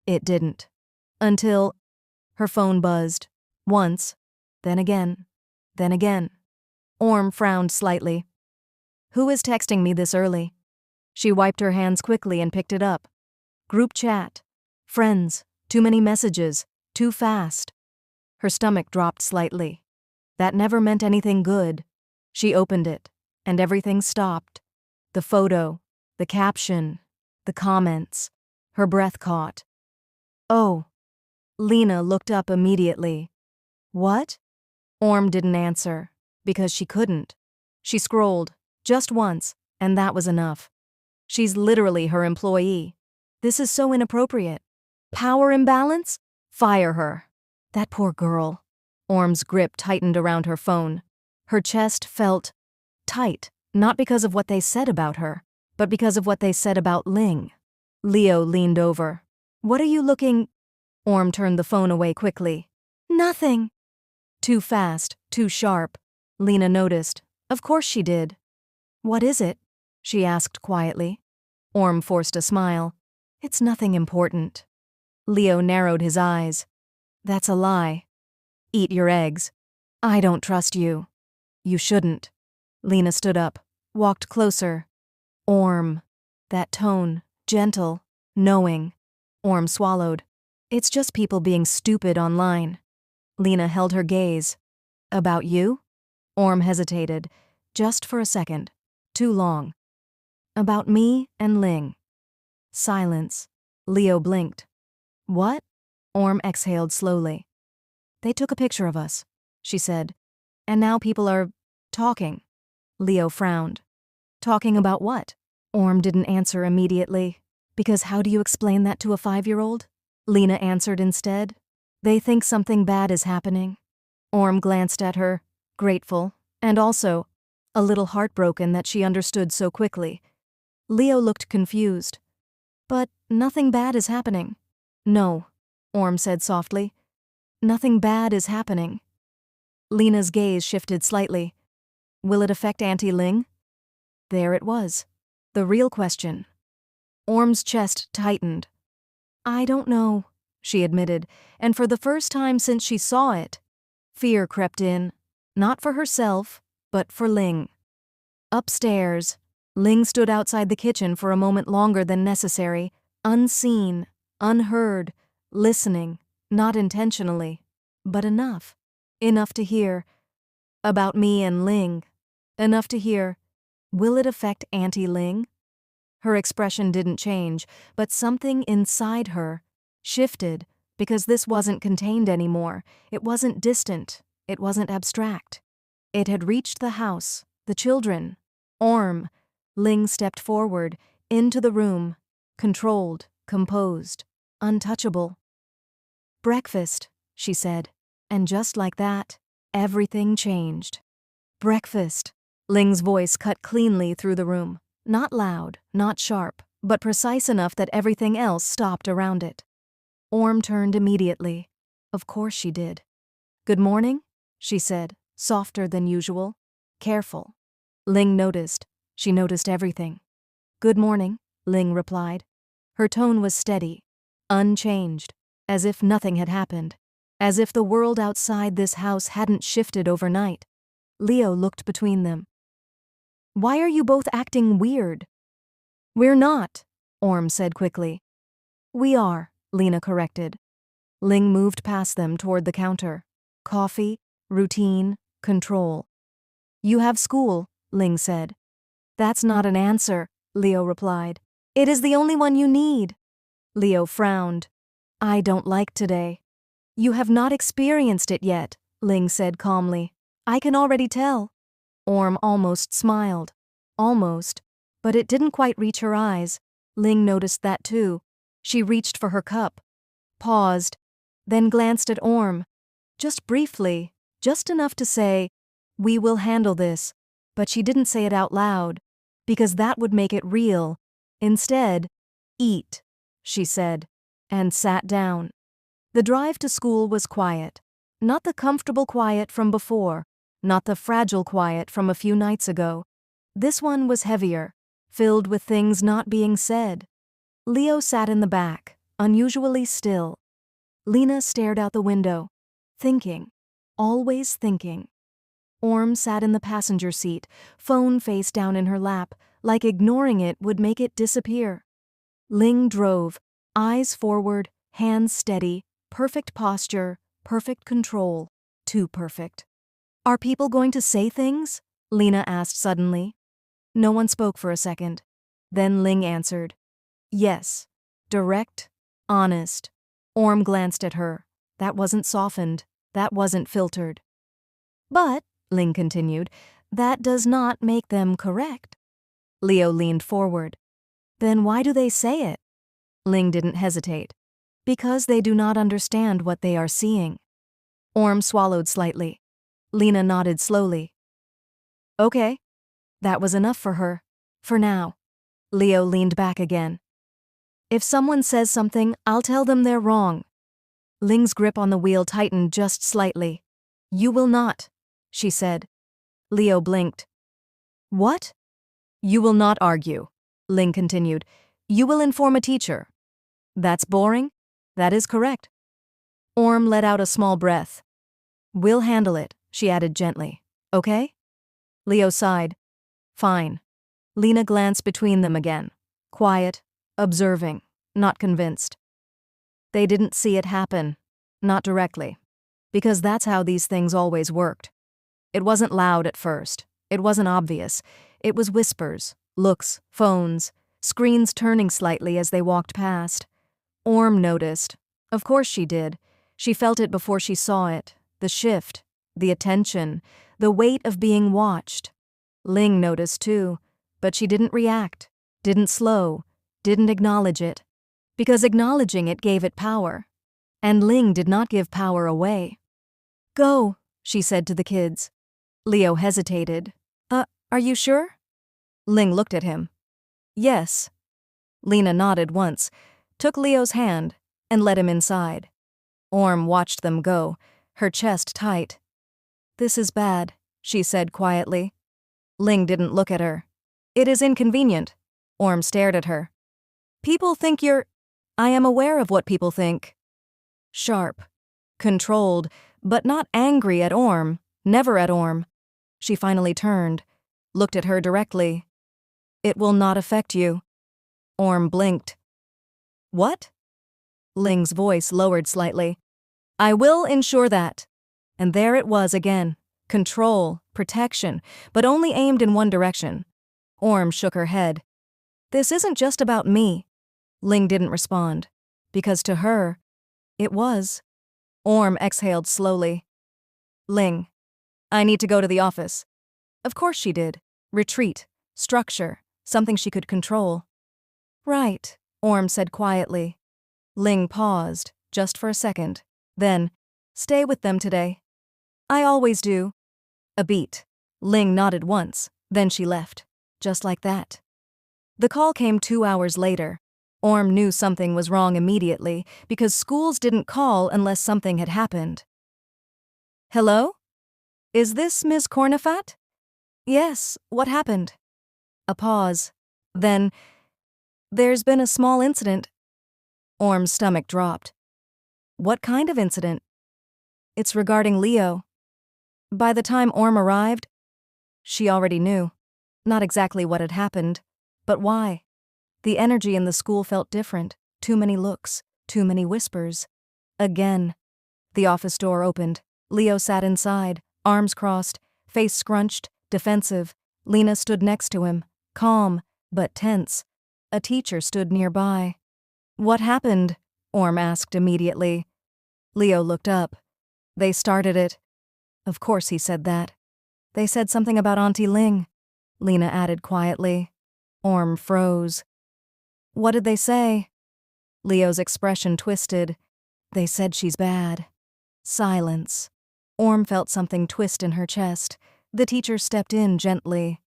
it didn't. Until her phone buzzed. Once. Then again. Then again. Orm frowned slightly. Who is texting me this early? She wiped her hands quickly and picked it up. Group chat. Friends. Too many messages. Too fast. Her stomach dropped slightly. That never meant anything good. She opened it, and everything stopped. The photo, the caption, the comments. Her breath caught. Oh. Lena looked up immediately. What? Orm didn't answer, because she couldn't. She scrolled, just once, and that was enough. She's literally her employee. This is so inappropriate. Power imbalance? Fire her. That poor girl. Orm's grip tightened around her phone. Her chest felt tight, not because of what they said about her, but because of what they said about Ling. Leo leaned over. What are you looking? Orm turned the phone away quickly. Nothing. Too fast, too sharp. Lena noticed. Of course she did. What is it? She asked quietly. Orm forced a smile. It's nothing important. Leo narrowed his eyes. That's a lie. Eat your eggs. I don't trust you. You shouldn't. Lena stood up, walked closer. Orm. That tone, gentle, knowing. Orm swallowed. It's just people being stupid online. Lena held her gaze. About you? Orm hesitated, just for a second. Too long. About me and Ling. Silence. Leo blinked. What? Orm exhaled slowly. They took a picture of us, she said. And now people are talking. Leo frowned. Talking about what? Orm didn't answer immediately. Because how do you explain that to a 5-year-old? Lena answered instead. They think something bad is happening. Orm glanced at her, grateful, and also a little heartbroken that she understood so quickly. Leo looked confused. But nothing bad is happening. No, Orm said softly. Nothing bad is happening. Lena's gaze shifted slightly. Will it affect Auntie Ling? There it was. The real question. Orm's chest tightened. I don't know, she admitted, and for the first time since she saw it, fear crept in, not for herself, but for Ling. Upstairs, Ling stood outside the kitchen for a moment longer than necessary, unseen, unheard, listening, not intentionally, but enough. Enough to hear, "About me and Ling." Enough to hear, "Will it affect Auntie Ling?" Her expression didn't change, but something inside her shifted, because this wasn't contained anymore. It wasn't distant. It wasn't abstract. It had reached the house, the children. Orm. Ling stepped forward, into the room, controlled, composed, untouchable. "Breakfast," she said, and just like that, everything changed. "Breakfast." Ling's voice cut cleanly through the room. Not loud, not sharp, but precise enough that everything else stopped around it. Orm turned immediately. Of course she did. "Good morning," she said, softer than usual. Careful. Ling noticed. She noticed everything. "Good morning," Ling replied. Her tone was steady, unchanged, as if nothing had happened, as if the world outside this house hadn't shifted overnight. Leo looked between them. "Why are you both acting weird?" "We're not," Orm said quickly. "We are," Lena corrected. Ling moved past them toward the counter. Coffee, routine, control. "You have school," Ling said. "That's not an answer," Leo replied. "It is the only one you need." Leo frowned. "I don't like today." "You have not experienced it yet," Ling said calmly. "I can already tell." Orm almost smiled. Almost. But it didn't quite reach her eyes. Ling noticed that too. She reached for her cup, paused, then glanced at Orm. Just briefly, just enough to say, "We will handle this." But she didn't say it out loud, because that would make it real. Instead, "Eat," she said, and sat down. The drive to school was quiet. Not the comfortable quiet from before, not the fragile quiet from a few nights ago. This one was heavier, filled with things not being said. Leo sat in the back, unusually still. Lena stared out the window, thinking, always thinking. Orm sat in the passenger seat, phone face down in her lap, like ignoring it would make it disappear. Ling drove, eyes forward, hands steady, perfect posture, perfect control, too perfect. "Are people going to say things?" Lena asked suddenly. No one spoke for a second. Then Ling answered. "Yes." Direct, honest. Orm glanced at her. That wasn't softened. That wasn't filtered. "But," Ling continued, "that does not make them correct." Leo leaned forward. "Then why do they say it?" Ling didn't hesitate. "Because they do not understand what they are seeing." Orm swallowed slightly. Lena nodded slowly. "Okay." That was enough for her. For now. Leo leaned back again. "If someone says something, I'll tell them they're wrong." Ling's grip on the wheel tightened just slightly. "You will not," she said. Leo blinked. "What?" "You will not argue," Ling continued. "You will inform a teacher." "That's boring?" "That is correct." Orm let out a small breath. "We'll handle it," she added gently. "Okay?" Leo sighed. "Fine." Lena glanced between them again. Quiet, observing, not convinced. They didn't see it happen. Not directly. Because that's how these things always worked. It wasn't loud at first. It wasn't obvious. It was whispers, looks, phones, screens turning slightly as they walked past. Orm noticed. Of course she did. She felt it before she saw it. The shift, the attention, the weight of being watched. Ling noticed too, but she didn't react, didn't slow, didn't acknowledge it. Because acknowledging it gave it power. And Ling did not give power away. "Go," she said to the kids. Leo hesitated. Are you sure?" Ling looked at him. "Yes." Lena nodded once, took Leo's hand, and led him inside. Orm watched them go, her chest tight. "This is bad," she said quietly. Ling didn't look at her. "It is inconvenient." Orm stared at her. "People think you're—" "I am aware of what people think." Sharp. Controlled, but not angry at Orm, never at Orm. She finally turned, looked at her directly. It will not affect you. Orm blinked. What? Ling's voice lowered slightly. I will ensure that. And there it was again. Control, protection, but only aimed in one direction. Orm shook her head. This isn't just about me. Ling didn't respond. Because to her, it was. Orm exhaled slowly. Ling, I need to go to the office. Of course she did. Retreat, structure, something she could control. Right, Orm said quietly. Ling paused, just for a second. Then, stay with them today. I always do. A beat. Ling nodded once, then she left. Just like that. The call came 2 hours later. Orm knew something was wrong immediately because schools didn't call unless something had happened. Hello? Is this Ms. Cornifat? Yes, what happened? A pause. Then, there's been a small incident. Orm's stomach dropped. What kind of incident? It's regarding Leo. By the time Orm arrived, she already knew. Not exactly what had happened, but why. The energy in the school felt different. Too many looks, too many whispers. Again. The office door opened. Leo sat inside, arms crossed, face scrunched, defensive. Lena stood next to him, calm, but tense. A teacher stood nearby. What happened? Orm asked immediately. Leo looked up. They started it. Of course he said that. They said something about Auntie Ling, Lena added quietly. Orm froze. What did they say? Leo's expression twisted. They said she's bad. Silence. Orm felt something twist in her chest. The teacher stepped in gently.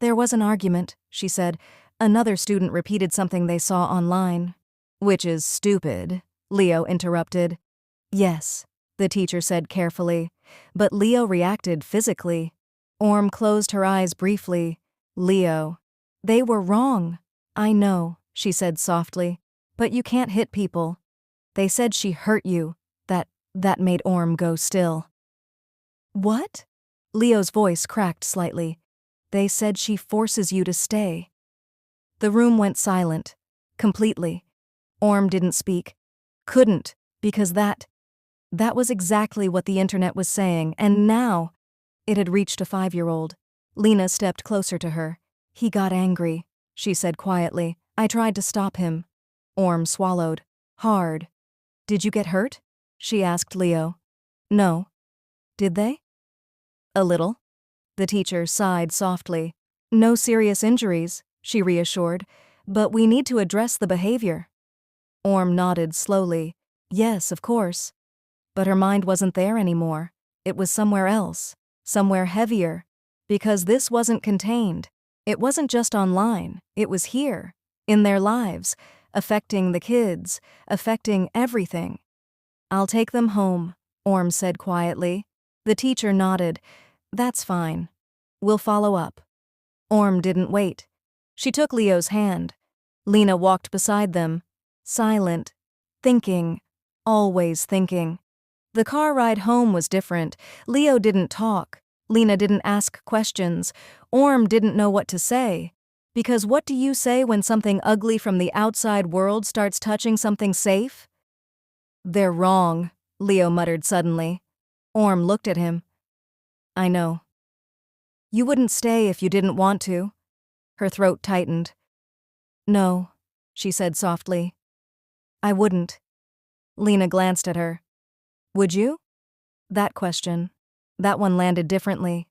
There was an argument, she said. Another student repeated something they saw online. Which is stupid, Leo interrupted. Yes, the teacher said carefully. But Leo reacted physically. Orm closed her eyes briefly. Leo. They were wrong. I know, she said softly. But you can't hit people. They said she hurt you. That made Orm go still. What? Leo's voice cracked slightly. They said she forces you to stay. The room went silent. Completely. Orm didn't speak. Couldn't, because that was exactly what the internet was saying, and now it had reached a 5-year-old. Lena stepped closer to her. He got angry, she said quietly. I tried to stop him. Orm swallowed. Hard. Did you get hurt? She asked Leo. No. Did they? A little. The teacher sighed softly. No serious injuries, she reassured, but we need to address the behavior. Orm nodded slowly. Yes, of course. But her mind wasn't there anymore. It was somewhere else, somewhere heavier, because this wasn't contained. It wasn't just online, it was here, in their lives, affecting the kids, affecting everything. I'll take them home, Orm said quietly. The teacher nodded. That's fine. We'll follow up. Orm didn't wait. She took Leo's hand. Lena walked beside them, silent, thinking, always thinking. The car ride home was different. Leo didn't talk. Lena didn't ask questions. Orm didn't know what to say. Because what do you say when something ugly from the outside world starts touching something safe? They're wrong, Leo muttered suddenly. Orm looked at him. I know. You wouldn't stay if you didn't want to. Her throat tightened. No, she said softly. I wouldn't. Lena glanced at her. Would you? That question. That one landed differently.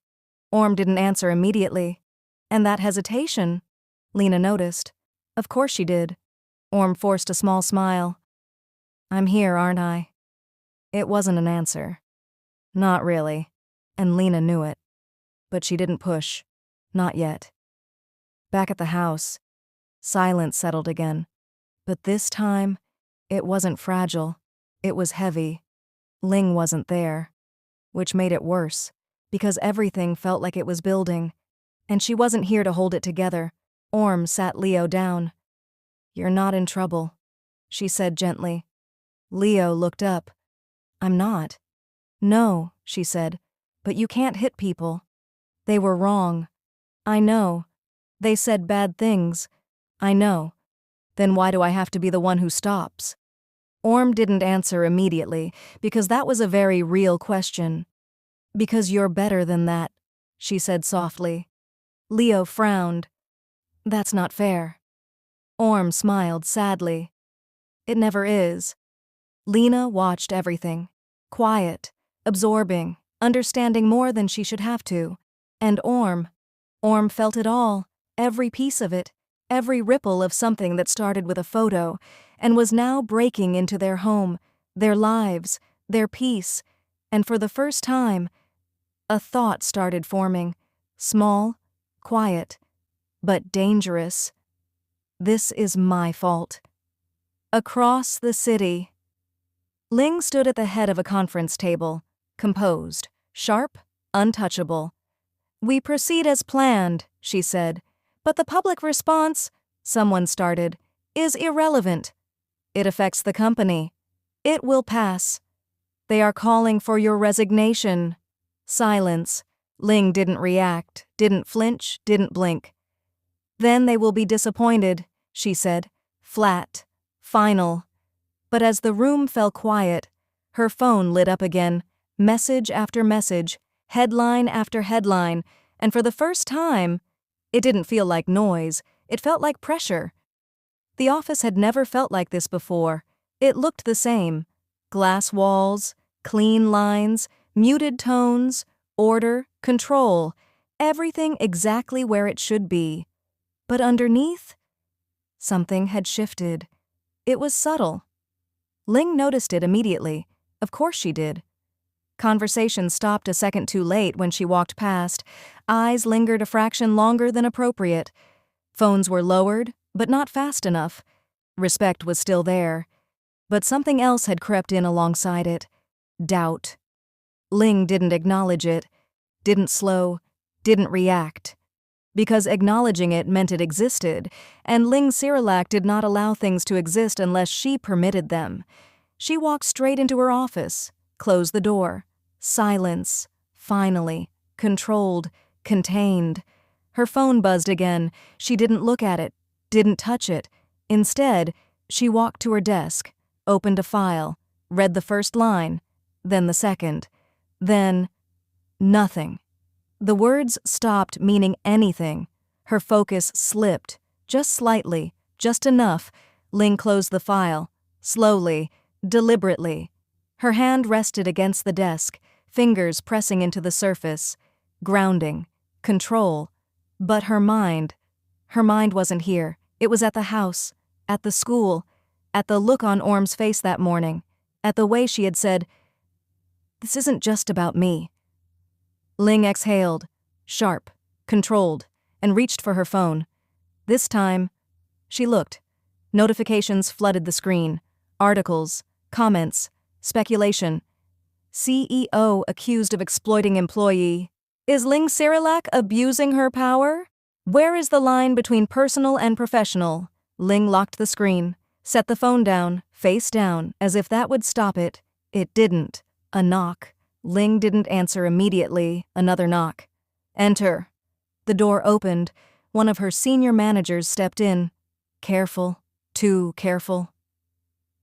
Orm didn't answer immediately. And that hesitation, Lena noticed. Of course she did. Orm forced a small smile. I'm here, aren't I? It wasn't an answer. Not really. And Lena knew it. But she didn't push. Not yet. Back at the house, silence settled again. But this time, it wasn't fragile. It was heavy. Ling wasn't there. Which made it worse, because everything felt like it was building. And she wasn't here to hold it together. Orm sat Leo down. You're not in trouble, she said gently. Leo looked up. I'm not. No, she said, but you can't hit people. They were wrong. I know. They said bad things. I know. Then why do I have to be the one who stops? Orm didn't answer immediately, because that was a very real question. Because you're better than that, she said softly. Leo frowned. That's not fair. Orm smiled sadly. It never is. Lena watched everything. Quiet, absorbing, understanding more than she should have to. And Orm felt it all, every piece of it, every ripple of something that started with a photo and was now breaking into their home, their lives, their peace, and for the first time, a thought started forming, small, quiet, but dangerous. This is my fault. Across the city. Ling stood at the head of a conference table, composed, sharp, untouchable. We proceed as planned, she said, but the public response, someone started, is irrelevant. It affects the company. It will pass. They are calling for your resignation. Silence. Ling didn't react, didn't flinch, didn't blink. Then they will be disappointed, she said, flat, final. But as the room fell quiet, her phone lit up again, message after message, headline after headline, and for the first time, it didn't feel like noise, it felt like pressure. The office had never felt like this before. It looked the same. Glass walls, clean lines, muted tones, order, control, everything exactly where it should be. But underneath, something had shifted. It was subtle. Ling noticed it immediately. Of course she did. Conversation stopped a second too late when she walked past. Eyes lingered a fraction longer than appropriate. Phones were lowered, but not fast enough. Respect was still there. But something else had crept in alongside it. Doubt. Ling didn't acknowledge it, didn't slow, didn't react. Because acknowledging it meant it existed, and Ling Cyrillac did not allow things to exist unless she permitted them. She walked straight into her office, closed the door. Silence, finally, controlled, contained. Her phone buzzed again. She didn't look at it, didn't touch it. Instead, she walked to her desk, opened a file, read the first line, then the second, then nothing. The words stopped meaning anything. Her focus slipped, just slightly, just enough. Ling closed the file, slowly, deliberately. Her hand rested against the desk, fingers pressing into the surface, grounding, control. But her mind wasn't here. It was at the house, at the school, at the look on Orm's face that morning, at the way she had said, "This isn't just about me." Ling exhaled, sharp, controlled, and reached for her phone. This time, she looked. Notifications flooded the screen. Articles, comments, speculation. CEO accused of exploiting employee. Is Ling Cyrillac abusing her power? Where is the line between personal and professional? Ling locked the screen, set the phone down, face down, as if that would stop it. It didn't. A knock. Ling didn't answer immediately. Another knock. Enter. The door opened. One of her senior managers stepped in. Careful. Too careful.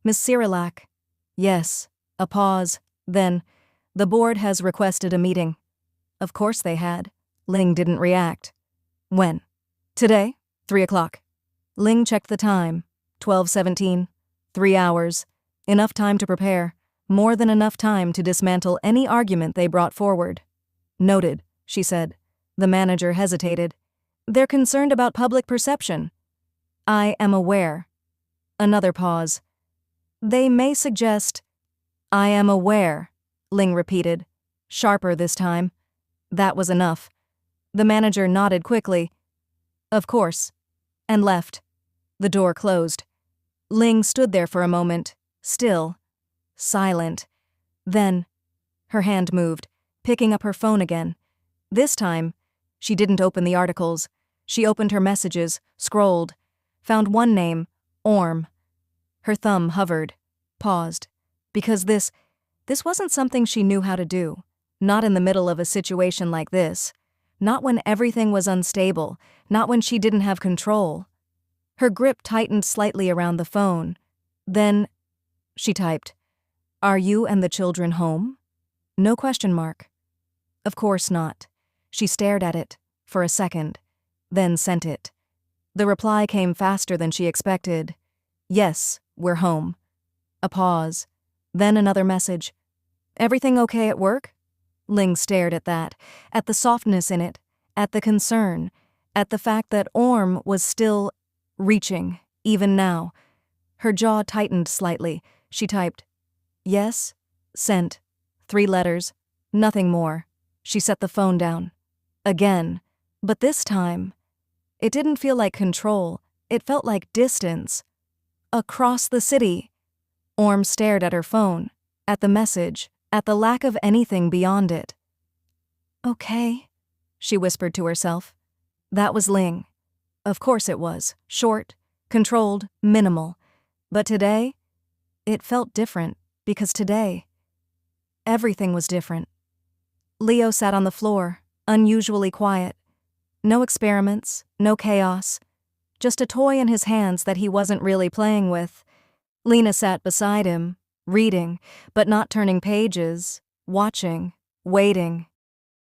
Miss Cyrillac. Yes. A pause. Then, the board has requested a meeting. Of course they had. Ling didn't react. When? Today? 3 o'clock. Ling checked the time. 12:17. 3 hours. Enough time to prepare. More than enough time to dismantle any argument they brought forward. Noted, she said. The manager hesitated. They're concerned about public perception. I am aware. Another pause. They may suggest. I am aware, Ling repeated, sharper this time. That was enough. The manager nodded quickly. Of course. And left. The door closed. Ling stood there for a moment, still. Silent. Then, her hand moved, picking up her phone again. This time, she didn't open the articles. She opened her messages, scrolled, found one name, Orm. Her thumb hovered, paused, because this wasn't something she knew how to do, not in the middle of a situation like this. Not when everything was unstable, not when she didn't have control. Her grip tightened slightly around the phone. Then, she typed, "Are you and the children home?" No question mark. Of course not. She stared at it for a second, then sent it. The reply came faster than she expected. "Yes, we're home." A pause. Then another message. "Everything okay at work?" Ling stared at that, at the softness in it, at the concern, at the fact that Orm was still reaching, even now. Her jaw tightened slightly. She typed, "Yes, sent." 3 letters, nothing more. She set the phone down. Again, but this time, it didn't feel like control, it felt like distance. Across the city. Orm stared at her phone, at the message, at the lack of anything beyond it. "Okay," she whispered to herself. That was Ling. Of course it was. Short, controlled, minimal. But today, it felt different, because today, everything was different. Leo sat on the floor, unusually quiet. No experiments, no chaos. Just a toy in his hands that he wasn't really playing with. Lena sat beside him, reading, but not turning pages, watching, waiting.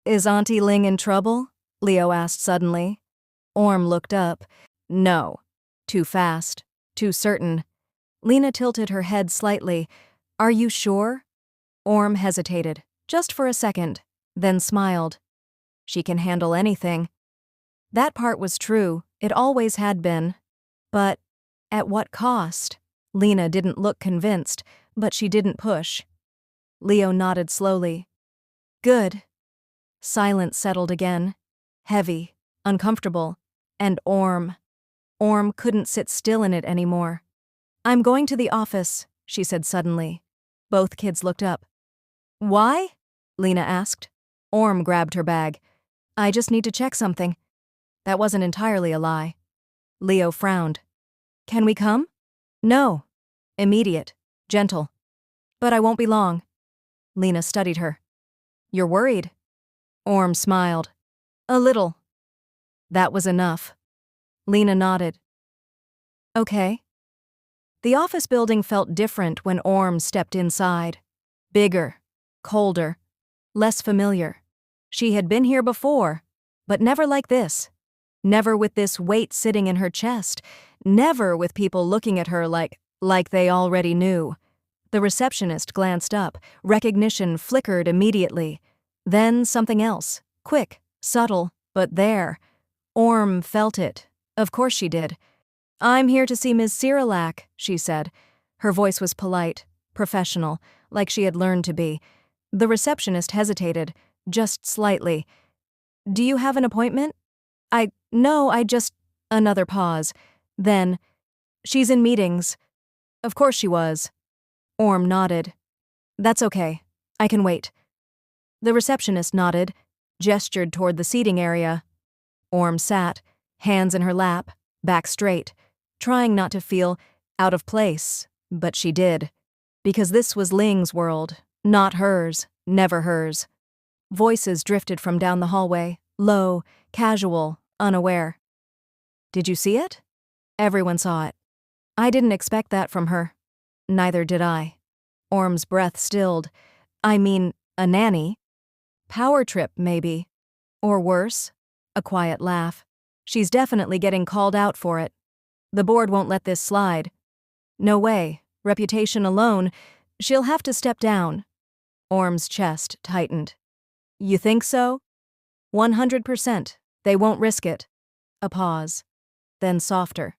"Is Auntie Ling in trouble?" Leo asked suddenly. Orm looked up. No. Too fast. Too certain. Lena tilted her head slightly. "Are you sure?" Orm hesitated, just for a second, then smiled. "She can handle anything." That part was true, it always had been. But at what cost? Lena didn't look convinced, but she didn't push. Leo nodded slowly. "Good." Silence settled again. Heavy, uncomfortable, and Orm couldn't sit still in it anymore. "I'm going to the office," she said suddenly. Both kids looked up. "Why?" Lena asked. Orm grabbed her bag. "I just need to check something." That wasn't entirely a lie. Leo frowned. "Can we come?" "No." Immediate. Gentle. "But I won't be long." Lena studied her. "You're worried?" Orm smiled. "A little." That was enough. Lena nodded. "Okay." The office building felt different when Orm stepped inside. Bigger. Colder. Less familiar. She had been here before, but never like this. Never with this weight sitting in her chest. Never with people looking at her like they already knew. The receptionist glanced up. Recognition flickered immediately. Then something else. Quick, subtle, but there. Orm felt it. Of course she did. "I'm here to see Ms. Cyrilak," she said. Her voice was polite, professional, like she had learned to be. The receptionist hesitated, just slightly. "Do you have an appointment?" No, I just..." Another pause. Then, "She's in meetings." Of course she was. Orm nodded. "That's okay. I can wait." The receptionist nodded, gestured toward the seating area. Orm sat, hands in her lap, back straight, trying not to feel out of place, but she did. Because this was Ling's world, not hers, never hers. Voices drifted from down the hallway, low, casual, unaware. "Did you see it?" Everyone saw it. I didn't expect that from her. Neither did I. Orm's breath stilled. "I mean, a nanny? Power trip, maybe. Or worse." A quiet laugh. "She's definitely getting called out for it. The board won't let this slide. No way. Reputation alone. She'll have to step down." Orm's chest tightened. "You think so?" 100%. They won't risk it." A pause. Then softer.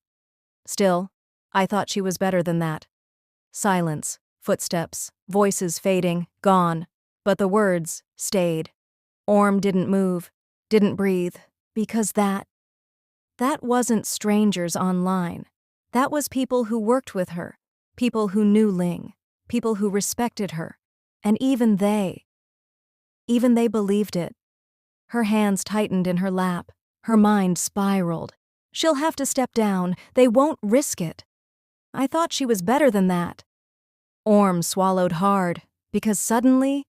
"Still, I thought she was better than that." Silence, footsteps, voices fading, gone. But the words stayed. Orm didn't move, didn't breathe, because that wasn't strangers online. That was people who worked with her, people who knew Ling, people who respected her. And even they believed it. Her hands tightened in her lap. Her mind spiraled. She'll have to step down. They won't risk it. I thought she was better than that. Orm swallowed hard, because suddenly,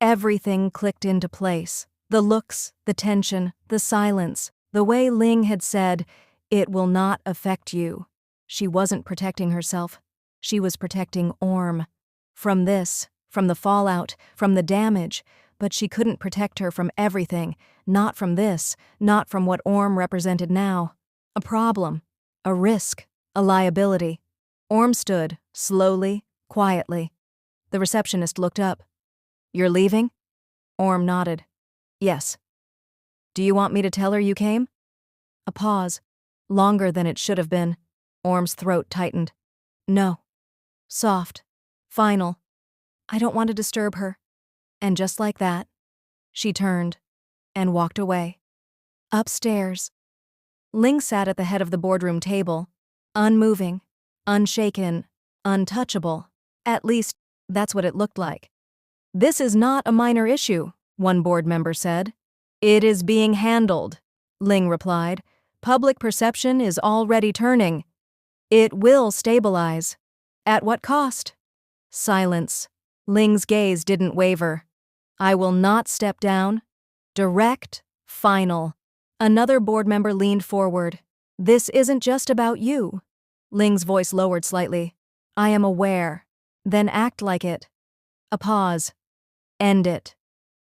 everything clicked into place. The looks, the tension, the silence, the way Ling had said, "It will not affect you." She wasn't protecting herself. She was protecting Orm. From this, from the fallout, from the damage, but she couldn't protect her from everything, not from this, not from what Orm represented now. A problem, a risk, a liability. Orm stood, slowly, quietly. The receptionist looked up. "You're leaving?" Orm nodded. "Yes." "Do you want me to tell her you came?" A pause, longer than it should have been. Orm's throat tightened. "No." Soft. Final. "I don't want to disturb her." And just like that, she turned and walked away. Upstairs. Ling sat at the head of the boardroom table, unmoving, unshaken, untouchable. At least, that's what it looked like. "This is not a minor issue," one board member said. "It is being handled," Ling replied. "Public perception is already turning. It will stabilize. At what cost?" Silence. Ling's gaze didn't waver. "I will not step down. Direct, final." Another board member leaned forward. "This isn't just about you." Ling's voice lowered slightly. "I am aware. Then act like it." A pause. "End it."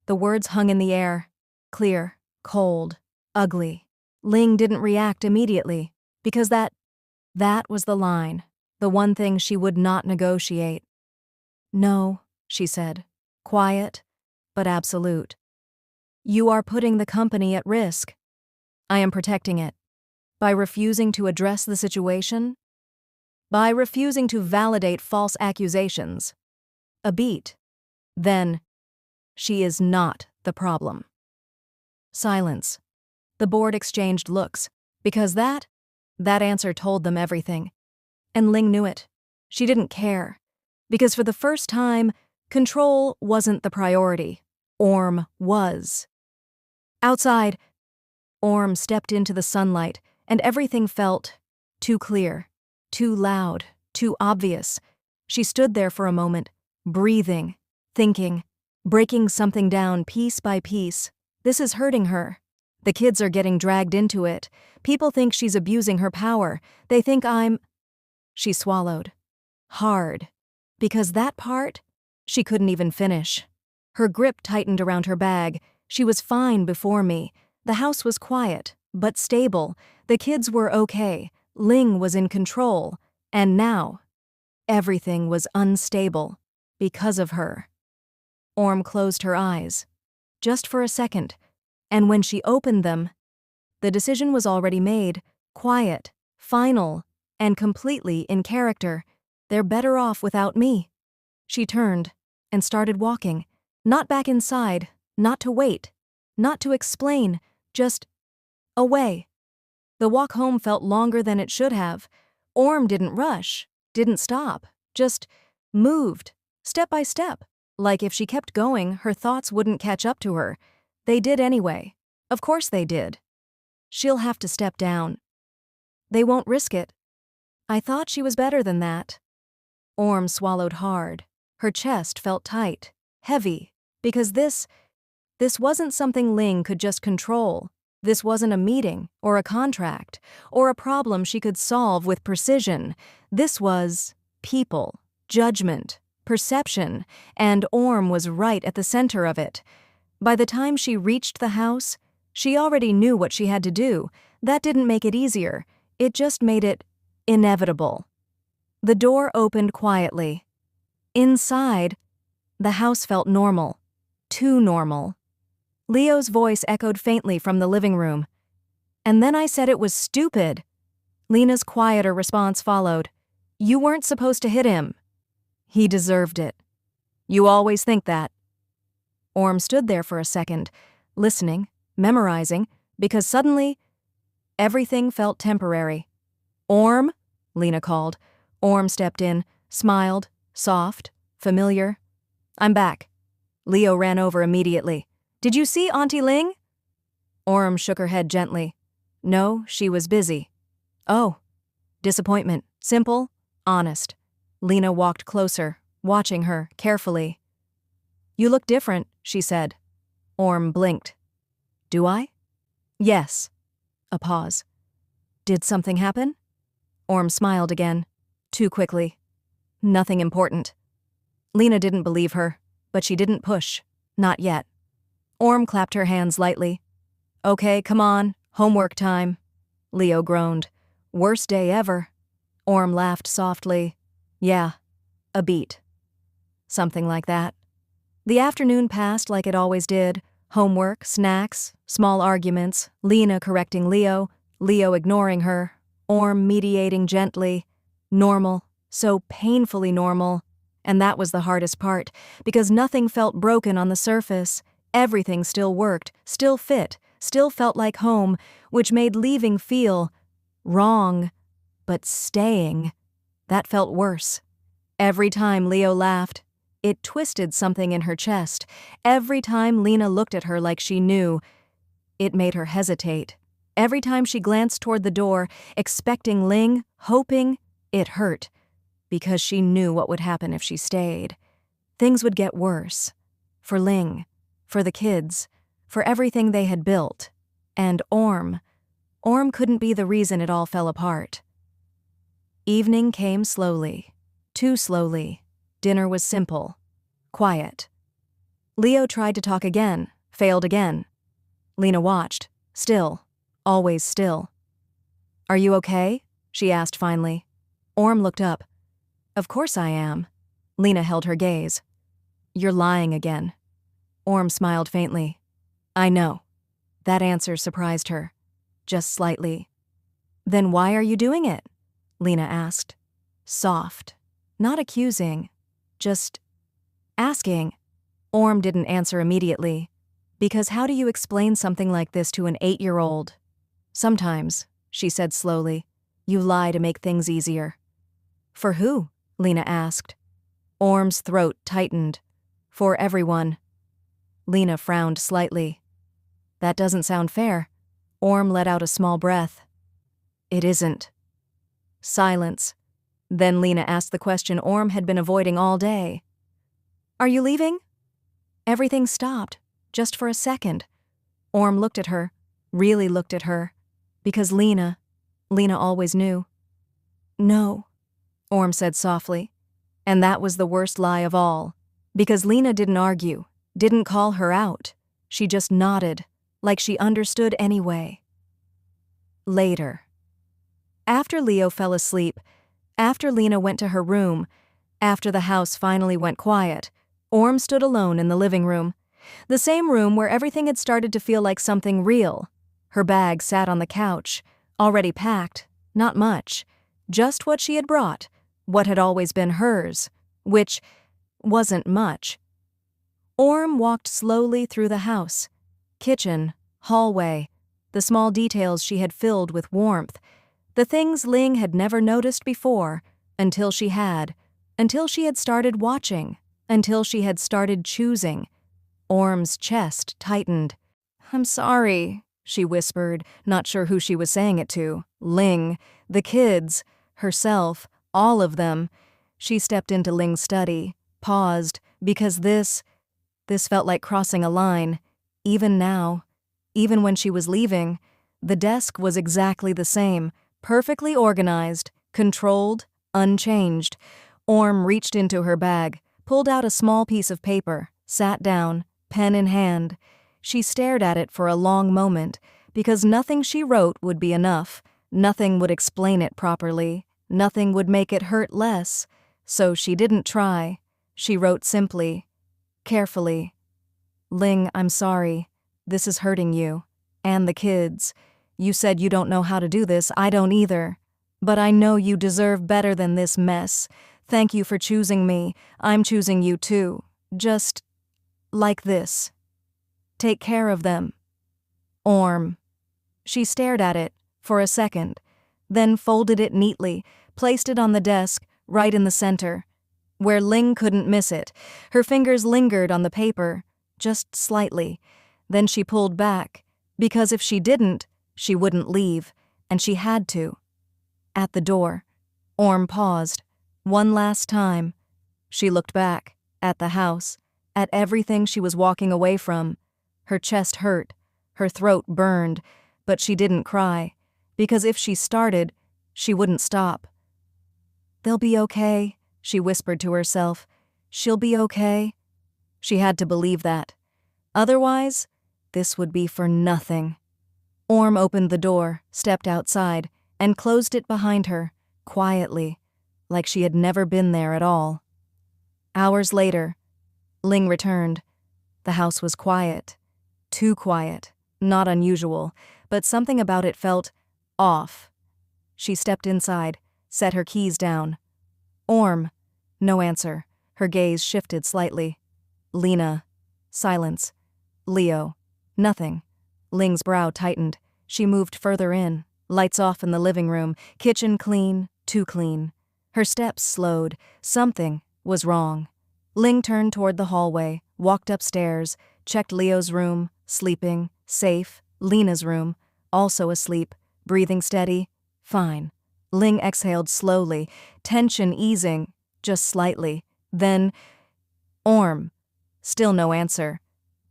The words hung in the air. Clear, cold, ugly. Ling didn't react immediately, because that was the line, the one thing she would not negotiate. "No," she said, quiet, but absolute. "You are putting the company at risk." "I am protecting it. By refusing to address the situation? By refusing to validate false accusations." A beat. Then, "She is not the problem." Silence. The board exchanged looks, because that answer told them everything. And Ling knew it. She didn't care. Because for the first time, control wasn't the priority. Orm was. Outside, Orm stepped into the sunlight, and everything felt too clear, too loud, too obvious. She stood there for a moment, breathing, thinking, breaking something down piece by piece. This is hurting her. The kids are getting dragged into it. People think she's abusing her power. They think I'm... She swallowed. Hard. Because that part, she couldn't even finish. Her grip tightened around her bag. She was fine before me. The house was quiet, but stable. The kids were okay. Ling was in control. And now, everything was unstable. Because of her. Orm closed her eyes. Just for a second. And when she opened them, the decision was already made, quiet, final, and completely in character. They're better off without me. She turned and started walking, not back inside, not to wait, not to explain, just away. The walk home felt longer than it should have. Orm didn't rush, didn't stop, just moved, step by step. Like if she kept going, her thoughts wouldn't catch up to her. They did anyway. Of course they did. She'll have to step down. They won't risk it. I thought she was better than that. Orm swallowed hard. Her chest felt tight, heavy, because this wasn't something Ling could just control. This wasn't a meeting, or a contract, or a problem she could solve with precision. This was people, judgment, perception, and Orm was right at the center of it. By the time she reached the house, she already knew what she had to do. That didn't make it easier. It just made it inevitable. The door opened quietly. Inside, the house felt normal. Too normal. Leo's voice echoed faintly from the living room. "And then I said it was stupid." Lena's quieter response followed. "You weren't supposed to hit him." "He deserved it." "You always think that." Orm stood there for a second, listening, memorizing, because suddenly, everything felt temporary. "Orm?" Lena called. Orm stepped in, smiled, soft, familiar. "I'm back." Leo ran over immediately. "Did you see Auntie Ling?" Orm shook her head gently. "No, she was busy." "Oh." Disappointment. Simple, honest. Lena walked closer, watching her carefully. "You look different," she said. Orm blinked. Do I? Yes. A pause. Did something happen? Orm smiled again. Too quickly. Nothing important. Lena didn't believe her, but she didn't push. Not yet. Orm clapped her hands lightly. Okay, come on, homework time. Leo groaned. Worst day ever. Orm laughed softly. Yeah, a beat. Something like that. The afternoon passed like it always did. Homework, snacks, small arguments, Lena correcting Leo, Leo ignoring her, Orm mediating gently. Normal, so painfully normal. And that was the hardest part, because nothing felt broken on the surface. Everything still worked, still fit, still felt like home, which made leaving feel wrong. But staying, that felt worse. Every time Leo laughed, it twisted something in her chest. Every time Lena looked at her like she knew, it made her hesitate. Every time she glanced toward the door, expecting Ling, hoping, it hurt. Because she knew what would happen if she stayed. Things would get worse. For Ling, for the kids, for everything they had built. And Orm. Orm couldn't be the reason it all fell apart. Evening came slowly. Too slowly. Dinner was simple. Quiet. Leo tried to talk again, failed again. Lena watched. Still. Always still. Are you okay? She asked finally. Orm looked up. Of course I am. Lena held her gaze. You're lying again. Orm smiled faintly. I know. That answer surprised her. Just slightly. Then why are you doing it? Lena asked. Soft. Not accusing. Just asking. Orm didn't answer immediately. Because how do you explain something like this to an 8-year-old? Sometimes, she said slowly, you lie to make things easier. For who? Lena asked. Orm's throat tightened. For everyone. Lena frowned slightly. That doesn't sound fair. Orm let out a small breath. It isn't. Silence. Then Lena asked the question Orm had been avoiding all day. Are you leaving? Everything stopped, just for a second. Orm looked at her, really looked at her, because Lena always knew. No, Orm said softly. And that was the worst lie of all, because Lena didn't argue, didn't call her out. She just nodded, like she understood anyway. Later. After Leo fell asleep, after Lena went to her room, after the house finally went quiet, Orm stood alone in the living room. The same room where everything had started to feel like something real. Her bag sat on the couch, already packed, not much, just what she had brought, what had always been hers, which wasn't much. Orm walked slowly through the house. Kitchen, hallway, the small details she had filled with warmth, the things Ling had never noticed before, until she had started watching, until she had started choosing. Orm's chest tightened. I'm sorry, she whispered, not sure who she was saying it to. Ling, the kids, herself, all of them. She stepped into Ling's study, paused, because this felt like crossing a line. Even now, even when she was leaving, the desk was exactly the same, perfectly organized, controlled, unchanged. Orm reached into her bag, pulled out a small piece of paper, sat down, pen in hand. She stared at it for a long moment, because nothing she wrote would be enough. Nothing would explain it properly. Nothing would make it hurt less. So she didn't try. She wrote simply, carefully. Ling, I'm sorry. This is hurting you. And the kids. You said you don't know how to do this. I don't either. But I know you deserve better than this mess. Thank you for choosing me. I'm choosing you too. Just like this. Take care of them. Orm. She stared at it for a second, then folded it neatly, placed it on the desk, right in the center, where Ling couldn't miss it. Her fingers lingered on the paper, just slightly. Then she pulled back, because if she didn't, she wouldn't leave, and she had to. At the door, Orm paused. One last time. She looked back, at the house, at everything she was walking away from. Her chest hurt. Her throat burned, but she didn't cry, because if she started, she wouldn't stop. "They'll be okay," she whispered to herself. "She'll be okay." She had to believe that. Otherwise, this would be for nothing. Orm opened the door, stepped outside, and closed it behind her, quietly, like she had never been there at all. Hours later, Ling returned. The house was quiet. Too quiet. Not unusual, but something about it felt off. She stepped inside, set her keys down. "Orm." No answer. Her gaze shifted slightly. "Lena." Silence. "Leo." Nothing. Ling's brow tightened. She moved further in. Lights off in the living room. Kitchen clean, too clean. Her steps slowed. Something was wrong. Ling turned toward the hallway, walked upstairs, checked Leo's room, sleeping, safe. Lena's room, also asleep, breathing steady, fine. Ling exhaled slowly, tension easing, just slightly. Then, "Orm." Still no answer.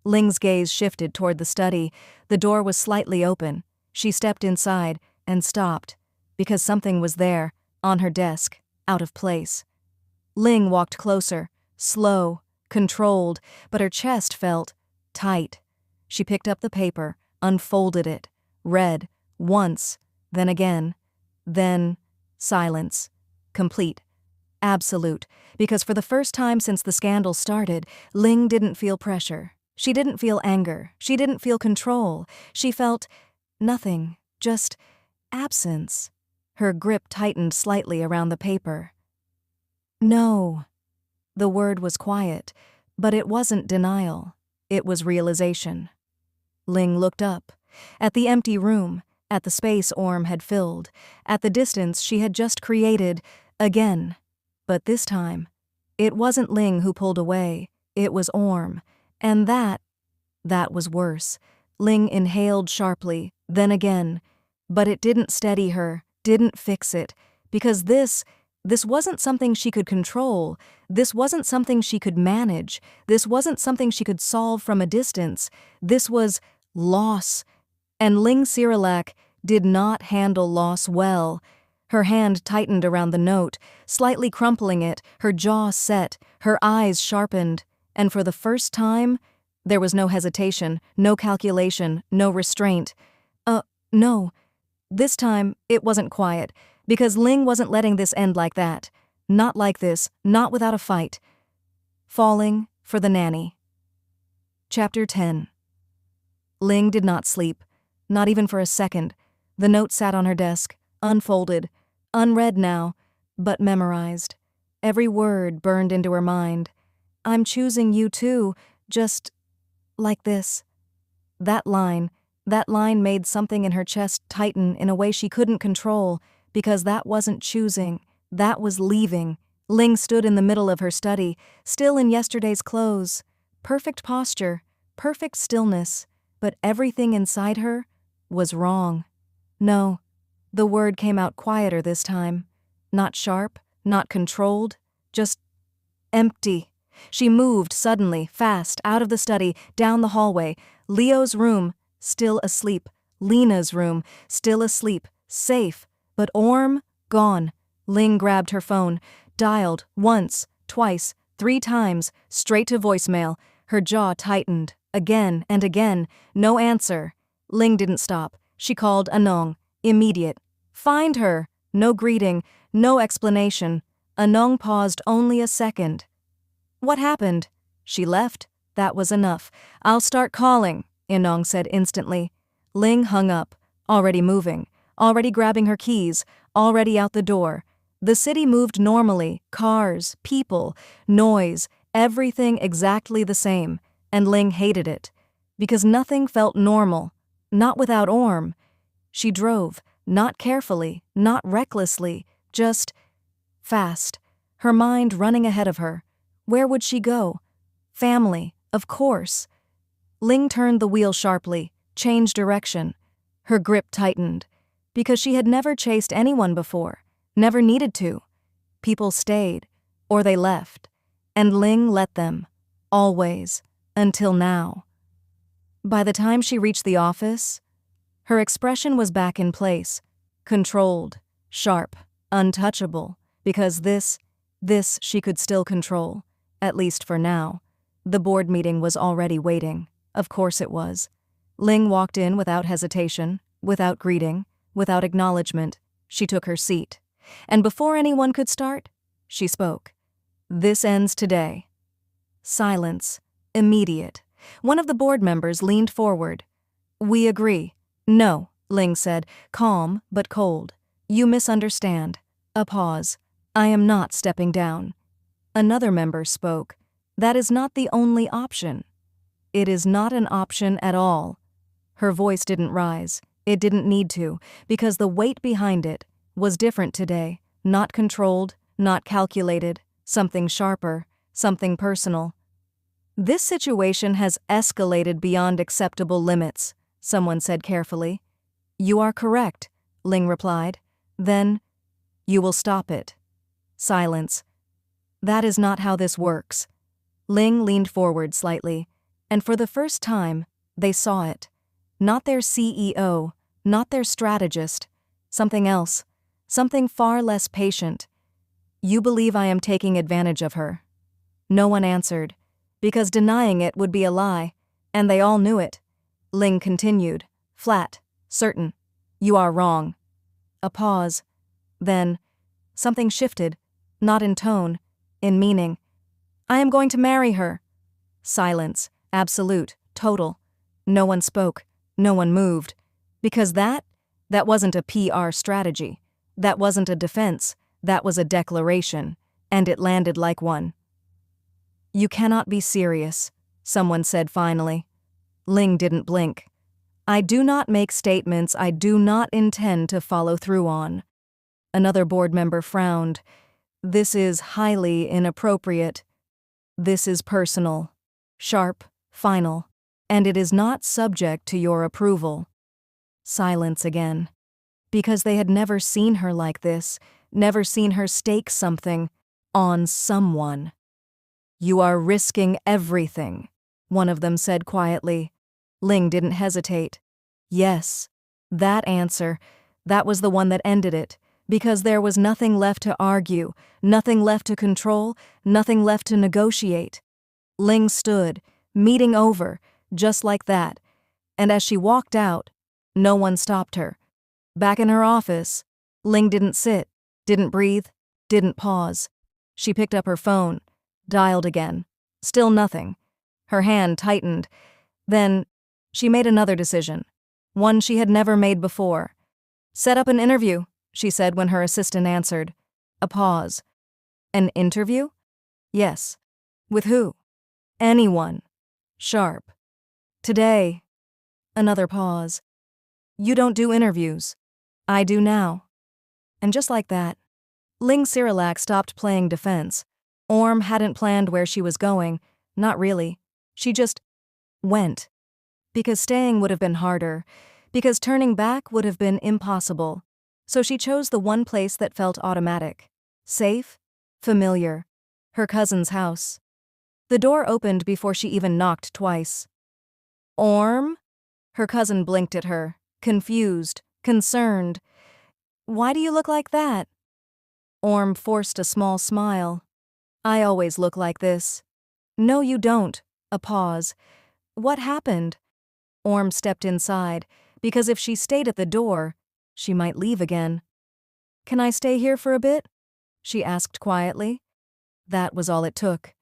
Ling's gaze shifted toward the study. The door was slightly open. She stepped inside and stopped, because something was there, on her desk, out of place. Ling walked closer, slow, controlled, but her chest felt tight. She picked up the paper, unfolded it, read, once, then again, then silence. Complete. Absolute, because for the first time since the scandal started, Ling didn't feel pressure. She didn't feel anger. She didn't feel control. She felt nothing, just absence. Her grip tightened slightly around the paper. "No." The word was quiet, but it wasn't denial. It was realization. Ling looked up. At the empty room, at the space Orm had filled, at the distance she had just created, again. But this time, it wasn't Ling who pulled away, it was Orm. And that was worse. Ling inhaled sharply, then again. But it didn't steady her, didn't fix it, because this wasn't something she could control. This wasn't something she could manage. This wasn't something she could solve from a distance. This was loss. And Ling Sirilak did not handle loss well. Her hand tightened around the note, slightly crumpling it, her jaw set, her eyes sharpened. And for the first time, there was no hesitation, no calculation, no restraint. No. This time, it wasn't quiet, because Ling wasn't letting this end like that. Not like this, not without a fight. Falling for the nanny. Chapter 10. Ling did not sleep, not even for a second. The note sat on her desk, unfolded, unread now, but memorized. Every word burned into her mind. "I'm choosing you too, just like this." That line made something in her chest tighten in a way she couldn't control, because that wasn't choosing, that was leaving. Ling stood in the middle of her study, still in yesterday's clothes. Perfect posture, perfect stillness, but everything inside her was wrong. No, the word came out quieter this time. Not sharp, not controlled, just empty. She moved suddenly, fast, out of the study, down the hallway. Leo's room, still asleep. Lena's room, still asleep, safe. But Orm, gone. Ling grabbed her phone, dialed once, twice, 3 times, straight to voicemail. Her jaw tightened, again and again. No answer. Ling didn't stop. She called Anong, immediate. Find her. No greeting, no explanation. Anong paused only a second. "What happened?" "She left. That was enough. I'll start calling," Anong said instantly. Ling hung up, already moving, already grabbing her keys, already out the door. The city moved normally, cars, people, noise, everything exactly the same, and Ling hated it. Because nothing felt normal, not without Orm. She drove, not carefully, not recklessly, just fast, her mind running ahead of her. Where would she go? Family, of course. Ling turned the wheel sharply, changed direction. Her grip tightened, because she had never chased anyone before, never needed to. People stayed, or they left, and Ling let them, always, until now. By the time she reached the office, her expression was back in place, controlled, sharp, untouchable, because this she could still control, at least for now. The board meeting was already waiting. Of course it was. Ling walked in without hesitation, without greeting, without acknowledgement. She took her seat. And before anyone could start, she spoke. "This ends today." Silence. Immediate. One of the board members leaned forward. "We agree." "No," Ling said, calm but cold. "You misunderstand." A pause. "I am not stepping down." Another member spoke. "That is not the only option." "It is not an option at all." Her voice didn't rise. It didn't need to, because the weight behind it was different today. Not controlled, not calculated, something sharper, something personal. "This situation has escalated beyond acceptable limits," someone said carefully. "You are correct," Ling replied. "Then, you will stop it." Silence. "That is not how this works." Ling leaned forward slightly, and for the first time, they saw it. Not their CEO, not their strategist, something else, something far less patient. "You believe I am taking advantage of her." No one answered, because denying it would be a lie, and they all knew it. Ling continued, flat, certain. "You are wrong." A pause. Then, something shifted, not in tone, in meaning. "I am going to marry her." Silence, absolute, total. No one spoke, no one moved. Because that wasn't a PR strategy. That wasn't a defense. That was a declaration, and it landed like one. "You cannot be serious," someone said finally. Ling didn't blink. "I do not make statements I do not intend to follow through on." Another board member frowned. "This is highly inappropriate. This is personal, sharp, final, and it is not subject to your approval." Silence again. Because they had never seen her like this, never seen her stake something on someone. "You are risking everything," one of them said quietly. Ling didn't hesitate. Yes. That answer, that was the one that ended it, because there was nothing left to argue, nothing left to control, nothing left to negotiate. Ling stood, meeting over, just like that, and as she walked out, no one stopped her. Back in her office, Ling didn't sit, didn't breathe, didn't pause. She picked up her phone, dialed again. Still nothing. Her hand tightened. Then, she made another decision, one she had never made before. "Set up an interview," she said when her assistant answered. A pause. "An interview?" "Yes." "With who?" "Anyone." Sharp. "Today." Another pause. "You don't do interviews." "I do now." And just like that, Ling Sirilak stopped playing defense. Orm hadn't planned where she was going, not really. She just went. Because staying would have been harder, because turning back would have been impossible. So she chose the one place that felt automatic. Safe, familiar. Her cousin's house. The door opened before she even knocked twice. "Orm?" Her cousin blinked at her, confused, concerned. "Why do you look like that?" Orm forced a small smile. "I always look like this." "No, you don't." A pause. "What happened?" Orm stepped inside, because if she stayed at the door, she might leave again. "Can I stay here for a bit?" she asked quietly. That was all it took.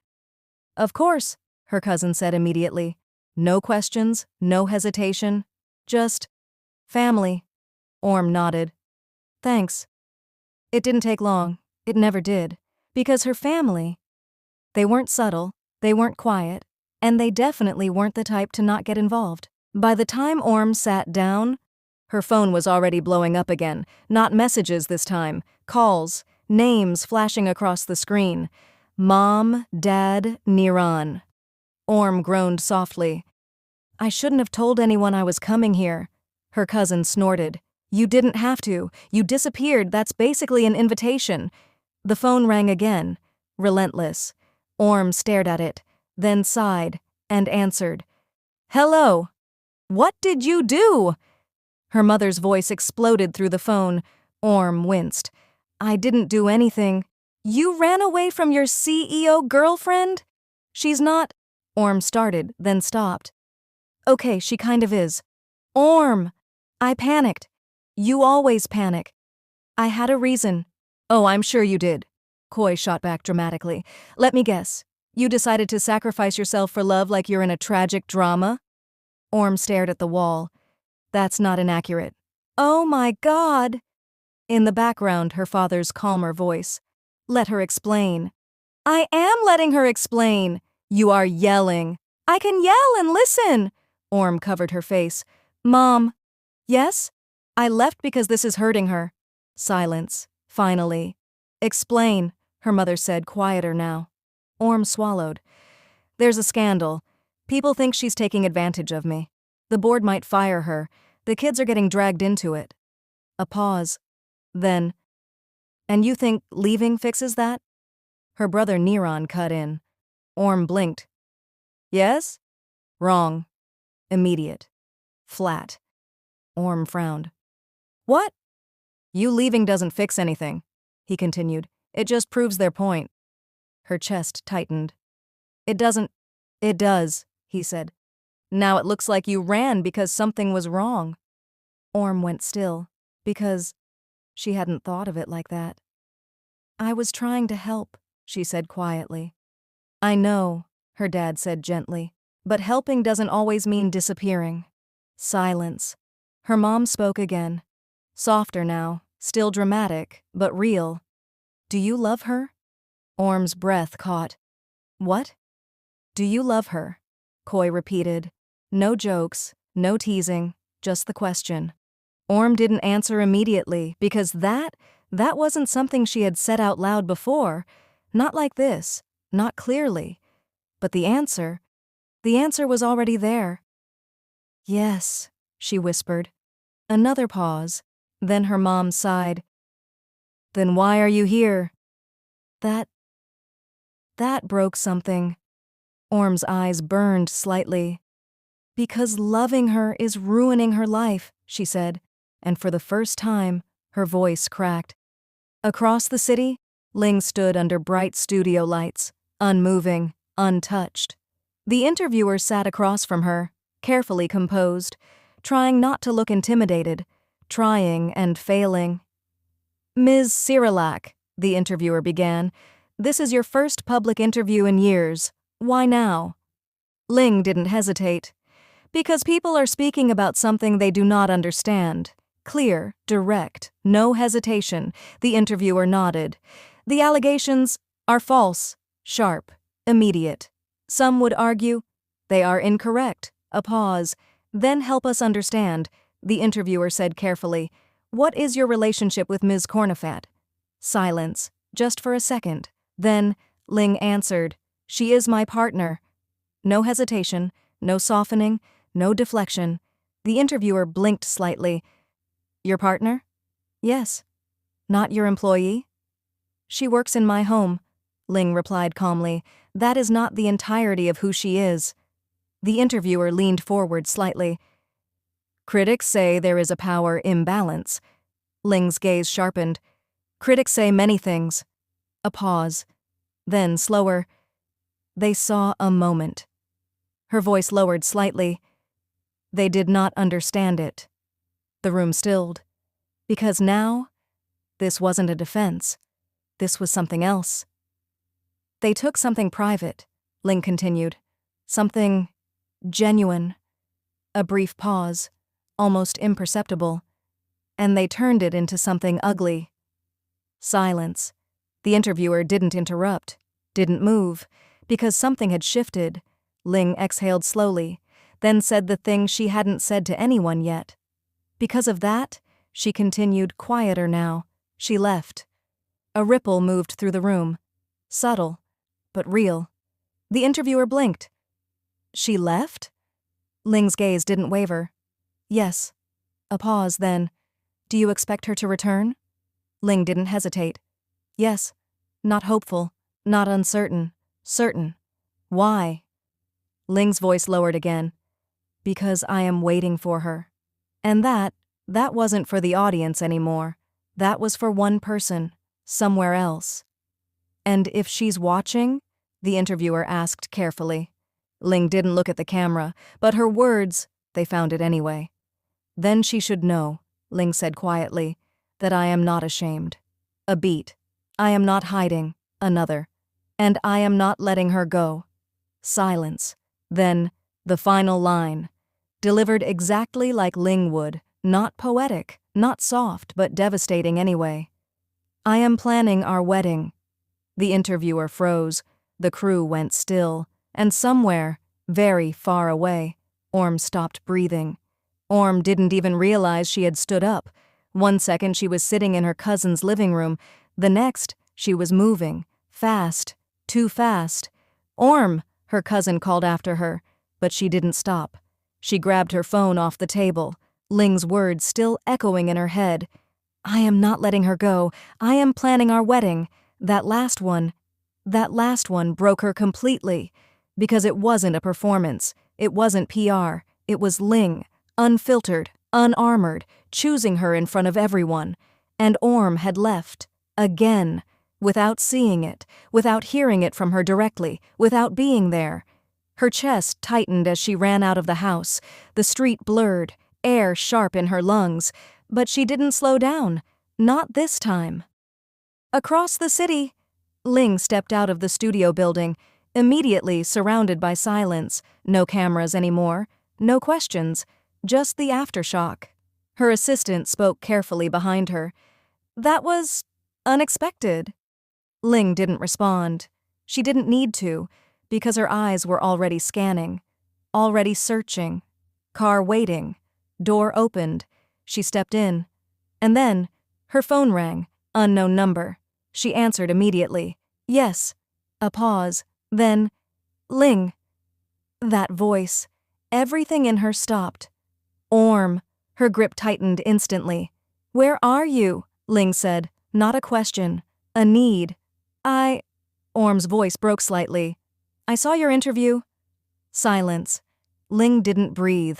"Of course," her cousin said immediately. No questions, no hesitation. Just, "Family." Orm nodded. "Thanks." It didn't take long. It never did. Because her family, they weren't subtle, they weren't quiet, and they definitely weren't the type to not get involved. By the time Orm sat down, her phone was already blowing up again. Not messages this time. Calls, names flashing across the screen. Mom, Dad, Niran. Orm groaned softly. "I shouldn't have told anyone I was coming here." Her cousin snorted. "You didn't have to. You disappeared. That's basically an invitation." The phone rang again. Relentless. Orm stared at it, then sighed, and answered. "Hello." What did you do? Her mother's voice exploded through the phone. Orm winced. I didn't do anything. You ran away from your CEO girlfriend? She's not. Orm started, then stopped. Okay, she kind of is. Orm! I panicked. You always panic. I had a reason. Oh, I'm sure you did. Coy shot back dramatically. Let me guess. You decided to sacrifice yourself for love like you're in a tragic drama? Orm stared at the wall. That's not inaccurate. Oh my God! In the background, her father's calmer voice. Let her explain. I am letting her explain. You are yelling. I can yell and listen. Orm covered her face. Mom. Yes? I left because this is hurting her. Silence. Finally. Explain, her mother said, quieter now. Orm swallowed. There's a scandal. People think she's taking advantage of me. The board might fire her. The kids are getting dragged into it. A pause. Then, and you think leaving fixes that? Her brother Neron cut in. Orm blinked. Yes? Wrong. Immediate. Flat. Orm frowned. What? You leaving doesn't fix anything, he continued. It just proves their point. Her chest tightened. It doesn't. It does, he said. Now it looks like you ran because something was wrong. Orm went still, because she hadn't thought of it like that. I was trying to help, she said quietly. I know, her dad said gently, but helping doesn't always mean disappearing. Silence. Her mom spoke again. Softer now, still dramatic, but real. Do you love her? Orm's breath caught. What? Do you love her? Coy repeated. No jokes, no teasing, just the question. Orm didn't answer immediately because that wasn't something she had said out loud before. Not like this, not clearly. But the answer was already there. Yes, she whispered. Another pause. Then her mom sighed. Then why are you here? That broke something. Orm's eyes burned slightly. Because loving her is ruining her life, she said, and for the first time, her voice cracked. Across the city, Ling stood under bright studio lights, unmoving, untouched. The interviewer sat across from her, carefully composed, trying not to look intimidated, trying and failing. Ms. Cyrilak, the interviewer began, this is your first public interview in years. Why now? Ling didn't hesitate. Because people are speaking about something they do not understand. Clear, direct, no hesitation, the interviewer nodded. The allegations are false, sharp, immediate. Some would argue they are incorrect. A pause. Then help us understand, the interviewer said carefully. What is your relationship with Ms. Cornifat? Silence, just for a second. Then, Ling answered, she is my partner. No hesitation, no softening, no deflection. The interviewer blinked slightly. Your partner? Yes. Not your employee? She works in my home, Ling replied calmly. That is not the entirety of who she is. The interviewer leaned forward slightly. Critics say there is a power imbalance. Ling's gaze sharpened. Critics say many things. A pause. Then, slower. They saw a moment. Her voice lowered slightly. They did not understand it. The room stilled. Because now, this wasn't a defense. This was something else. They took something private, Ling continued. Something genuine. A brief pause, almost imperceptible. And they turned it into something ugly. Silence. The interviewer didn't interrupt, didn't move, because something had shifted. Ling exhaled slowly, then said the thing she hadn't said to anyone yet. Because of that, she continued, quieter now. She left. A ripple moved through the room. Subtle, but real. The interviewer blinked. She left? Ling's gaze didn't waver. Yes. A pause, then. Do you expect her to return? Ling didn't hesitate. Yes. Not hopeful, not uncertain. Certain. Why? Ling's voice lowered again. Because I am waiting for her. And that wasn't for the audience anymore. That was for one person, somewhere else. And if she's watching? The interviewer asked carefully. Ling didn't look at the camera, but her words, they found it anyway. Then she should know, Ling said quietly, that I am not ashamed. A beat. I am not hiding. Another. And I am not letting her go. Silence. Then, the final line. Delivered exactly like Ling would, not poetic, not soft, but devastating anyway. I am planning our wedding. The interviewer froze, the crew went still, and somewhere, very far away, Orm stopped breathing. Orm didn't even realize she had stood up. One second she was sitting in her cousin's living room, the next she was moving, fast, too fast. Orm, her cousin called after her, but she didn't stop. She grabbed her phone off the table, Ling's words still echoing in her head. I am not letting her go. I am planning our wedding. That last one broke her completely. Because it wasn't a performance. It wasn't PR. It was Ling, unfiltered, unarmored, choosing her in front of everyone. And Orm had left. Again. Without seeing it, without hearing it from her directly, without being there. Her chest tightened as she ran out of the house, the street blurred, air sharp in her lungs, but she didn't slow down. Not this time. Across the city, Ling stepped out of the studio building, immediately surrounded by silence, no cameras anymore, no questions, just the aftershock. Her assistant spoke carefully behind her. That was unexpected. Ling didn't respond. She didn't need to, because her eyes were already scanning, already searching. Car waiting. Door opened. She stepped in. And then, her phone rang, unknown number. She answered immediately. Yes. A pause. Then, Ling. That voice. Everything in her stopped. Orm. Her grip tightened instantly. Where are you? Ling said. Not a question. A need. Orm's voice broke slightly. I saw your interview. Silence. Ling didn't breathe.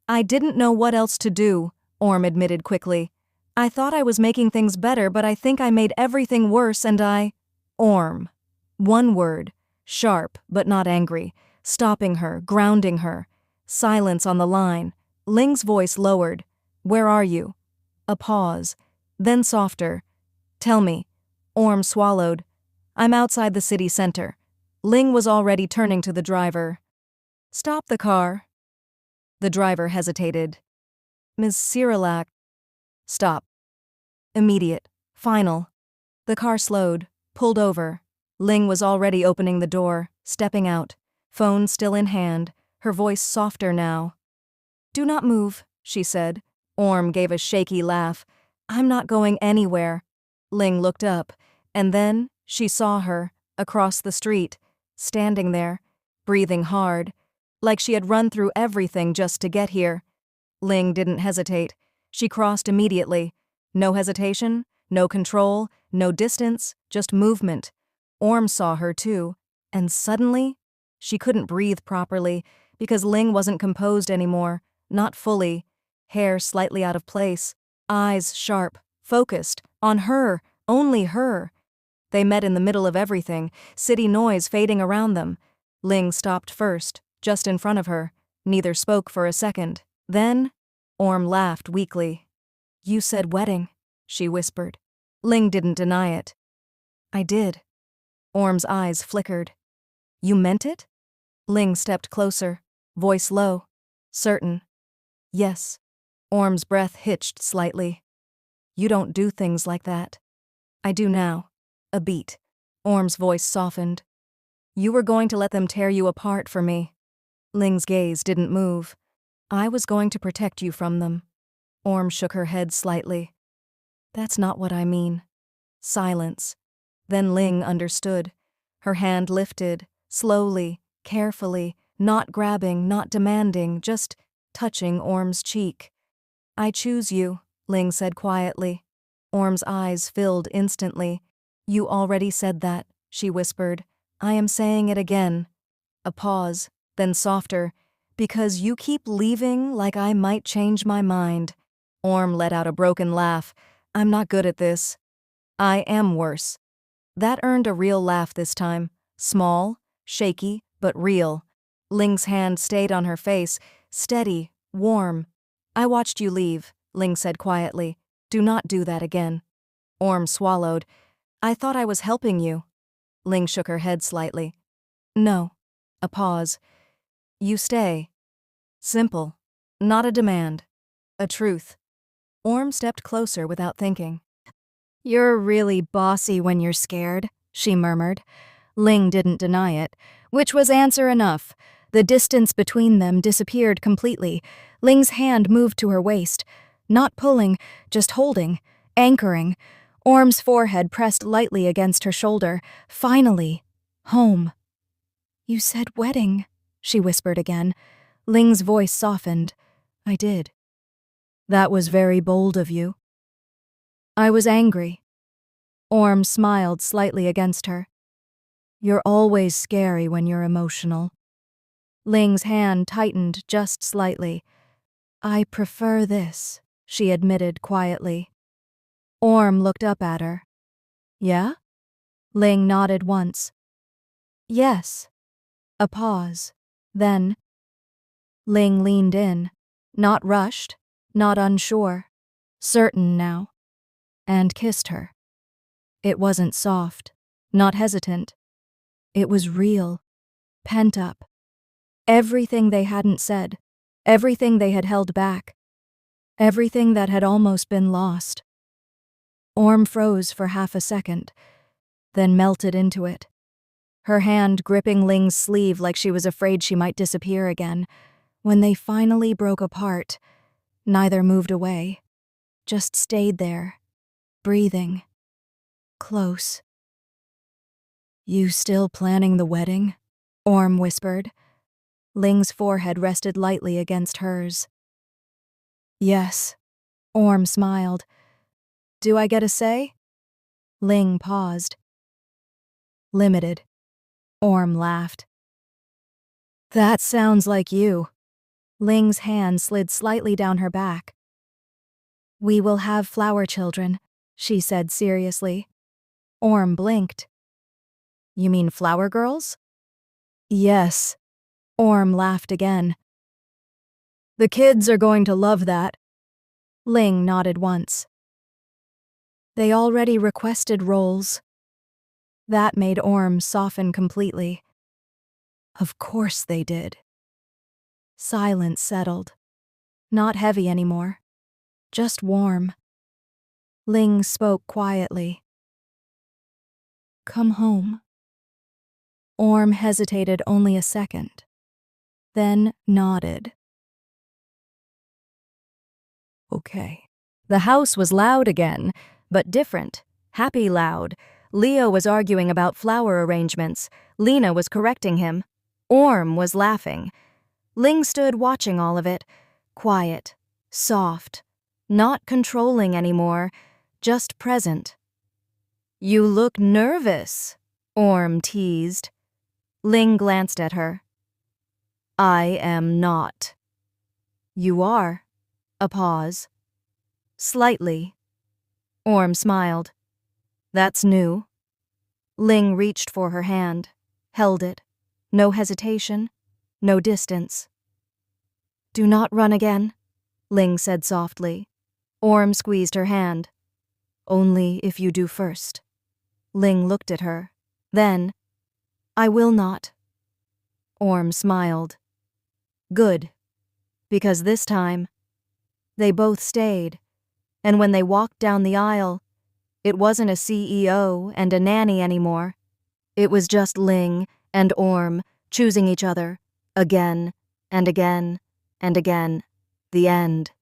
I didn't know what else to do, Orm admitted quickly. I thought I was making things better, but I think I made everything worse and Orm. One word. Sharp, but not angry. Stopping her, grounding her. Silence on the line. Ling's voice lowered. Where are you? A pause. Then softer. Tell me. Orm swallowed. I'm outside the city center. Ling was already turning to the driver. Stop the car. The driver hesitated. Ms. Cyrilak. Stop. Immediate. Final. The car slowed, pulled over. Ling was already opening the door, stepping out, phone still in hand, her voice softer now. Do not move, she said. Orm gave a shaky laugh. I'm not going anywhere. Ling looked up, and then she saw her, across the street, standing there, breathing hard, like she had run through everything just to get here. Ling didn't hesitate. She crossed immediately. No hesitation, no control, no distance, just movement. Orm saw her too, and suddenly, she couldn't breathe properly because Ling wasn't composed anymore, not fully, hair slightly out of place, eyes sharp, focused, on her, only her. They met in the middle of everything, city noise fading around them. Ling stopped first, just in front of her. Neither spoke for a second. Then, Orm laughed weakly. You said wedding, she whispered. Ling didn't deny it. I did. Orm's eyes flickered. You meant it? Ling stepped closer, voice low. Certain. Yes. Orm's breath hitched slightly. You don't do things like that. I do now. A beat. Orm's voice softened. You were going to let them tear you apart for me. Ling's gaze didn't move. I was going to protect you from them. Orm shook her head slightly. That's not what I mean. Silence. Then Ling understood. Her hand lifted, slowly, carefully, not grabbing, not demanding, just touching Orm's cheek. I choose you, Ling said quietly. Orm's eyes filled instantly. You already said that, she whispered. I am saying it again. A pause, then softer. Because you keep leaving like I might change my mind. Orm let out a broken laugh. I'm not good at this. I am worse. That earned a real laugh this time. Small, shaky, but real. Ling's hand stayed on her face, steady, warm. I watched you leave, Ling said quietly. Do not do that again. Orm swallowed. I thought I was helping you. Ling shook her head slightly. No. A pause. You stay. Simple. Not a demand. A truth. Orm stepped closer without thinking. You're really bossy when you're scared, she murmured. Ling didn't deny it, which was answer enough. The distance between them disappeared completely. Ling's hand moved to her waist, not pulling, just holding, anchoring. Orm's forehead pressed lightly against her shoulder. Finally, home. You said wedding, she whispered again. Ling's voice softened. I did. That was very bold of you. I was angry. Orm smiled slightly against her. You're always scary when you're emotional. Ling's hand tightened just slightly. I prefer this, she admitted quietly. Orm looked up at her. Yeah? Ling nodded once. Yes. A pause. Then Ling leaned in, not rushed, not unsure, certain now, and kissed her. It wasn't soft, not hesitant. It was real, pent up. Everything they hadn't said, everything they had held back, everything that had almost been lost. Orm froze for half a second, then melted into it, her hand gripping Ling's sleeve like she was afraid she might disappear again. When they finally broke apart, neither moved away, just stayed there, breathing, close. You still planning the wedding? Orm whispered. Ling's forehead rested lightly against hers. Yes, Orm smiled. Do I get a say? Ling paused. Limited. Orm laughed. That sounds like you. Ling's hand slid slightly down her back. We will have flower children, she said seriously. Orm blinked. You mean flower girls? Yes. Orm laughed again. The kids are going to love that. Ling nodded once. They already requested roles. That made Orm soften completely. Of course they did. Silence settled. Not heavy anymore. Just warm. Ling spoke quietly. Come home. Orm hesitated only a second, then nodded. Okay. The house was loud again, but different. Happy loud. Leo was arguing about flower arrangements. Lena was correcting him. Orm was laughing. Ling stood watching all of it, quiet, soft, not controlling anymore, just present. You look nervous, Orm teased. Ling glanced at her. I am not. You are. A pause. Slightly. Orm smiled. That's new. Ling reached for her hand, held it. No hesitation. No distance. Do not run again, Ling said softly. Orm squeezed her hand. Only if you do first. Ling looked at her. Then, I will not. Orm smiled. Good. Because this time, they both stayed. And when they walked down the aisle, it wasn't a CEO and a nanny anymore. It was just Ling and Orm choosing each other. Again, and again, and again. The end.